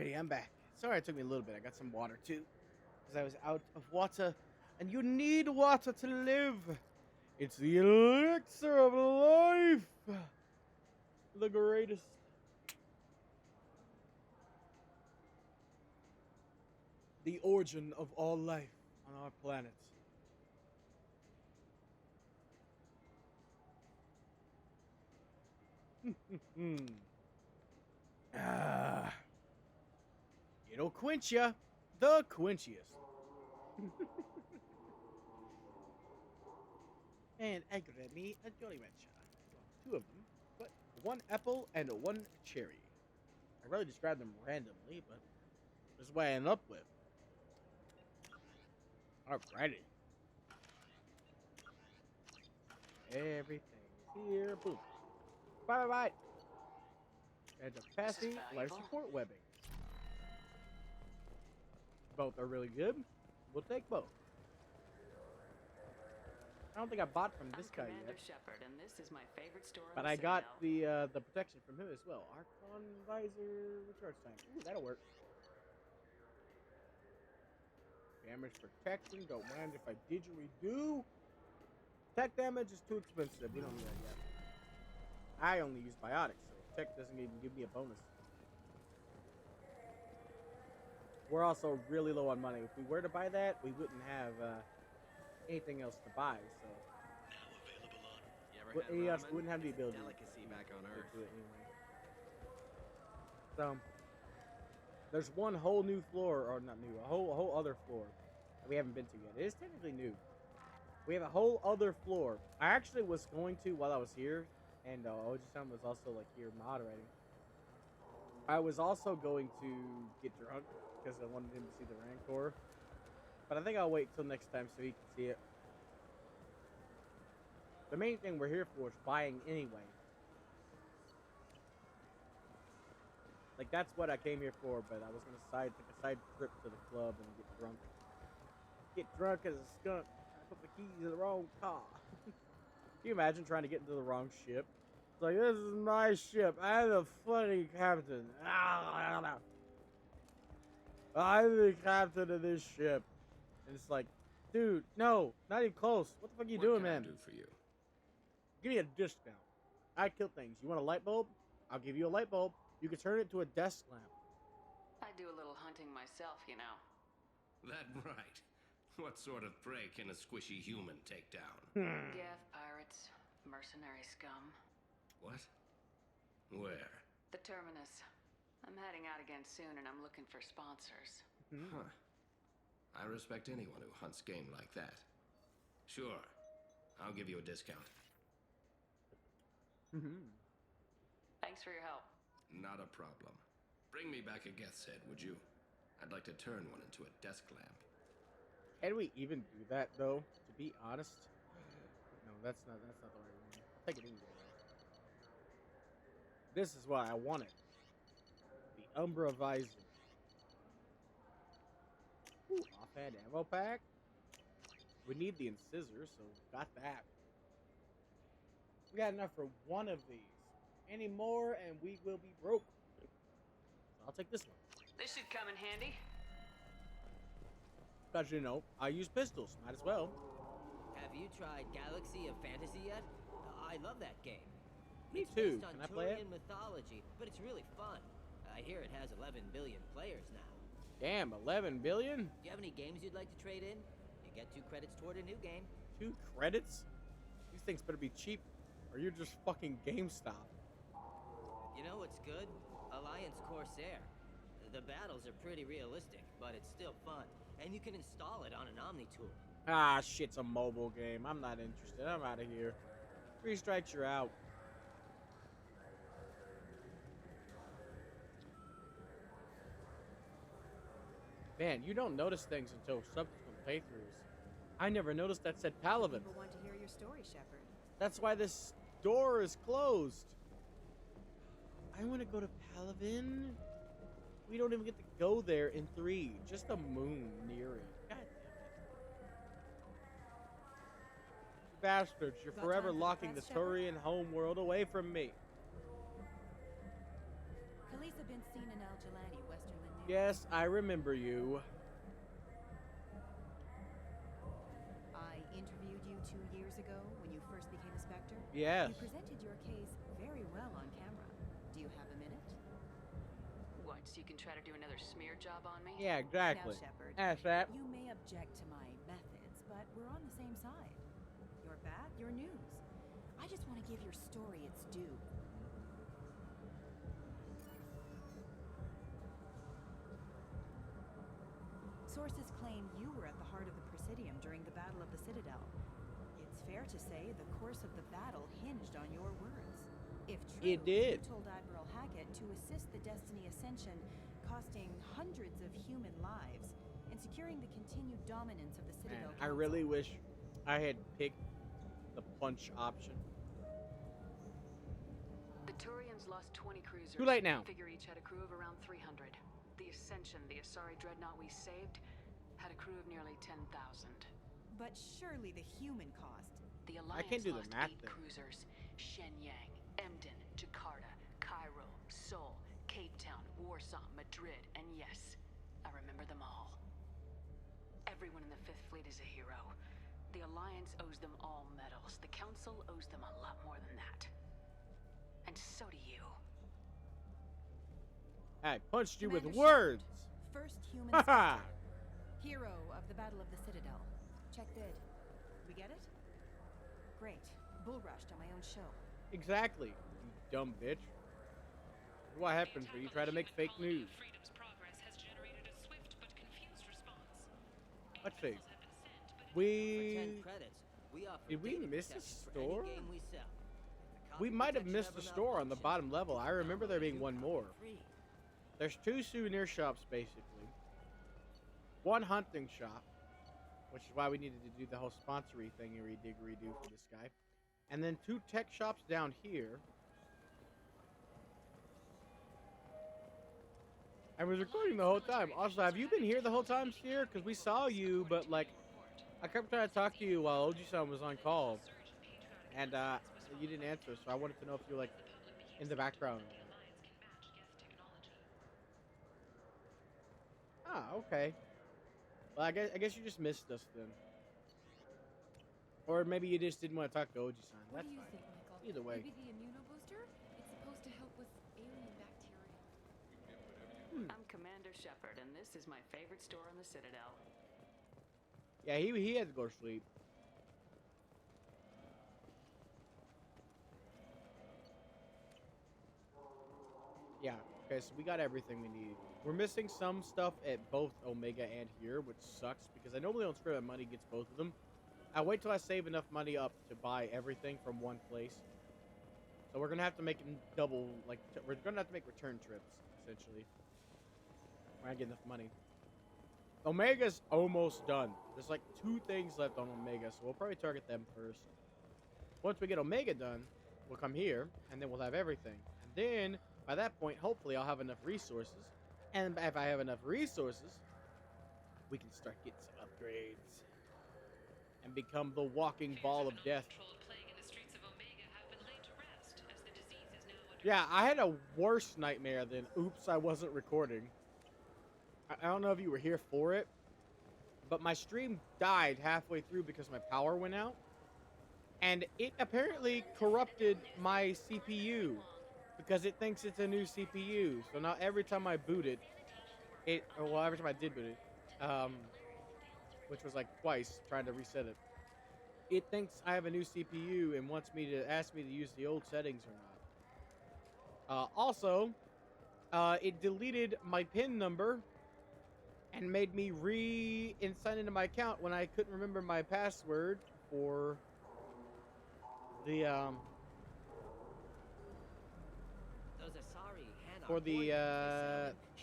Alrighty, I'm back. Sorry it took me a little bit. I got some water too. Because I was out of water. And you need water to live. It's the elixir of life. The greatest. The origin of all life on our planet. It'll quench ya. The quenchiest. And I grabbed me a Jolly Rancher. Well, two of them, but one apple and one cherry. I really just grabbed them randomly, but this is what I ended up with. Alrighty. Everything is here. Boom. Bye bye bye. And a passing life support webbing. Both are really good. We'll take both. I don't think I bought from this guy yet. Shepard, and this is my favorite store But I got the protection from him as well. Archon visor recharge time. Ooh, that'll work. Damage protection. Don't mind if I didgeridoo. Tech damage is too expensive. We don't need that yet. I only use biotics, so tech doesn't even give me a bonus. We're also really low on money. If we were to buy that, we wouldn't have anything else to buy. So we wouldn't have the ability Delicacy back on Earth. to do it anyway. So there's one whole new floor, or not new, a whole other floor that we haven't been to yet. It is technically new. We have a whole other floor. I actually was going to while I was here, and Oji-san was also like here moderating. I was also going to get drunk because I wanted him to see the Rancor, but I think I'll wait till next time so he can see it. The main thing we're here for is buying anyway. Like, that's what I came here for, but I was gonna take a side trip to the club and get drunk. Get drunk as a skunk. I put the keys in the wrong car. Can you imagine trying to get into the wrong ship? It's like, this is my ship. I'm the funny captain. I'm the captain of this ship. And it's like, dude, no, not even close. What the fuck are you doing, man? What can I do for you? Give me a discount. I kill things. You want a light bulb? I'll give you a light bulb. You can turn it into a desk lamp. I do a little hunting myself, you know. That right. What sort of prey can a squishy human take down? Geth pirates, mercenary scum. What? Where? The Terminus. I'm heading out again soon, and I'm looking for sponsors. Huh. I respect anyone who hunts game like that. Sure. I'll give you a discount. Thanks for your help. Not a problem. Bring me back a Geth's head, would you? I'd like to turn one into a desk lamp. Can we even do that, though? To be honest? No, that's not the right one. Take it anyway. This is what I wanted. The Umbra visor. Ooh, offhand ammo pack. We need the incisor, so got that. We got enough for one of these. Any more, and we will be broke. So I'll take this one. This should come in handy. Because, you know, I use pistols. Might as well. Have you tried Galaxy of Fantasy yet? I love that game. Me It's too. based on Can I play it? Turian mythology, but it's really fun. I hear it has 11 billion players now. Damn, 11 billion? Do you have any games you'd like to trade in? You get 2 credits toward a new game. 2 credits? These things better be cheap, or you're just fucking GameStop. You know what's good? Alliance Corsair. The battles are pretty realistic, but it's still fun. And you can install it on an Omni tool. Ah, shit's a mobile game. I'm not interested. I'm out of here. 3 strikes, you're out. Man, you don't notice things until subsequent playthroughs. I never noticed that said Palavin. People want to hear your story, Shepard. That's why this door is closed. I want to go to Palavin. We don't even get to go there in 3. Just a moon near it. God damn it. You bastards, you're forever locking the Turian homeworld away from me. Khaleesa been seen in Al Jalani, Westerland Yes, I remember you. I interviewed you 2 years ago when you first became a Spectre. Yes. You presented your case very well on camera. Do you have a minute? What, so you can try to do another smear job on me? Yeah, exactly. Now, Shepard, That's that. you may object to my methods, but we're on the same side. You're bad, you're news. I just want to give your story its due. Sources claim you were at the heart of the Presidium during the Battle of the Citadel. It's fair to say the course of the battle hinged on your words. If true, It did. you told Admiral Hackett to assist the Destiny Ascension, costing hundreds of human lives, and securing the continued dominance of the Citadel Man, I Council. really wish I had picked the punch option. The Turians lost 20 cruisers. Too late now. Figure each had a crew of around 300. The Ascension, the Asari dreadnought we saved, had a crew of nearly 10,000. But surely the human cost. The I Alliance can't do the lost math 8 there. cruisers. Shenyang, Emden, Jakarta, Cairo, Seoul, Cape Town, Warsaw, Madrid, and yes, I remember them all. Everyone in the Fifth Fleet is a hero. The Alliance owes them all medals. The Council owes them a lot more than that. And so do you. I punched you with Commander words. Shepard, first human Haha. Spectre. Hero of the Battle of the Citadel. Check bid. We get it? Great. Bull rushed on my own show. Exactly, you dumb bitch. What happens when you try to make fake news? Freedom's progress has generated a swift but confused response. Let's see. For 10 We credits, we offer did we data miss a protection for any store? game we sell. The We copy might have protection missed the never store on the malfunctions. bottom level. I remember there being one Download more. for free. There's 2 souvenir shops basically. 1 hunting shop, which is why we needed to do the whole sponsory thingy diggery do for this guy. And then 2 tech shops down here. I was recording the whole time. Also, have you been here the whole time, Steer? Because we saw you, but like, I kept trying to talk to you while Oji-san was on call, and you didn't answer. So I wanted to know if you were like in the background. Ah, okay. Well, I guess you just missed us then, or maybe you just didn't want to talk to Oji-san. What That's do you fine. think, Michael? Either way. Maybe the immunobooster? It's supposed to help with alien bacteria. I'm Commander Shepard, and this is my favorite store in the Citadel. Yeah, he had to go to sleep. Yeah, okay, so we got everything we need. We're missing some stuff at both Omega and here, which sucks because I normally don't screw that money gets both of them. I wait till I save enough money up to buy everything from one place. So we're gonna have to make double, like, we're gonna have to make return trips, essentially. When I get enough money. Omega's almost done. There's like 2 things left on Omega, so we'll probably target them first. Once we get Omega done, we'll come here, and then we'll have everything. And then, by that point, hopefully I'll have enough resources. And if I have enough resources, we can start getting some upgrades. And become the walking ball of death. Yeah, I had a worse nightmare than oops, I wasn't recording. I don't know if you were here for it, but my stream died halfway through because my power went out. And it apparently corrupted my CPU because it thinks it's a new CPU. So now every time I boot it, every time I did boot it, which was like twice trying to reset it, it thinks I have a new CPU and wants me to ask me to use the old settings or not. Also, it deleted my PIN number and made me sign into my account when I couldn't remember my password for the Those Asari hand for the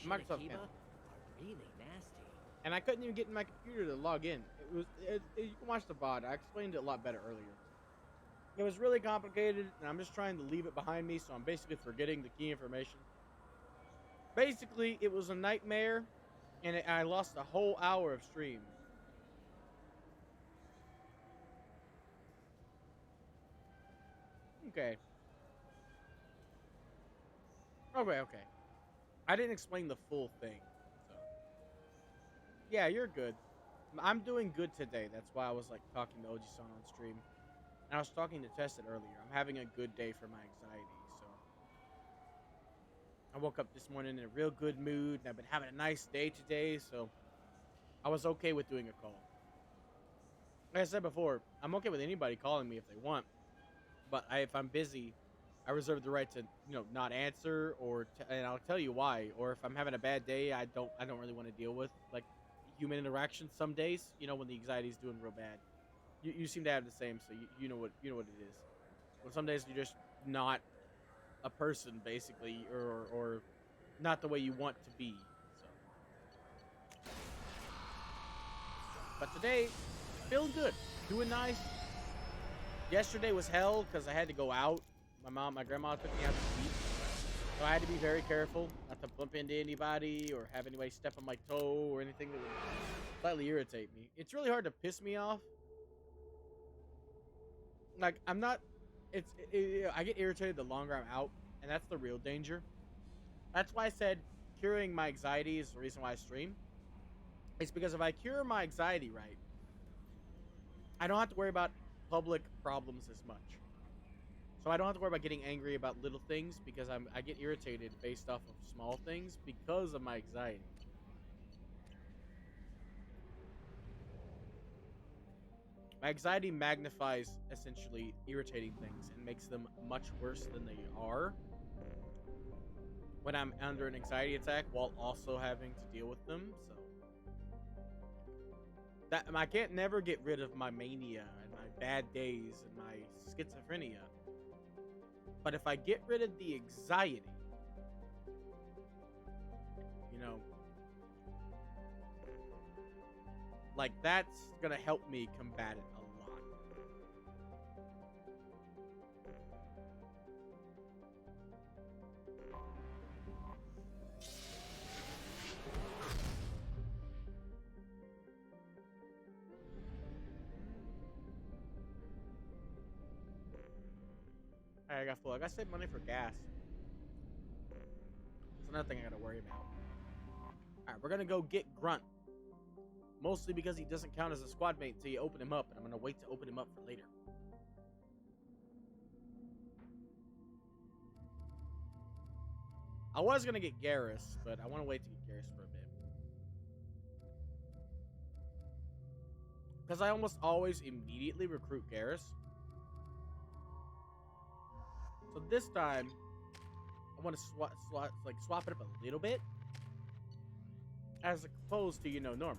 Microsoft Shinikiba account. are really nasty. And I couldn't even get in my computer to log in. You can watch the VOD. I explained it a lot better earlier. It was really complicated, and I'm just trying to leave it behind me, so I'm basically forgetting the key information. Basically, it was a nightmare, and I lost a whole hour of stream. Okay. Okay. I didn't explain the full thing. Yeah, you're good. I'm doing good today. That's why I was like talking to Oji-san on stream. And I was talking to Tested earlier. I'm having a good day for my anxiety. So I woke up this morning in a real good mood, and I've been having a nice day today. So I was okay with doing a call. Like I said before, I'm okay with anybody calling me if they want. But if I'm busy, I reserve the right to, not answer, and I'll tell you why. Or if I'm having a bad day, I don't really want to deal with like human interaction some days. When the anxiety's doing real bad. You seem to have the same, so you know what it is. Well, some days you're just not a person, basically, or not the way you want to be. So, but today, feeling good, doing nice. Yesterday was hell because I had to go out. My grandma took me out to eat, so I had to be very careful not to bump into anybody or have anybody step on my toe or anything that would slightly irritate me. It's really hard to piss me off. Like, I'm not. I get irritated the longer I'm out, and that's the real danger. That's why I said curing my anxiety is the reason why I stream. It's because if I cure my anxiety right, I don't have to worry about public problems as much. So I don't have to worry about getting angry about little things because I get irritated based off of small things because of my anxiety. My anxiety magnifies essentially irritating things and makes them much worse than they are when I'm under an anxiety attack while also having to deal with them. So that I can't never get rid of my mania and my bad days and my schizophrenia. But if I get rid of the anxiety, like that's gonna help me combat it a lot. Alright, I got full. I gotta save money for gas. That's another thing I gotta worry about. Alright, we're gonna go get Grunt. Mostly because he doesn't count as a squad mate until you open him up, and I'm gonna wait to open him up for later. I was gonna get Garrus, but I want to wait to get Garrus for a bit. Because I almost always immediately recruit Garrus. So this time, I want to swap it up a little bit. As opposed to, normal.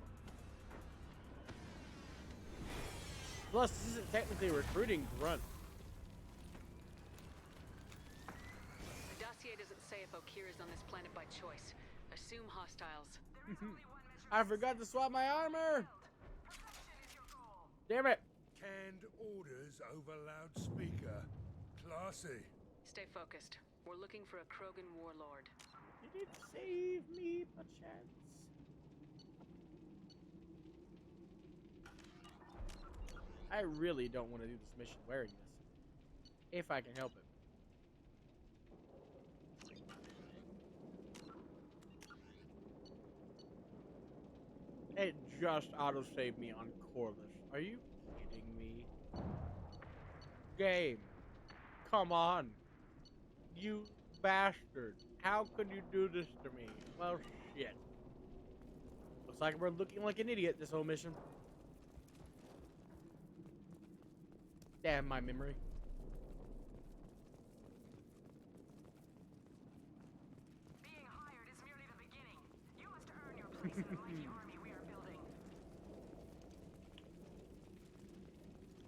Plus, this isn't technically recruiting Grunt. The dossier doesn't say if Okir is on this planet by choice. Assume hostiles. I forgot to swap my armor! Damn it! Canned orders over loudspeaker. Classy. Stay focused. We're looking for a Krogan warlord. Did it save me, perchance? I really don't want to do this mission wearing this. If I can help it. It just auto-saved me on Corliss. Are you kidding me? Game. Come on. You bastard. How could you do this to me? Well, shit. Looks like we're looking like an idiot this whole mission. Damn my memory. Being hired is merely the beginning. You must earn your place in the mighty army we are building.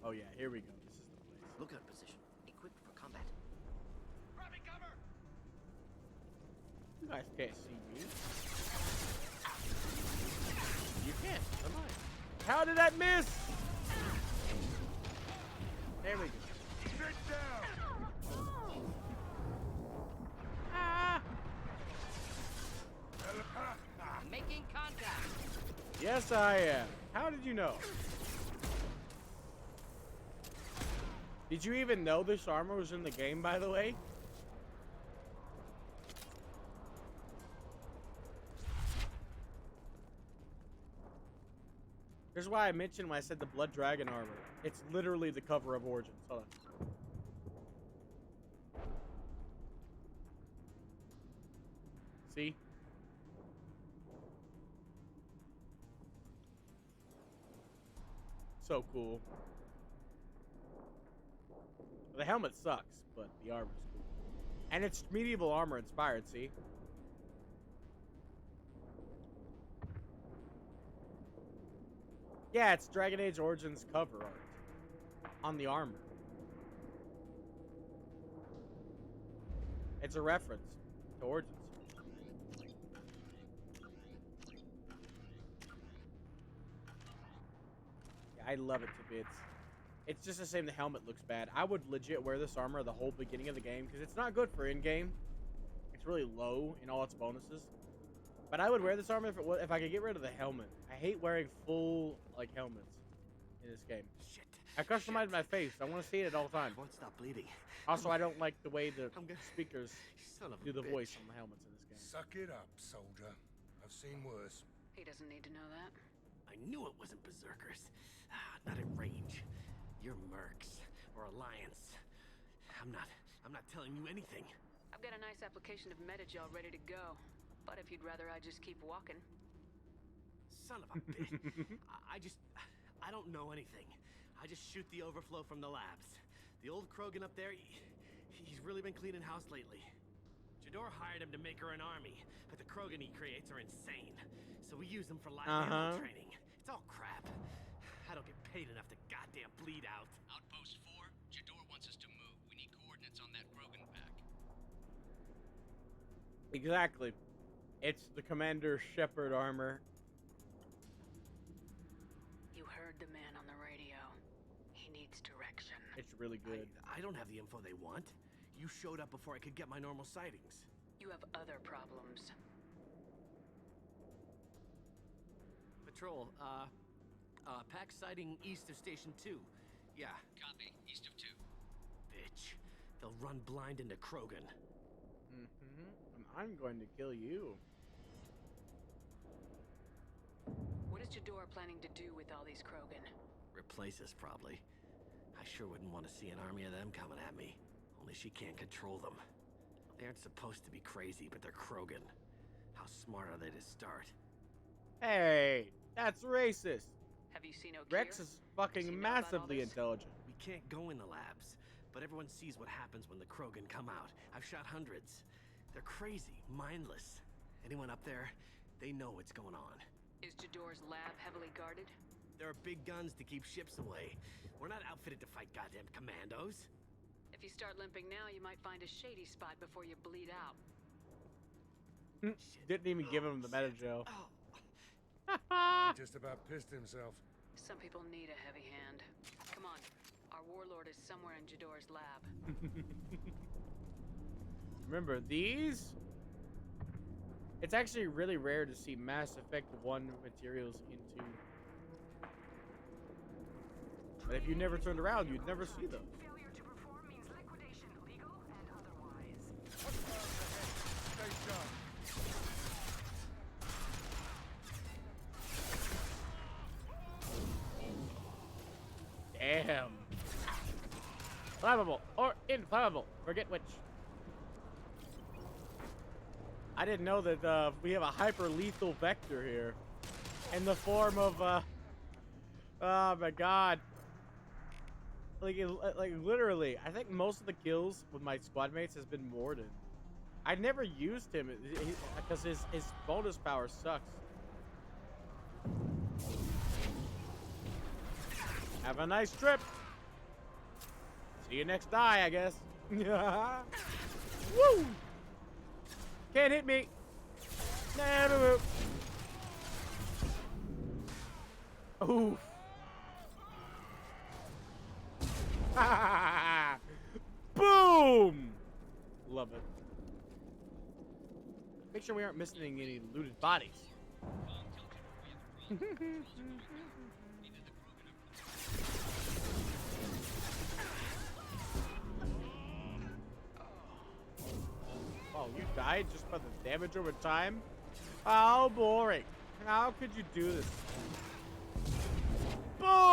Oh yeah, here we go. This is the place. Lookout position. Equipped for combat. Grabbing cover! You guys can't see me. You can't. Come on. How did that miss? There we go. Sit down! Ah! Making contact. Yes, I am. How did you know? Did you even know this armor was in the game, by the way? Here's why I mentioned when I said the Blood Dragon armor. It's literally the cover of Origins. Hold on. See? So cool. The helmet sucks, but the armor's cool. And it's medieval armor inspired, see? Yeah, it's Dragon Age Origins cover art on the armor. It's a reference to Origins. Yeah, I love it to bits. It's just the same. The helmet looks bad. I would legit wear this armor the whole beginning of the game because it's not good for in-game. It's really low in all its bonuses. But I would wear this armor if I could get rid of the helmet. I hate wearing full like helmets in this game. Shit. I customized my face. I want to see it at all times. Won't stop bleeding. Also, I don't like the way the speakers do the voice on the helmets in this game. Suck it up, soldier. I've seen worse. He doesn't need to know that. I knew it wasn't berserkers. Not at range. You're mercs or alliance. I'm not telling you anything. I've got a nice application of metagel ready to go. But if you'd rather I just keep walking. Son of a bitch. I don't know anything. I just shoot the overflow from the labs. The old Krogan up there, he's really been cleaning house lately. Jador hired him to make her an army, but the Krogan he creates are insane. So we use them for live animal training. It's all crap. I don't get paid enough to goddamn bleed out. Outpost 4, Jador wants us to move. We need coordinates on that Krogan pack. Exactly. It's the Commander Shepard armor. You heard the man on the radio. He needs direction. It's really good. I don't have the info they want. You showed up before I could get my normal sightings. You have other problems. Patrol, pack sighting east of Station 2. Yeah. Copy. East of 2. Bitch. They'll run blind into Krogan. Mm-hmm. And I'm going to kill you. What is Jador planning to do with all these Krogan? Replace us, probably. I sure wouldn't want to see an army of them coming at me. Only she can't control them. They aren't supposed to be crazy, but they're Krogan. How smart are they to start? Hey, that's racist. Have you seen O'Keefe? Rex is fucking massively intelligent. We can't go in the labs, but everyone sees what happens when the Krogan come out. I've shot hundreds. They're crazy, mindless. Anyone up there, they know what's going on. Is Jador's lab heavily guarded? There are big guns to keep ships away. We're not outfitted to fight goddamn commandos. If you start limping now, you might find a shady spot before you bleed out. Didn't even give him the metagel. He just about pissed himself. Some people need a heavy hand. Come on. Our warlord is somewhere in Jador's lab. Remember these? It's actually really rare to see Mass Effect 1 materials into. But if you never turned around, you'd never see them. Failure to perform means liquidation, legal and otherwise. Stay sharp. Damn. Flammable or inflammable. Forget which. I didn't know that we have a hyper lethal vector here in the form of oh my god. Like literally, I think most of the kills with my squad mates has been Morden. I never used him because his bonus power sucks. Have a nice trip. See you next die, I guess. Woo! Can't hit me. No. Ooh. Boom! Love it. Make sure we aren't missing any looted bodies. Oh, you died just by the damage over time? How boring. How could you do this?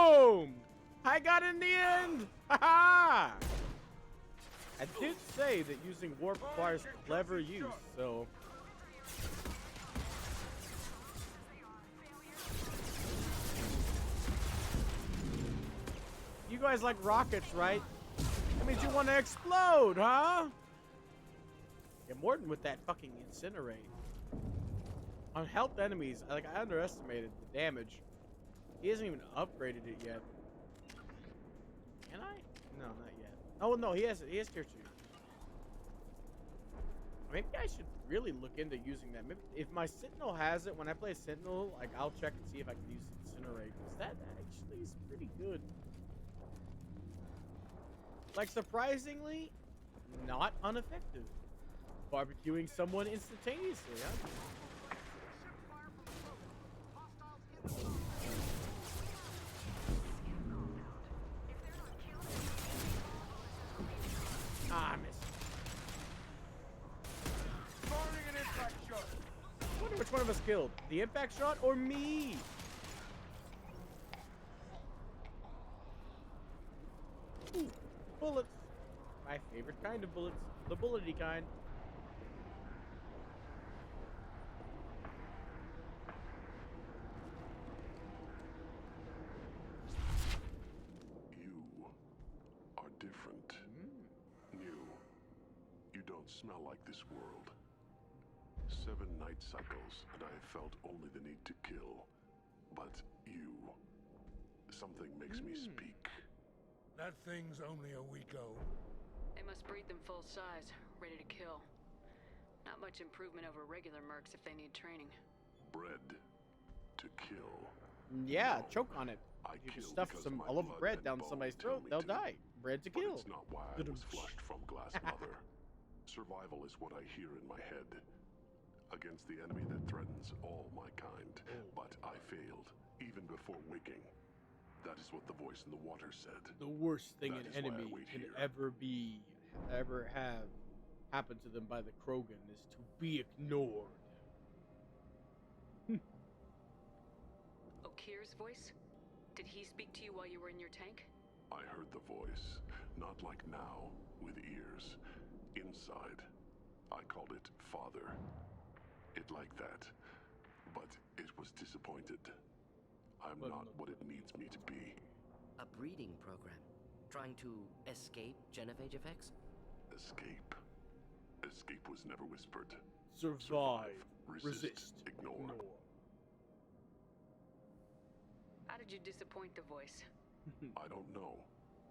Boom! I got in the end! Haha! I did say that using warp requires clever use, so... You guys like rockets, right? That means you want to explode, huh? Yeah, Morton with that fucking incinerate. On helped enemies, I underestimated the damage. He hasn't even upgraded it yet. Can I? No, not yet. Oh no, he has tier 2. Maybe I should really look into using that. Maybe if my Sentinel has it, when I play Sentinel, like I'll check and see if I can use Incinerate. Because that actually is pretty good. Like surprisingly, not ineffective. Barbecuing someone instantaneously, huh? Ah, I missed. Firing an impact shot. I wonder which one of us killed. The impact shot or me? Ooh, bullets. My favorite kind of bullets. The bullety kind. You are different. New. You don't smell like this world. 7 night cycles, and I have felt only the need to kill. But you... Something makes me speak. That thing's only a week old. They must breed them full size, ready to kill. Not much improvement over regular mercs if they need training. Bred to kill. Yeah, choke on it. I If you kill stuff because some my a loaf of blood bread and down bone somebody's tell throat, me they'll to. die. Bread to But kill. it's not why I was flushed from Glass Mother. Survival is what I hear in my head. Against the enemy that threatens all my kind. But I failed, even before waking. That is what the voice in the water said. The worst thing That an is why I enemy wait can here. ever have happen to them by the Krogan is to be ignored. Okir's voice? Did he speak to you while you were in your tank? I heard the voice, not like now, with ears. Inside, I called it Father. It like that, but it was disappointed. I'm not what it needs me to be. A breeding program. Trying to escape genophage effects? Escape. Escape was never whispered. Survive. Resist. Ignore. How did you disappoint the voice? I don't know.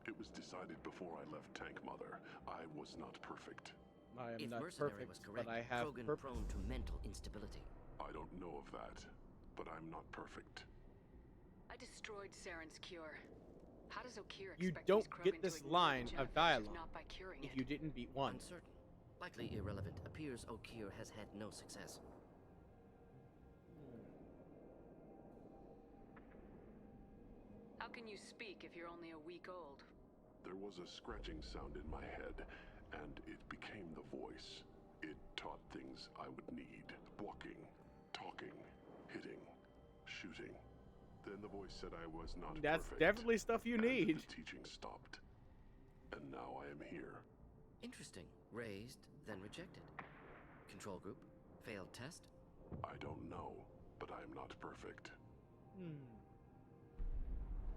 It was decided before I left Tank Mother. I was not perfect. I am If not Mercenary perfect, was correct, but I have Krogan purpose. prone to mental instability. I don't know of that, but I'm not perfect. I destroyed Saren's cure. How does Okir expect You these don't Krogan get to this ignore the line of genophage dialogue not by curing if it? you didn't beat one. Uncertain. Likely irrelevant. Appears Okir has had no success. How can you speak if you're only a week old? There was a scratching sound in my head, and it became the voice. It taught things I would need. Walking, talking, hitting, shooting. Then the voice said I was not That's perfect. definitely stuff you and need. The teaching stopped. And now I am here. Interesting. Raised, then rejected. Control group. Failed test. I don't know, but I am not perfect.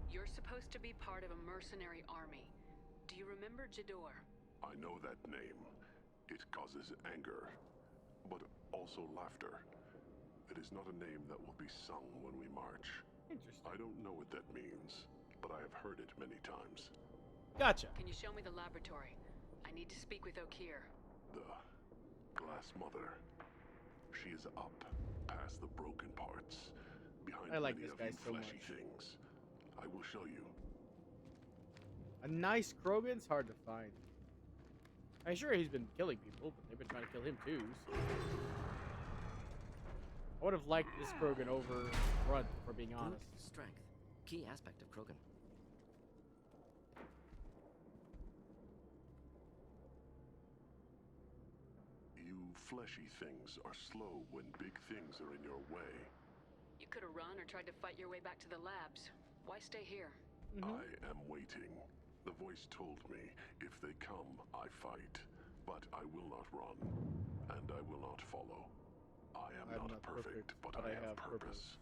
You're supposed to be part of a mercenary army. Do you remember Jador? I know that name. It causes anger, but also laughter. It is not a name that will be sung when we march. Interesting. I don't know what that means, but I have heard it many times. Gotcha. Can you show me the laboratory? I need to speak with Okir. The Glass Mother. She is up, past the broken parts, behind I like many this of guy you so fleshy much. things. I will show you. A nice Krogan's hard to find. I'm sure he's been killing people, but they've been trying to kill him too. So. I would have liked this Krogan over Grunt, for being honest. Brute strength. Key aspect of Krogan. You fleshy things are slow when big things are in your way. You could have run or tried to fight your way back to the labs. Why stay here? I am waiting. The voice told me, if they come, I fight. But I will not run, and I will not follow. I am not perfect, but I have purpose.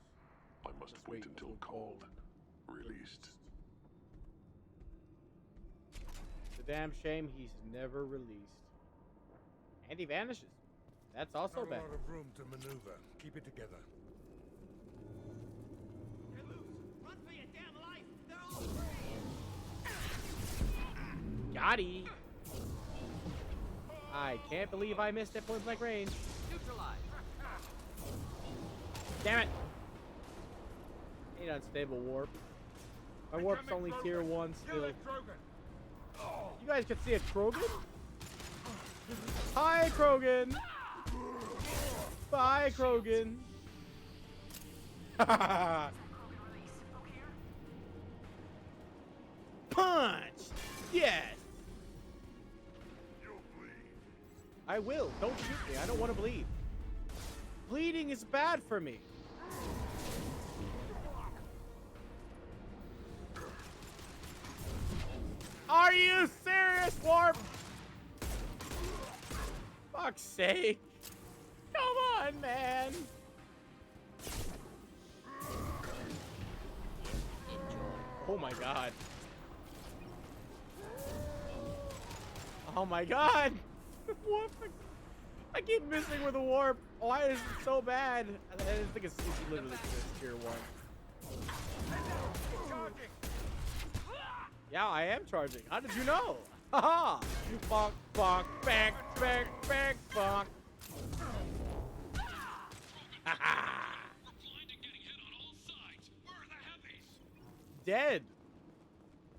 I must wait until called, released. It's a damn shame he's never released. And he vanishes. That's also bad. Not a lot of room to maneuver. Keep it together. Run for your damn life! They're all free! Got he. I can't believe I missed at point blank range. Neutralize. Damn it. Ain't unstable warp. My warp's only tier 1 still. You guys can see a Krogan? Hi, Krogan. Bye, Krogan. Punch! Yes! I will. Don't shoot me. I don't want to bleed. Bleeding is bad for me. Are you serious, Warp? Fuck's sake. Come on, man. Oh my god. Oh my god. What? I keep missing with a warp. Why is it so bad? I just think it's literally just tier 1. Yeah, I am charging. How did you know? Haha! Bonk, bonk, bang, bang, bang, bonk. Dead.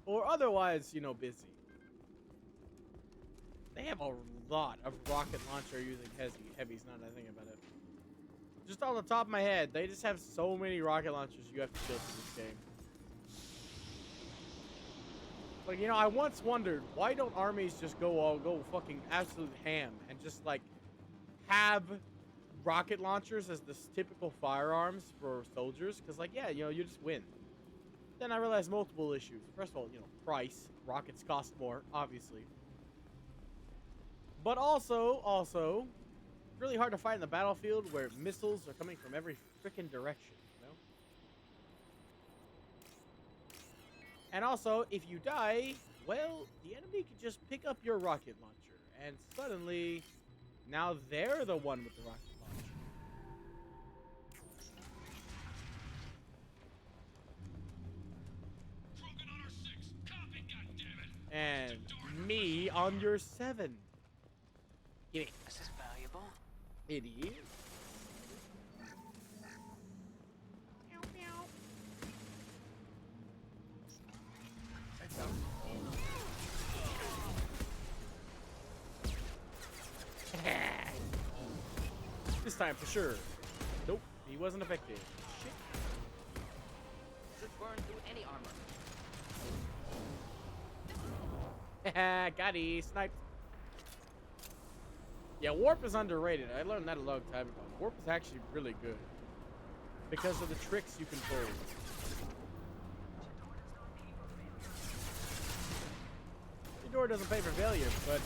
Or otherwise, you know, busy. They have a lot of rocket launcher using heavies, now that I think about it. Just on the top of my head, they just have so many rocket launchers you have to kill through this game. Like, you know, I once wondered, why don't armies just go fucking absolute ham and just, like, have rocket launchers as the typical firearms for soldiers? Because, like, yeah, you know, you just win. Then I realized multiple issues. First of all, you know, price. Rockets cost more, obviously. But also, it's really hard to fight in the battlefield where missiles are coming from every freaking direction, you know? And also, if you die, well, the enemy can just pick up your rocket launcher, and suddenly, now they're the one with the rocket launcher. And me on your 7. Give it. This is valuable. It is. This time for sure. Nope, he wasn't affected. Shit. Should burn through any armor. Got he. Sniped. Yeah, warp is underrated. I learned that a long time ago. Warp is actually really good because of the tricks you can pull. The door doesn't pay for failure, but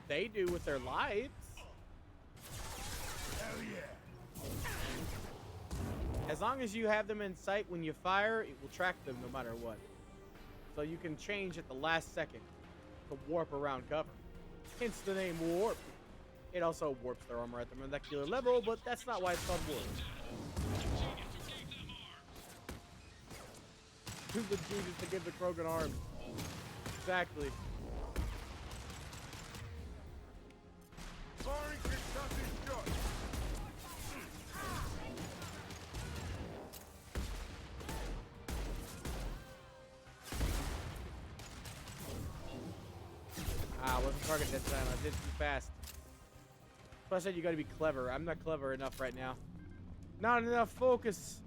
they do with their lives. Hell yeah. As long as you have them in sight when you fire, it will track them no matter what. So you can change at the last second to warp around cover. Hence the name warp. It also warps their armor at the molecular level, but that's not why it's called warp. Who's the genius to give the Krogan arms? Exactly. Ah, wasn't targeted that time. I did too fast. Plus, I said you gotta be clever. I'm not clever enough right now. Not enough focus.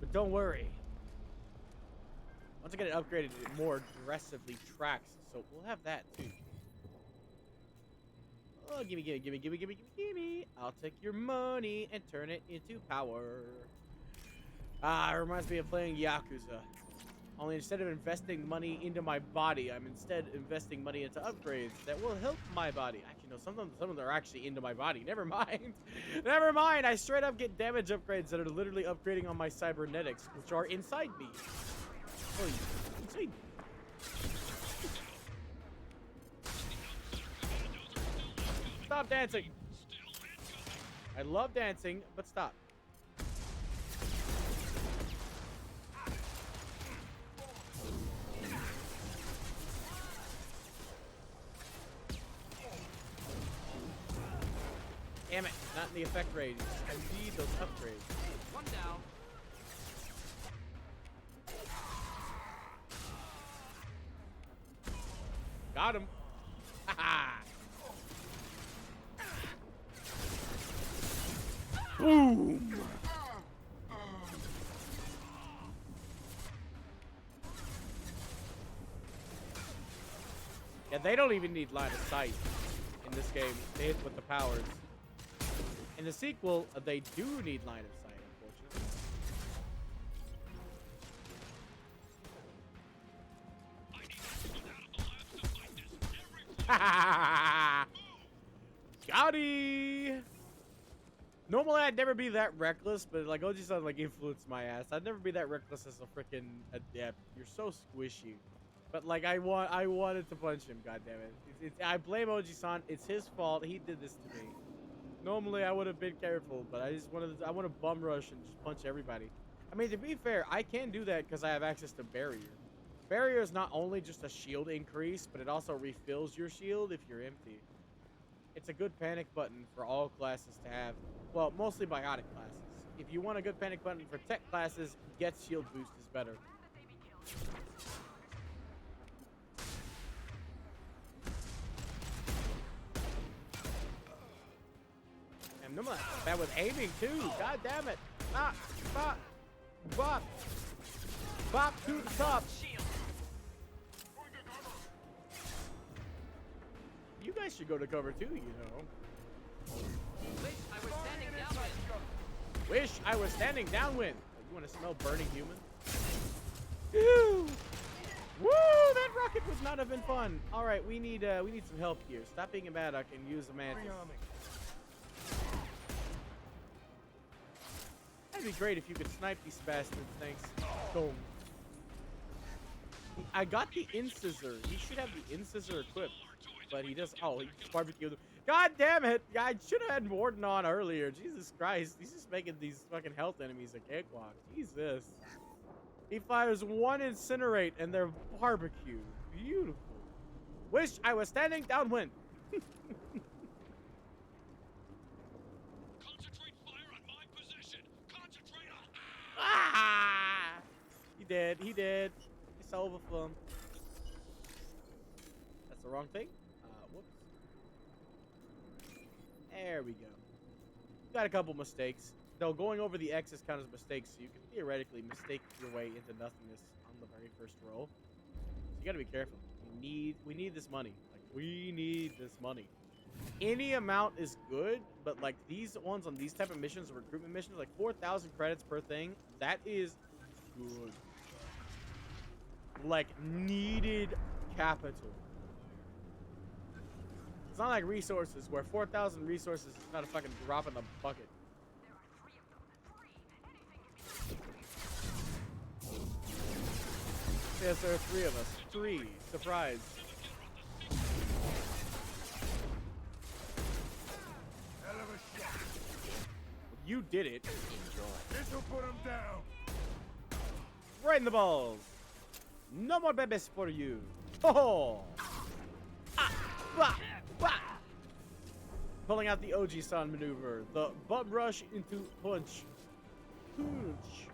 But don't worry. Once I get it upgraded, it more aggressively tracks. So we'll have that too. Oh, gimme, gimme, gimme, gimme, gimme, gimme, gimme. I'll take your money and turn it into power. Ah, it reminds me of playing Yakuza. Only instead of investing money into my body, I'm instead investing money into upgrades that will help my body. Actually, no, some of them are actually into my body. Never mind. Never mind. I straight up get damage upgrades that are literally upgrading on my cybernetics, which are inside me. Oh, inside me. Stop dancing. I love dancing, but stop. Damn it, not in the effect range. I need those upgrades. One down. Got him. Haha. Boom. Yeah, they don't even need line of sight in this game. They hit with the powers. In the sequel, they do need line of sight, unfortunately. Gotti! Normally, I'd never be that reckless, but like Oji-san like influenced my ass. I'd never be that reckless as a freaking adept. You're so squishy. But like I wanted to punch him. God damn it! I blame Oji-san. It's his fault. He did this to me. Normally, I would have been careful, but I want to bum rush and just punch everybody. I mean, to be fair, I can do that because I have access to barrier. Barrier is not only just a shield increase, but it also refills your shield if you're empty. It's a good panic button for all classes to have. Well, mostly biotic classes. If you want a good panic button for tech classes, get shield boost is better. And no, bad with aiming too. God damn it! Ah, bop, bop, bop to the top. You guys should go to cover too, you know. Wish I was standing downwind. Wish I was standing downwind. You want to smell burning human? Woo! Woo! That rocket would not have been fun. All right, we need some help here. Stop being a Maddock and use a mantis. That'd be great if you could snipe these bastards. Thanks. Boom. I got the Incissor. He should have the Incissor equipped, but he does. Oh, he barbecued them. God damn it! I should have had Warden on earlier. Jesus Christ, he's just making these fucking health enemies a cakewalk. Jesus. He fires one incinerate and they're barbecued. Beautiful. Wish I was standing downwind. Concentrate fire on my position. Concentrate on. Ah! He did. He did. It's over for him. That's the wrong thing. Whoops. There we go. Got a couple mistakes. Though going over the X's count as mistakes, so you can theoretically mistake your way into nothingness on the very first roll. So you gotta be careful. We need this money. Like, we need this money. Any amount is good, but like these ones on these type of missions, recruitment missions, like 4,000 credits per thing, that is good. Like, needed capital. It's not like resources, where 4,000 resources is not a fucking drop in the bucket. Yes, there are 3 of us. 3. Surprise. Hell of a shot. You did it. This'll put him down. Right in the balls. No more babies for you. Oh. Ah, bah, bah. Pulling out the Oji-san maneuver. The bum rush into punch. Punch.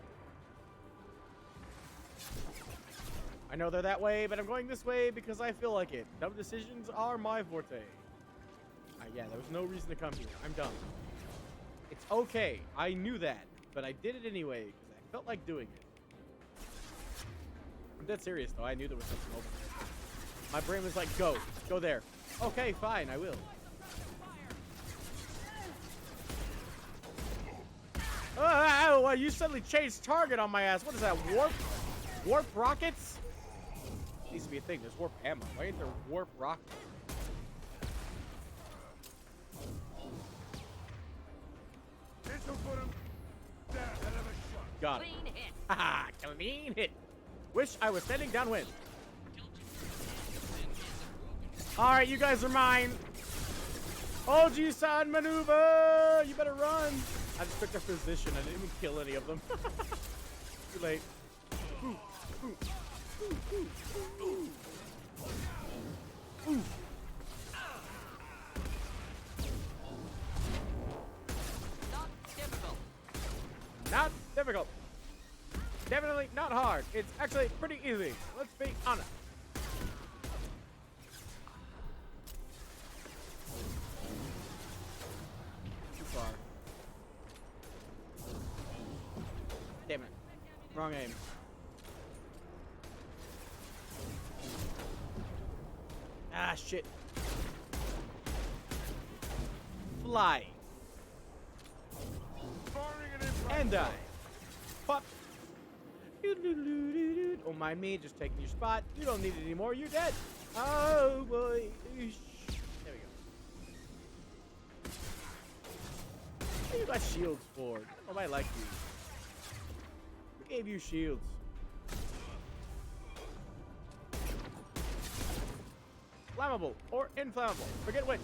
I know they're that way, but I'm going this way because I feel like it. Dumb decisions are my forte. Yeah, there was no reason to come here. I'm dumb. It's okay. I knew that, but I did it anyway because I felt like doing it. I'm dead serious, though. I knew there was something over there. My brain was like, go. Go there. Okay, fine. I will. Oh, well, you suddenly changed target on my ass. What is that, warp? Warp rockets? Needs to be a thing. There's warp ammo. Why ain't there warp rockets? This'll put him down. Hell of a shot. Got it. Clean hit. Haha, clean hit. Wish I was standing downwind. Alright, you guys are mine. OG-san maneuver! You better run. I just took their position. I didn't even kill any of them. Too late. Ooh, ooh, ooh, ooh, ooh. Ooh. Not difficult. Not difficult. Definitely not hard. It's actually pretty easy. Let's be honest. Too far. Damn it. Wrong aim. Ah, shit. Fly. And die. Pop. Don't mind me, just taking your spot. You don't need it anymore. You're dead. Oh, boy. There we go. What do you got shields for? Nobody like you. Who gave you shields? Flammable or inflammable. Forget which.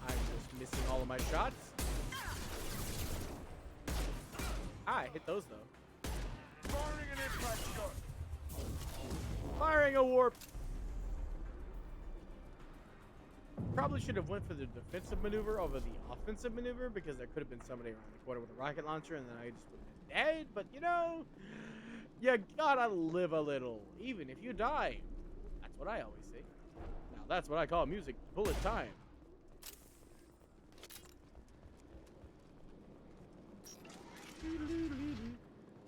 I'm just missing all of my shots. I hit those though. Firing an impact shot. Firing a warp. Probably should have went for the defensive maneuver over the offensive maneuver because there could have been somebody around the corner with a rocket launcher and then I just would have been dead. But you know, you gotta live a little, even if you die. That's what I always say. Now that's what I call music bullet time.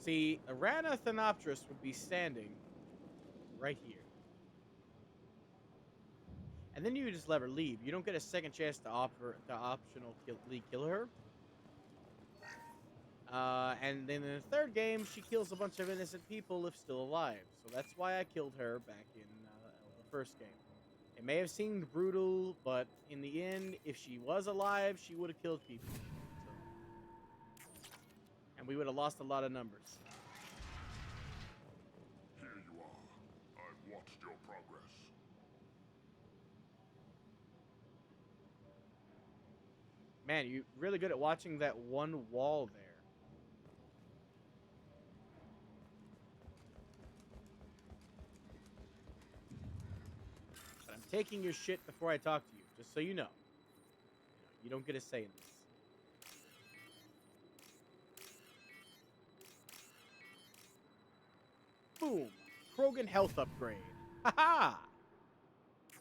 See, Aranathanopterus would be standing right here. And then you just let her leave. You don't get a second chance to optionally kill her. And then in the third game, she kills a bunch of innocent people if still alive. So that's why I killed her back in the first game. It may have seemed brutal, but in the end, if she was alive, she would have killed people. And we would have lost a lot of numbers. Here you are. I've watched your progress. Man, you're really good at watching that one wall there. But I'm taking your shit before I talk to you, just so you know. You don't get a say in this. Boom! Krogan health upgrade. Haha!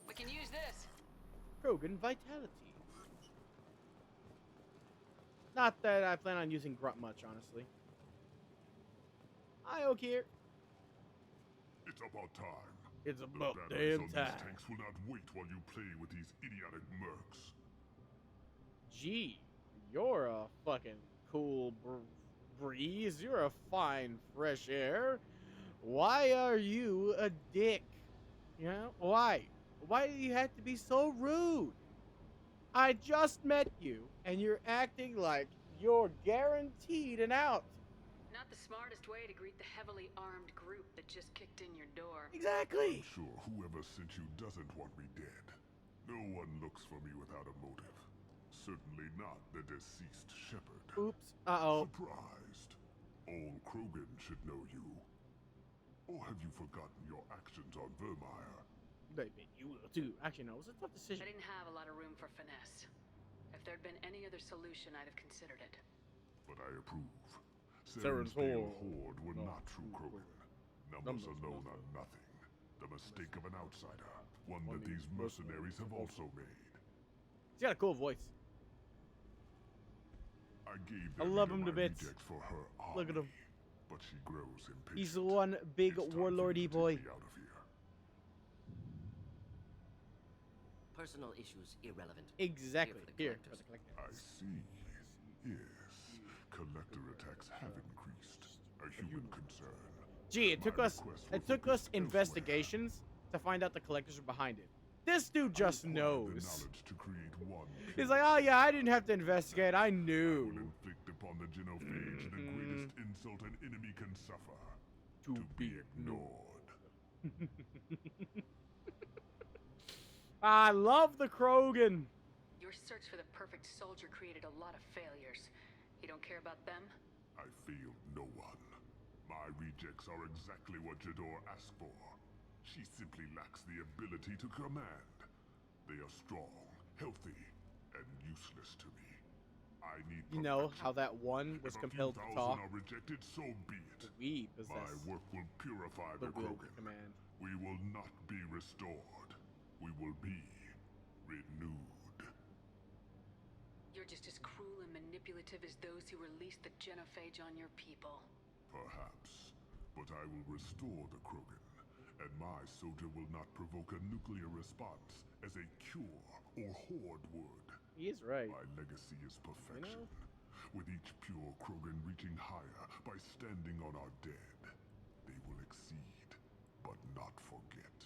We can use this. Krogan vitality. Not that I plan on using Grunt much, honestly. Hi, Oak here. It's about time. It's The about batteries damn on time. these tanks will not wait while you play with these idiotic mercs. Gee, you're a fucking cool breeze. You're a fine fresh air. Why are you a dick? You know, why? Why do you have to be so rude? I just met you, and you're acting like you're guaranteed an out. Not the smartest way to greet the heavily armed group that just kicked in your door. Exactly. I'm sure whoever sent you doesn't want me dead. No one looks for me without a motive. Certainly not the deceased shepherd. Oops. Uh-oh. Surprised. All Krogan should know you. Or have you forgotten your actions on Vermeer? Baby, you will too. Actually, no, it was a tough decision. I didn't have a lot of room for finesse. If there'd been any other solution, I'd have considered it. But I approve. Saren's Horde were not true Krogan. Numbers alone are nothing. The mistake of an outsider. One that these mercenaries have also made. He's got a cool voice. I gave I love him to my bits. reject for her army, Look at him. but she grows impatient. He's the one big It's time for you warlordy to boy. take me out of here. Personal issues irrelevant. Exactly. Here Here for for the the collectors. I see. Yes. Collector attacks have increased. A human concern. Gee, it took My us request were investigations focused to find out the collectors are behind it. This dude I just require the knows. knowledge to create one He's pure like, oh yeah, I didn't have to investigate. I I will knew. inflict upon the genophage the greatest insult an enemy can suffer. To be ignored. I love the Krogan. Your search for the perfect soldier created a lot of failures. You don't care about them? I failed no one. My rejects are exactly what Jador asked for. She simply lacks the ability to command. They are strong, healthy, and useless to me. I need You know how that one was If compelled a to few talk? thousand are rejected, so be it. We possess My work will purify the the will to Krogan. command. We will not be restored. We will be renewed. You're just as cruel and manipulative as those who released the genophage on your people. Perhaps. But I will restore the Krogan. And my soldier will not provoke a nuclear response as a cure or horde would. He is right. My legacy is perfection. With each pure Krogan reaching higher by standing on our dead, they will exceed, but not forget.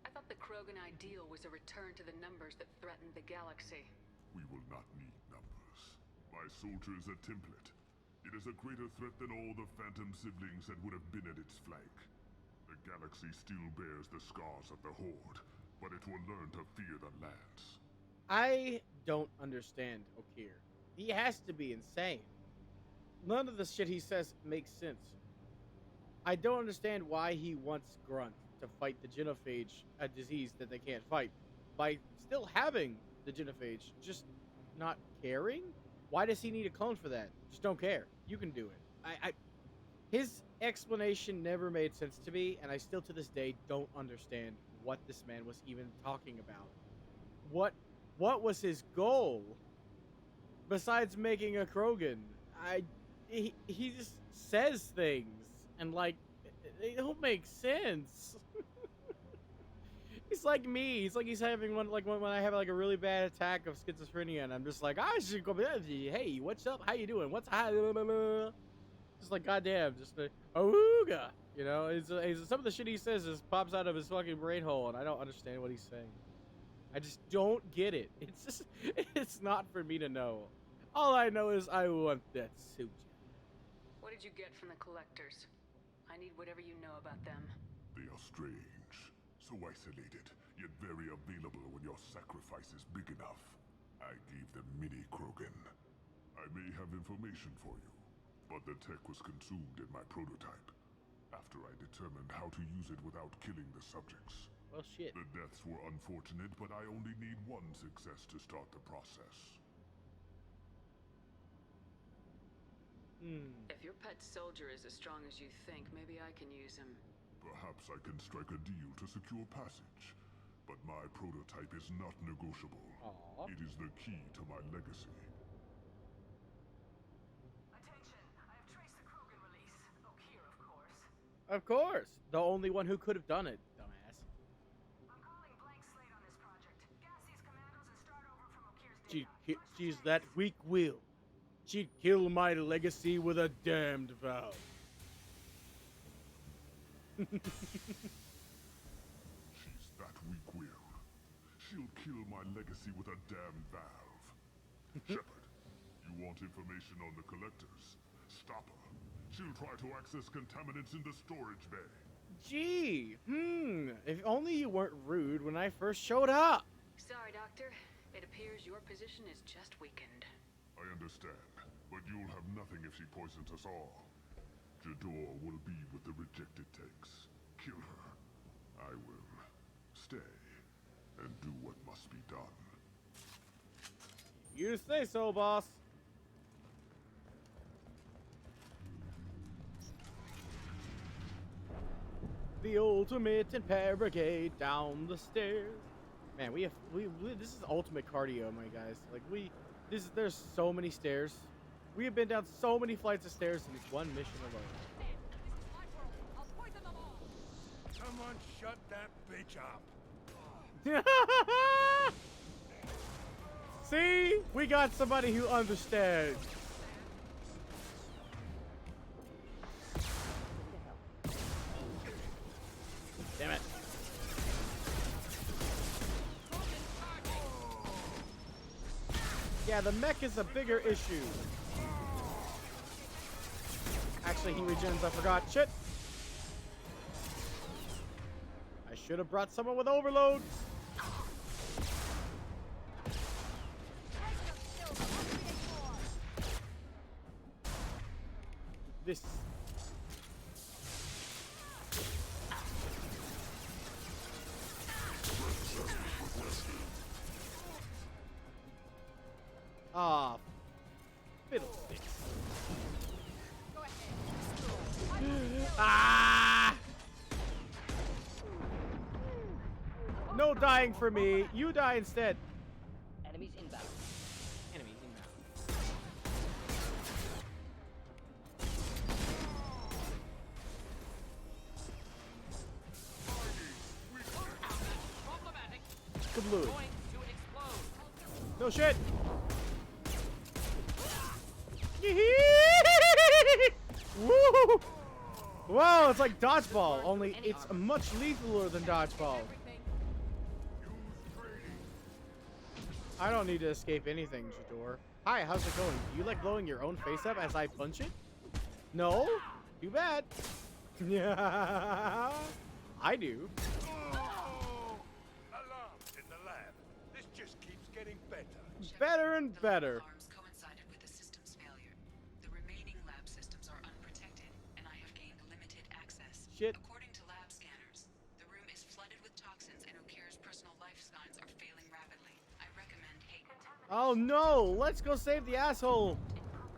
I thought the Krogan ideal was a return to the numbers that threatened the galaxy. We will not need numbers. My soldier is a template. It is a greater threat than all the Phantom siblings that would have been at its flank. The galaxy still bears the scars of the Horde, but it will learn to fear the Lance. I don't understand Okir. He has to be insane. None of the shit he says makes sense. I don't understand why he wants Grunt to fight the genophage, a disease that they can't fight, by still having the genophage, just not caring? Why does he need a clone for that? Just don't care. You can do it. His explanation never made sense to me, and I still to this day don't understand what this man was even talking about. What was his goal besides making a Krogan? He just says things and like they don't make sense. He's like me. He's like he's having one like when I have like a really bad attack of schizophrenia, and I'm just like, I should go. Hey, what's up? How you doing? What's hi? Just like goddamn, just like ooga. You know, it's some of the shit he says just pops out of his fucking brain hole, and I don't understand what he's saying. I just don't get it. It's just it's not for me to know. All I know is I want that suit. What did you get from the collectors? I need whatever you know about them. They are strange, so isolated, yet very available when your sacrifice is big enough. I gave them mini Krogan. I may have information for you, but the tech was consumed in my prototype. After I determined how to use it without killing the subjects. Well, shit. The deaths were unfortunate, but I only need one success to start the process. If your pet soldier is as strong as you think, maybe I can use him. Perhaps I can strike a deal to secure passage. But my prototype is not negotiable. It is the key to my legacy. Attention, I have traced the Krogan release. Okir, of course. Of course, the only one who could have done it, dumbass. I'm calling blank slate on this project. Gas these commandos and start over from Okir's data. She's that weak-willed. She'd kill my legacy with a damned vow. She's that weak-willed. She'll kill my legacy with a damn valve. Shepard, you want information on the collectors? Stop her. She'll try to access contaminants in the storage bay. Gee, if only you weren't rude when I first showed up. Sorry, Doctor. It appears your position is just weakened. I understand, but you'll have nothing if she poisons us all. Jador will be with the rejected tanks. Kill her. I will stay and do what must be done. You say so, boss. The ultimate interrogate down the stairs. Man, we this is ultimate cardio, my guys. Like there's so many stairs. We have been down so many flights of stairs in one mission alone. Someone shut that bitch up. See? We got somebody who understands. Damn it. Yeah, the mech is a bigger issue. Actually, he regens, I forgot. Shit. I should have brought someone with overload. This. Ah, fiddlesticks. Ah! No dying for me. You die instead. Enemies inbound. Enemies inbound. Problematic. Kablooey. Going to explode. No shit. Woo! Wow, it's like dodgeball, only it's much lethaler than dodgeball. I don't need to escape anything, Jador. Hi, how's it going? Do you like blowing your own face up as I punch it? No? Too bad. Yeah, I do. Alarms in the lab. This just keeps getting better. Better and better. Alarms coincided with the system's failure. The remaining lab systems are unprotected, and I have gained limited access. Shit. According to lab scanners, the room is flooded with toxins, and Okir's personal life signs are failing rapidly. I recommend Oh no! Let's go save the asshole.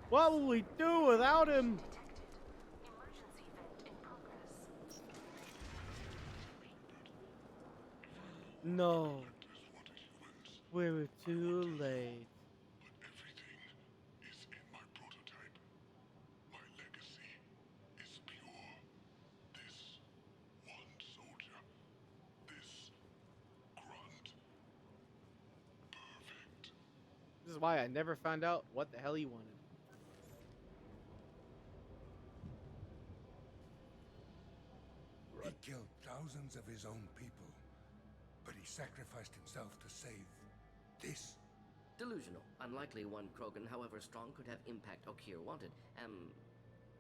What will we do without him? No. We were too late. This is why I never found out what the hell he wanted. He killed thousands of his own people, but he sacrificed himself to save this. Delusional. Unlikely one Krogan, however strong, could have impact Okir wanted.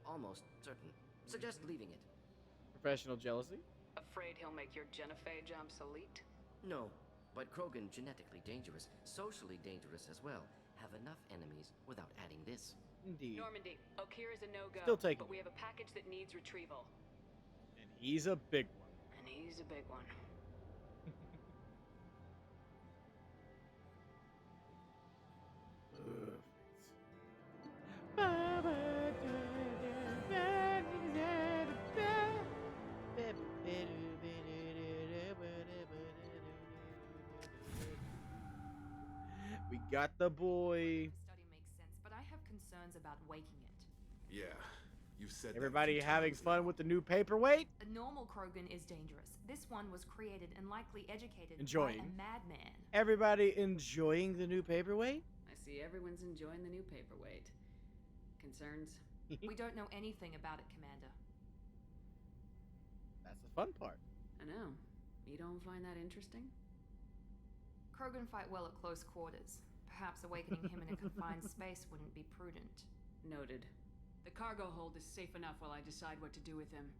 Almost certain. Suggest leaving it. Professional jealousy? Afraid he'll make your genophage obsolete? No, but Krogan genetically dangerous, socially dangerous as well. Have enough enemies without adding this. Indeed. Normandy, Okir is a no-go. Still taking but we have a package that needs retrieval. And he's a big one. And he's a big one. We got the boy. Study makes sense, but I have concerns about waking it. Yeah, you've said Everybody that a few having times fun with the new paperweight? A normal Krogan is dangerous. This one was created and likely educated Enjoying. by a madman. Everybody enjoying the new paperweight? I see everyone's enjoying the new paperweight. Concerns? We don't know anything about it, Commander. That's the fun part. I know. You don't find that interesting? Krogan fight well at close quarters. Perhaps awakening him in a confined space wouldn't be prudent. Noted. The cargo hold is safe enough while I decide what to do with him.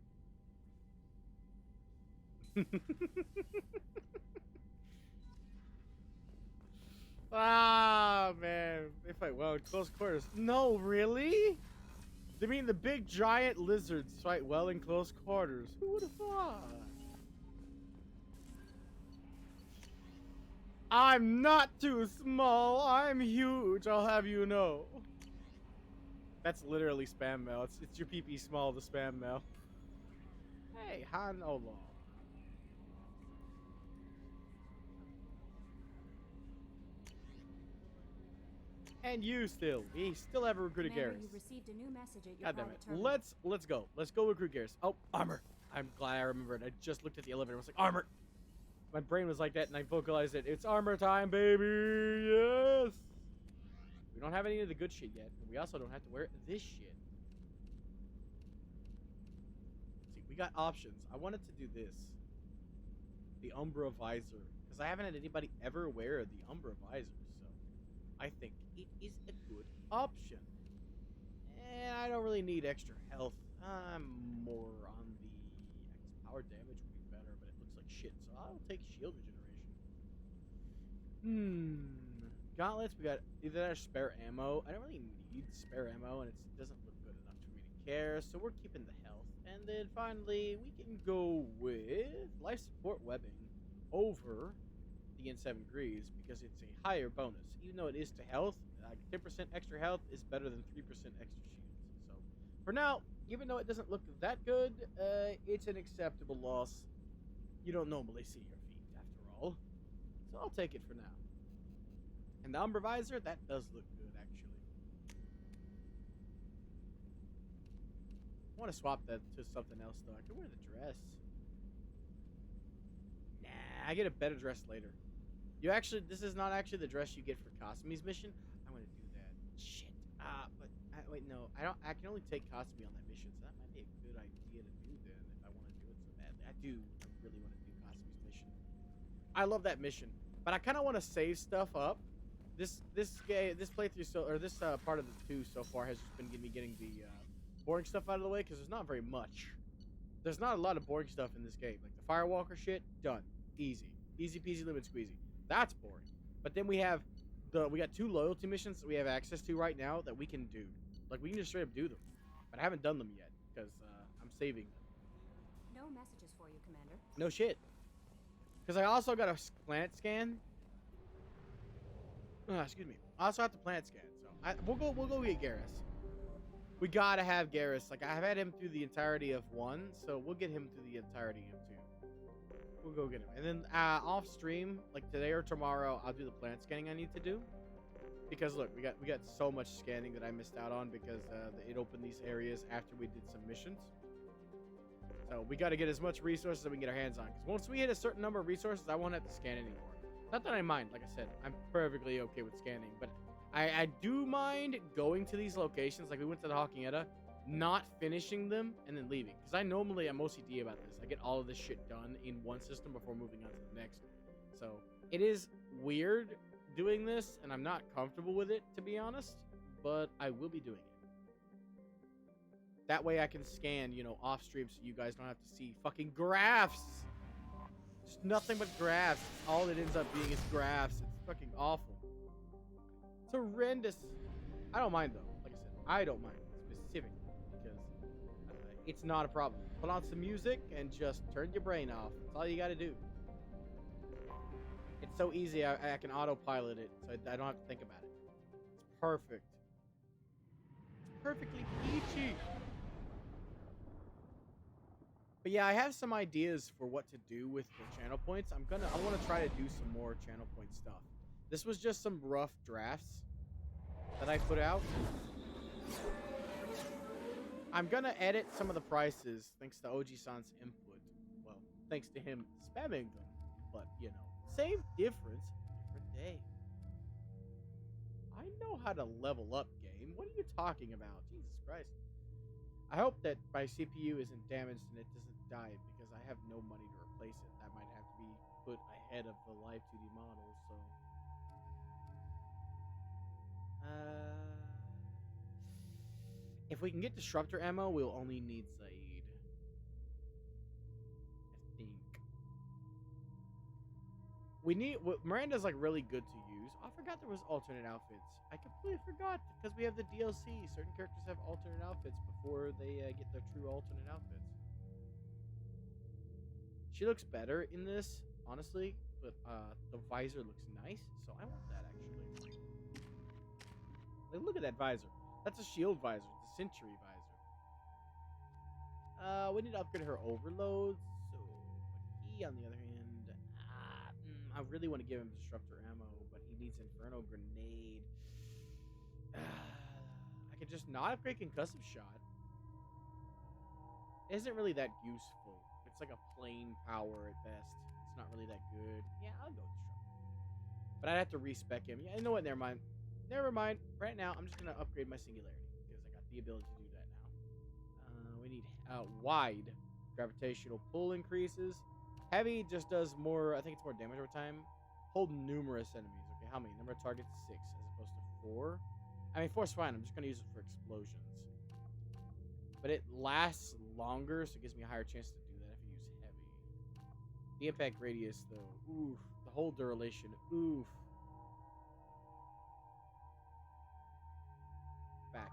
Ah, man. They fight well in close quarters. No, really? They mean the big giant lizards fight well in close quarters. Who would have thought? I'm not too small. I'm huge. I'll have you know. That's literally spam mail. It's your PP small, the spam mail. Hey, Han Olo. And you still. We still have recruited Commander, Garrus. you've received a new message at your God damn private it. terminal. Let's go. Let's go recruit Garrus. Oh, armor. I'm glad I remembered. I just looked at the elevator. I was like, armor. My brain was like that, and I vocalized it. It's armor time, baby! Yes! We don't have any of the good shit yet, and we also don't have to wear this shit. Let's see, we got options. I wanted to do this. The Umbra visor. Because I haven't had anybody ever wear the Umbra visor, so I think it is a good option. And I don't really need extra health. I'm more on the X power damage would be better, but it looks like shit, so I'll take shield regeneration. Gauntlets, we got either that or spare ammo. I don't really need spare ammo, and it doesn't look good enough for me to care, so we're keeping the health. And then finally, we can go with life support webbing over the N7 Greaves because it's a higher bonus. Even though it is to health, 10% extra health is better than 3% extra shields. So for now, even though it doesn't look that good, it's an acceptable loss. You don't normally see your feet after all. So I'll take it for now. And the Umbra visor, that does look good, actually. I want to swap that to something else, though. I could wear the dress. Nah, I get a better dress later. This is not actually the dress you get for Cosme's mission. I want to do that. Shit. Wait, no. I can only take Cosme on that mission, so that might be a good idea to do then if I want to do it so badly. I really want to do Cosme's mission. I love that mission, but I kind of want to save stuff up. This playthrough this part of the 2 so far has just been getting the boring stuff out of the way because there's not very much. There's not a lot of boring stuff in this game. Like the Firewalker shit, done, easy peasy, lemon squeezy. That's boring. But then we got 2 loyalty missions that we have access to right now that we can do. Like we can just straight up do them, but I haven't done them yet because I'm saving them. No messages for you, Commander. No shit. Because I also got a planet scan. Excuse me. I also have to planet scan, so we'll go get Garrus. We gotta have Garrus. Like I've had him through the entirety of 1, so we'll get him through the entirety of 2. We'll go get him, and then off stream, like today or tomorrow, I'll do the planet scanning I need to do. Because look, we got so much scanning that I missed out on because it opened these areas after we did some missions. So we got to get as much resources that we can get our hands on. Because once we hit a certain number of resources, I won't have to scan anymore. Not that I mind, like I said, I'm perfectly okay with scanning, but I do mind going to these locations, like we went to the Hawkingetta, not finishing them and then leaving. Because I'm OCD about this. I get all of this shit done in one system before moving on to the next. So it is weird doing this, and I'm not comfortable with it, to be honest, but I will be doing it. That way I can scan, off stream so you guys don't have to see fucking graphs. Just nothing but graphs. All it ends up being is graphs. It's fucking awful. It's horrendous. I don't mind, though. Like I said, I don't mind specifically because it's not a problem. Put on some music and just turn your brain off. That's all you got to do. It's so easy, I can autopilot it, so I don't have to think about it. It's perfect. It's perfectly peachy. But yeah, I have some ideas for what to do with the channel points. I want to try to do some more channel point stuff. This was just some rough drafts that I put out. I'm gonna edit some of the prices thanks to OG-san's input. Well, thanks to him spamming them, but same difference, different day. I know how to level up, game. What are you talking about? Jesus Christ. I hope that my CPU isn't damaged and it doesn't die because I have no money to replace it. That might have to be put ahead of the live 2D model, so. If we can get Disruptor ammo, we'll only need Zaid. I think. Miranda's like really good to use. I forgot there was alternate outfits. I completely forgot because we have the DLC. Certain characters have alternate outfits before they get their true alternate outfits. She looks better in this, honestly, but the visor looks nice, so I want that actually. Like, look at that visor. That's a shield visor. It's a Century visor. We need to upgrade her overloads. So, he, on the other hand, I really want to give him Disruptor ammo, but he needs Inferno Grenade. I could just not upgrade Concussive Shot. It isn't really that useful. It's like a plain power at best. It's not really that good. Yeah, I'll go with Disrupt. But I'd have to respec him. Yeah, you know what? Never mind. Never mind. Right now, I'm just gonna upgrade my singularity because I got the ability to do that now. We need wide. Gravitational pull increases. Heavy just does more. I think it's more damage over time. Hold numerous enemies. Okay, how many? Number of targets 6 as opposed to 4. I mean, 4's fine. I'm just gonna use it for explosions. But it lasts longer, so it gives me a higher chance to do that if I use heavy. The impact radius, though, oof. The whole duration, oof. Back.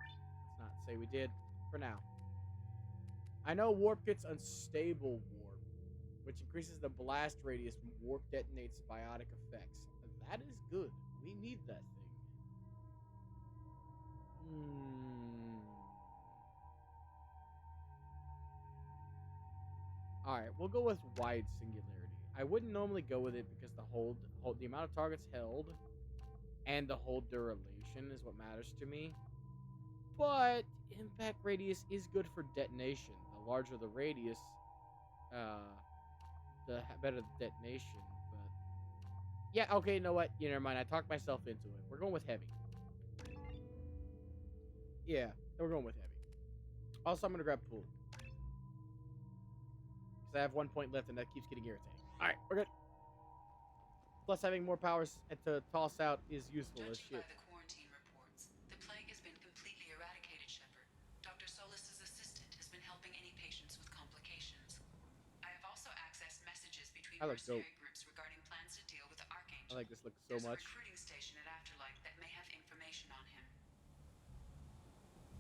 Let's not say we did for now. I know warp gets unstable warp, which increases the blast radius when warp detonates biotic effects. That is good. We need that thing. Alright, we'll go with wide singularity. I wouldn't normally go with it because the amount of targets held and the hold duration is what matters to me. But impact radius is good for detonation. The larger the radius, the better the detonation. But yeah, okay, you know what? Yeah, never mind. I talked myself into it. We're going with heavy. Yeah, we're going with heavy. Also, I'm gonna grab pool because I have 1 point left, and that keeps getting irritating. All right, we're good. Plus, having more powers to toss out is useful as shit. By the quarantine reports, the plague has been completely eradicated, Shepard. Dr. Solis's assistant has been helping any patients with complications. I have also accessed messages between mercenary groups regarding plans to deal with the Archangel. I like this look so much. There's a recruiting station at Afterlight that may have information on him.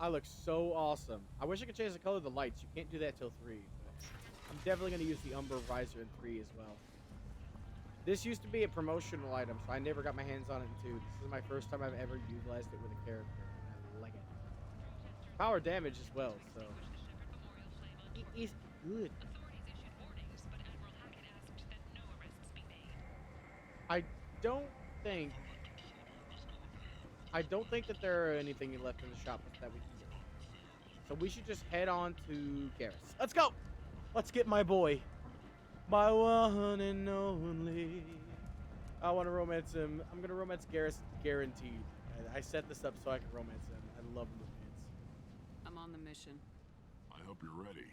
I look so awesome. I wish I could change the color of the lights. You can't do that till 3. But I'm definitely going to use the Umbra Visor in 3 as well. This used to be a promotional item, so I never got my hands on it in 2. This is my first time I've ever utilized it with a character. I like it. Power damage as well, so it is good. I don't think that there are anything left in the shop that we can get. So we should just head on to Garrus. Let's go! Let's get my boy. My one and only. I want to romance him. I'm going to romance Garrus, guaranteed. I set this up so I can romance him. I love him with kids. I'm on the mission. I hope you're ready.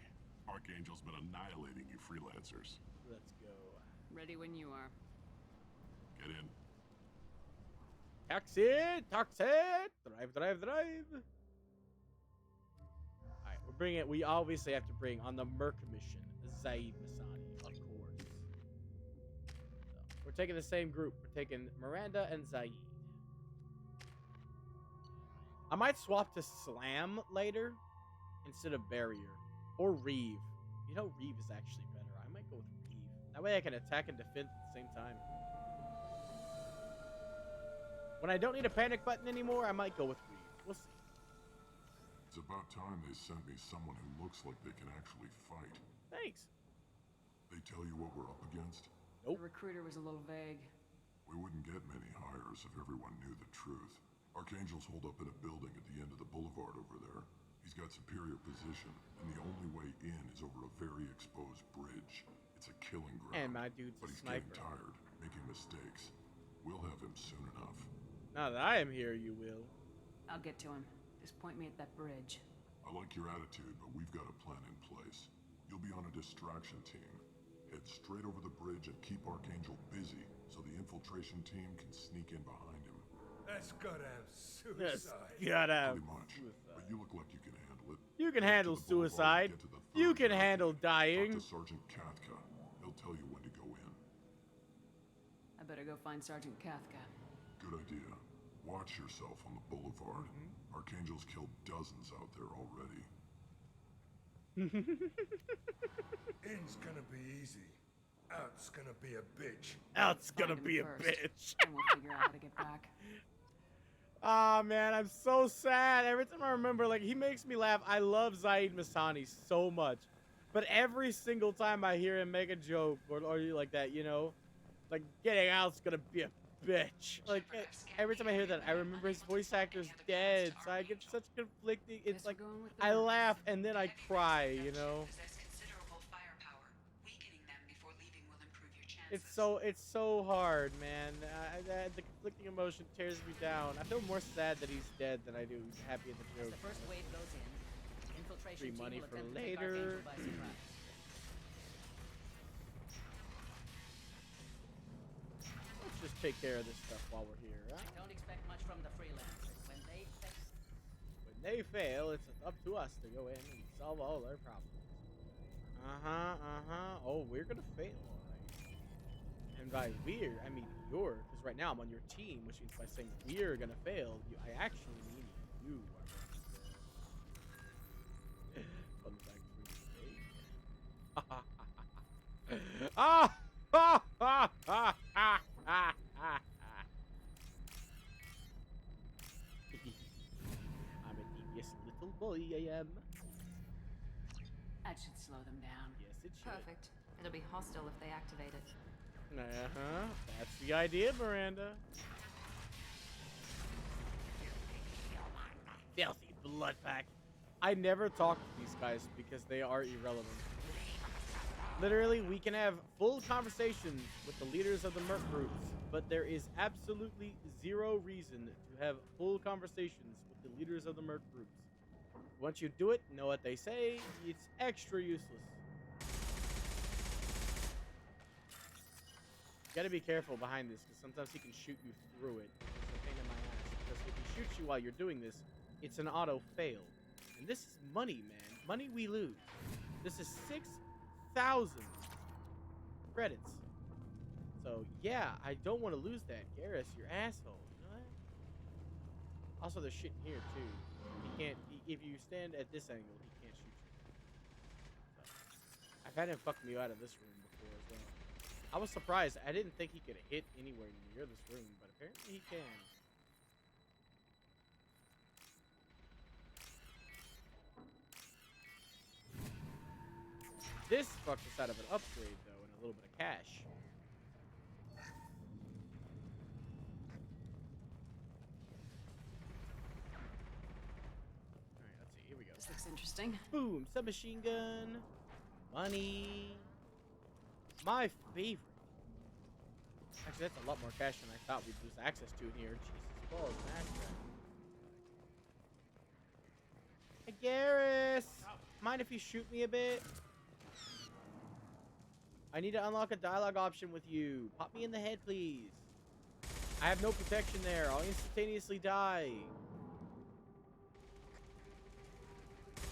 Archangel's been annihilating you freelancers. Let's go. Ready when you are. Get in. Taxi! Drive. Alright, we obviously have to bring on the Merc mission, Zaid Masani, of course. So, we're taking the same group. We're taking Miranda and Zaid. I might swap to Slam later instead of Barrier. Or Reeve. You know, Reeve is actually better. I might go with Reeve. That way I can attack and defend at the same time. When I don't need a panic button anymore, I might go with Reeve. We'll see. It's about time they sent me someone who looks like they can actually fight. Thanks. They tell you what we're up against? Nope. The recruiter was a little vague. We wouldn't get many hires if everyone knew the truth. Archangel's holed up in a building at the end of the boulevard over there. He's got superior position, and the only way in is over a very exposed bridge. It's a killing ground. And my dude's but a he's sniper. getting tired, making mistakes. We'll have him soon enough. Now that I am here, you will. I'll get to him. Just point me at that bridge. I like your attitude, but we've got a plan in place. You'll be on a distraction team. Head straight over the bridge and keep Archangel busy so the infiltration team can sneak in behind him. That's goddamn suicide. Goddamn. Pretty much. But you look like you can handle it. You can handle suicide. You can handle dying. Talk to Sergeant Kathka. He'll tell you when to go in. I better go find Sergeant Kathka. Good idea. Watch yourself on the boulevard. Archangel's killed dozens out there already. In's gonna be easy. Out's gonna be a bitch. Out's gonna be a bitch. And we'll figure out how to get back. Ah, man, I'm so sad. Every time I remember, like, he makes me laugh. I love Zaid Masani so much. But every single time I hear him make a joke or like that, you know, like, getting out's gonna be a bitch. Like, every time I hear that, I remember his voice actor's dead. So I get such conflicting. It's like, I laugh and then I cry, you know? Possess considerable firepower. Weakening them before leaving will improve your chances. It's so hard, man. The conflicting emotion tears me down. I feel more sad that he's dead than I do happy at the As joke. the first wave goes in, infiltration Free team money will for attempt to take later. Archangel by surprise. Let's just take care of this stuff while we're here. Huh? Don't expect much from the freelancers. When They fail, it's up to us to go in and solve all their problems. Oh, we're gonna fail, alright. And by we're, I mean you're, because right now I'm on your team, which means by saying we're gonna fail, I actually mean you are going to fail. Fun fact for you today. I'm a devious little boy, I am. That should slow them down. Yes, it should. Perfect. It'll be hostile if they activate it. That's the idea, Miranda. Filthy blood pack. I never talk to these guys because they are irrelevant. Literally, we can have full conversations with the leaders of the merc groups, but there is absolutely zero reason to have full conversations with the leaders of the merc groups. Once you do it, know what they say, it's extra useless. You gotta be careful behind this, because sometimes he can shoot you through it. It's a pain in my ass. Because if he shoots you while you're doing this, it's an auto fail. And this is money, man. Money we lose. This is 6,000 credits. So, yeah, I don't want to lose that. Garrus, you're asshole. You know that? Also, there's shit in here, too. He can't... If you stand at this angle, he can't shoot you. So, I've had him fuck me out of this room before as well. I was surprised. I didn't think he could hit anywhere near this room, but apparently he can. This fucks us out of an upgrade, though, and a little bit of cash. Alright, let's see. Here we go. This looks interesting. Boom! Submachine gun. Money. My favorite. Actually, that's a lot more cash than I thought we'd lose access to in here. Jesus balls, man. Hey, Garrus! Mind if you shoot me a bit? I need to unlock a dialogue option with you. Pop me in the head, please. I have no protection there. I'll instantaneously die.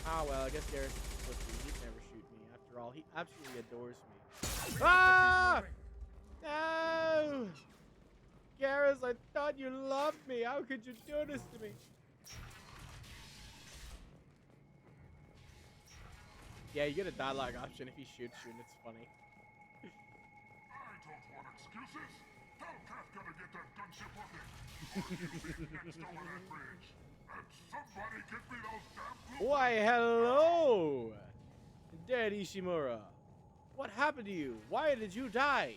Ah, well, I guess Garrus is supposed to. He'd never shoot me. After all, he absolutely adores me. Ah! No! Garrus, I thought you loved me. How could you do this to me? Yeah, you get a dialogue option if he shoots you, and it's funny. I don't want excuses. Tell Kafka to get that gunship working. Next over that bridge. And somebody get me those damn blue. Why, hello! Dead Ishimura. What happened to you? Why did you die?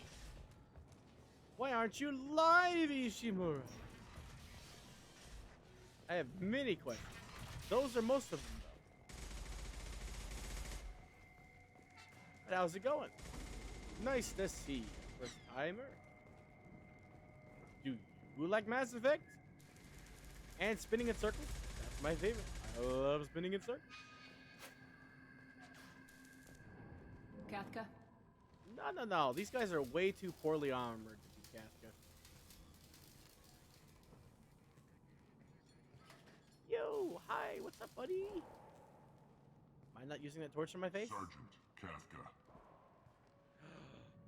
Why aren't you live, Ishimura? I have many questions. Those are most of them, though. But how's it going? Nice to see you, first timer. Do you like Mass Effect? And spinning in circles? That's my favorite. I love spinning in circles. Kafka? No. These guys are way too poorly armored to be Kafka. Yo, hi, what's up, buddy? Am I not using that torch in my face? Sergeant Kafka.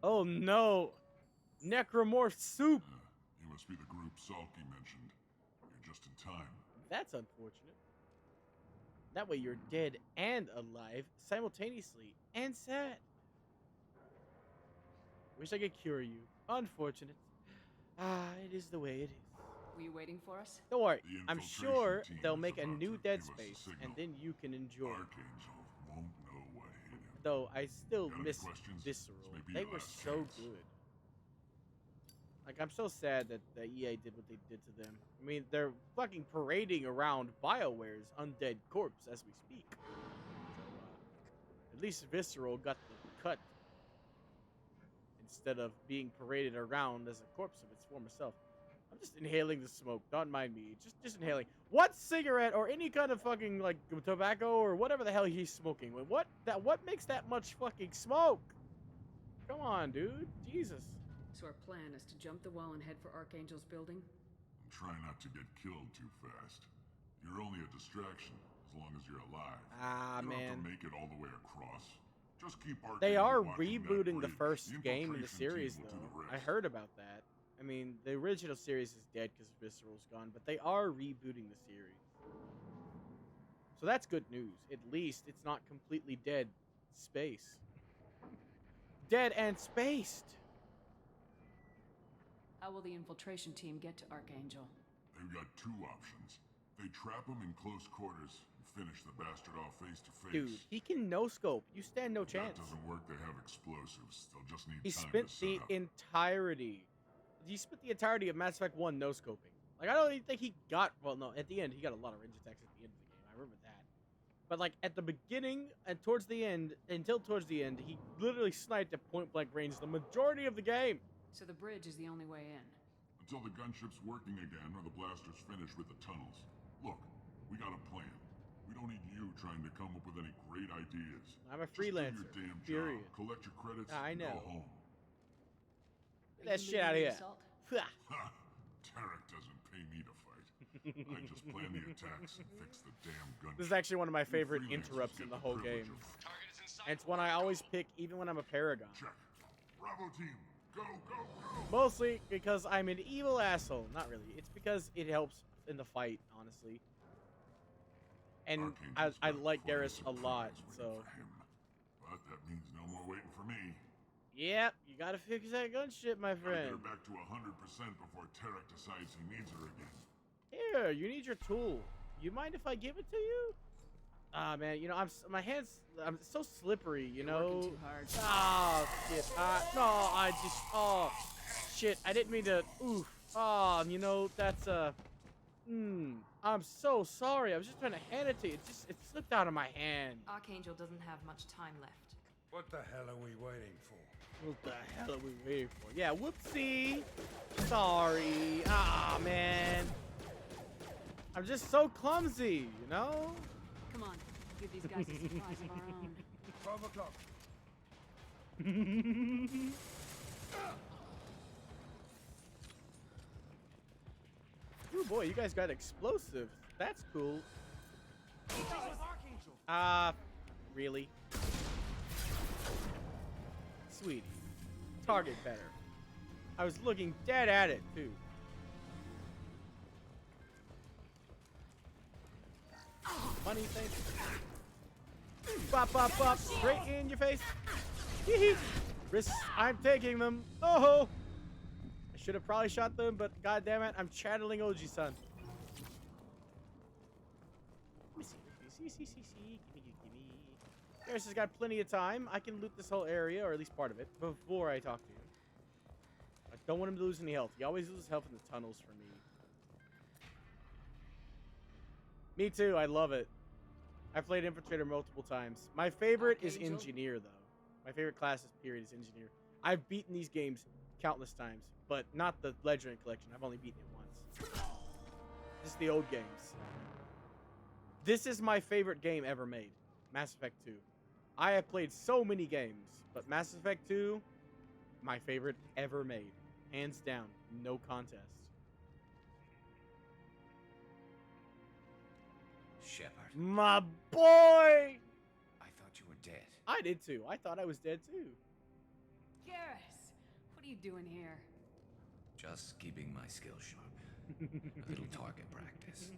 Oh no! Necromorph soup! You must be the group Salky mentioned. You're just in time. That's unfortunate. That way you're dead and alive simultaneously and sad. Wish I could cure you. Unfortunate. It is the way it is. Were you waiting for us? Don't worry. The I'm infiltration sure team they'll is make a about new to Dead give us a Space, signal. and then you can enjoy it. Archangel won't know what hit him. Though I still Got any miss questions? Visceral. This may be They your were last so chance. good. Like, I'm so sad that EA did what they did to them. I mean, they're fucking parading around BioWare's undead corpse as we speak. So, at least Visceral got the cut. And instead of being paraded around as a corpse of its former self. I'm just inhaling the smoke. Don't mind me. Just inhaling. What cigarette or any kind of fucking like tobacco or whatever the hell he's smoking? What makes that much fucking smoke? Come on, dude. Jesus. So our plan is to jump the wall and head for Archangel's building? And try not to get killed too fast. You're only a distraction as long as you're alive. Ah, you don't man. have to make it all the way across. Just keep Archangel They are watching that rebooting the bridge. first The game in the infiltration team series, will do though. the I rest. heard about that. I mean, the original series is dead because Visceral's gone, but they are rebooting the series. So that's good news. At least it's not completely dead space. Dead and spaced. How will the infiltration team get to Archangel? They've got two options. They trap him in close quarters and finish the bastard off face to face. Dude, he can no scope. You stand no If chance. that doesn't work, they have explosives. They'll just need He time spent to set the up. entirety. He spent the entirety of Mass Effect 1 no scoping. Like, I don't even think he got. Well, no, at the end, he got a lot of range attacks at the end of the game. I remember that. But, like, at the beginning and towards the end, until towards the end, he literally sniped at point blank range the majority of the game. So the bridge is the only way in. Until the gunship's working again or the blasters finish with the tunnels. Look, we got a plan. We don't need you trying to come up with any great ideas. I'm a Just do freelancer. your damn Period. job. Collect your credits I and know. go home. Get that shit out of here. Ha! Tarek doesn't pay me to fight. I just plan the attacks and fix the damn gunship. This is actually one of my You favorite freelancers interrupts get in the whole privilege game. of- And it's one I always pick even when I'm a Paragon. Check. Bravo team, go, go, go! Mostly because I'm an evil asshole. Not really. It's because it helps in the fight, honestly. And I like Garrus a lot, so... But that means no more waiting for me. Yep, you gotta fix that gunship, my Gotta get friend. her back to 100% before Tarek decides he needs her again. Here, you need your tool. You mind if I give it to you? Ah, man, you know, my hands, I'm so slippery, you know? Working too hard. Ah, shit. Oh, shit, I didn't mean to, oof. Oh, you know, that's, I'm so sorry. I was just trying to hand it to you. It slipped out of my hand. Archangel doesn't have much time left. What the hell are we waiting for? What the hell are we waiting for? Yeah, whoopsie. Sorry. Ah, man. I'm just so clumsy, you know? Come on, give these guys a surprise of our own. 12 o'clock. Ooh, boy, you guys got explosives. That's cool. Archangel. Really? Sweetie. Target better. I was looking dead at it, too. Money thing. Bop, bop, bop. Straight in your face. Hee Risks, I'm taking them. Oh! I should have probably shot them, but god damn it, I'm channeling Oji-san. See. Gimme. Garrus has got plenty of time. I can loot this whole area, or at least part of it, before I talk to him. I don't want him to lose any health. He always loses health in the tunnels for me. Me too, I love it. I've played Infiltrator multiple times. My favorite is Archangel? Engineer, though. My favorite class, period, is Engineer. I've beaten these games countless times, but not the Legendary Collection. I've only beaten it once. Just the old games. This is my favorite game ever made. Mass Effect 2. I have played so many games, but Mass Effect 2, my favorite ever made. Hands down, no contest. Shepard, My boy! I thought you were dead. I did too. I thought I was dead too. Garrus, what are you doing here? Just keeping my skills sharp. A little target practice.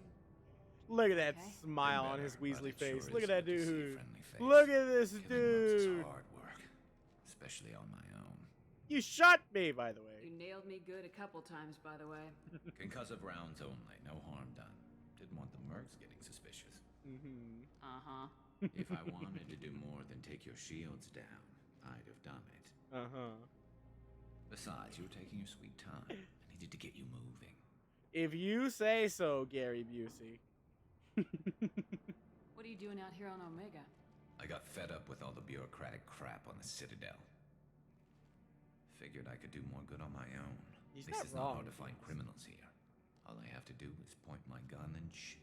Look at that Okay. smile on Better, his but Weasley it sure face. is Look at that good to see a dude. friendly face. Look at this Killing monks is dude. hard work, especially on my own. You shot me, by the way. You nailed me good a couple times, by the way. Concussive rounds only, no harm done. Didn't want the mercs getting suspicious. Mm-hmm. Uh-huh. If I wanted to do more than take your shields down, I'd have done it. Uh-huh. Besides, you were taking your sweet time. I needed to get you moving. If you say so, Gary Busey. What are you doing out here on Omega? I got fed up with all the bureaucratic crap on the Citadel. Figured I could do more good on my own. He's This not is wrong. not hard to find criminals here. All I have to do is point my gun and shoot.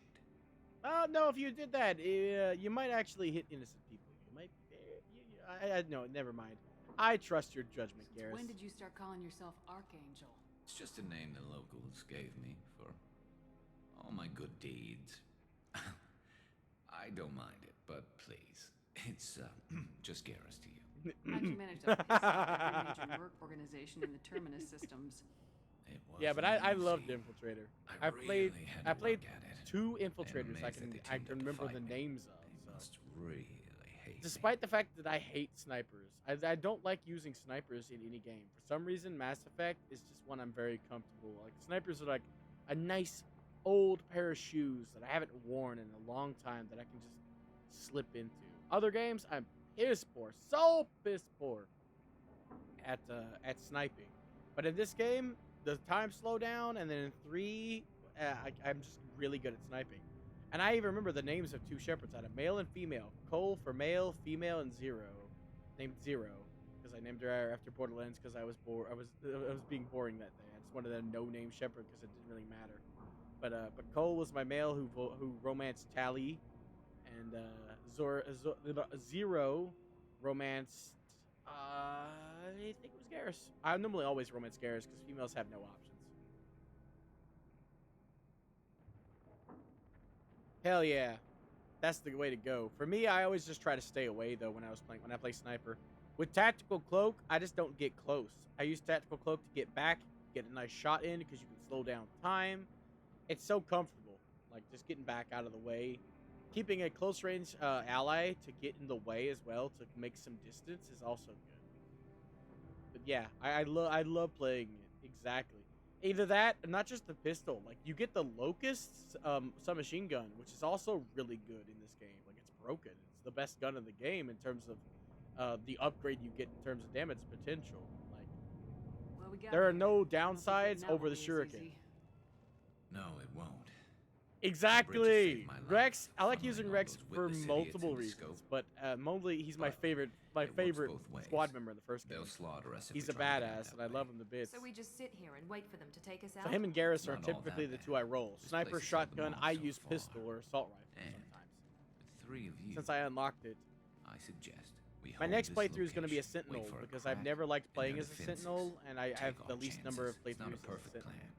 No, if you did that, you might actually hit innocent people. You might. No, never mind. I trust your judgment, Garrus. When did you start calling yourself Archangel? It's just a name the locals gave me for all my good deeds. I don't mind it, but please, it's just Garrus to you. How'd you manage to piss off every major merc organization in the Terminus systems? Yeah, but I loved Infiltrator. I played really 2 Infiltrators I can remember the names of. They must really hate Despite the fact that I hate snipers, I don't like using snipers in any game. For some reason, Mass Effect is just one I'm very comfortable. Like snipers are like a nice old pair of shoes that I haven't worn in a long time that I can just slip into. Other games, I'm piss poor, so piss poor at sniping. But in this game, the time slow down, and then in 3, I'm just really good at sniping. And I even remember the names of 2 shepherds. I had a male and female. Cole for male, female, and Zero. Named Zero because I named her after Borderlands because I was bored. I was being boring that day. I just wanted a no-name shepherd because it didn't really matter. But Cole was my male who romanced Tally, and Zero romanced. I think it was Garrus. I normally always romance Garrus because females have no options. Hell yeah, that's the way to go. For me, I always just try to stay away though when I play sniper. With tactical cloak, I just don't get close. I use tactical cloak to get back, get a nice shot in because you can slow down time. It's so comfortable, like just getting back out of the way. Keeping a close range ally to get in the way as well to make some distance is also good. But yeah, I love playing it. Exactly. Either that, and not just the pistol. Like you get the Locust's submachine gun, which is also really good in this game. Like it's broken. It's the best gun in the game in terms of the upgrade you get in terms of damage potential. Like there are no downsides over the shuriken. No, it won't. Exactly. Rex, I like using Rex for multiple reasons, but mostly he's my favorite squad member in the first game. They'll slaughter us if He's we a try to get badass, and I love him to bits. So we just sit here and wait for them to take us out? So him and Garrus are Not all typically that the 2 I roll. This Sniper, place has held them shotgun, all I so use far. pistol or assault rifle And sometimes. with 3 of you, Since I unlocked it. I suggest we My hold next this playthrough is going to be a location, Sentinel wait for a because I've crack never liked in playing their as a defenses. Sentinel, and I have Take the our least number of chances. It's not playthroughs a as a perfect Sentinel. plan,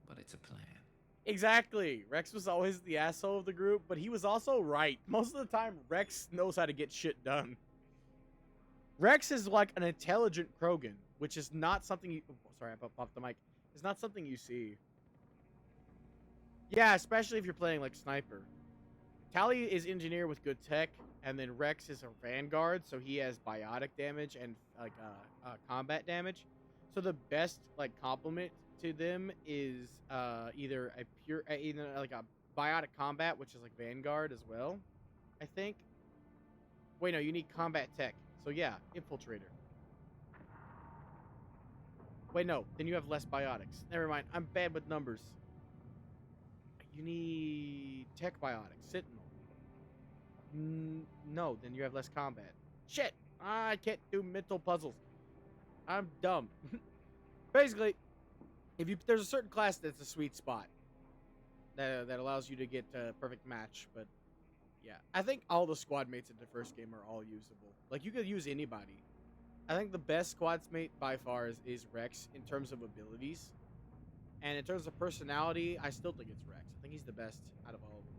but it's a plan. Exactly. Rex was always the asshole of the group, but he was also right. Most of the time, Rex knows how to get shit done. Rex is like an intelligent Krogan, which is not something you... Oh, sorry, I popped the mic. It's not something you see. Yeah, especially if you're playing like Sniper. Tally is engineer with good tech, and then Rex is a Vanguard, so he has biotic damage and like combat damage. So the best like complement to them is either like a biotic combat, which is like Vanguard as well, I think. Wait, no, you need combat tech. So yeah, Infiltrator. Wait, no, then you have less biotics. Never mind, I'm bad with numbers. You need tech biotics, Sentinel. No, then you have less combat. Shit, I can't do mental puzzles. I'm dumb. Basically, there's a certain class that's a sweet spot that allows you to get a perfect match, but yeah, I think all the squad mates in the first game are all usable. Like you could use anybody. I think the best squad mate by far is Rex in terms of abilities, and in terms of personality, I still think it's Rex. I think he's the best out of all of them.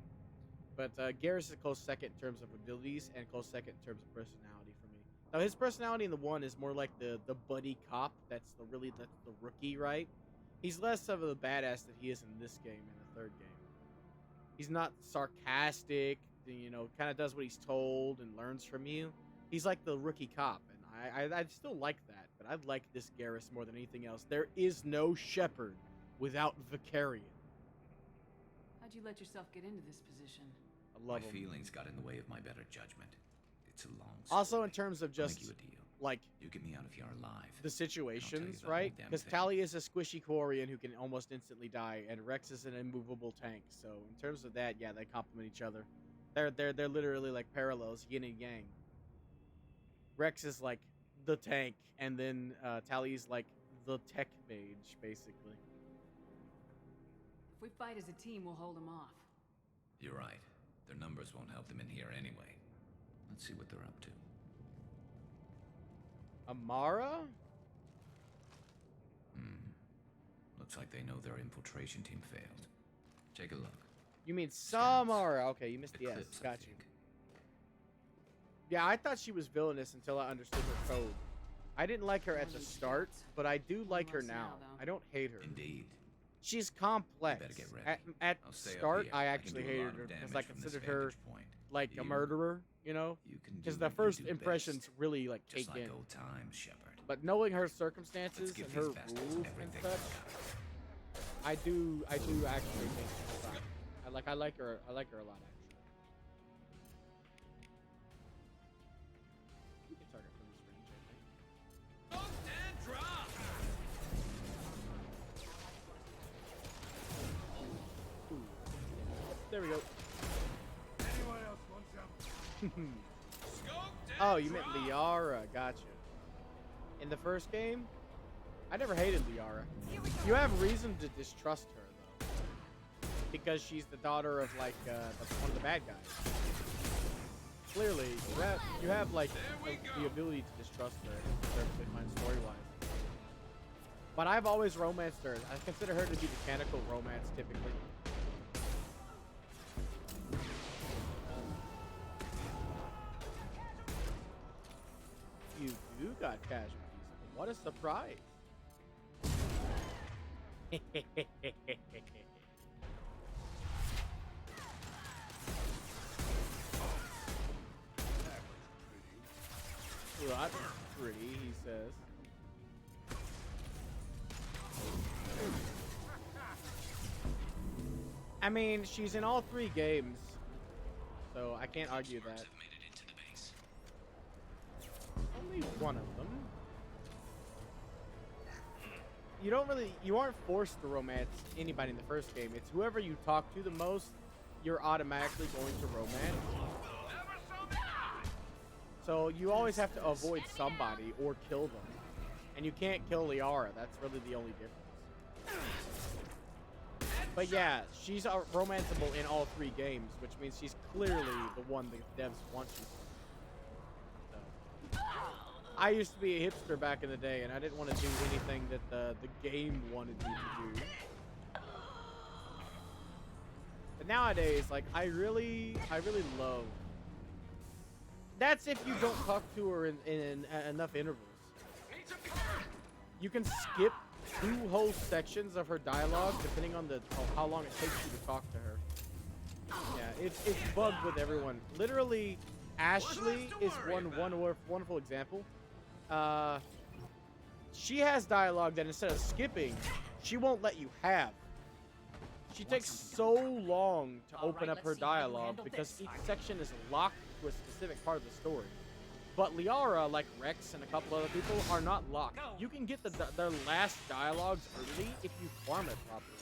But Garrus is a close second in terms of abilities and close second in terms of personality for me. Now his personality in the 1 is more like the buddy cop. That's the rookie, right? He's less of a badass than he is in this game and the 3rd game. He's not sarcastic, you know, kind of does what he's told and learns from you. He's like the rookie cop, and I still like that, but I like this Garrus more than anything else. There is no Shepherd without Vicarian. How'd you let yourself get into this position? I love My him. feelings got in the way of my better judgment. It's a long story. Also, in terms of I'll just make you a deal. like You get me out of here alive. the situations, the whole right? damn Because thing. Tally is a squishy Quarian who can almost instantly die, and Rex is an immovable tank. So in terms of that, yeah, they complement each other. They're literally like parallels, yin and yang. Rex is like the tank, and then Tally's like the tech mage, basically. If we fight as a team, we'll hold them off. You're right. Their numbers won't help them in here anyway. Let's see what they're up to. Amara? Looks like they know their infiltration team failed. Take a look. You mean Samara? Okay, you missed the S. Eclipse, I Got you. think. Yeah, I thought she was villainous until I understood her code. I didn't like her at the start, but I do like her now. I don't hate her. Indeed. She's complex. Better get ready. At I'll stay up start, here. I I can actually do a hated lot of her because I damage from this considered her vantage point. like a murderer, you know? can Because do the what you first do impressions best. really like Just take like in. old times, Shepard. But knowing her circumstances Let's give and these her bastards rules and everything such, they've got. I do actually think she's fine. I like her a lot actually. We can target from this range, I think. Ooh. There we go. Anyone else want some? Oh, you meant Liara. Gotcha. In the first game, I never hated Liara. You have reason to distrust her, though. Because she's the daughter of, like, one of the bad guys. Clearly, you have like, the ability to distrust her. It's perfectly fine story-wise. But I've always romanced her. I consider her to be mechanical romance, typically. You do got casualties. What a surprise. Well, that's pretty, he says. I mean, she's in all 3 games, so I can't argue that. Only one of them. You aren't forced to romance anybody in the first game. It's whoever you talk to the most, you're automatically going to romance. So you always have to avoid somebody or kill them. And you can't kill Liara. That's really the only difference. But yeah, she's romanceable in all 3 games, which means she's clearly the one the devs want you to. So. I used to be a hipster back in the day, and I didn't want to do anything that the game wanted me to do. But nowadays, like, I really love. That's if you don't talk to her in enough intervals. You can skip 2 whole sections of her dialogue depending on how long it takes you to talk to her. Yeah, it's bugged with everyone. Literally, Ashley is one wonderful example. She has dialogue that instead of skipping, she won't let you have. She takes so long to open up her dialogue because each section is locked to a specific part of the story. But Liara, like Rex and a couple other people, are not locked. You can get their last dialogues early if you farm it properly.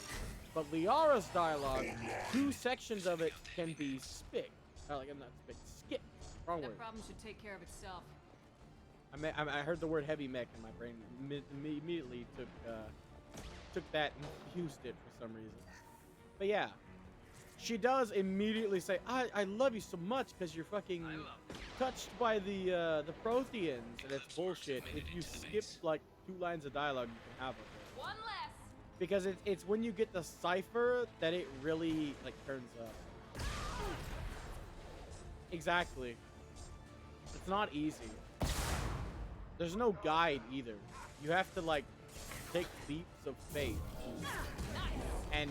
But Liara's dialogue, 2 sections of it can be spick. Like, I'm not spick, skip. Wrong word. That problem should take care of itself. I heard the word heavy mech in my brain. Immediately took that and used it for some reason. But yeah, she does immediately say, "I love you so much because you're fucking touched by the Protheans," and it's bullshit. If you skip like 2 lines of dialogue, you can have her. One less. Because it's when you get the cipher that it really like turns up. Exactly. It's not easy. There's no guide either. You have to like take leaps of faith. And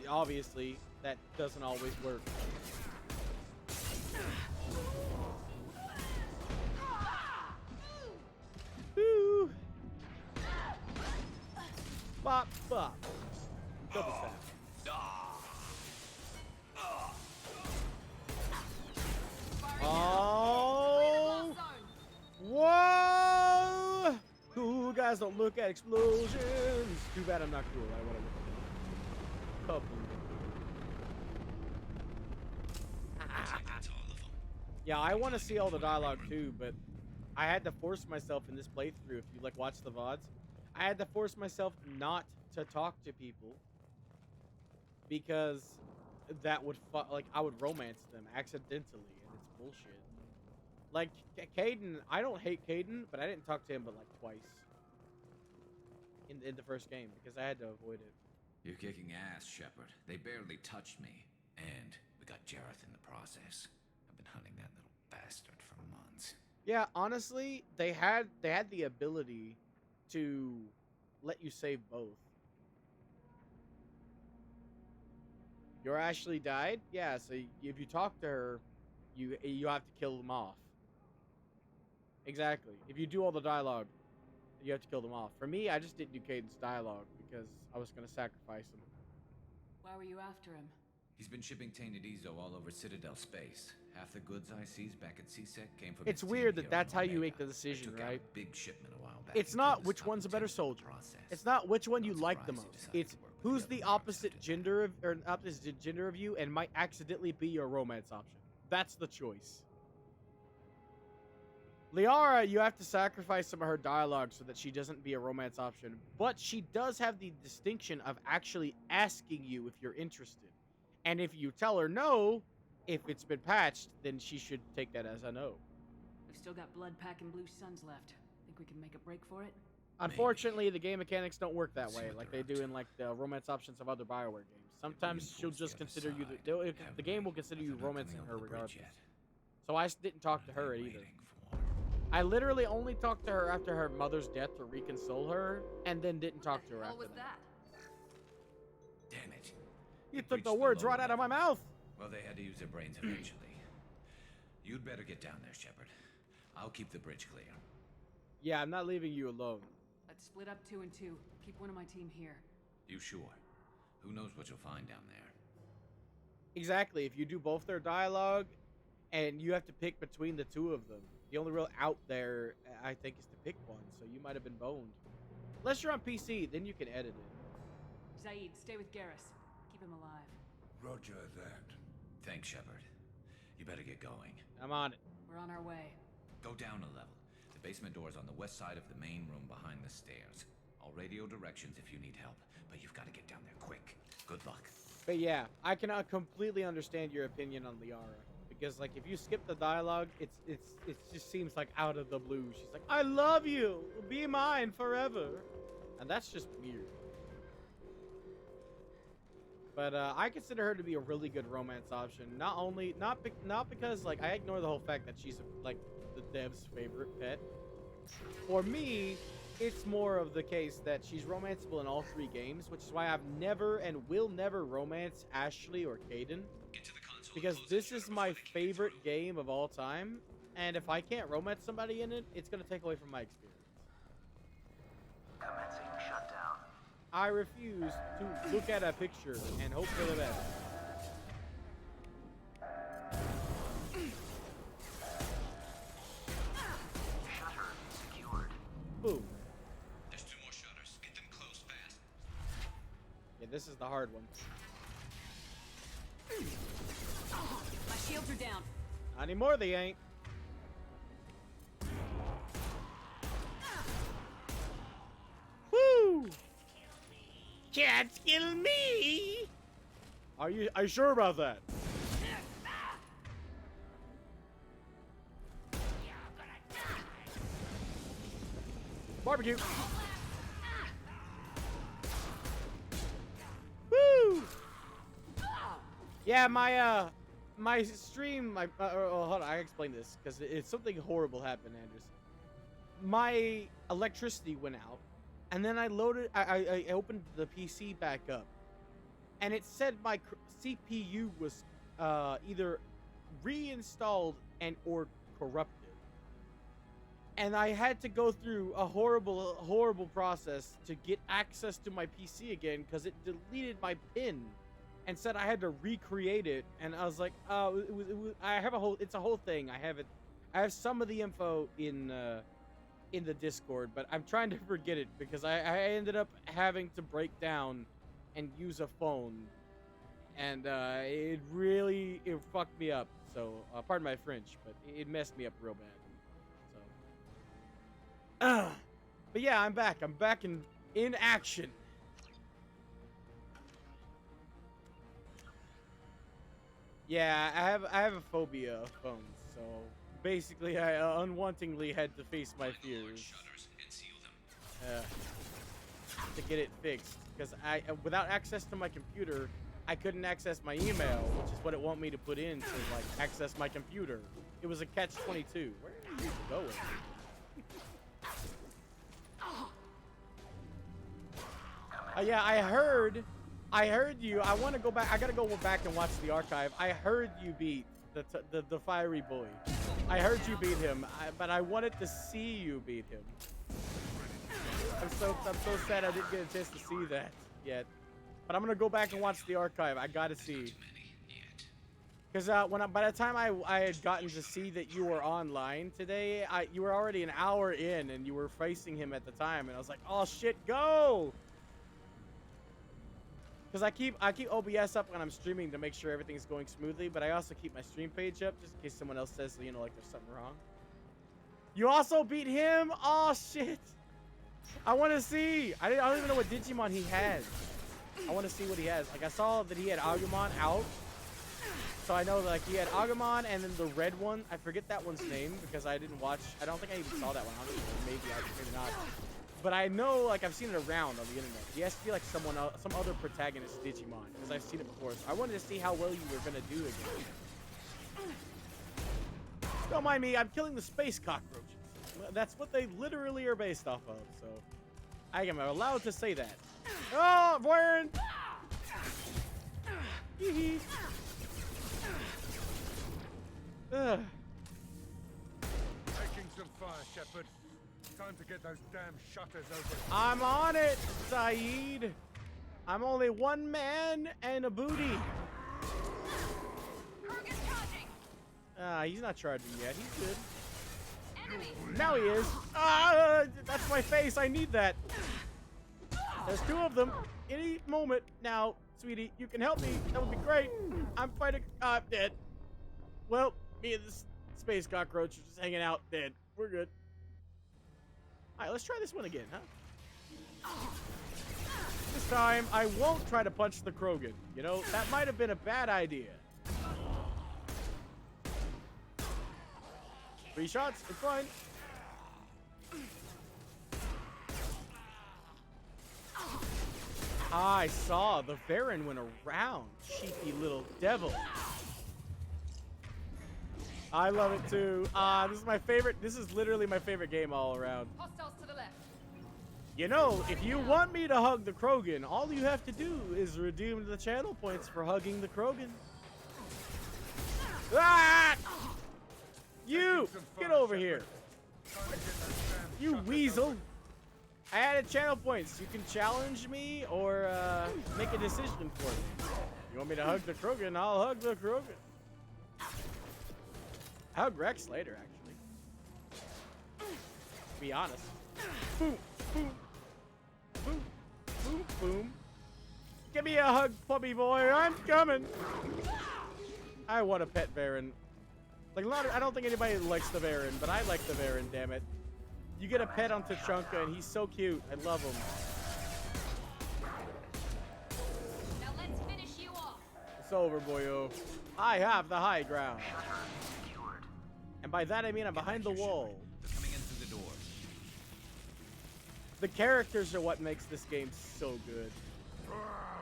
obviously that doesn't always work. Woo! Bop bop. Double tap. Oh! Whoa! Cool guys don't look at explosions. Too bad I'm not cool. I want to look at them. Yeah, I want to see all the dialogue too, but I had to force myself in this playthrough. If you like watch the VODs, I had to force myself not to talk to people because that would like I would romance them accidentally, and it's bullshit. Like Caden, I don't hate Caden, but I didn't talk to him but like twice in the first game because I had to avoid it. You're kicking ass, Shepard. They barely touched me. And we got Jareth in the process. I've been hunting that little bastard for months. Yeah, honestly, they had the ability to let you save both. Your Ashley died? Yeah, so if you talk to her, you have to kill them off. Exactly. If you do all the dialogue, you have to kill them off. For me, I just didn't do Caden's dialogue because I was going to sacrifice him. Why were you after him? He's been shipping tainted Ezo all over Citadel space. Half the goods I seized back at CSEC came from. It's his weird team that here that's on how you Omega. make the decision, I took right? out a big shipment a while back. It's and not killed the which one's a better stuff in the soldier. process. It's not which one you like the surprised you most. decided It's to work with who's the the other opposite gender of, or opposite gender of you and might accidentally be your romance option. That's the choice. Liara, you have to sacrifice some of her dialogue so that she doesn't be a romance option, but she does have the distinction of actually asking you if you're interested. And if you tell her no, if it's been patched, then she should take that as a no. We've still got blood pack and blue suns left. Think we can make a break for it? Unfortunately, the game mechanics don't work that way, like they do in like the romance options of other BioWare games. Sometimes she'll just consider you the game will consider you romancing her regardless. So I didn't talk to her either. I literally only talked to her after her mother's death to reconsole her, and then didn't talk to her after that. Damn it. You took the words right out of my mouth. Well, they had to use their brains eventually. You'd better get down there, Shepard. I'll keep the bridge clear. Yeah, I'm not leaving you alone. Let's split up 2 and 2. Keep one of my team here. You sure? Who knows what you'll find down there? Exactly. If you do both their dialogue, and you have to pick between the two of them. The only real out there, I think, is to pick one, so you might have been boned. Unless you're on PC, then you can edit it. Zaid, stay with Garrus. Keep him alive. Roger that. Thanks, Shepard. You better get going. I'm on it. We're on our way. Go down a level. The basement door's on the west side of the main room behind the stairs. I'll radio directions if you need help, but you've got to get down there quick. Good luck. But yeah, I cannot completely understand your opinion on Liara. Because, like, if you skip the dialogue, it just seems like out of the blue. She's like, I love you! Be mine forever! And that's just weird. But, I consider her to be a really good romance option. Not because, like, I ignore the whole fact that she's, like, the dev's favorite pet. For me, it's more of the case that she's romanceable in all 3 games, which is why I've never and will never romance Ashley or Caden. Because this is my favorite game of all time, and if I can't romance somebody in it, it's going to take away from my experience. Commencing shutdown. I refuse to look at a picture and hope for the best. Shutter secured. Boom. There's 2 more shutters. Get them closed fast. Yeah, this is the hard one. My shields are down. Not anymore, they ain't. Woo! Can't kill me! Are you sure about that? Barbecue! Woo! Yeah, my stream, hold on, I explain this, because it's something horrible happened, Andrews. My electricity went out, and then I opened the PC back up, and it said my CPU was either reinstalled or corrupted. And I had to go through a horrible process to get access to my PC again, because it deleted my PIN. And said I had to recreate it, and I was like, "Oh, it's a whole thing. I have some of the info in the Discord, but I'm trying to forget it because I ended up having to break down and use a phone, and it fucked me up. So pardon my French, but it messed me up real bad. So But yeah, I'm back. I'm back in action. Yeah, I have a phobia of phones, so basically I unwantingly had to face my fears to get it fixed, because I without access to my computer, I couldn't access my email, which is what it want me to put in to like access my computer. It was a catch-22. Where are you going? Yeah, I heard you. I want to go back. I gotta go back and watch the archive. I heard you beat the fiery boy. I heard you beat him, but I wanted to see you beat him. I'm so sad I didn't get a chance to see that yet. But I'm gonna go back and watch the archive. I gotta see. Because by the time I had gotten to see that you were online today, you were already an hour in and you were facing him at the time, and I was like, oh shit, go! Because I keep OBS up when I'm streaming to make sure everything's going smoothly, but I also keep my stream page up just in case someone else says, you know, like there's something wrong. You also beat him? Oh shit! I want to see. I don't even know what Digimon he has. I want to see what he has. Like I saw that he had Agumon out, so I know that, like he had Agumon and then the red one. I forget that one's name because I didn't watch. I don't think I even saw that one. Honestly, maybe not. But I know, like, I've seen it around on the internet. He has to be like someone else, some other protagonist Digimon, because I've seen it before. So I wanted to see how well you were gonna do again. Don't mind me. I'm killing the space cockroaches. That's what they literally are based off of. So I am allowed to say that. Oh, Warren! Hee Ugh. Making some fire, Shepard. Time to get those damn shutters open. I'm on it, Saeed. I'm only one man and a booty. He's not charging yet. He's good. Now he is. That's my face. I need that. There's two of them. Any moment now, sweetie, you can help me. That would be great. I'm fighting. I'm dead. Well, me and this space cockroach are just hanging out dead. We're good. All right, let's try this one again, huh? This time, I won't try to punch the Krogan. You know, that might have been a bad idea. 3 shots, it's fine. I saw the Baron went around, cheeky little devil. I love it too. This is my favorite. This is literally my favorite game all around. Hostiles to the left. You know, if you want me to hug the Krogan, all you have to do is redeem the channel points for hugging the Krogan. Ah! You! Get over here. You weasel. I added channel points. You can challenge me or make a decision for me. You want me to hug the Krogan? I'll hug the Krogan. I hug Rex later, actually. To be honest. Boom, boom, boom, boom, boom. Give me a hug, puppy boy. I'm coming. I want a pet Baron. Like, I don't think anybody likes the Baron, but I like the Baron, damn it. You get a pet on Tachanka, and he's so cute. I love him. Now let's finish you off. It's over, boyo. I have the high ground. And by that, I mean I'm behind the wall. They're coming in through the door. The characters are what makes this game so good.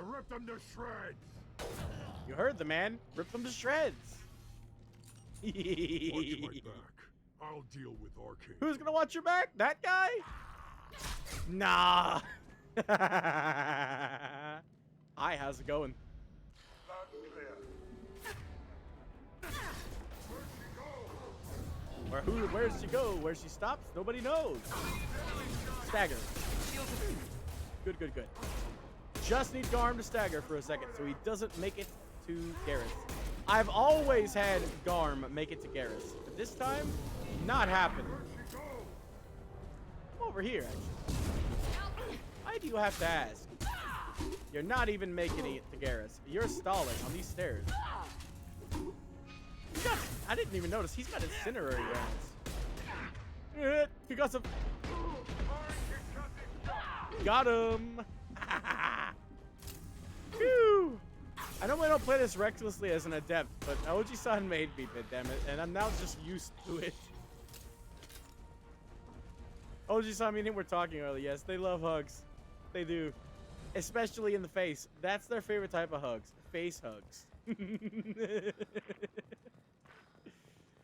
Rip them to shreds. You heard the man. Rip them to shreds. Watch my back. I'll deal with Arcane. Who's gonna watch your back? That guy? Nah. Hi, how's it going? Where's she go? Where she stops? Nobody knows. Stagger. Good, good, good. Just need Garm to stagger for a second so he doesn't make it to Garrus. I've always had Garm make it to Garrus, but this time, not happening. I'm over here, actually. Why do you have to ask? You're not even making it to Garrus. You're stalling on these stairs. I didn't even notice. He's got incinerary rounds. Because of... Got him. Phew. I normally don't play this recklessly as an adept, but OG-san made me, goddammit, and I'm now just used to it. OG-san, me and him were talking earlier. Yes, they love hugs. They do. Especially in the face. That's their favorite type of hugs. Face hugs.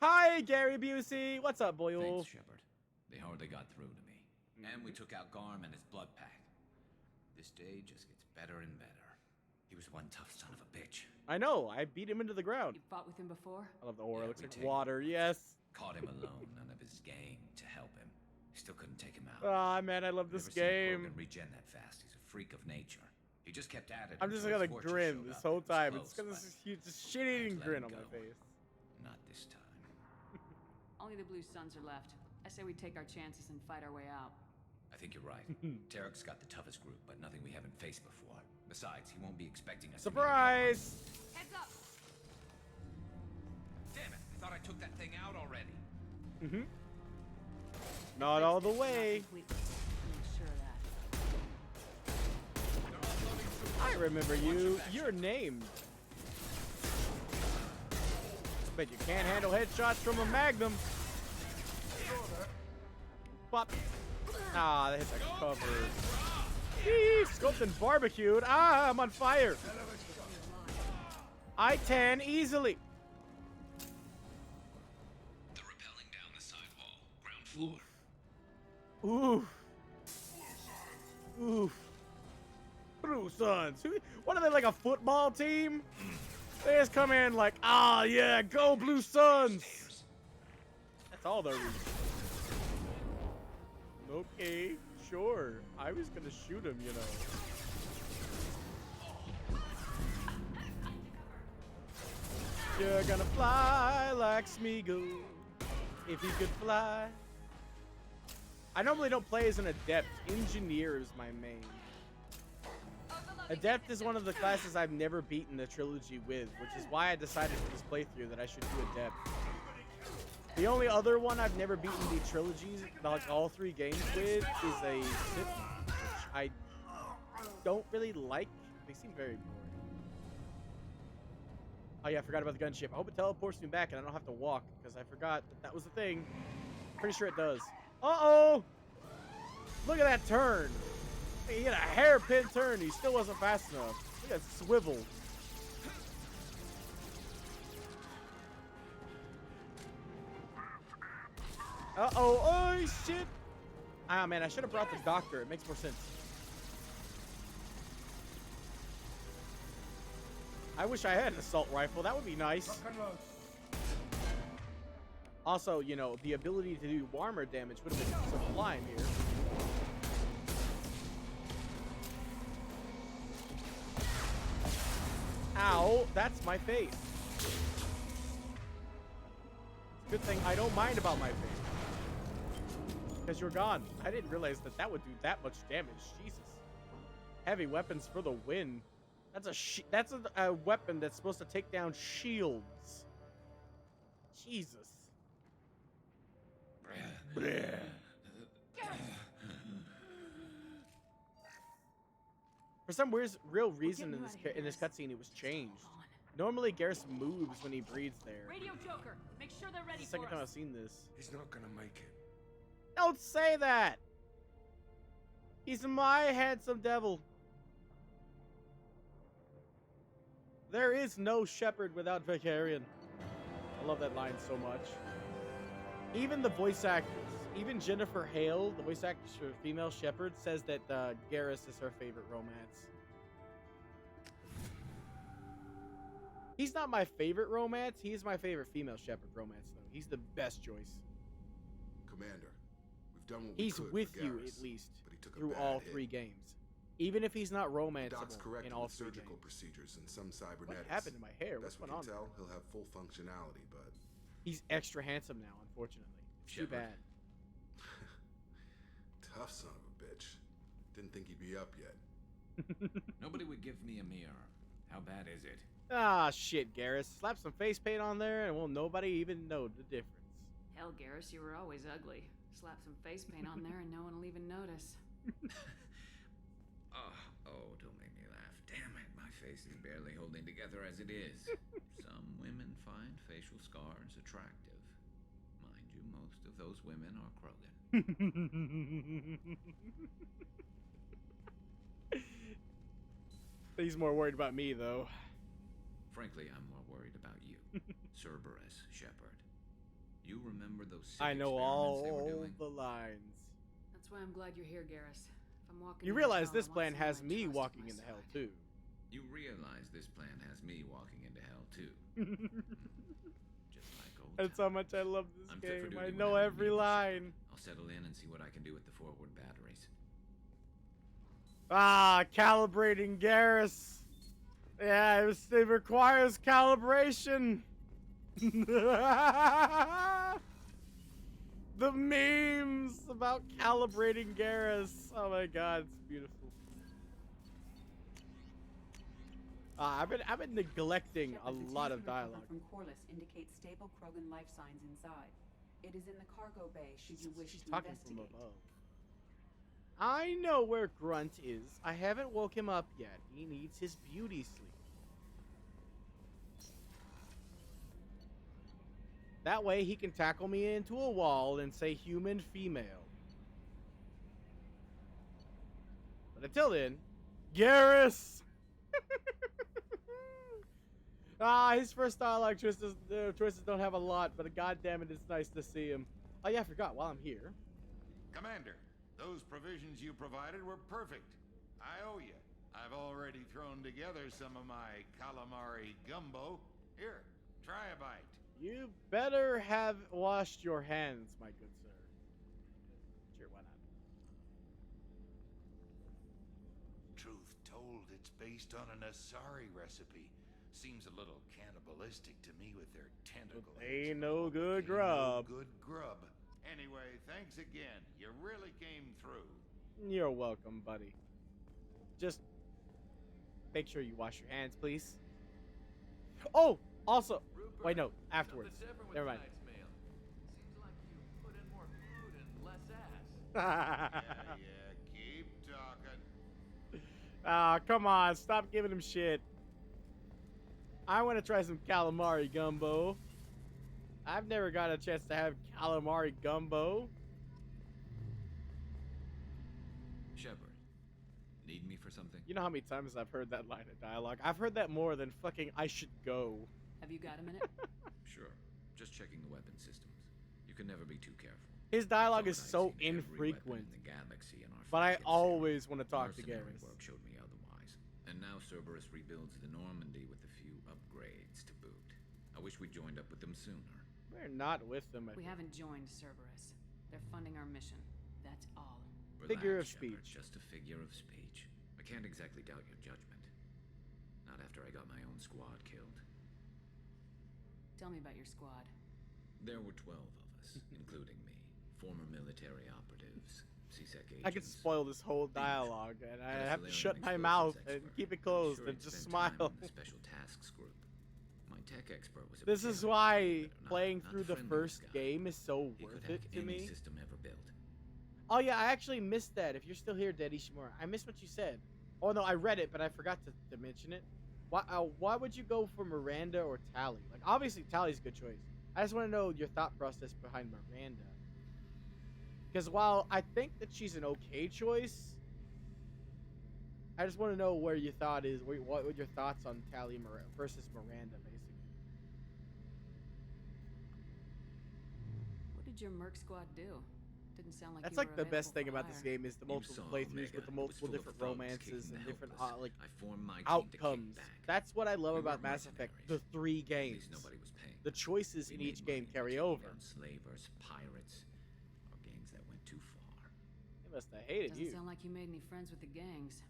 Hi, Gary Busey. What's up, boy? Thanks, Shepard. They hardly got through to me. And we took out Garm and his blood pack. This day just gets better and better. He was one tough son of a bitch. I know. I beat him into the ground. You fought with him before? I love the aura. Yeah, Looks we like take water. Yes. Caught him alone, none of his gang to help him. Still couldn't take him out. Ah, man, I love this game. Never seen Krogan regen that fast. He's a freak of nature. He just kept at it. I'm just until gonna his fortress grin showed this up. whole It was time. close, It's got but this huge, shit-eating let grin him on my go. face. Not this time. Only the Blue Suns are left. I say we take our chances and fight our way out. I think you're right. Tarek's got the toughest group, but nothing we haven't faced before. Besides, he won't be expecting us. Surprise! Heads up! Damn it! I thought I took that thing out already. Mm-hmm. Not all the way. Sure of that. I remember you. You're named. Bet you can't handle headshots from a Magnum. Pop. Ah, that hit the cover. Eee, scoped and barbecued. Ah, I'm on fire. I tan easily. They're rappelling down the side wall, ground floor. Oof. Oof. Blue Suns. What are they, like a football team? They just come in like, ah, yeah, go Blue Suns. That's all they're reaching. Okay, sure. I was gonna shoot him, you know. You're gonna fly like Smeagol, if he could fly. I normally don't play as an adept. Engineer is my main. Adept is one of the classes I've never beaten the trilogy with, which is why I decided for this playthrough that I should do Adept. The only other one I've never beaten the trilogies, like all 3 games with, is a Sith, which I don't really like. They seem very boring. Oh yeah, I forgot about the gunship. I hope it teleports me back and I don't have to walk, because I forgot that that was the thing. Pretty sure it does. Uh-oh! Look at that turn. He had a hairpin turn. He still wasn't fast enough. Look at that swivel. Uh-oh. Oh, shit. Ah, man, I should have brought the doctor. It makes more sense. I wish I had an assault rifle. That would be nice. Also, you know, the ability to do armor damage would have been sublime here. Ow, that's my face. Good thing I don't mind about my face. Because you're gone. I didn't realize that that would do that much damage. Jesus. Heavy weapons for the win. That's a weapon that's supposed to take down shields. Jesus. For some real reason in this cutscene, it was changed. Normally, Garrus moves when he breathes there. Radio Joker, make sure they're ready It's the for second time I've us. seen this. He's not gonna make it. Don't say that! He's my handsome devil. There is no shepherd without Vicarion. I love that line so much. Even the voice actors, even Jennifer Hale, the voice actress for female shepherd, says that Garrus is her favorite romance. He's not my favorite romance. He is my favorite female shepherd romance, though. He's the best choice. Commander, we've done what we He's could with for you, Garrus, at least, but he took a through bad all hit. 3 games. Even if he's not romanceable Doc's corrected in all with 3 surgical games. procedures and some cybernetics. What happened to my hair? What's Best we going can on? tell, he'll have full functionality, but He's extra handsome now, unfortunately. It's too bad. tough son of a bitch. Didn't think he'd be up yet. Nobody would give me a mirror. How bad is it? Ah, shit, Garrus. Slap some face paint on there and won't nobody even know the difference. Hell, Garrus, you were always ugly. Slap some face paint on there and no one will even notice. face is barely holding together as it is. Some women find facial scars attractive. Mind you, most of those women are Krogan. He's more worried about me, though. Frankly, I'm more worried about you, Cerberus Shepard. You remember those sick I know experiments they were all doing? the lines. That's why I'm glad you're here, Garrus. If I'm walking You in realize hell, this I want plan someone has I me trust walking at my into hell, side. too. You realize this plan has me walking into hell, too. Just like old That's how much I love this I'm fit for game. duty I know whenever you every need me, line. I'll settle in and see what I can do with the forward batteries. Ah, calibrating Garrus. Yeah, it requires calibration. The memes about calibrating Garrus. Oh my god, it's beautiful. I've been neglecting a Shepard, the lot tank of you recovered dialogue. from Corliss indicates stable Krogan life signs inside. It is in the cargo bay should you wish to Talking from investigate. above. I know where Grunt is. I haven't woke him up yet. He needs his beauty sleep. That way he can tackle me into a wall and say human female. But until then, Garrus! His first dialogue choices don't have a lot, but goddamn it, it's nice to see him. Oh yeah, I forgot. While I'm here, Commander, those provisions you provided were perfect. I owe you. I've already thrown together some of my calamari gumbo. Here, try a bite. you better have washed your hands, my good sir. Sure, why not? Truth told, it's based on an Asari recipe. Seems a little cannibalistic to me with their tentacles. Ain't no good grub. No good grub. Anyway, thanks again. You really came through. You're welcome, buddy. Just make sure you wash your hands, please. Oh, also, wait, no, afterwards. Never mind. Seems like you put in more food and less ass. Yeah, keep talking. Ah, come on, stop giving him shit. I want to try some calamari gumbo. I've never got a chance to have calamari gumbo. Shepard, need me for something? You know how many times I've heard that line of dialogue? I've heard that more than fucking I should go. Have you got a minute? Sure. Just checking the weapon systems. You can never be too careful. His dialogue is I've so seen every weapon infrequent. in the galaxy, and our But I frigates always want to talk to mercenary Garrus. work showed me otherwise. And now Cerberus rebuilds the Normandy with a few upgrades to boot. I wish we joined up with them sooner. We're not with them. We haven't joined Cerberus. They're funding our mission. That's all. Figure of Relax, Shepard, speech. just a figure of speech. I can't exactly doubt your judgment. Not after I got my own squad killed. Tell me about your squad. There were 12 of us, including me. Former military operatives, CSEC agents. I could spoil this whole dialogue, and I have to Salarian shut my explosives mouth and expert. keep it I'm closed sure and he'd just spent time smile. in the special tasks group. My tech expert was a This is veteran, why but playing not through the friendliest first guy. game is so He worth could it hack to any me. system ever built. Oh yeah, I actually missed that. If you're still here, Dead Ishimura, I missed what you said. Oh no, I read it, but I forgot to mention it. Why would you go for Miranda or Tally? Like, obviously Tally's a good choice. I just want to know your thought process behind Miranda. Because while I think that she's an okay choice, I just want to know where your thought is. What your thoughts on Tally versus Miranda, basically. What did your Merc squad do? Didn't sound like That's you like were the best available thing for about this hire. game is the You multiple saw playthroughs Omega. with the It was multiple full of different thugs romances kicking and the different helpless. like I formed my team to kick outcomes. back. That's what I love We about weren't Mass Effect. mercenaries. The 3 At games. least nobody was paying. The choices We in made each game money carry taking over. down slavers, pirates, or gangs that went too far. They must have hated Doesn't you. sound like you made any friends with the gangs.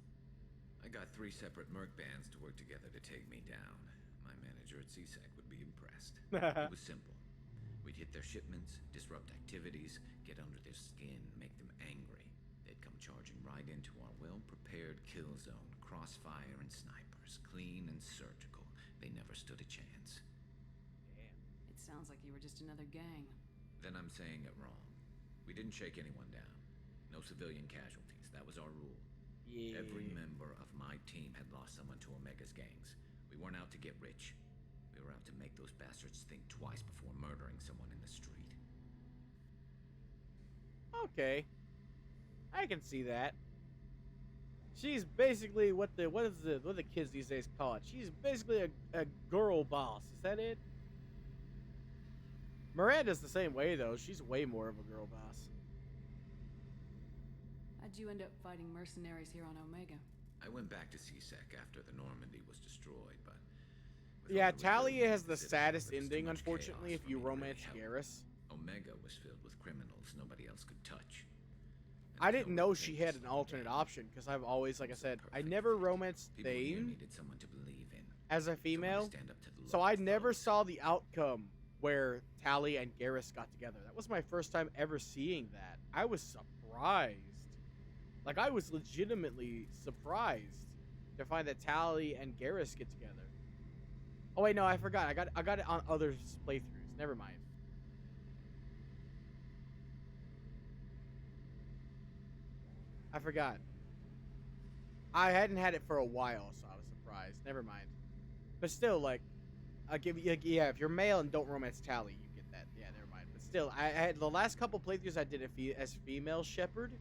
I got 3 separate merc bands to work together to take me down. My manager at CSEC would be impressed. It was simple. We'd hit their shipments, disrupt activities, get under their skin, make them angry. They'd come charging right into our well-prepared kill zone, crossfire and snipers, clean and surgical. They never stood a chance. It sounds like you were just another gang. Then I'm saying it wrong. We didn't shake anyone down. No civilian casualties. That was our rule. Yeah. Every member of my team had lost someone to Omega's gangs. We weren't out to get rich. We were out to make those bastards think twice before murdering someone in the street. Okay. I can see that. She's basically what the kids these days call it. She's basically a girl boss. Is that it? Miranda's the same way though. She's way more of a girl boss. How'd you end up fighting mercenaries here on Omega? I went back to CSEC after the Normandy was destroyed, but... Yeah, Talia has the saddest ending, unfortunately, if you romance Garrus. Omega was filled with criminals nobody else could touch. I didn't know she had an alternate option, because I've always, like I said, I never romanced Thane as a female, so I never saw the outcome where Talia and Garrus got together. That was my first time ever seeing that. I was surprised. Like, I was legitimately surprised to find that Talia and Garrus get together. Oh wait, no, I forgot. I got it on other playthroughs. Never mind. I forgot. I hadn't had it for a while, so I was surprised. Never mind. But still, like, I'll give you, yeah, if you're male and don't romance Tally, you get that. Yeah, never mind. But still, I had the last couple playthroughs I did as female shepherd,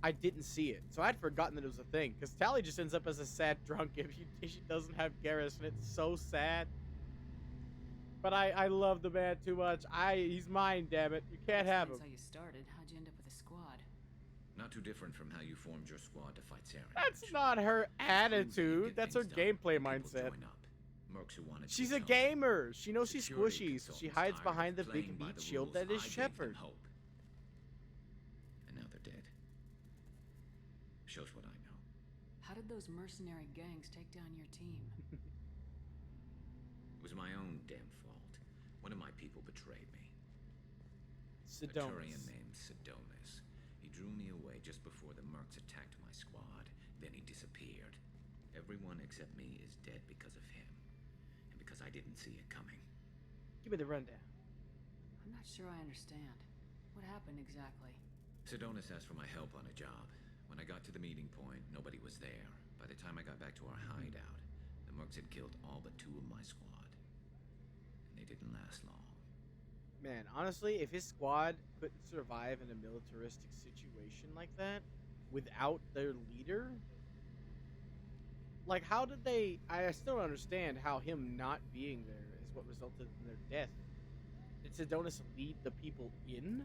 I didn't see it. So I'd forgotten that it was a thing. Because Tally just ends up as a sad drunk if she doesn't have Garrus, and it's so sad. But I love the man too much. He's mine, damn it. You can't have him. That's how you started. How'd you end up with a squad? Not too different from how you formed your squad to fight Saren. That's not her attitude. That's her gameplay mindset. She's a gamer. She knows she's squishy, so she hides behind the big meat shield that is Shepard. And now they're dead. Shows what I know. How did those mercenary gangs take down your team? It was my own damn fault. One of my people betrayed me. Sidonis. A Turian named Sidonis. He drew me away just before the mercs attacked my squad. Then he disappeared. Everyone except me is dead because of him. And because I didn't see it coming. Give me the rundown. I'm not sure I understand. What happened exactly? Sidonis asked for my help on a job. When I got to the meeting point, nobody was there. By the time I got back to our hideout, the mercs had killed all but 2 of my squad. And they didn't last long. Man, honestly, if his squad couldn't survive in a militaristic situation like that without their leader, like, how did they... I still don't understand how him not being there is what resulted in their death. Did Sidonis lead the people in?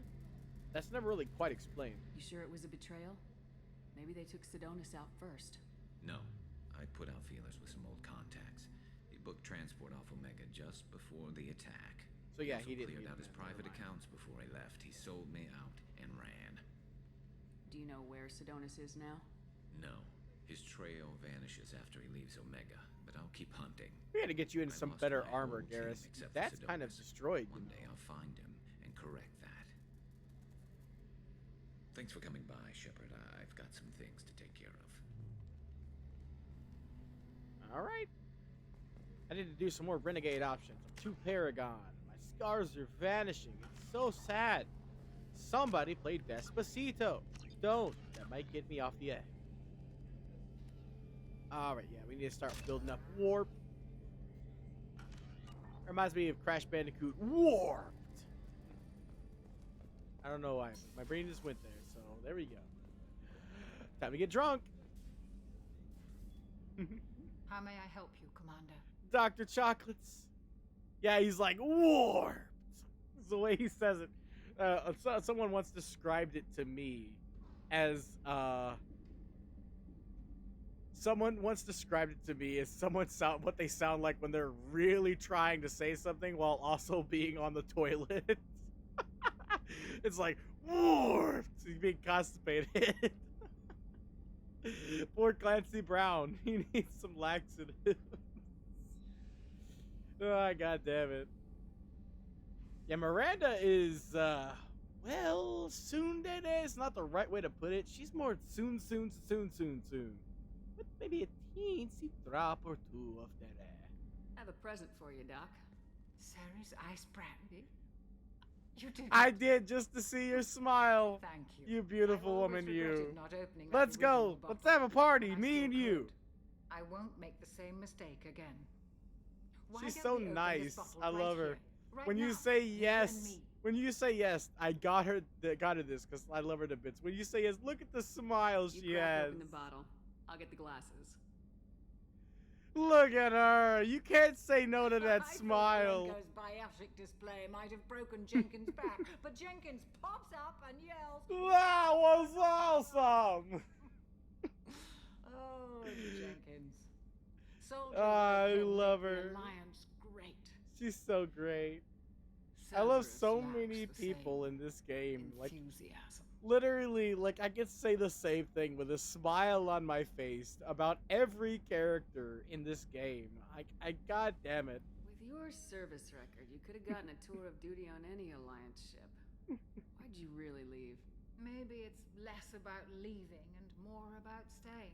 That's never really quite explained. You sure it was a betrayal? Maybe they took Sidonis out first. No. I put out feelers with some old contacts. He booked transport off Omega just before the attack. So yeah, he didn't cleared out his private accounts before he left. He sold me out and ran. Do you know where Sidonis is now? No. His trail vanishes after he leaves Omega, but I'll keep hunting. We had to get you in some better armor, Garrus. That's kind of destroyed. One day I'll find him and correct that. Thanks for coming by, Shepard. I've got some things to take care of. Alright. I need to do some more renegade options. I'm too Paragon. My scars are vanishing. It's so sad. Somebody played Despacito. Don't. That might get me off the edge. Alright, yeah, we need to start building up warp. Reminds me of Crash Bandicoot Warped. I don't know why, but my brain just went there, so there we go. Time to get drunk. How may I help you, Commander? Dr. Chocolates. Yeah, he's like, warped. That's the way he says it. Someone once described it to me as, someone once described it to me as what they sound like when they're really trying to say something while also being on the toilet. It's like, warped. He's being constipated. Poor Clancy Brown. He needs some laxatives. Oh, god damn it. Yeah, Miranda is, well, tsundere is not the right way to put it. She's more soon. With maybe a teensy drop or 2 of dere. I have a present for you, Doc. Sarah's ice brandy? You did. I did, just to see your smile. Thank you. You beautiful I always woman, regretted you. not opening that Let's go. original Let's bottle, have a party, but I me still and you. could. I won't make the same mistake again. Why She's don't so we open this nice. bottle I right love her. here, right When you now, say you and yes, me? when you say yes, I got her this because I love her to bits. When you say yes, look at the smile she You crack has. open the bottle. I'll get the glasses. Look at her. You can't say no to that I smile. thought Rengo's biotic display might have broken Jenkins' back, but Jenkins pops up and yells, That was awesome. "Oh, Jenkins! Soldiers I like him love make the her. Alliance great." She's so great. I love Cerberus so lacks many the people same in this game. Like, enthusiasm. literally, like, I could say the same thing with a smile on my face about every character in this game. I god damn it. With your service record, you could have gotten a tour of duty on any Alliance ship. Why'd you really leave? Maybe it's less about leaving and more about staying.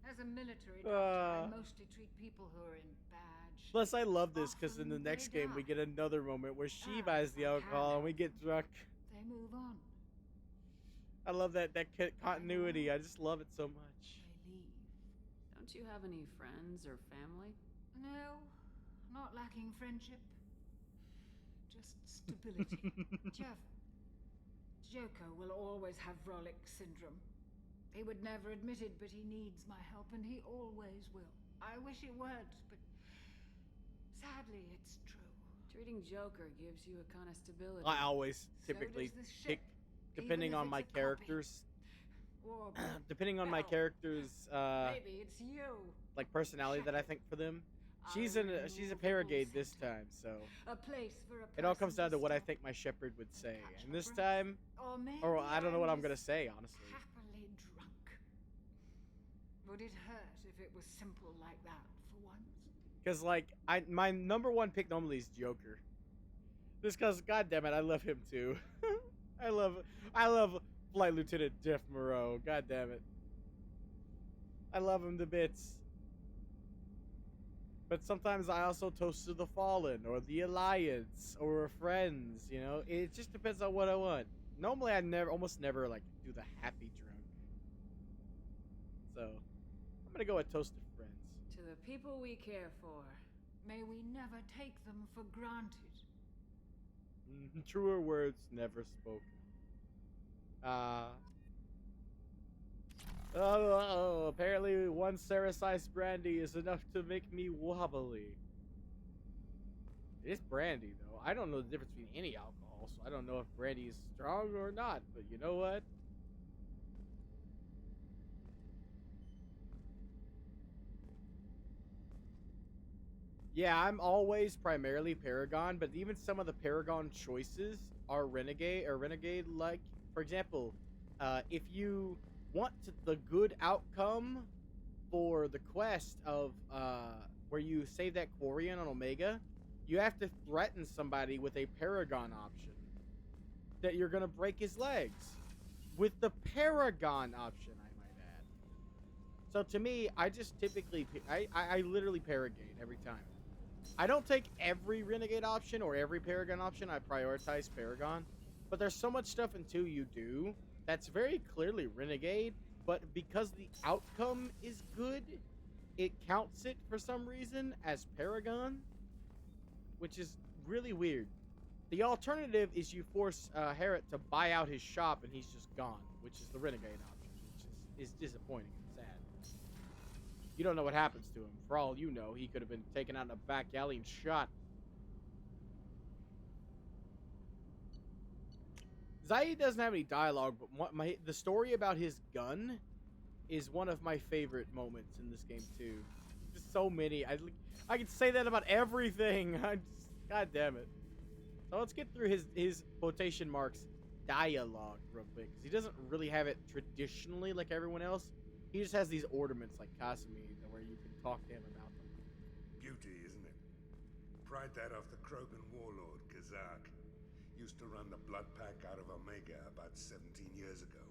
As a military doctor, I mostly treat people who are in bad shape. Plus, I love this because in the next game we get another moment where she buys the alcohol and we get drunk. They move on. I love that continuity. I just love it so much. They leave. Don't you have any friends or family? No, not lacking friendship. Just stability. Jeff, Joker will always have Vrolic syndrome. He would never admit it, but he needs my help, and he always will. I wish it weren't, but sadly, it's true. Treating Joker gives you a kind of stability. I always So typically does this pick, ship, depending even if on my it's a copy. characters, Or depending on my well, characters, maybe it's you. like personality that I think for them. She's a Paragade this time, so A place for a it all comes person down to what I stop. think my shepherd would say. Catch And a this breath. time, Or I don't know what I'm gonna just say, honestly. happily drunk. Would it hurt if it was simple like that for once? Because like my number one pick normally is Joker. Just because, god damn it, I love him too. I love Flight Lieutenant Jeff Moreau. God damn it, I love him to bits. But sometimes I also toast to the Fallen or the Alliance or friends. You know, it just depends on what I want. Normally, I almost never like do the happy drunk. So I'm gonna go with toast to friends. To the people we care for. May we never take them for granted. Truer words never spoken. Apparently one Saracise brandy is enough to make me wobbly. It is brandy, though. I don't know the difference between any alcohol, so I don't know if brandy is strong or not, but you know what? Yeah, I'm always primarily Paragon, but even some of the Paragon choices are Renegade-like. For example, if you want the good outcome for the quest of where you save that Quarian on Omega, you have to threaten somebody with a Paragon option that you're gonna break his legs. With the Paragon option, I might add. So to me, I just typically I literally Paragate every time. I don't take every Renegade option or every Paragon option. I prioritize Paragon. But there's so much stuff in 2 you do that's very clearly Renegade, but because the outcome is good, it counts it for some reason as Paragon, which is really weird. The alternative is you force Harriet to buy out his shop and he's just gone, which is the Renegade option, which is disappointing and sad. You don't know what happens to him. For all you know, he could have been taken out in a back alley and shot. Zaid doesn't have any dialogue, but the story about his gun is one of my favorite moments in this game too. Just so many. I could say that about everything. God damn it. So let's get through his quotation marks dialogue real quick, because he doesn't really have it traditionally like everyone else. He just has these ornaments like Casimir where you can talk to him about them. Beauty, isn't it? Pried that off the Krogan warlord, Kazak. Used to run the blood pack out of Omega about 17 years ago.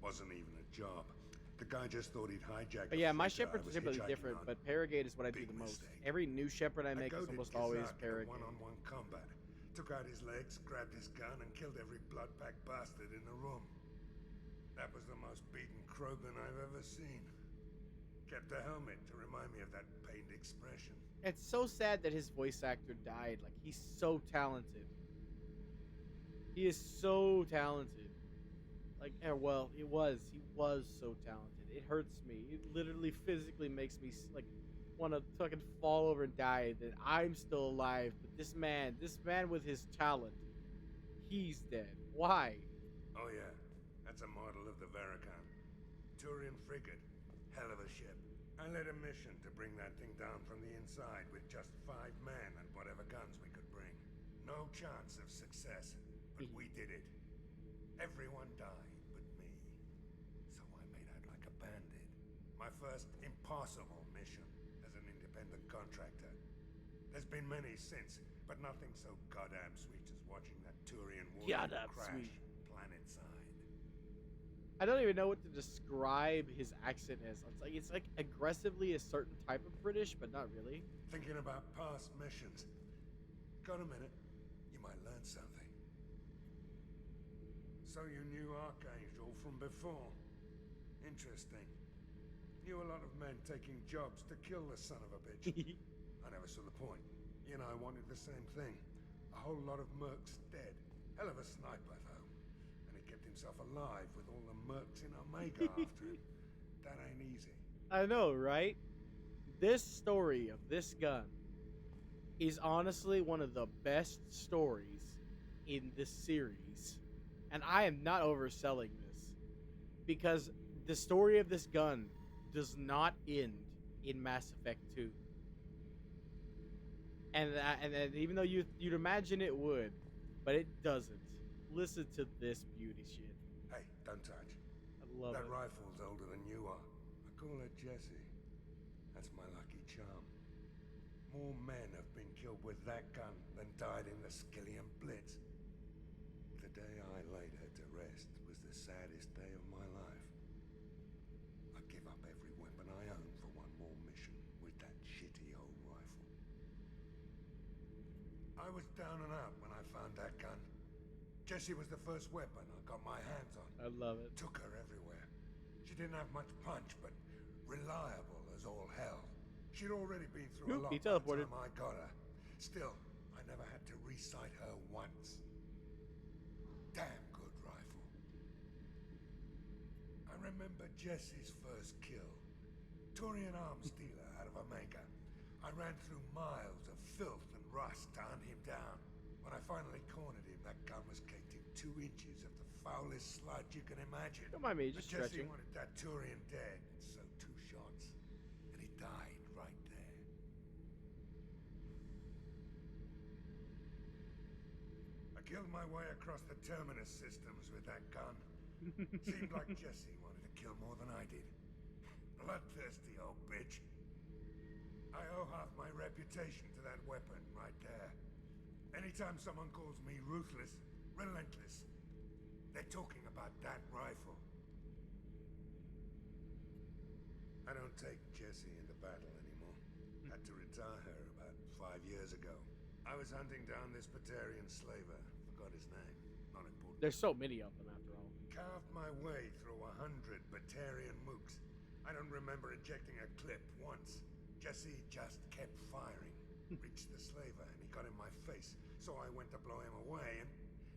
Wasn't even a job. The guy just thought he'd hijack. But yeah, my shepherds are typically different, but Paragate is what I do the most. Every new shepherd I make is almost always Paragate. One-on-one combat. Took out his legs, grabbed his gun, and killed every blood-packed bastard in the room. That was the most beaten Krogan I've ever seen. Kept a helmet to remind me of that pained expression. It's so sad that his voice actor died. Like, he's so talented. He is so talented. Like, well, he was so talented. It hurts me. It literally physically makes me like want to fucking fall over and die that I'm still alive. But this man with his talent, he's dead. Why? Oh yeah, that's a model of the Varakan. Turian frigate. Hell of a ship. I led a mission to bring that thing down from the inside with just 5 men and whatever guns we could bring. No chance of success, but we did it. Everyone died but me. So I made out like a bandit. My first impossible mission as an independent contractor. There's been many since, but nothing so goddamn sweet as watching that Turian warship crash planet-side. I don't even know what to describe his accent as. It's like aggressively a certain type of British, but not really. Thinking about past missions. Got a minute? You might learn something. So you knew Archangel from before? Interesting. Knew a lot of men taking jobs to kill the son of a bitch. I never saw the point. You know, I wanted the same thing. A whole lot of mercs dead. Hell of a sniper, though. And he kept himself alive with all the mercs in Omega after him. That ain't easy. I know, right? This story of this gun is honestly one of the best stories in this series. And I am not overselling this, because the story of this gun does not end in Mass Effect 2. And even though you'd imagine it would, but it doesn't. Listen to this beauty shit. Hey, don't touch. I love that it. rifle's older than you are. I call her Jessie. That's my lucky charm. More men have been killed with that gun than died in the Skillian Blitz. The day I laid her to rest was the saddest day of my life. I give up every weapon I own for one more mission with that shitty old rifle. I was down and out when I found that gun. Jessie was the first weapon I got my hands on. I love it. Took her everywhere. She didn't have much punch, but reliable as all hell. She'd already been through a lot by the time I got her. Still, I never had to re-sight her once. Damn good rifle. I remember Jessie's first kill. Turian arms dealer out of Omega. I ran through miles of filth and rust to hunt him down. When I finally cornered him, that gun was caked in 2 inches of the foulest sludge you can imagine. Don't mind me, just but Jessie stretching. wanted that Turian dead, so 2 shots. And he died right there. I killed my way across the terminus systems with that gun. Seemed like Jessie wanted to kill more than I did. Bloodthirsty old bitch. I owe half my reputation to that weapon right there. Anytime someone calls me ruthless, relentless, they're talking about that rifle. I don't take Jessie into battle anymore. Had to retire her about 5 years ago. I was hunting down this Batarian slaver. Forgot his name. Not important. There's so many of them after all. Carved my way through 100 Batarian mooks. I don't remember ejecting a clip once. Jessie just kept firing. Reached the slaver and he got in my face. So I went to blow him away and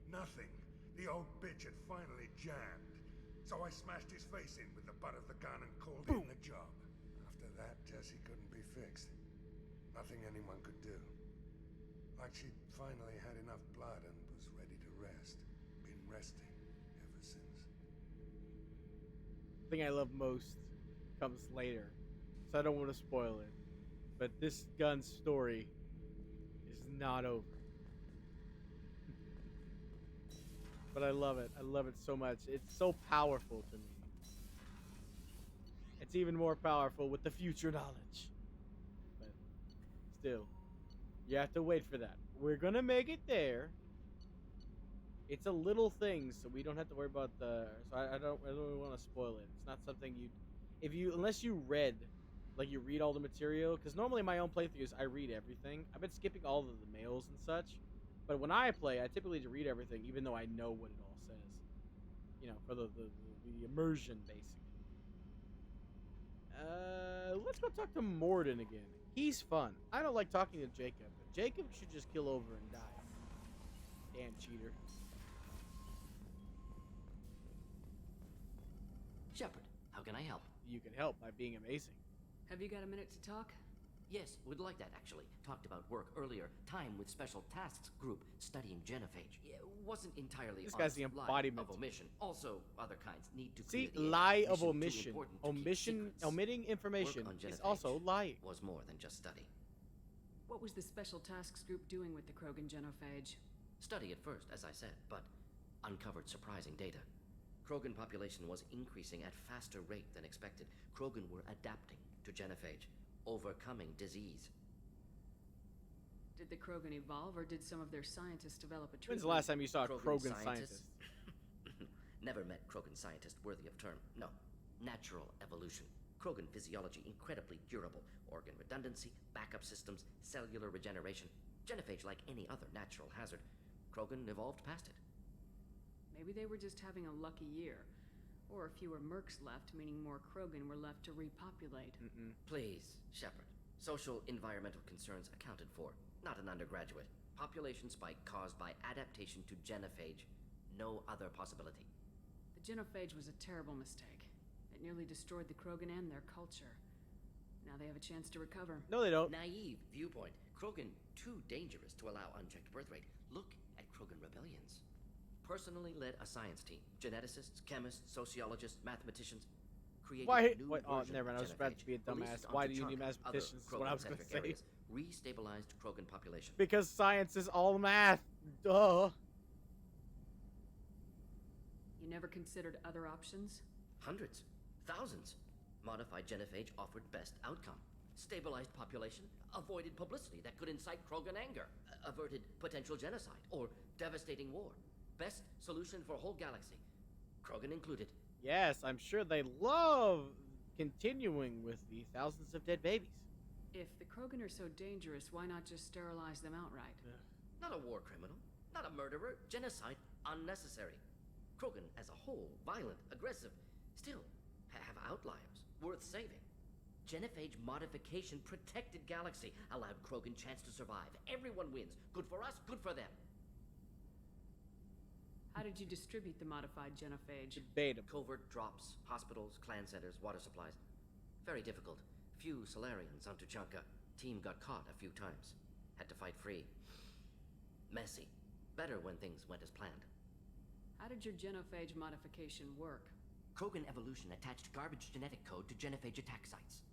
nothing. The old bitch had finally jammed. So I smashed his face in with the butt of the gun and called in the job. After that, Jessie couldn't be fixed. Nothing anyone could do. Like she'd finally had enough blood and was ready to rest. Been resting ever since. The thing I love most comes later, so I don't want to spoil it. But this gun story is not over. But I love it. I love it so much. It's so powerful to me. It's even more powerful with the future knowledge. But still, you have to wait for that. We're gonna make it there. It's a little thing, so we don't have to worry about the. So I don't really want to spoil it. It's not something unless you read, like you read all the material. Because normally my own playthroughs, I read everything. I've been skipping all of the mails and such, But when I play, I typically read everything, even though I know what it all says. You know, for the immersion, basically. Let's go talk to Morden again. He's fun. I don't like talking to Jacob, but Jacob should just kill over and die. Damn cheater. Shepard, how can I help? You can help by being amazing. Have you got a minute to talk? Yes, would like that, actually. Talked about work earlier. Time with Special Tasks Group studying genophage. It wasn't entirely This guy's the honest. Lie embodiment. of omission. Also, other kinds need to See, clear the air. lie of Mission too omission. important to keep secrets. Omitting information Work on is genophage also lying. was more than just study. What was the Special Tasks Group doing with the Krogan genophage? Study at first, as I said, but uncovered surprising data. Krogan population was increasing at faster rate than expected. Krogan were adapting to genophage, overcoming disease. Did the Krogan evolve, or did some of their scientists develop a treatment? When's the last time you saw a Krogan scientist? Never met Krogan scientist worthy of term. No. Natural evolution. Krogan physiology incredibly durable. Organ redundancy, backup systems, cellular regeneration. Genophage like any other natural hazard. Krogan evolved past it. Maybe they were just having a lucky year. Or fewer mercs left, meaning more Krogan were left to repopulate. Please, Shepard. Social environmental concerns accounted for. Not an undergraduate. Population spike caused by adaptation to genophage. No other possibility. The genophage was a terrible mistake. It nearly destroyed the Krogan and their culture. Now they have a chance to recover. No, they don't. Naive viewpoint. Krogan too dangerous to allow unchecked birth rate. Look at Krogan rebellions. Personally led a science team. Geneticists, chemists, sociologists, mathematicians. Created Why? new Wait, oh, version never mind. I of was about genophage, to be a released dumbass. it Why onto do you need Chaka, mathematicians? other Is what I was going to Krogan-centric say. areas, restabilized Krogan population. Because science is all math. Duh. You never considered other options? Hundreds. Thousands. Modified genophage offered best outcome. Stabilized population, avoided publicity that could incite Krogan anger, averted potential genocide, or devastating war. Best solution for whole galaxy. Krogan included. Yes, I'm sure they love continuing with the thousands of dead babies. If the Krogan are so dangerous, why not just sterilize them outright? Not a war criminal, not a murderer. Genocide unnecessary. Krogan as a whole, violent, aggressive, still have outliers worth saving. Genophage modification protected galaxy, allowed Krogan chance to survive. Everyone wins. Good for us, good for them. How did you distribute the modified genophage? Debatable. Covert drops, hospitals, clan centers, water supplies. Very difficult. Few Solarians on Tuchanka. Team got caught a few times. Had to fight free. Messy. Better when things went as planned. How did your genophage modification work? Krogan evolution attached garbage genetic code to genophage attack sites.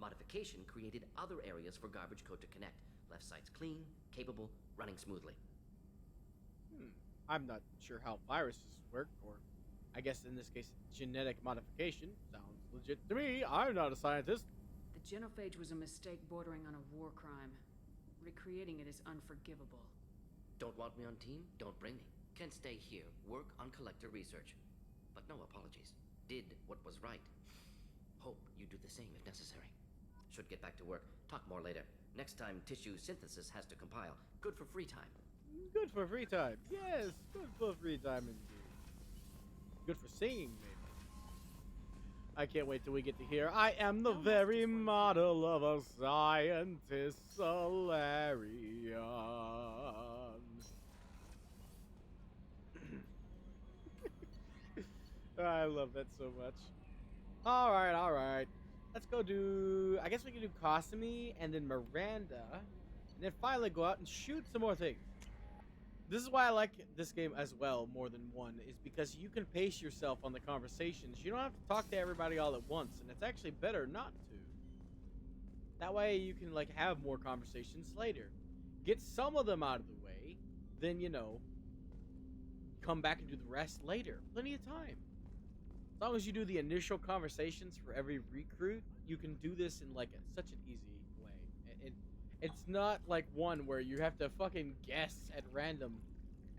Modification created other areas for garbage code to connect. Left sites clean, capable, running smoothly. I'm not sure how viruses work, or I guess in this case, genetic modification. Sounds legit to me. I'm not a scientist. The genophage was a mistake bordering on a war crime. Recreating it is unforgivable. Don't want me on team? Don't bring me. Can stay here, work on collector research. But no apologies. Did what was right. Hope you do the same if necessary. Should get back to work. Talk more later. Next time tissue synthesis has to compile. Good for free time. Good for free time. Yes, good for free time indeed. Good for singing, maybe. I can't wait till we get to hear I am the very model of a scientist, Solarian. I love that so much. Alright. Let's go do... I guess we can do Cosme and then Miranda. And then finally go out and shoot some more things. This is why I like this game as well more than one. Is because you can pace yourself on the conversations. You don't have to talk to everybody all at once. And it's actually better not to. That way you can like have more conversations later. Get some of them out of the way. Then, you know, come back and do the rest later. Plenty of time. As long as you do the initial conversations for every recruit, you can do this in like such an easy way. It's not like one where you have to fucking guess at random,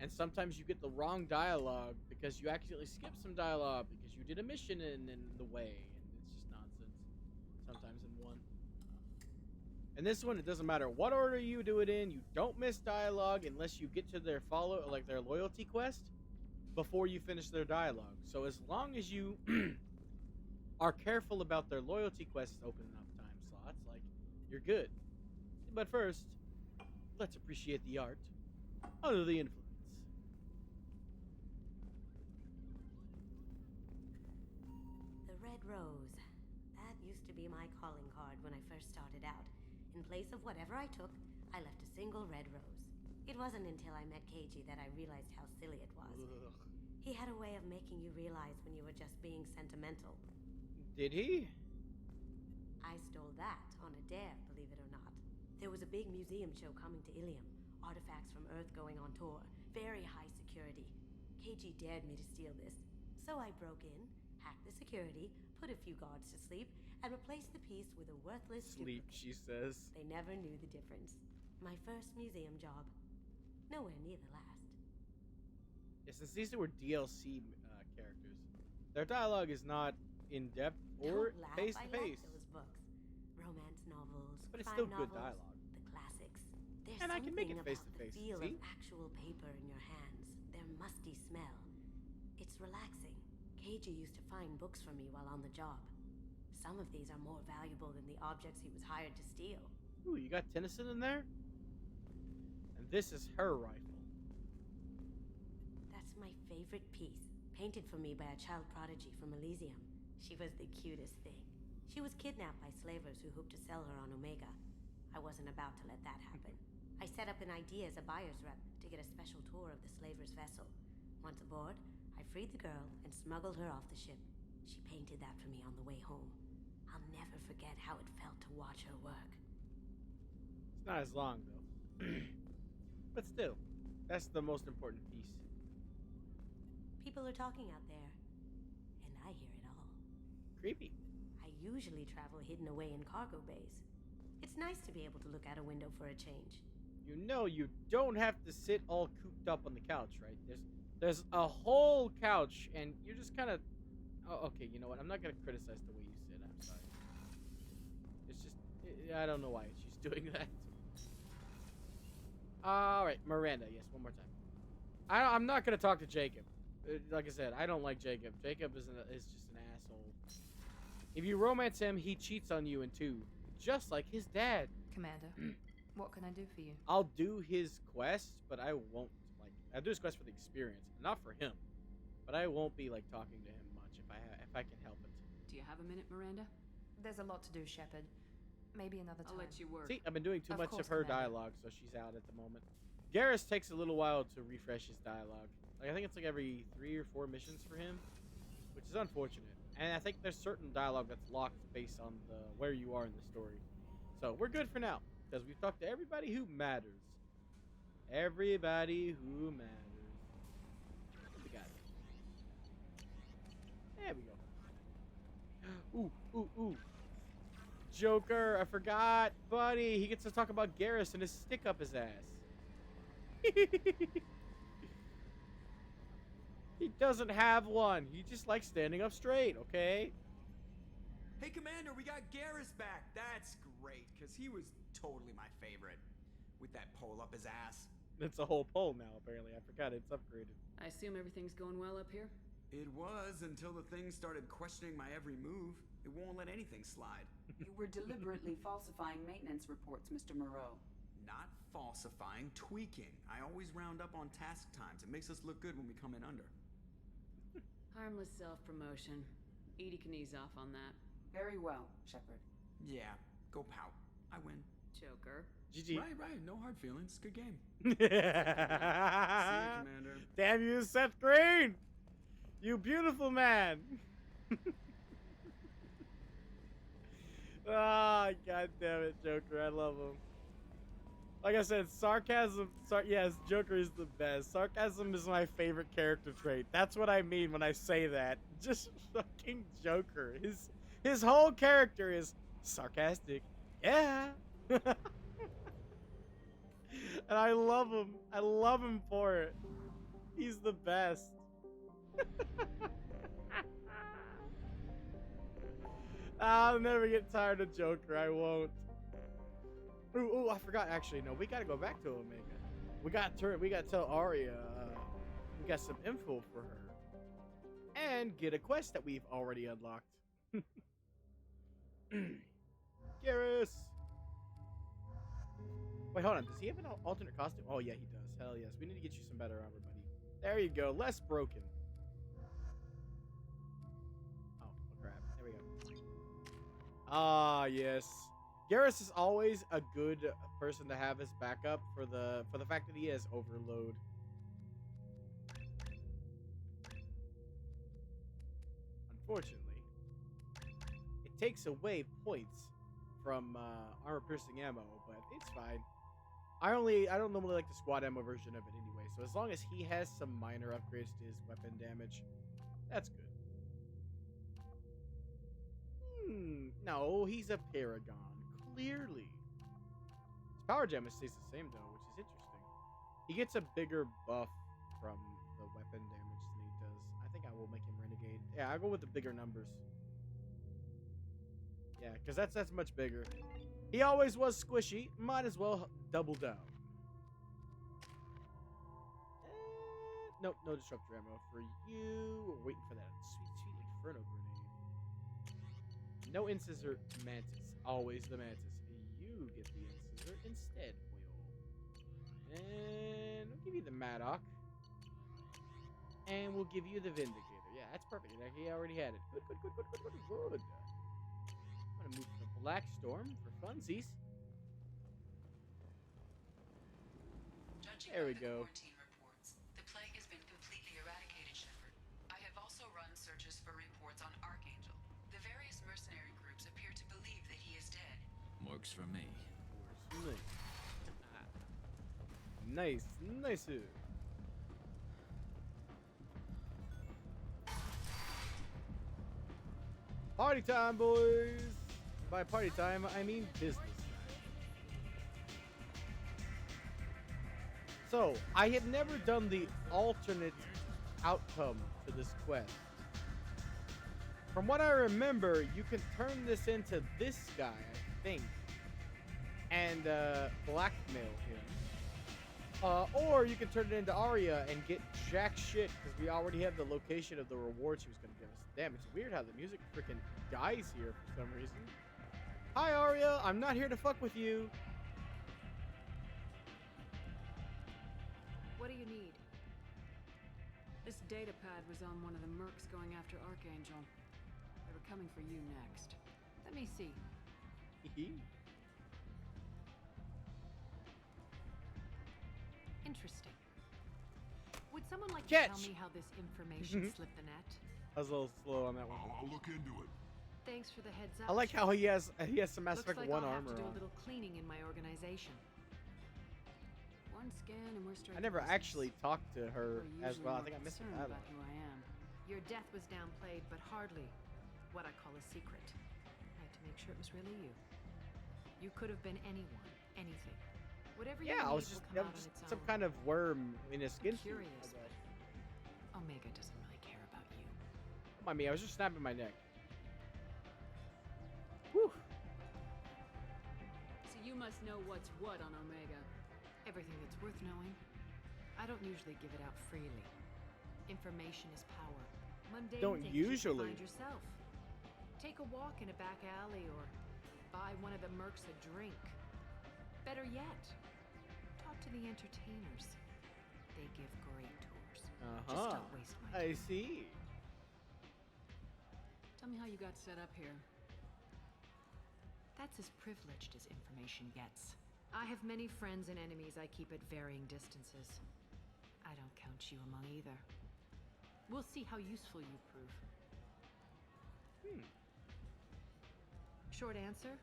and sometimes you get the wrong dialogue because you accidentally skipped some dialogue because you did a mission in the way, and it's just nonsense. Sometimes in one. And this one, it doesn't matter what order you do it in. You don't miss dialogue unless you get to their their loyalty quest before you finish their dialogue. So as long as you are careful about their loyalty quests opening up time slots, like, you're good. But first, let's appreciate the art under the influence. The Red Rose. That used to be my calling card when I first started out. In place of whatever I took, I left a single red rose. It wasn't until I met Keiji that I realized how silly it was. Ugh. He had a way of making you realize when you were just being sentimental. Did he? I stole that on a dare, believe it or not. There was a big museum show coming to Ilium. Artifacts from Earth going on tour. Very high security. Keiji dared me to steal this. So I broke in, hacked the security, put a few guards to sleep, and replaced the piece with a worthless Sleep, duplicate. she says. They never knew the difference. My first museum job. Nowhere near the last. Yeah, since these were DLC characters, their dialogue is not in depth or Don't laugh, face to I like face. those books. Romance novels, But it's crime still good novels, dialogue. the classics. There's And I can make it something face about to face. the feel See? of actual paper in your hands, their musty smell. It's relaxing. Keiji used to find books for me while on the job. Some of these are more valuable than the objects he was hired to steal. Ooh, you got Tennyson in there? And this is her rifle. That's my favorite piece, painted for me by a child prodigy from Elysium. She was the cutest thing. She was kidnapped by slavers who hoped to sell her on Omega. I wasn't about to let that happen. I set up an idea as a buyer's rep to get a special tour of the slaver's vessel. Once aboard, I freed the girl and smuggled her off the ship. She painted that for me on the way home. I'll never forget how it felt to watch her work. It's not as long, though. But still, that's the most important piece. People are talking out there, and I hear it all. Creepy. I usually travel hidden away in cargo bays. It's nice to be able to look out a window for a change. You know you don't have to sit all cooped up on the couch, right? There's a whole couch, and you're just kind of... Oh, okay, you know what? I'm not going to criticize the way you sit. I'm sorry. It's just... I don't know why she's doing that. Alright, Miranda. Yes, one more time. I'm not going to talk to Jacob. Like I said, I don't like Jacob. Jacob is just an asshole. If you romance him, he cheats on you in 2. Just like his dad. Commander, what can I do for you? I'll do his quest, but I won't, like... I'll do his quest for the experience, not for him. But I won't be, like, talking to him much if I can help it. Do you have a minute, Miranda? There's a lot to do, Shepard. Maybe another time. I'll let you work. See, I've been doing too much course, of her Commander. dialogue, so she's out at the moment. Garrus takes a little while to refresh his dialogue. Like, I think it's like every 3 or 4 missions for him, which is unfortunate. And I think there's certain dialogue that's locked based on where you are in the story. So we're good for now, because we've talked to everybody who matters. Everybody who matters. What we got? There we go. Ooh, ooh, ooh. Joker, I forgot, buddy. He gets to talk about Garrus and his stick up his ass. He doesn't have one. He just likes standing up straight, okay? Hey, Commander, we got Garrus back. That's great, because he was totally my favorite. With that pole up his ass. It's a whole pole now, apparently. I forgot it's upgraded. I assume everything's going well up here? It was until the thing started questioning my every move. It won't let anything slide. You were deliberately falsifying maintenance reports, Mr. Moreau. Not falsifying, tweaking. I always round up on task times. It makes us look good when we come in under. Harmless self-promotion. Edie can ease off on that. Very well, Shepard. Yeah, go pout. I win. Joker. GG. Right. No hard feelings. Good game. See See you, Commander. Damn you, Seth Green! You beautiful man! Ah, god damn it, Joker. I love him. Like I said, sarcasm. Yes, Joker is the best. Sarcasm is my favorite character trait. That's what I mean when I say that. Just fucking Joker. His whole character is sarcastic. Yeah. And I love him. I love him for it. He's the best. I'll never get tired of Joker. I won't. Ooh, I forgot. Actually, no, we gotta go back to Omega. We gotta tell Arya. We got some info for her, and get a quest that we've already unlocked. Garrus. Wait, hold on. Does he have an alternate costume? Oh yeah, he does. Hell yes. We need to get you some better armor, buddy. There you go. Less broken. Oh crap. There we go. Ah yes. Garrus is always a good person to have as backup for the fact that he has overload. Unfortunately, it takes away points from armor piercing ammo, but it's fine. I don't normally like the squad ammo version of it anyway, so as long as he has some minor upgrades to his weapon damage, that's good. No, he's a Paragon. Clearly. His power damage stays the same though, which is interesting. He gets a bigger buff from the weapon damage than he does. I think I will make him Renegade. Yeah, I'll go with the bigger numbers. Yeah, because that's much bigger. He always was squishy. Might as well double down. Nope, no disruptor ammo for you. We're waiting for that sweet Inferno grenade. No Incisor Mantis. Always the Mantis. You get the Incisor instead, boyo. And we'll give you the Maddock. And we'll give you the Vindicator. Yeah, that's perfect. He already had it. Good. I'm gonna move to the Black Storm for funsies. There we go. Quarantine reports. The plague has been completely eradicated, Shepard. I have also run searches for reports on Archangel. The various mercenary groups appear to believe that he is dead. Works for me. Nice. Party time, boys. By party time, I mean business. So, I had never done the alternate outcome to this quest. From what I remember, you can turn this into this guy, I think, and blackmail him. Or you can turn it into Arya and get jack shit, because we already have the location of the reward she was going to give us. Damn, it's weird how the music freaking dies here for some reason. Hi, Arya. I'm not here to fuck with you. What do you need? This data pad was on one of the mercs going after Archangel. They were coming for you next. Let me see. Interesting. Would someone like Catch. to tell me how this information slipped the net? I was a little slow on that one. I'll look into it. Thanks for the heads up. I like how he has some Mass Looks Effect like 1 I'll have armor to do on. a little cleaning in my organization. One scan and we're straight. I never actually talked to her We're as well. I usually think I missed more that concerned one. about who I am. Your death was downplayed, but hardly what I call a secret. I had to make sure it was really you. You could have been anyone, anything. Whatever you Yeah, I need was just, will come out on just its some own. kind of worm in his skin suit. Curious, but Omega doesn't really care about you. Come on, me. I was just snapping my neck. Whew. So you must know what's what on Omega. Everything that's worth knowing. I don't usually give it out freely. Information is power. Mundane Don't things you usually. can find yourself. Take a walk in a back alley or buy one of the mercs a drink. Better yet, talk to the entertainers. They give great tours. Just don't waste my time. I see. Tell me how you got set up here. That's as privileged as information gets. I have many friends and enemies I keep at varying distances. I don't count you among either. We'll see how useful you prove. Short answer?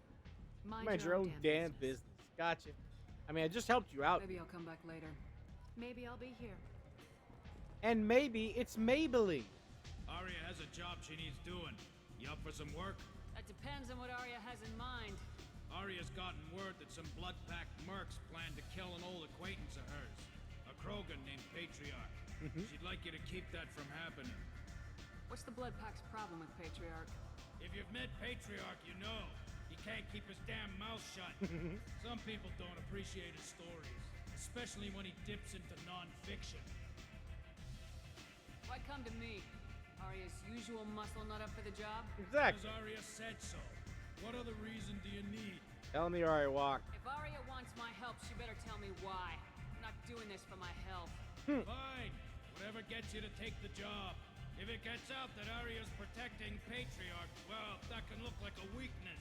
Mind your own damn business. Gotcha. I mean, I just helped you out. Maybe I'll come back later. Maybe I'll be here. And maybe it's Maybelline. Arya has a job she needs doing. You up for some work? That depends on what Arya has in mind. Arya's gotten word that some blood-packed mercs plan to kill an old acquaintance of hers, a Krogan named Patriarch. She'd like you to keep that from happening. What's the Blood Pack's problem with Patriarch? If you've met Patriarch, you know. He can't keep his damn mouth shut. Some people don't appreciate his stories, especially when he dips into non-fiction. Why come to me? Arya's usual muscle not up for the job? Exactly. Because Arya said so. What other reason do you need? Tell me, Arya, walk. If Arya wants my help, she better tell me why. I'm not doing this for my health. Fine. Whatever gets you to take the job. If it gets out that Arya's protecting Patriarch, well, that can look like a weakness.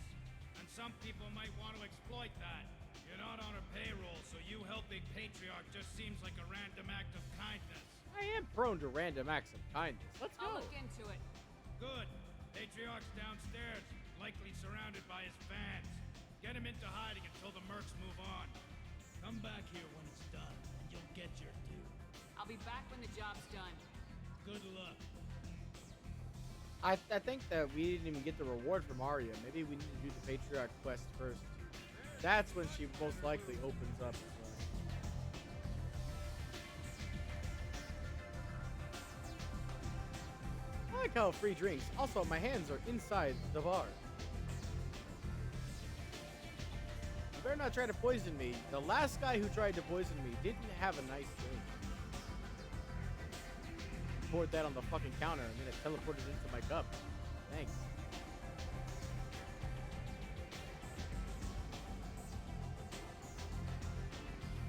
And some people might want to exploit that. You're not on her payroll, so you helping Patriarch just seems like a random act of kindness. I am prone to random acts of kindness. Let's go. I'll look into it. Good. Patriarch's downstairs, likely surrounded by his fans. Get him into hiding until the mercs move on. Come back here when it's done, and you'll get your due. I'll be back when the job's done. Good luck. I think that we didn't even get the reward from Arya. Maybe we need to do the Patriarch quest first. That's when she most likely opens up. I like how free drinks. Also, my hands are inside the bar. You better not try to poison me. The last guy who tried to poison me didn't have a nice drink. Poured that on the fucking counter and then it teleported into my cup. Thanks.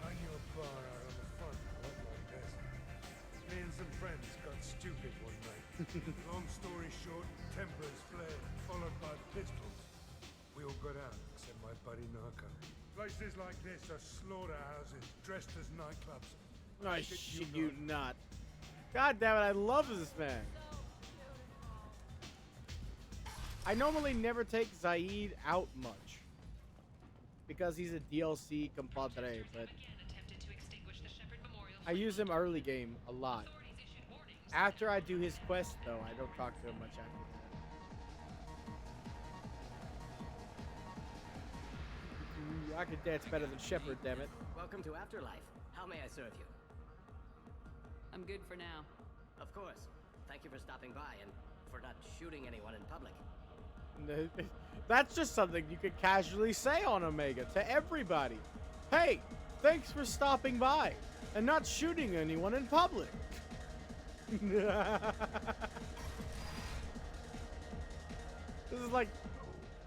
On your bar out on the front, not like this. Me and some friends got stupid one night. Long story short, tempers flared, followed by pistols. We all got out, except my buddy Narco. Places like this are slaughterhouses dressed as nightclubs. I shit you not. God damn it, I love this man. I normally never take Zaid out much because he's a DLC compadre, but I use him early game a lot. After I do his quest, though, I don't talk to him much after that. I could dance better than Shepard, damn it. Welcome to Afterlife. How may I serve you? I'm good for now. Of course. Thank you for stopping by and for not shooting anyone in public. That's just something you could casually say on Omega to everybody. Hey, thanks for stopping by and not shooting anyone in public. This is like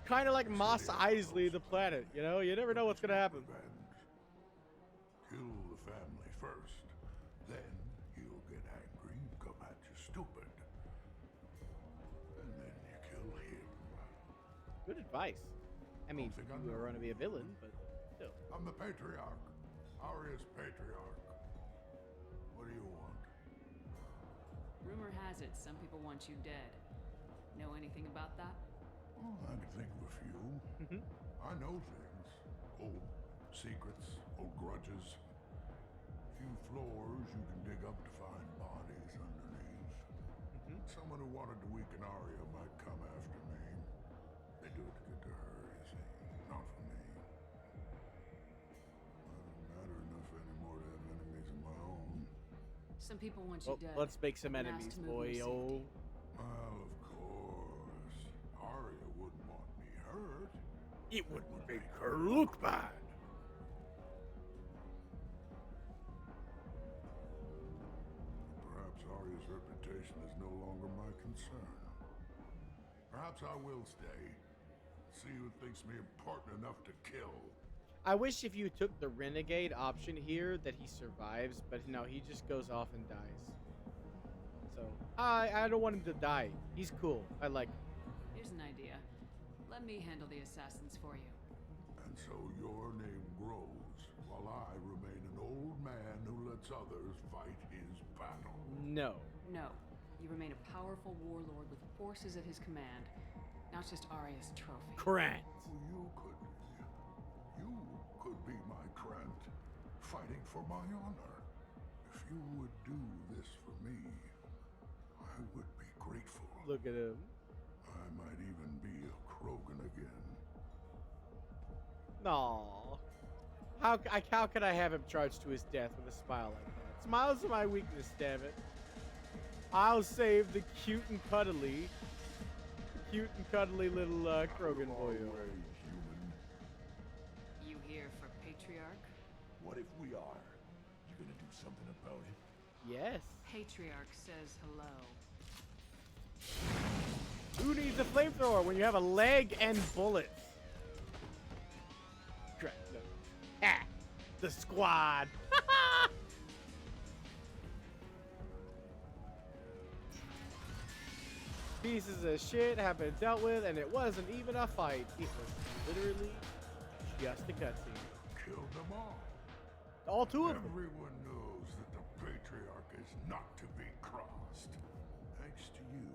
kind of like Mos Eisley the planet, you know? You never know what's gonna happen. Kill the family first, then he'll get angry and come at you stupid. And then you kill him. Good advice. I mean, you are going to be a villain, but still. I'm the Patriarch. Arya's Patriarch. What do you want? Rumor has it some people want you dead. Know anything about that? Oh, I can think of a few. I know things. Old secrets, old grudges. Few floors you can dig up to find bodies underneath. Someone who wanted to weaken Arya might come after me. They do it to get to her, you see. Not for me. Doesn't matter enough anymore to have enemies of my own. Some people want you dead. Let's make some and enemies, asked to move boy. your Oh. Well, of course. Arya wouldn't want me hurt. It would make her look bad. Perhaps Arya's reputation is no longer my concern. Perhaps I will stay. See who thinks me important enough to kill. I wish if you took the renegade option here that he survives, but no, he just goes off and dies. So I don't want him to die. He's cool. I like him. Here's an idea. Let me handle the assassins for you. And so your name grows, while I remain an old man who lets others fight his battle. No. No. You remain a powerful warlord with forces at his command. Not just Arya's trophy. Grant. You could be my Trent, fighting for my honor. If you would do this for me, I would be grateful. Look at him. I might even be a Krogan again. No. How could I have him charged to his death with a smile like that? Smiles are my weakness, damn it. I'll save the cute and cuddly little Krogan boy. Human here for Patriarch? What if we are? You gonna do something about it? Yes. Patriarch says hello. Who needs a flamethrower when you have a leg and bullets? Crap, no. Ah, the squad. Pieces of shit have been dealt with, and it wasn't even a fight. It was literally just a cutscene. Killed them all. All two of them. Everyone knows that the Patriarch is not to be crossed. Thanks to you,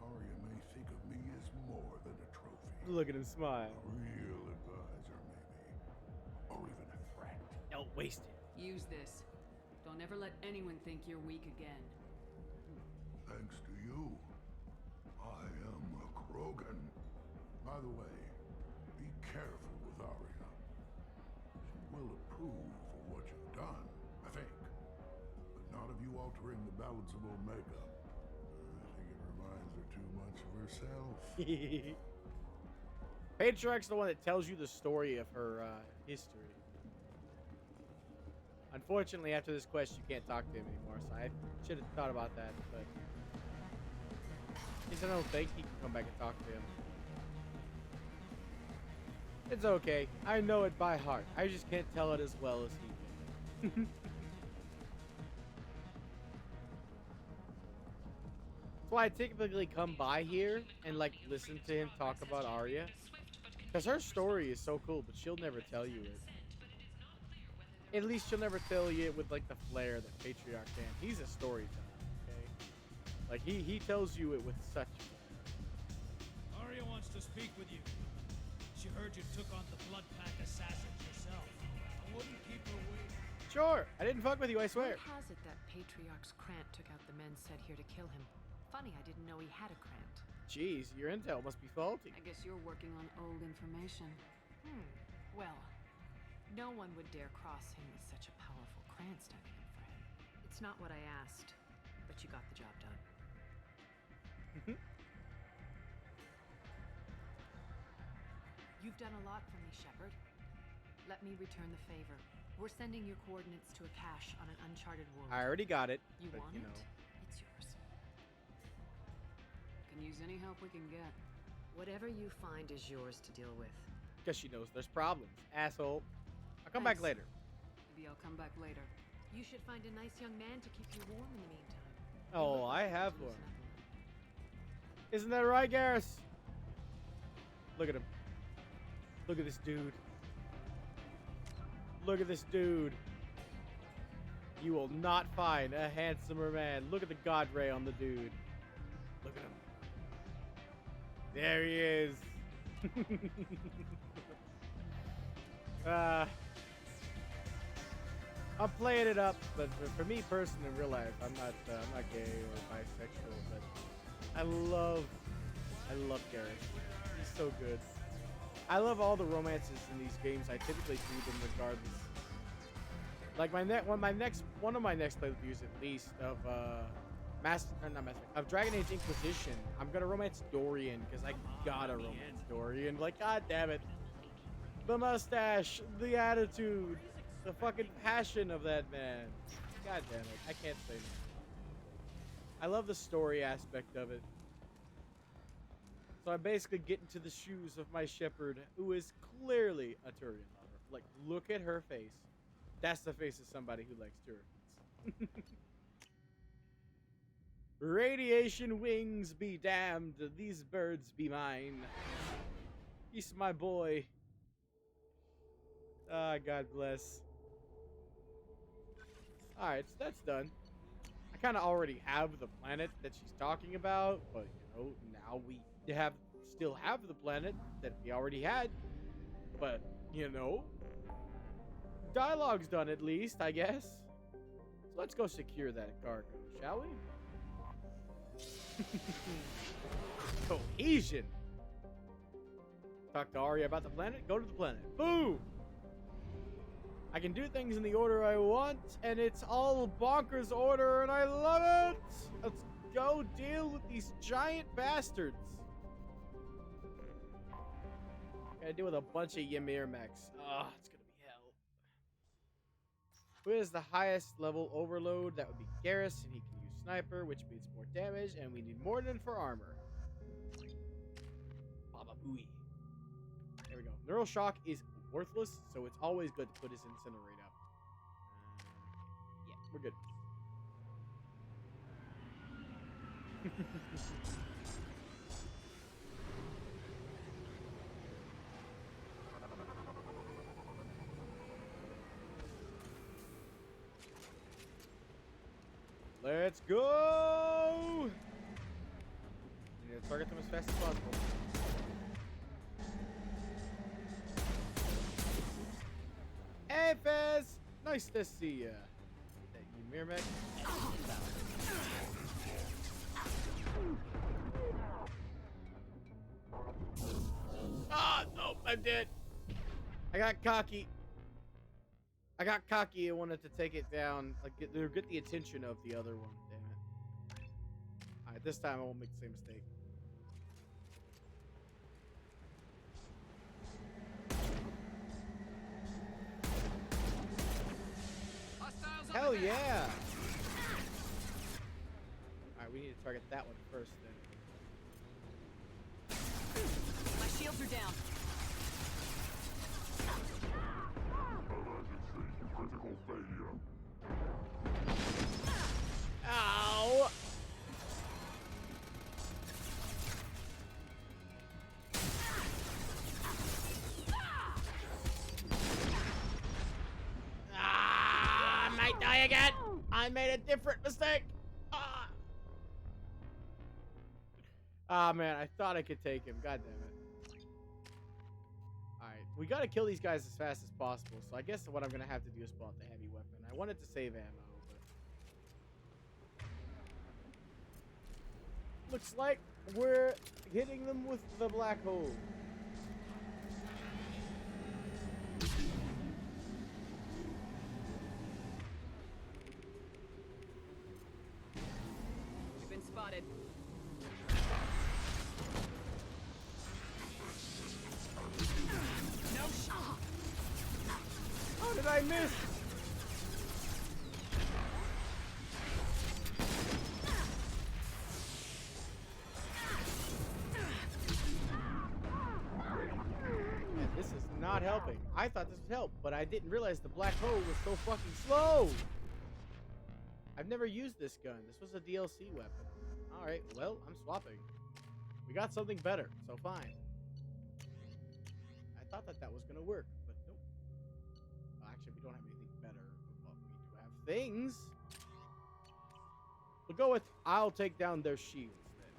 Arya may think of me as more than a trophy. Look at him smile. A real advisor, maybe. Or even a threat. Don't waste it. Use this. Don't ever let anyone think you're weak again. Thanks to you, I am a Krogan. By the way, be careful with Arya. She will approve of what you've done, I think. But not of you altering the balance of Omega. I think it reminds her too much of herself. Patriarch's the one that tells you the story of her history. Unfortunately, after this quest, you can't talk to him anymore, so I should have thought about that, but at least I don't think he can come back and talk to him. It's okay. I know it by heart. I just can't tell it as well as he can. That's why I typically come by here and, like, listen to him talk about Arya. Because her story is so cool, but she'll never tell you it. At least she'll never tell you it with, like, the flair that Patriarch can. He's a storyteller, okay? Like, he tells you it with such flair. Arya wants to speak with you. She heard you took on the Blood Pack assassins yourself. I wouldn't keep her waiting. Sure, I didn't fuck with you, I swear. Word has it that Patriarch's Krant took out the men set here to kill him. Funny, I didn't know he had a Krant. Jeez, your intel must be faulty. I guess you're working on old information. Well, no one would dare cross him with such a powerful Krant standing in for him. It's not what I asked, but you got the job done. You've done a lot for me, Shepard. Let me return the favor. We're sending your coordinates to a cache on an uncharted world. I already got it. You but, want you it? know. It's yours. Can use any help we can get. Whatever you find is yours to deal with. Because she knows there's problems. Asshole. I'll come back later. Maybe I'll come back later. You should find a nice young man to keep you warm in the meantime. Oh, I have one. Isn't that right, Garrus? Look at him. Look at this dude. Look at this dude. You will not find a handsomer man. Look at the god ray on the dude. Look at him. There he is. I'm playing it up, but for me personally, in real life, I'm not gay or bisexual, but I love Garrus. He's so good. I love all the romances in these games. I typically do them regardless. Like one of my next playthroughs at least of of Dragon Age Inquisition. I'm gonna romance Dorian because I gotta romance Dorian. Like, god damn it, the mustache, the attitude, the fucking passion of that man. God damn it, I can't say no. I love the story aspect of it. So I'm basically getting to the shoes of my shepherd, who is clearly a Turian lover. Like, look at her face. That's the face of somebody who likes Turians. Radiation wings be damned, these birds be mine. He's my boy. Ah, God bless. Alright, so that's done. I kind of already have the planet that she's talking about, but, you know, now we still have the planet that we already had. But, you know, dialogue's done at least, I guess. So let's go secure that cargo, shall we? Cohesion. Talk to Arya about the planet. Go to the planet. Boom. I can do things in the order I want, and it's all bonkers order, and I love it. Let's go deal with these giant bastards. Gotta deal with a bunch of Ymir mechs. Oh, it's gonna be Who has the highest level overload? That would be Garrus, and he can use sniper, which means more damage, and we need Mordin for armor. Baba Booey. There we go. Neural Shock is worthless, so it's always good to put his Incinerate up. Yeah, we're good. Let's go! We need to target them as fast as possible. Hey, Fez! Nice to see ya. That you, Mirmek. Ah, no, I'm dead. I got cocky. I got cocky and wanted to take it down. Like, get the attention of the other one. Damn it. Alright, this time I won't make the same mistake. Hell yeah! Alright, we need to target that one first then. My shields are down. Critical failure. Ow! Ah! I might die again! I made a different mistake! Ah, man, I thought I could take him. God damn it. Alright, we gotta kill these guys as fast as possible, so I guess what I'm gonna have to do is pull out the heavy weapon. I wanted to save ammo, but... Looks like we're hitting them with the black hole. We've been spotted. No shot. How did I miss? Man, this is not helping. I thought this would help, but I didn't realize the black hole was so fucking slow. I've never used this gun. This was a DLC weapon. Alright, well, I'm swapping. We got something better, so fine. I thought that was gonna work, but nope. Well, actually, we don't have anything better, but we do have things. We'll go with, I'll take down their shields then.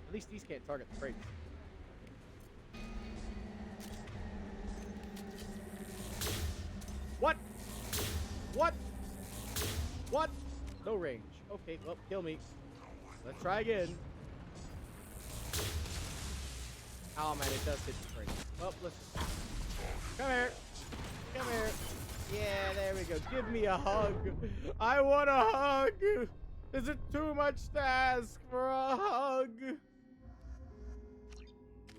At least these can't target the crates. What? What? What? No range. Okay, well, kill me. Let's try again. Oh man, it does hit the crate. Well, let's... Come here. Come here. Yeah, there we go. Give me a hug. I want a hug. Is it too much to ask for a hug?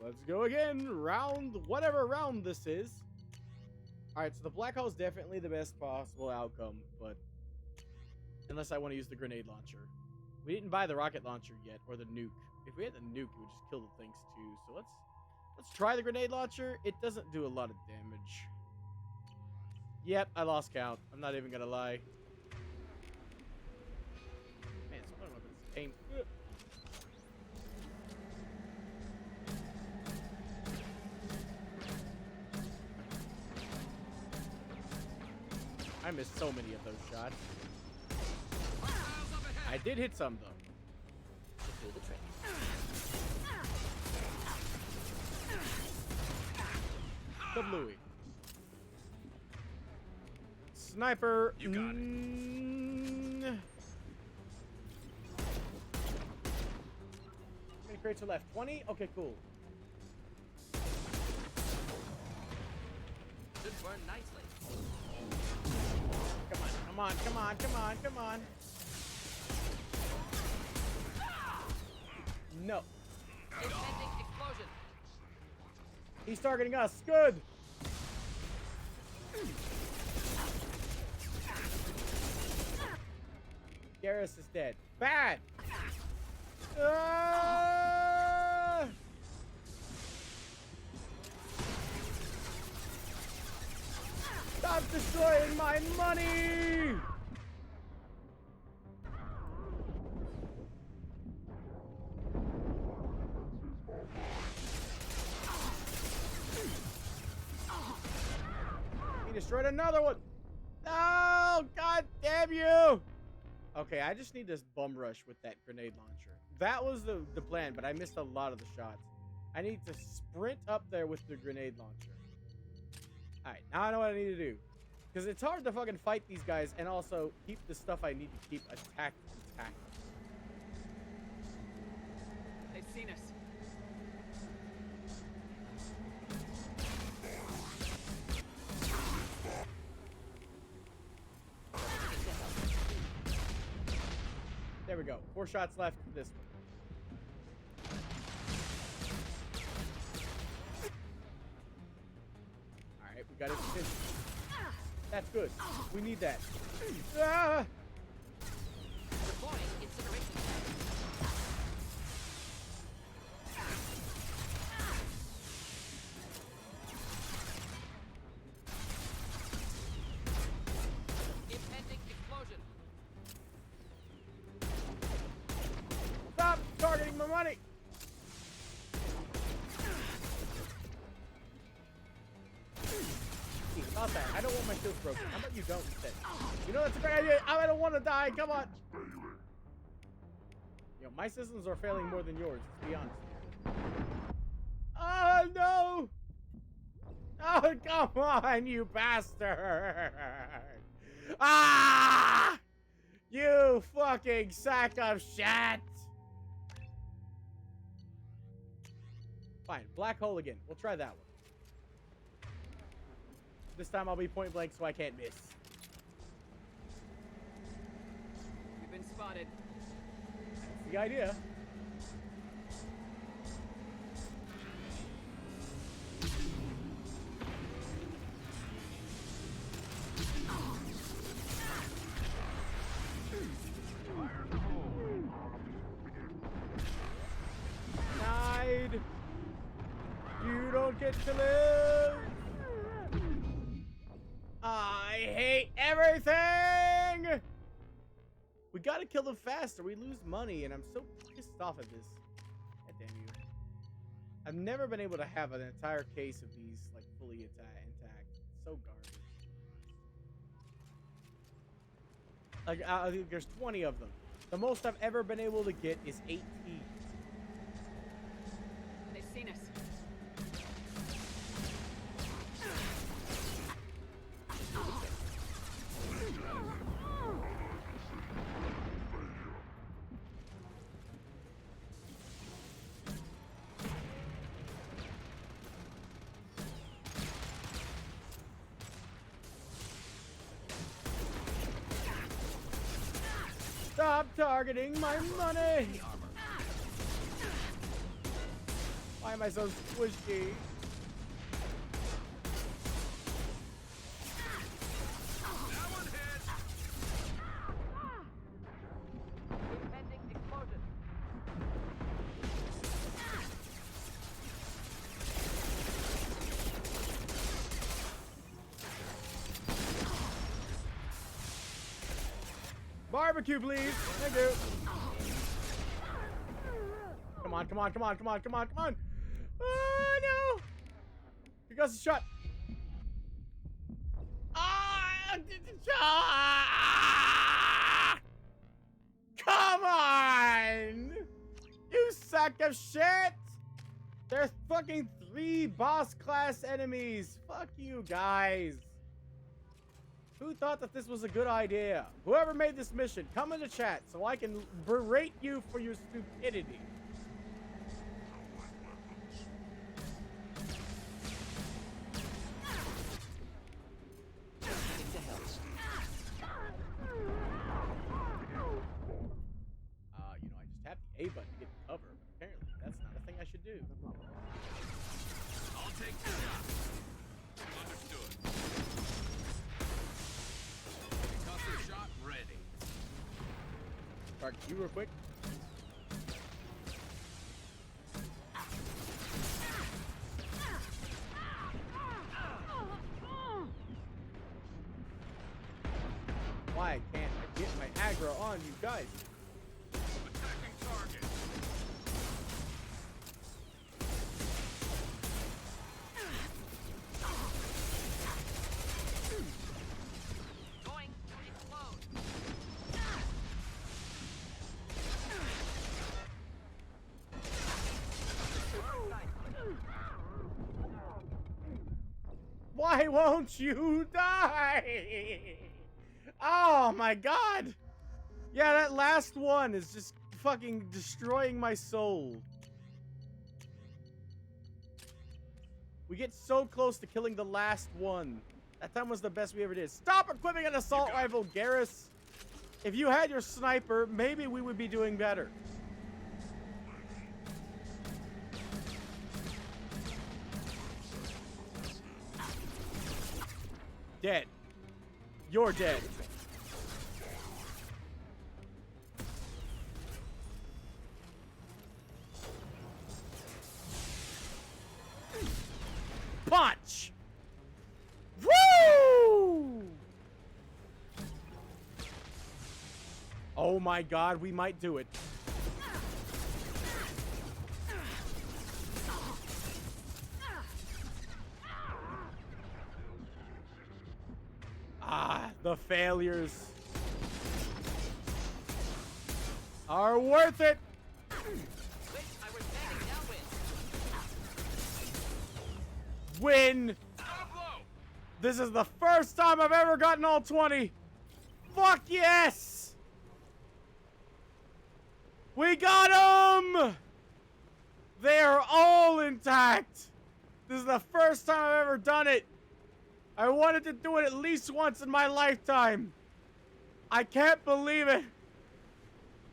Let's go again. Round, whatever round this is. Alright, so the black hole is definitely the best possible outcome, but unless I want to use the grenade launcher. We didn't buy the rocket launcher yet, or the nuke. If we had the nuke, it would just kill the things too. So let's try the grenade launcher. It doesn't do a lot of damage. Yep, I lost count. I'm not even gonna lie. Man, some of my weapons aim. I missed so many of those shots. I did hit some though. Do the trick. The Bluey. Sniper. You got it. How many crates are left? 20? Okay, cool. Should burn nicely. Come on, come on, come on, come on, come on. No. Impending explosion. He's targeting us. Good. Garrus is dead. Bad! Ah! Stop destroying my money! He destroyed another one! No! God damn you! Okay, I just need this bum rush with that grenade launcher. That was the plan, but I missed a lot of the shots. I need to sprint up there with the grenade launcher. Alright, now I know what I need to do. Because it's hard to fucking fight these guys and also keep the stuff I need to keep intact. They've seen us. There we go. 4 shots left for this one. Alright, we got his attention. That's good. We need that. Ah! Deploying incineration impending explosion. Stop targeting my money! About that. I don't want my shields broken. How about you don't instead? You know that's a great idea. I don't want to die. Come on. Yo, my systems are failing more than yours. Let's be honest. Oh no! Oh come on, you bastard! Ah! You fucking sack of shit! Fine, black hole again. We'll try that one. This time I'll be point blank so I can't miss. We've been spotted. That's the idea. Died. You don't get to live. I hate everything! We gotta kill them faster. We lose money, and I'm so pissed off at this. God damn you. I've never been able to have an entire case of these, like, fully intact. It's so garbage. Like, there's 20 of them. The most I've ever been able to get is 18. They've seen us. Stop targeting my money! Why am I so squishy? Impending explosion. Barbecue, please. Thank you. Come on, come on, come on, come on, come on, come on. Oh, no. Here goes the shot. Ah! Come on! You sack of shit! There's fucking 3 boss class enemies. Fuck you guys. Who thought that this was a good idea? Whoever made this mission, come in the chat so I can berate you for your stupidity. Into hell. You know, I just tapped the A button to get the cover, but apparently that's not a thing I should do. I'll take the shot. Understood. Cutter shot ready. Target you real quick. Why can't I get my aggro on you guys? Attacking target. Going. Explode. Why won't you die? Oh my god! Yeah, that last one is just fucking destroying my soul. We get so close to killing the last one. That time was the best we ever did. Stop equipping an assault rifle, Garrus! If you had your sniper, maybe we would be doing better. Dead. You're dead. Punch! Woo! Oh my god, we might do it. Ah, the failures are worth it. Win. This is the first time I've ever gotten all 20. Fuck yes. We got them. They are all intact. This is the first time I've ever done it. I wanted to do it at least once in my lifetime. I can't believe it.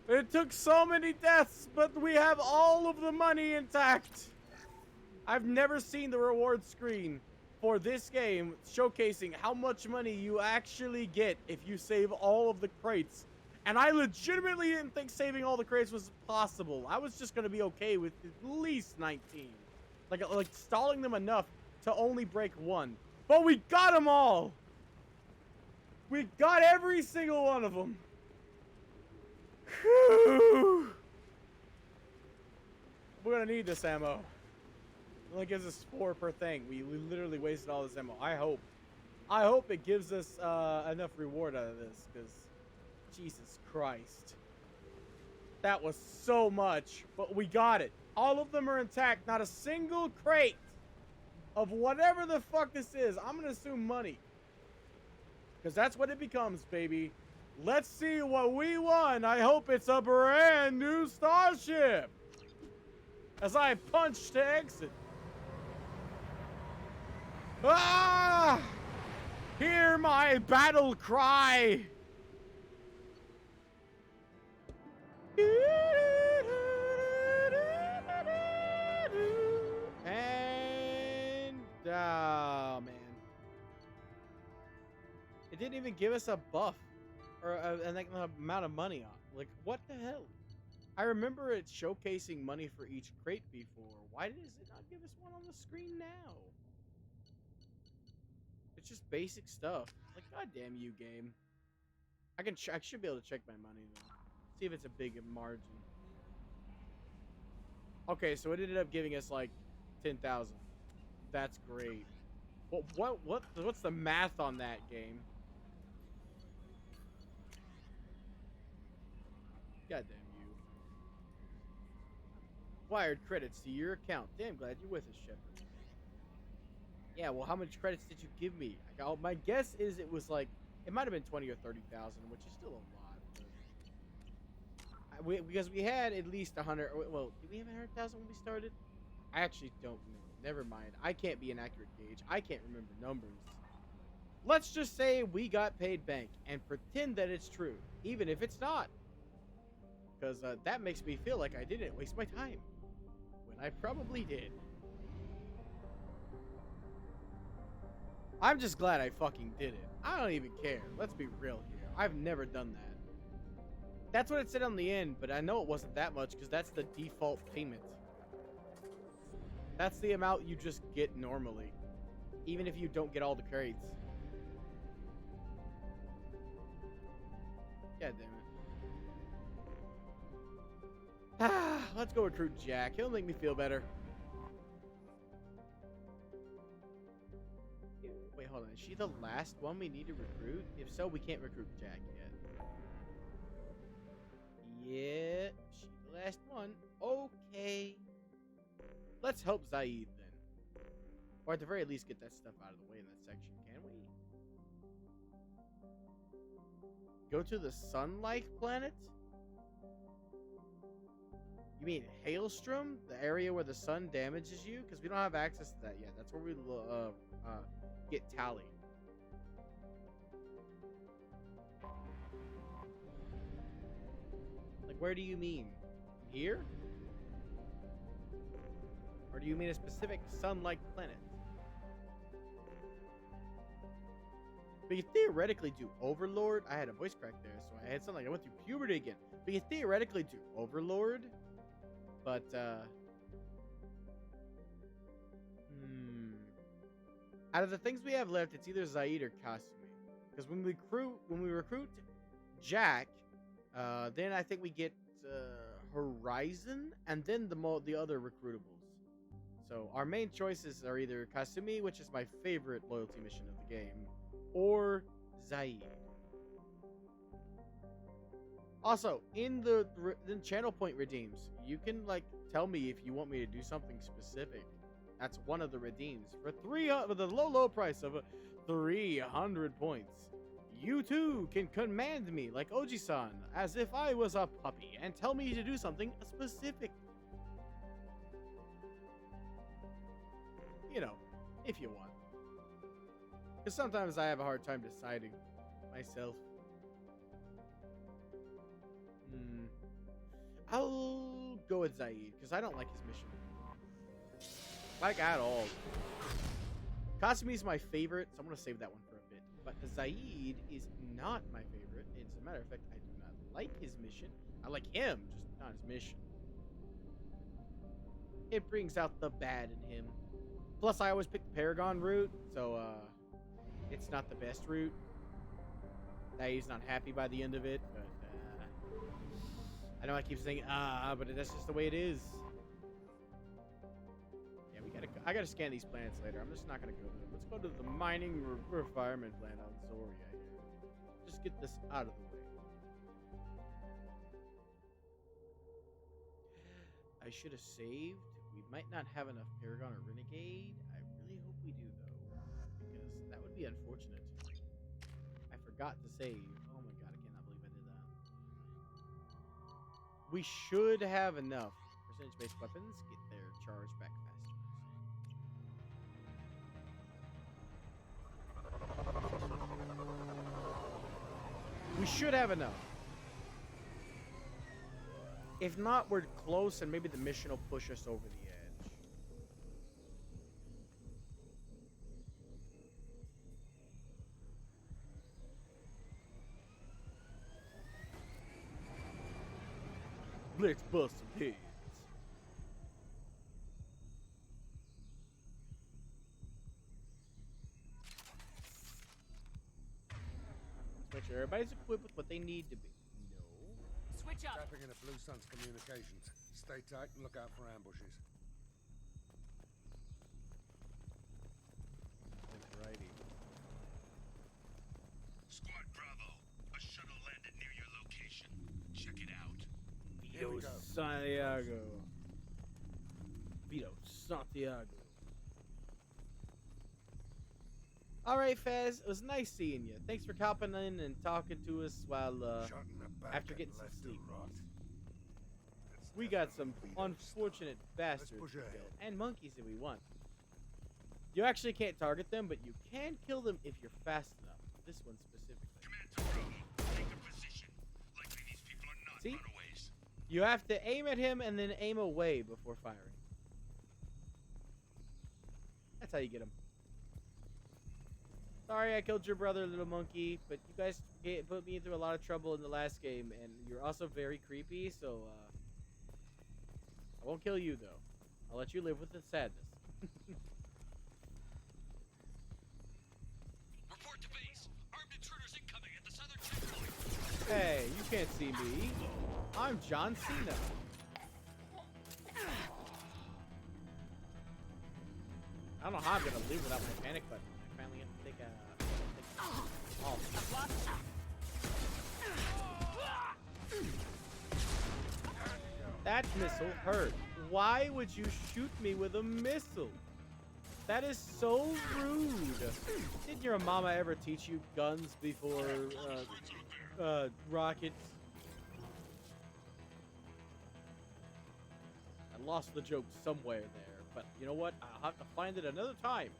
It took so many deaths, but we have all of the money intact. I've never seen the reward screen for this game showcasing how much money you actually get if you save all of the crates. And I legitimately didn't think saving all the crates was possible. I was just going to be okay with at least 19. Like stalling them enough to only break one. But we got them all! We got every single one of them! Whew. We're gonna need this ammo. It only gives us 4 per thing. We literally wasted all this ammo. I hope it gives us enough reward out of this, because Jesus Christ. That was so much, but we got it. All of them are intact. Not a single crate of whatever the fuck this is. I'm gonna assume money, because that's what it becomes, baby. Let's see what we won. I hope it's a brand new starship. As I punch to exit. Ah! Hear my battle cry. And oh man, it didn't even give us a buff or an amount of money on. Like, what the hell? I remember it showcasing money for each crate before. Why does it not give us one on the screen now? It's just basic stuff. Like, goddamn you, game. I should be able to check my money though. See if it's a big margin. Okay, so it ended up giving us like 10,000. That's great. What's the math on that game? Goddamn you. Wired credits to your account. Damn, glad you're with us, Shepard. Yeah, well, how much credits did you give me? My guess is it was like, it might have been 20 or 30,000, which is still a lot. Because we had at least 100. Well, did we have 100,000 when we started? I actually don't know. Never mind. I can't be an accurate gauge. I can't remember numbers. Let's just say we got paid bank and pretend that it's true, even if it's not. Because that makes me feel like I didn't waste my time. When I probably did. I'm just glad I fucking did it. I don't even care. Let's be real here. I've never done that. That's what it said on the end, but I know it wasn't that much because that's the default payment. That's the amount you just get normally, even if you don't get all the crates. God damn it. Ah, let's go recruit Jack. He'll make me feel better. Wait, hold on. Is she the last one we need to recruit? If so, we can't recruit Jack yet. Yeah, she's the last one. Okay. Let's help Zaid then. Or at the very least get that stuff out of the way in that section, can we? Go to the Sunlight planet? You mean Hailstrom? The area where the sun damages you? Because we don't have access to that yet. That's where we get Tally. Like, where do you mean? Here? Or do you mean a specific sun-like planet? We could theoretically do Overlord. I had a voice crack there, so I had something like I went through puberty again. We could theoretically do Overlord, but out of the things we have left, it's either Zaid or Kasumi. Because when we recruit Jack, then I think we get Horizon, and then the other recruitables. So our main choices are either Kasumi, which is my favorite loyalty mission of the game, or Zaid. Also, in the channel point redeems, you can like tell me if you want me to do something specific. That's one of the redeems for the low price of 300 points. You too can command me like Oji-san as if I was a puppy and tell me to do something specific. You know, if you want. Because sometimes I have a hard time deciding myself. I'll go with Zaid, because I don't like his mission. Like, at all. Kasumi's my favorite, so I'm going to save that one for a bit. But Zaid is not my favorite. As a matter of fact, I do not like his mission. I like him, just not his mission. It brings out the bad in him. Plus, I always pick the Paragon route, so, it's not the best route. Zaid's not happy by the end of it, but, I know I keep saying, but that's just the way it is. Yeah, I gotta scan these planets later. I'm just not gonna go to them. Let's go to the mining refinement plant on Zoria here. Just get this out of the way. I should have saved. We might not have enough Paragon or Renegade. I really hope we do, though, because that would be unfortunate. I forgot to save. Oh my god, I cannot believe I did that. We should have enough percentage-based weapons get their charge back faster. We should have enough. If not, we're close, and maybe the mission will push us over the edge. Let's bust some heads. Let's make sure everybody's equipped with what they need to be. Switch up. Tapping into Blue Sun's communications. Stay tight and look out for ambushes. Alrighty. Squad Bravo, a shuttle landed near your location. Check it out. Vito Santiago. Vito Santiago. Alright, Faz, it was nice seeing you. Thanks for hopping in and talking to us while, after getting some sleep. We got some unfortunate bastards to kill, and monkeys if we want. You actually can't target them, but you can kill them if you're fast enough. This one specifically. Take a position. Likely these people are not See? runaways. You have to aim at him and then aim away before firing. That's how you get him. Sorry I killed your brother, little monkey, but you guys put me through a lot of trouble in the last game, and you're also very creepy, so, I won't kill you, though. I'll let you live with the sadness. Report to base. Armed intruders incoming at the southern checkpoint. Hey, you can't see me. I'm John Cena. I don't know how I'm gonna live without my panic button. I finally have to take a... Oh. That missile hurt. Why would you shoot me with a missile? That is so rude. Didn't your mama ever teach you guns before rockets? I lost the joke somewhere there, but you know what? I'll have to find it another time.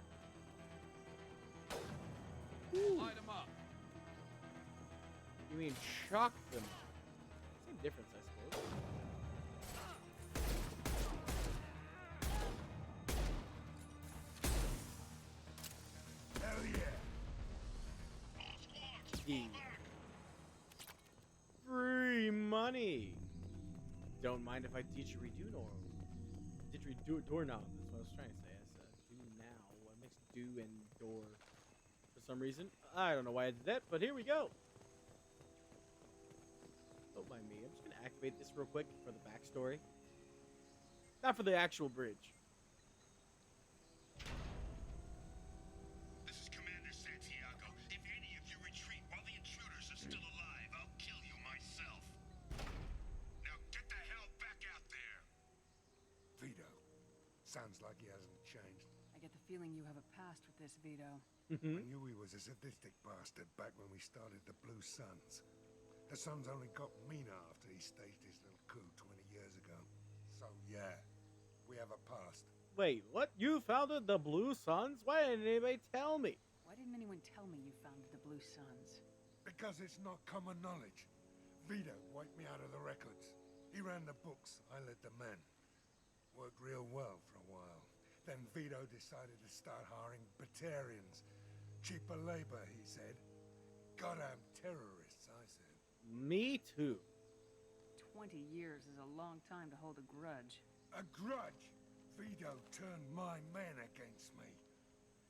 Light them up. You mean shock them? Same difference, I suppose. Hell yeah. Free money. Don't mind if I teach you doorknob. That's what I was trying to say. I said do now. I mixed do and door for some reason. I don't know why I did that, but here we go. Don't mind me. I'm just gonna activate this real quick for the backstory. Not for the actual bridge. This is Commander Santiago. If any of you retreat while the intruders are still alive, I'll kill you myself. Now get the hell back out there. Vito. Sounds like he hasn't changed. I get the feeling you have a past with this, Vito. I knew he was a sadistic bastard back when we started the Blue Suns. The Suns only got meaner after he staged his little coup 20 years ago. So yeah, we have a past. Wait, what? You founded the Blue Suns? Why didn't anybody tell me? Why didn't anyone tell me you founded the Blue Suns? Because it's not common knowledge. Vito wiped me out of the records. He ran the books, I led the men. Worked real well for a while. Then Vito decided to start hiring Batarians. Cheaper labor, he said. Goddamn terrorists, I said. Me too. 20 years is a long time to hold a grudge. A grudge? Vito turned my men against me.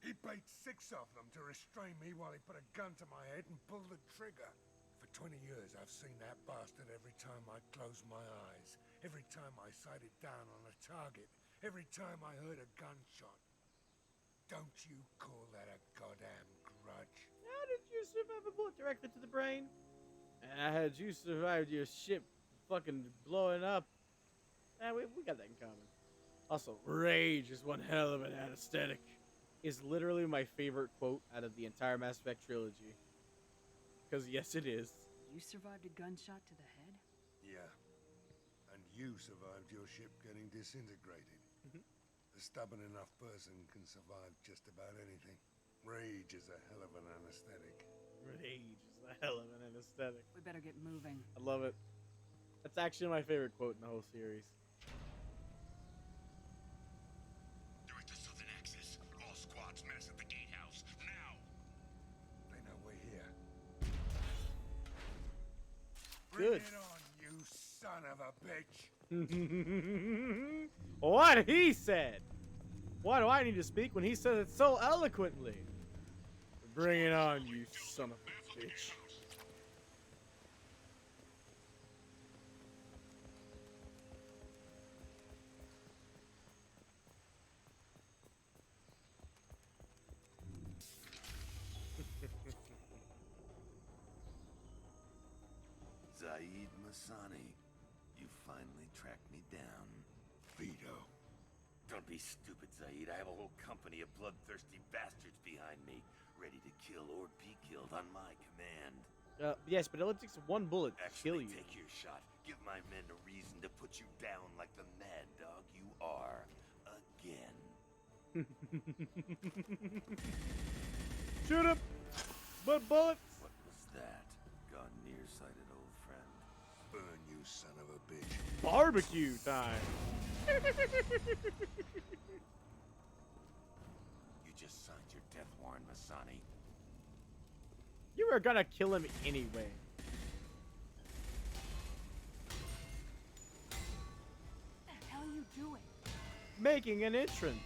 He paid 6 of them to restrain me while he put a gun to my head and pulled the trigger. For 20 years, I've seen that bastard every time I closed my eyes. Every time I sighted down on a target. Every time I heard a gunshot. Don't you call that a goddamn grudge? How did you survive a bullet directly to the brain? And how did you survive your ship fucking blowing up? We got that in common. Also, rage is one hell of an anesthetic. Is literally my favorite quote out of the entire Mass Effect trilogy. Because yes, it is. You survived a gunshot to the head? Yeah. And you survived your ship getting disintegrated. A stubborn enough person can survive just about anything. Rage is a hell of an anesthetic. Rage is a hell of an anesthetic. We better get moving. I love it. That's actually my favorite quote in the whole series. Direct to Southern Axis. All squads mass at the gatehouse. Now! They know we're here. Good. Bring it on, you son of a bitch! What he said. Why do I need to speak when he says it so eloquently? Bring it on, you son of a bitch. Zaid Masani, you finally tracked me down. Vito. Don't be stupid, Zaid. I have a whole company of bloodthirsty bastards behind me, ready to kill or be killed on my command. Yes, but it only takes one bullet to kill you. Take your shot. Give my men a reason to put you down like the mad dog you are. Again. Shoot him! But bullets! What was that? Gone nearsighted, old friend. Burn, you son of a bitch. Barbecue time! You just signed your death warrant, Masani. were gonna kill him anyway. What the hell are you doing? Making an entrance.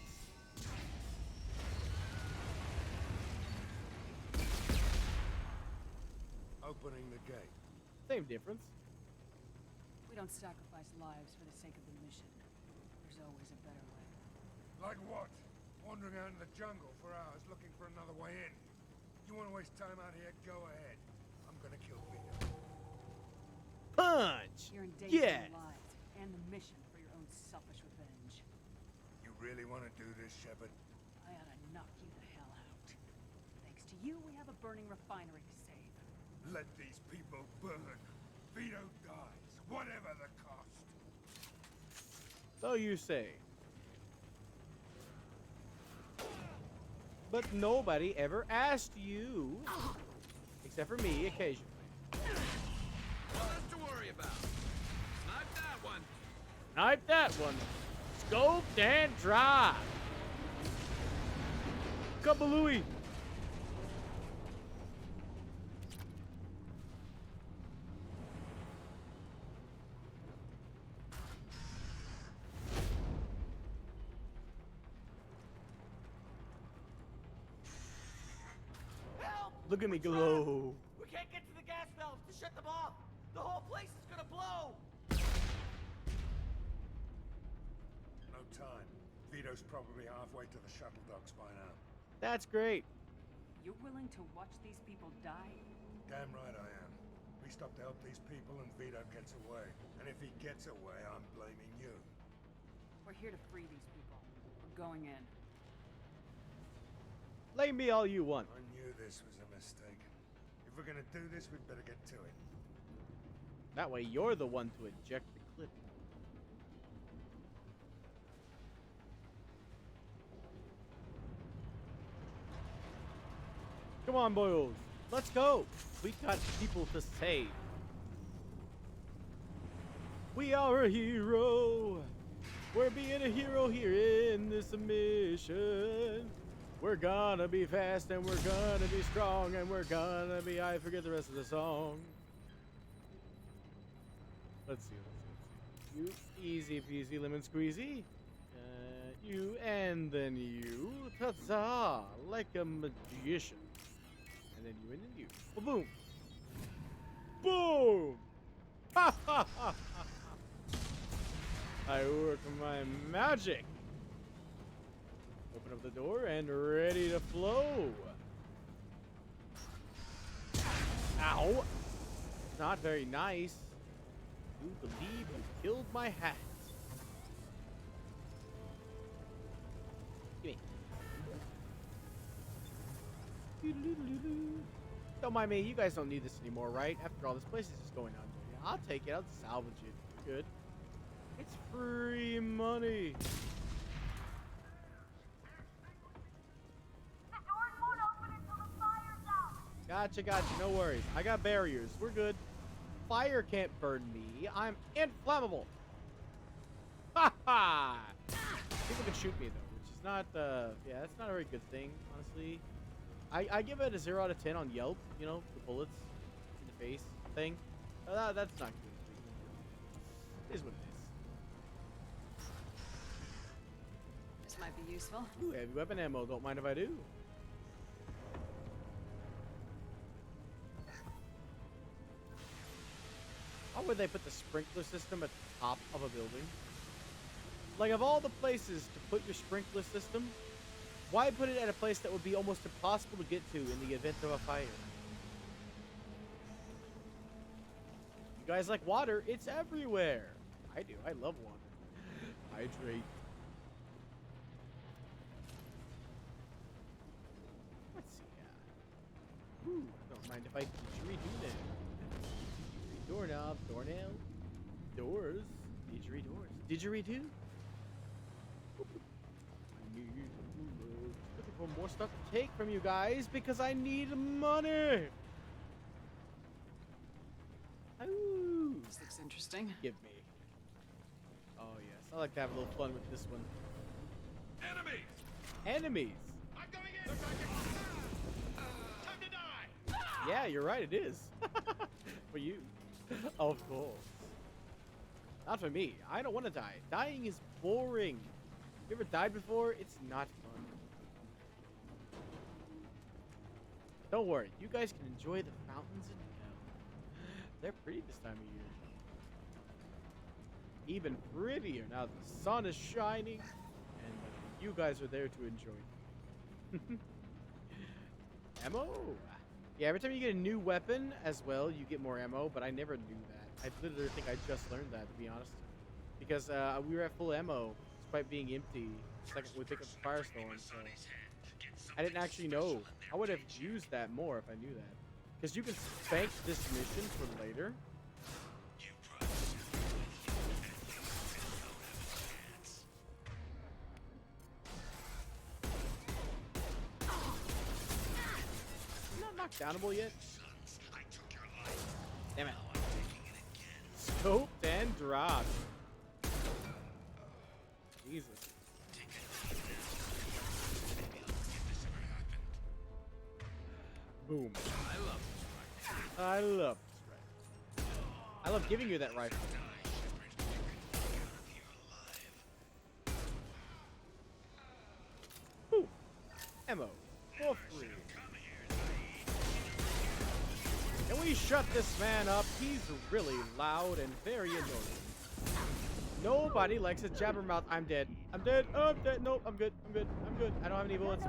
Opening the gate. Same difference. We don't sacrifice lives for the sake of the mission. There's always a better way. Like what? Wandering out in the jungle for hours looking for another way in. You want to waste time out here? Go ahead. I'm gonna kill Vito. Punch! You're in danger Yes! of your lives and the mission for your own selfish revenge. You really want to do this, Shepard? I ought to knock you the hell out. Thanks to you, we have a burning refinery to save. Let these people burn. Vito dies, whatever the cost. So you say. But nobody ever asked you. Except for me, occasionally. Nothing to worry about. Snipe that one. Snipe that one. Scoped and dry. Kabalooey. Help! Look at me We're glow. trapped. We can't get to the gas valves to shut them off. The whole place is gonna blow. No time. Vito's probably halfway to the shuttle docks by now. That's great. You're willing to watch these people die? Damn right I am. We stop to help these people and Vito gets away. And if he gets away, I'm blaming you. We're here to free these people. We're going in. Blame me all you want. I knew this was a mistake. If we're gonna do this, we'd better get to it. That way you're the one to eject the clip. Come on, boys. Let's go. We got people to save. We are a hero. We're being a hero here in this mission. We're gonna be fast and we're gonna be strong and we're gonna be... I forget the rest of the song. Let's see. You, easy peasy lemon squeezy. You and then you. Ta-ta! Like a magician. And then you and then you. Boom! Boom! Ha ha ha ha! I work my magic. Open up the door and ready to flow. Ow! Not very nice. You believe you killed my hat. Gimme. Don't mind me, you guys don't need this anymore, right? After all, this place is just going on. I'll take it, I'll salvage it. Good. It's free money. The doors won't open until the fire's out. Gotcha, gotcha. No worries. I got barriers. We're good. Fire can't burn me. I'm inflammable. Ha ha! People can shoot me though, which is not, yeah, that's not a very good thing, honestly. I give it a 0 out of 10 on Yelp, you know, the bullets in the face thing. That's not good. It is what it is. This might be useful. Ooh, heavy weapon ammo. Don't mind if I do. How would they put the sprinkler system at the top of a building? Like, of all the places to put your sprinkler system, why put it at a place that would be almost impossible to get to in the event of a fire? You guys like water? It's everywhere. I do. I love water. Hydrate. Let's see. Ooh, don't mind if I redo that. Doorknob, doornail, doors, didgeridoo. Didgeridoo? I need looking for more stuff to take from you guys because I need money. Ooh. This looks interesting. Give me. Oh yes, I like to have a little fun with this one. Enemies! Enemies. I'm going in! Time to die! Yeah, you're right, it is. For you. Of course. Not for me. I don't want to die. Dying is boring. You ever died before? It's not fun. Don't worry. You guys can enjoy the fountains in hell. They're pretty this time of year. Even prettier now the sun is shining and you guys are there to enjoy it. Ammo? Yeah, every time you get a new weapon as well, you get more ammo, but I never knew that. I literally think I just learned that, to be honest. Because we were at full ammo, despite being empty, the second we picked up the Firestorm, so... I didn't actually know. I would have used that more if I knew that. Because you can bank this mission for later. Not downable yet? Damn it. Scoped and dropped. Jesus. Boom. I love this rifle. I love giving you that rifle. Ooh. Ammo. For free. Can we shut this man up? He's really loud and very annoying. Nobody likes a jabbermouth. I'm dead. I'm dead. Oh, I'm dead. Nope, I'm good. I'm good. I'm good. I don't have any bullets.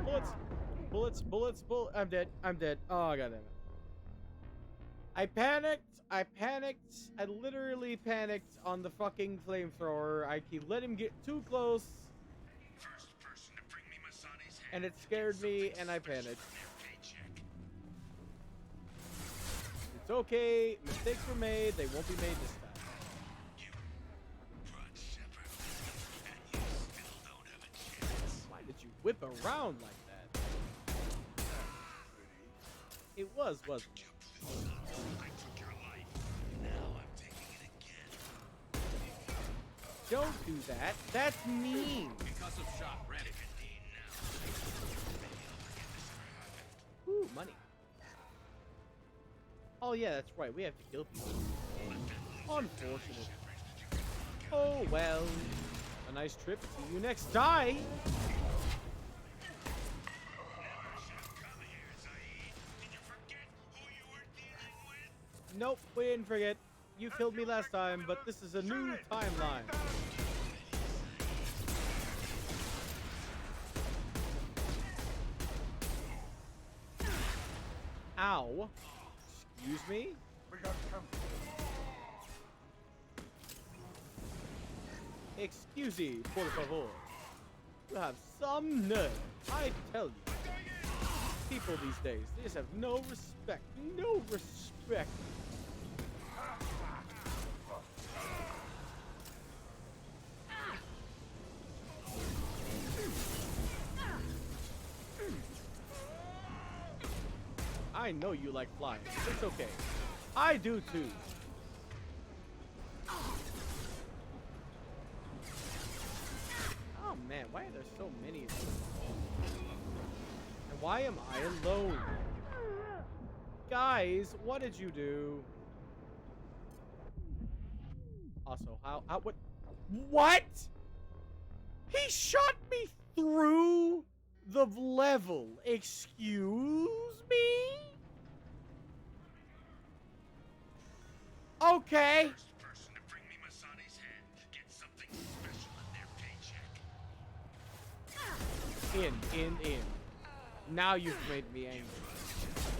Bullets. I'm dead. I'm dead. Oh, god damn it. I panicked. I literally panicked on the fucking flamethrower. I keep let him get too close. And it scared me, and I panicked. It's okay. Mistakes were made. They won't be made this time. Why did you whip around like that? It was, wasn't it? Don't do that. That's mean. Concussive shot ready. Ooh, money. Oh yeah, that's right. We have to kill people. Unfortunate. Oh well. A nice trip. See you next time. Nope, we didn't forget. You killed me last time, but this is a new timeline. Ow. Excuse me? Excuse me, por favor. You have some nerve, I tell you. People these days, they just have no respect. No respect. I know you like flying. It's okay. I do too. Oh man, why are there so many of them? And why am I alone? Guys, what did you do? Also, what? He shot me through the level. Excuse me? Okay. Person to bring me Masani's head gets something special in their paycheck. In. Now you've made me angry.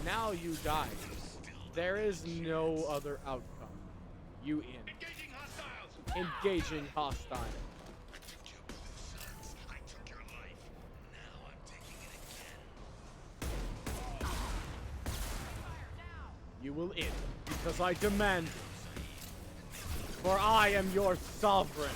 Now you die. There is no other outcome. You in. Engaging hostiles. Engaging hostile. I took your life. Now I'm taking it again. You will in, because I demand it. For I am your sovereign.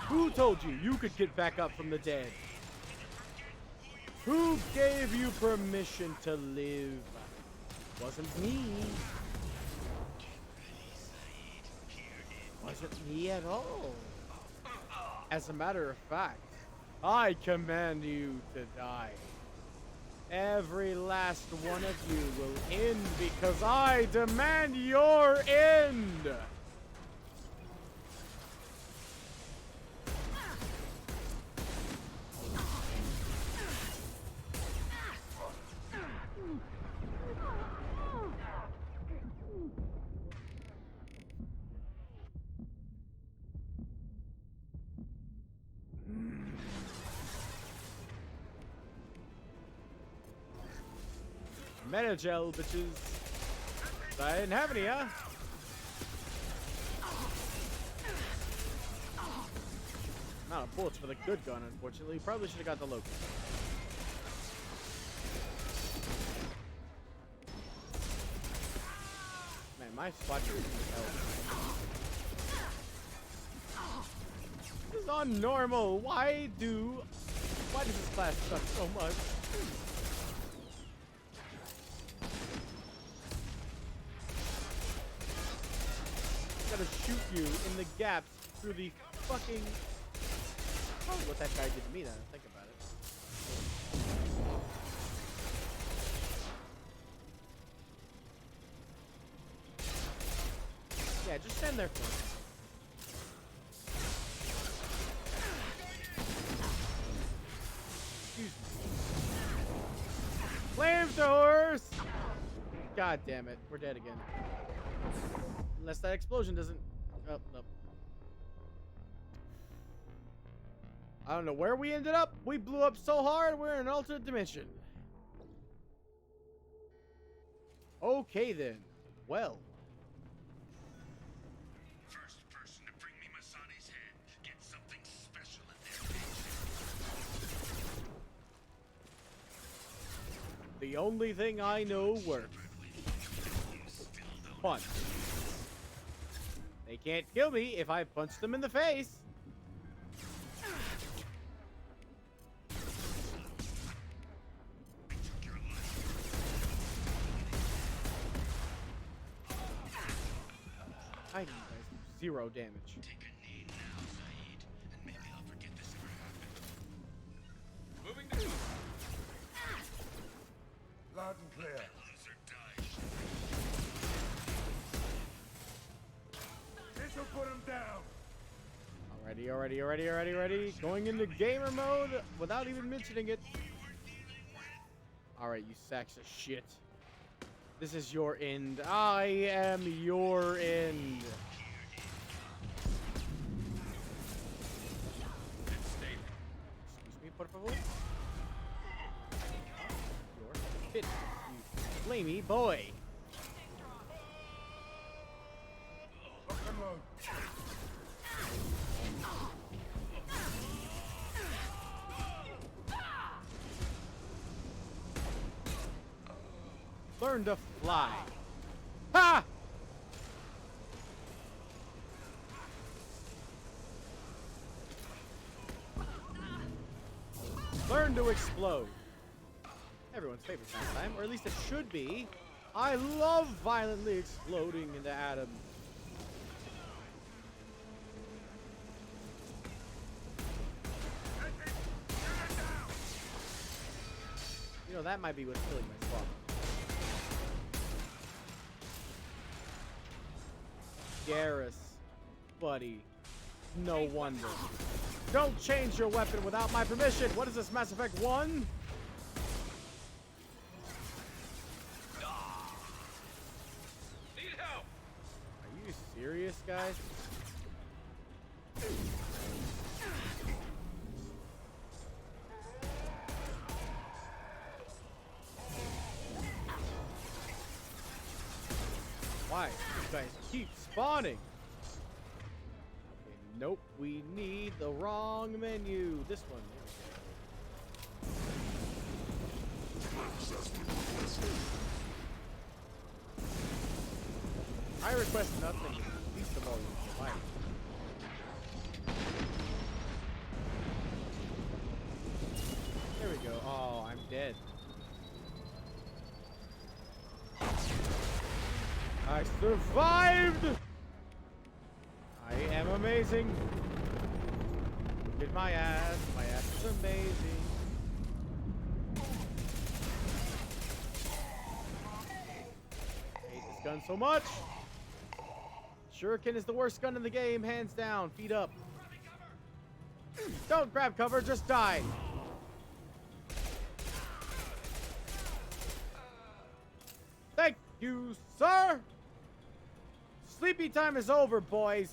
Who told you could get back up from the dead? Who gave you permission to live? Wasn't me. wasn't me at all. As a matter of fact, I command you to die. Every last one of you will end because I demand your end. Metagel, bitches. I didn't have any, huh? Not a bullets for the good gun, unfortunately. Probably should have got the low gun. Man, my spot is This is unnormal. Why does this class suck so much? Gotta shoot you in the gaps through the fucking... Probably what that guy did to me then, think about it. Yeah, just stand there for me. Excuse me. Flamethrowers! God damn it, we're dead again. Unless that explosion doesn't... Oh, no. I don't know where we ended up. We blew up so hard, we're in an alternate dimension. Okay, then. Well. First person to bring me Masani's head gets something special in their The only thing I know works. Punch. They can't kill me if I punch them in the face. I need guys 0 damage. Take a knee now, Zaid, and maybe I'll forget this ever happened. Moving to Loud and clear. Loser dies. This'll put him down. Alrighty. Going into gamer mode without even mentioning it. Alright, you sacks of shit. This is your end. I am your end. Excuse me, por favor. Your fit, you flamey boy. Learn to fly. Ha! Learn to explode. Everyone's favorite pastime, or at least it should be. I love violently exploding into atoms. You know, that might be what's killing my squad. Garrus, buddy. No wonder. Don't change your weapon without my permission. What is this, Mass Effect 1? Need help. Are you serious, guys? Why? You guys keep spawning. Okay, nope, we need the wrong menu. This one. I request nothing. Increase the volume. Why? There we go. Oh, I'm dead. I survived! I amazing. Look at my ass. My ass is amazing. I hate this gun so much. Shuriken is the worst gun in the game, hands down. Feet up. Don't grab cover, just die. Thank you, sir. Sleepy time is over, boys.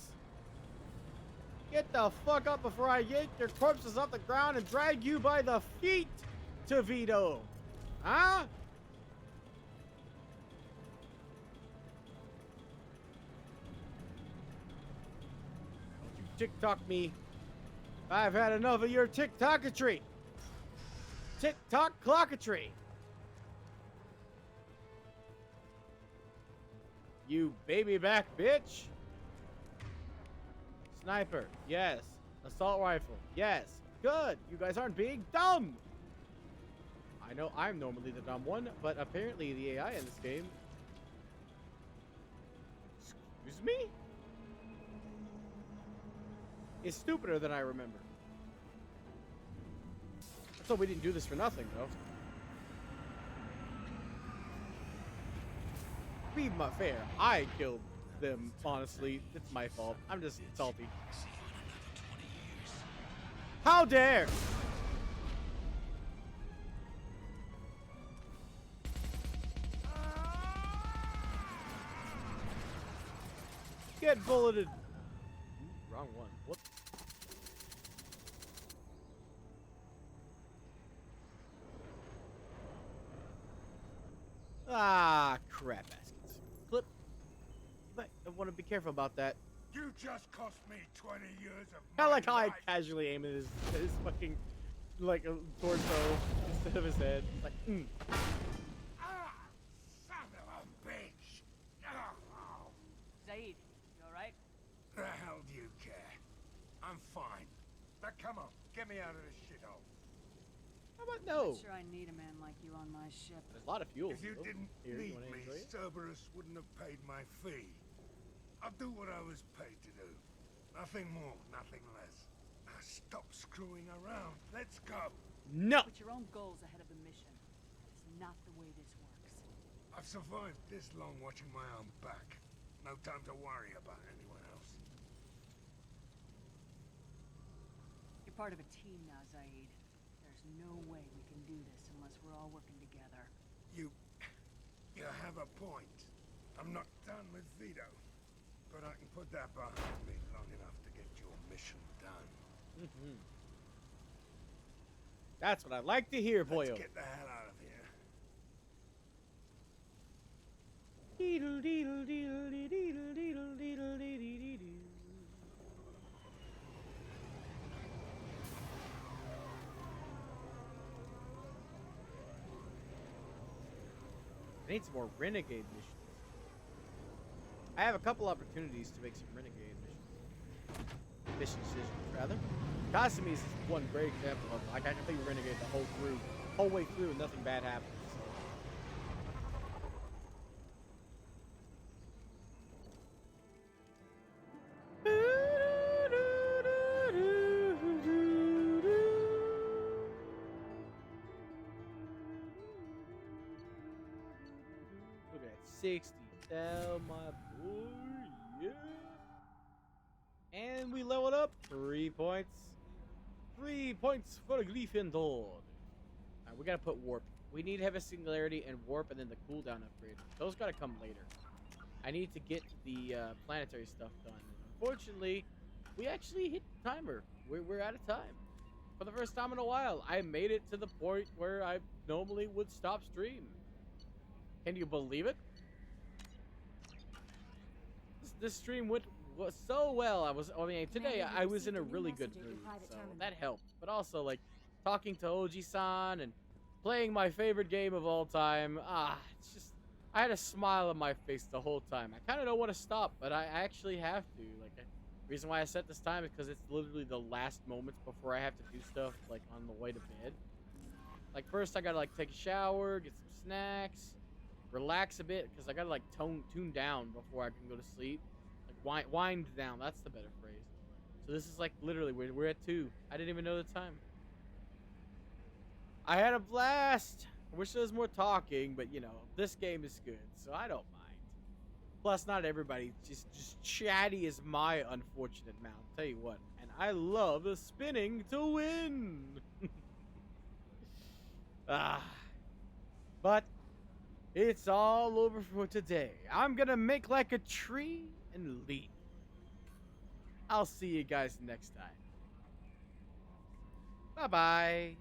Get the fuck up before I yank your corpses off the ground and drag you by the feet to Vito. Huh? Don't you TikTok me. I've had enough of your TikTokatry. TikTok clockatry. You baby back bitch. Sniper, yes. Assault rifle, yes. Good. You guys aren't being dumb. I know I'm normally the dumb one, but apparently the AI in this game. Excuse me? Is stupider than I remember. So we didn't do this for nothing, though. Be fair, I killed them, honestly. It's my fault. I'm just salty. How dare! Get bulleted! Ooh, wrong one. What? Ah, crap baskets. Flip. But I want to be careful about that. You just cost me 20 years of I my like how I life. casually aim at his fucking, like, torso instead of his head. It's like, Ah, son of a bitch. Oh. Zaid, you alright? The hell do you care? I'm fine. Now come on, get me out of this shithole. How about no? Not sure I need a man like you on my ship. There's a lot of fuel. If you still. didn't Here, you need wanna me, enjoy it? Cerberus wouldn't have paid my fee. I'll do what I was paid to do. Nothing more, nothing less. Now stop screwing around. Let's go. No. Put your own goals ahead of the mission. That's not the way this works. I've survived this long watching my own back. No time to worry about anyone else. You're part of a team now, Zaid. There's no way we can do this unless we're all working together. You have a point. I'm not done with Vito. But I can put that behind me long enough to get your mission done. That's what I like to hear, boyo. Let's get the hell out of here. Deedle, deedle, deedle, deedle, deedle, deedle, deedle, deedle. I need some more renegade missions. I have a couple opportunities to make some renegade mission decisions, rather. Kazumi's is one great example of, like, I can think renegade the whole way through, and nothing bad happens. Look at that, 60 down, my boy, yeah. And we leveled up 3 points. 3 points for Gryffindor. Alright, we gotta put warp. We need heavy singularity and warp, and then the cooldown upgrade. Those gotta come later. I need to get the planetary stuff done. Unfortunately, we actually hit the timer. We're out of time. For the first time in a while, I made it to the point where I normally would stop stream. Can you believe it? This stream went so well. I mean, today I was in a really good mood, so that helped. But also, like, talking to Oji-san and playing my favorite game of all time. It's just, I had a smile on my face the whole time. I kind of don't want to stop, but I actually have to. Like, the reason why I set this time is because it's literally the last moments before I have to do stuff, like, on the way to bed. Like, first I gotta, like, take a shower, get some snacks, relax a bit, because I gotta, like, tune down before I can go to sleep. Like, wind down, that's the better phrase. So this is like literally we're at 2. I didn't even know the time. I had a blast. I wish there was more talking, but you know, this game is good, so I don't mind. Plus, not everybody just chatty as my unfortunate mount. Tell you what, and I love the spinning to win. But it's all over for today. I'm gonna make like a tree and leave. I'll see you guys next time. Bye bye.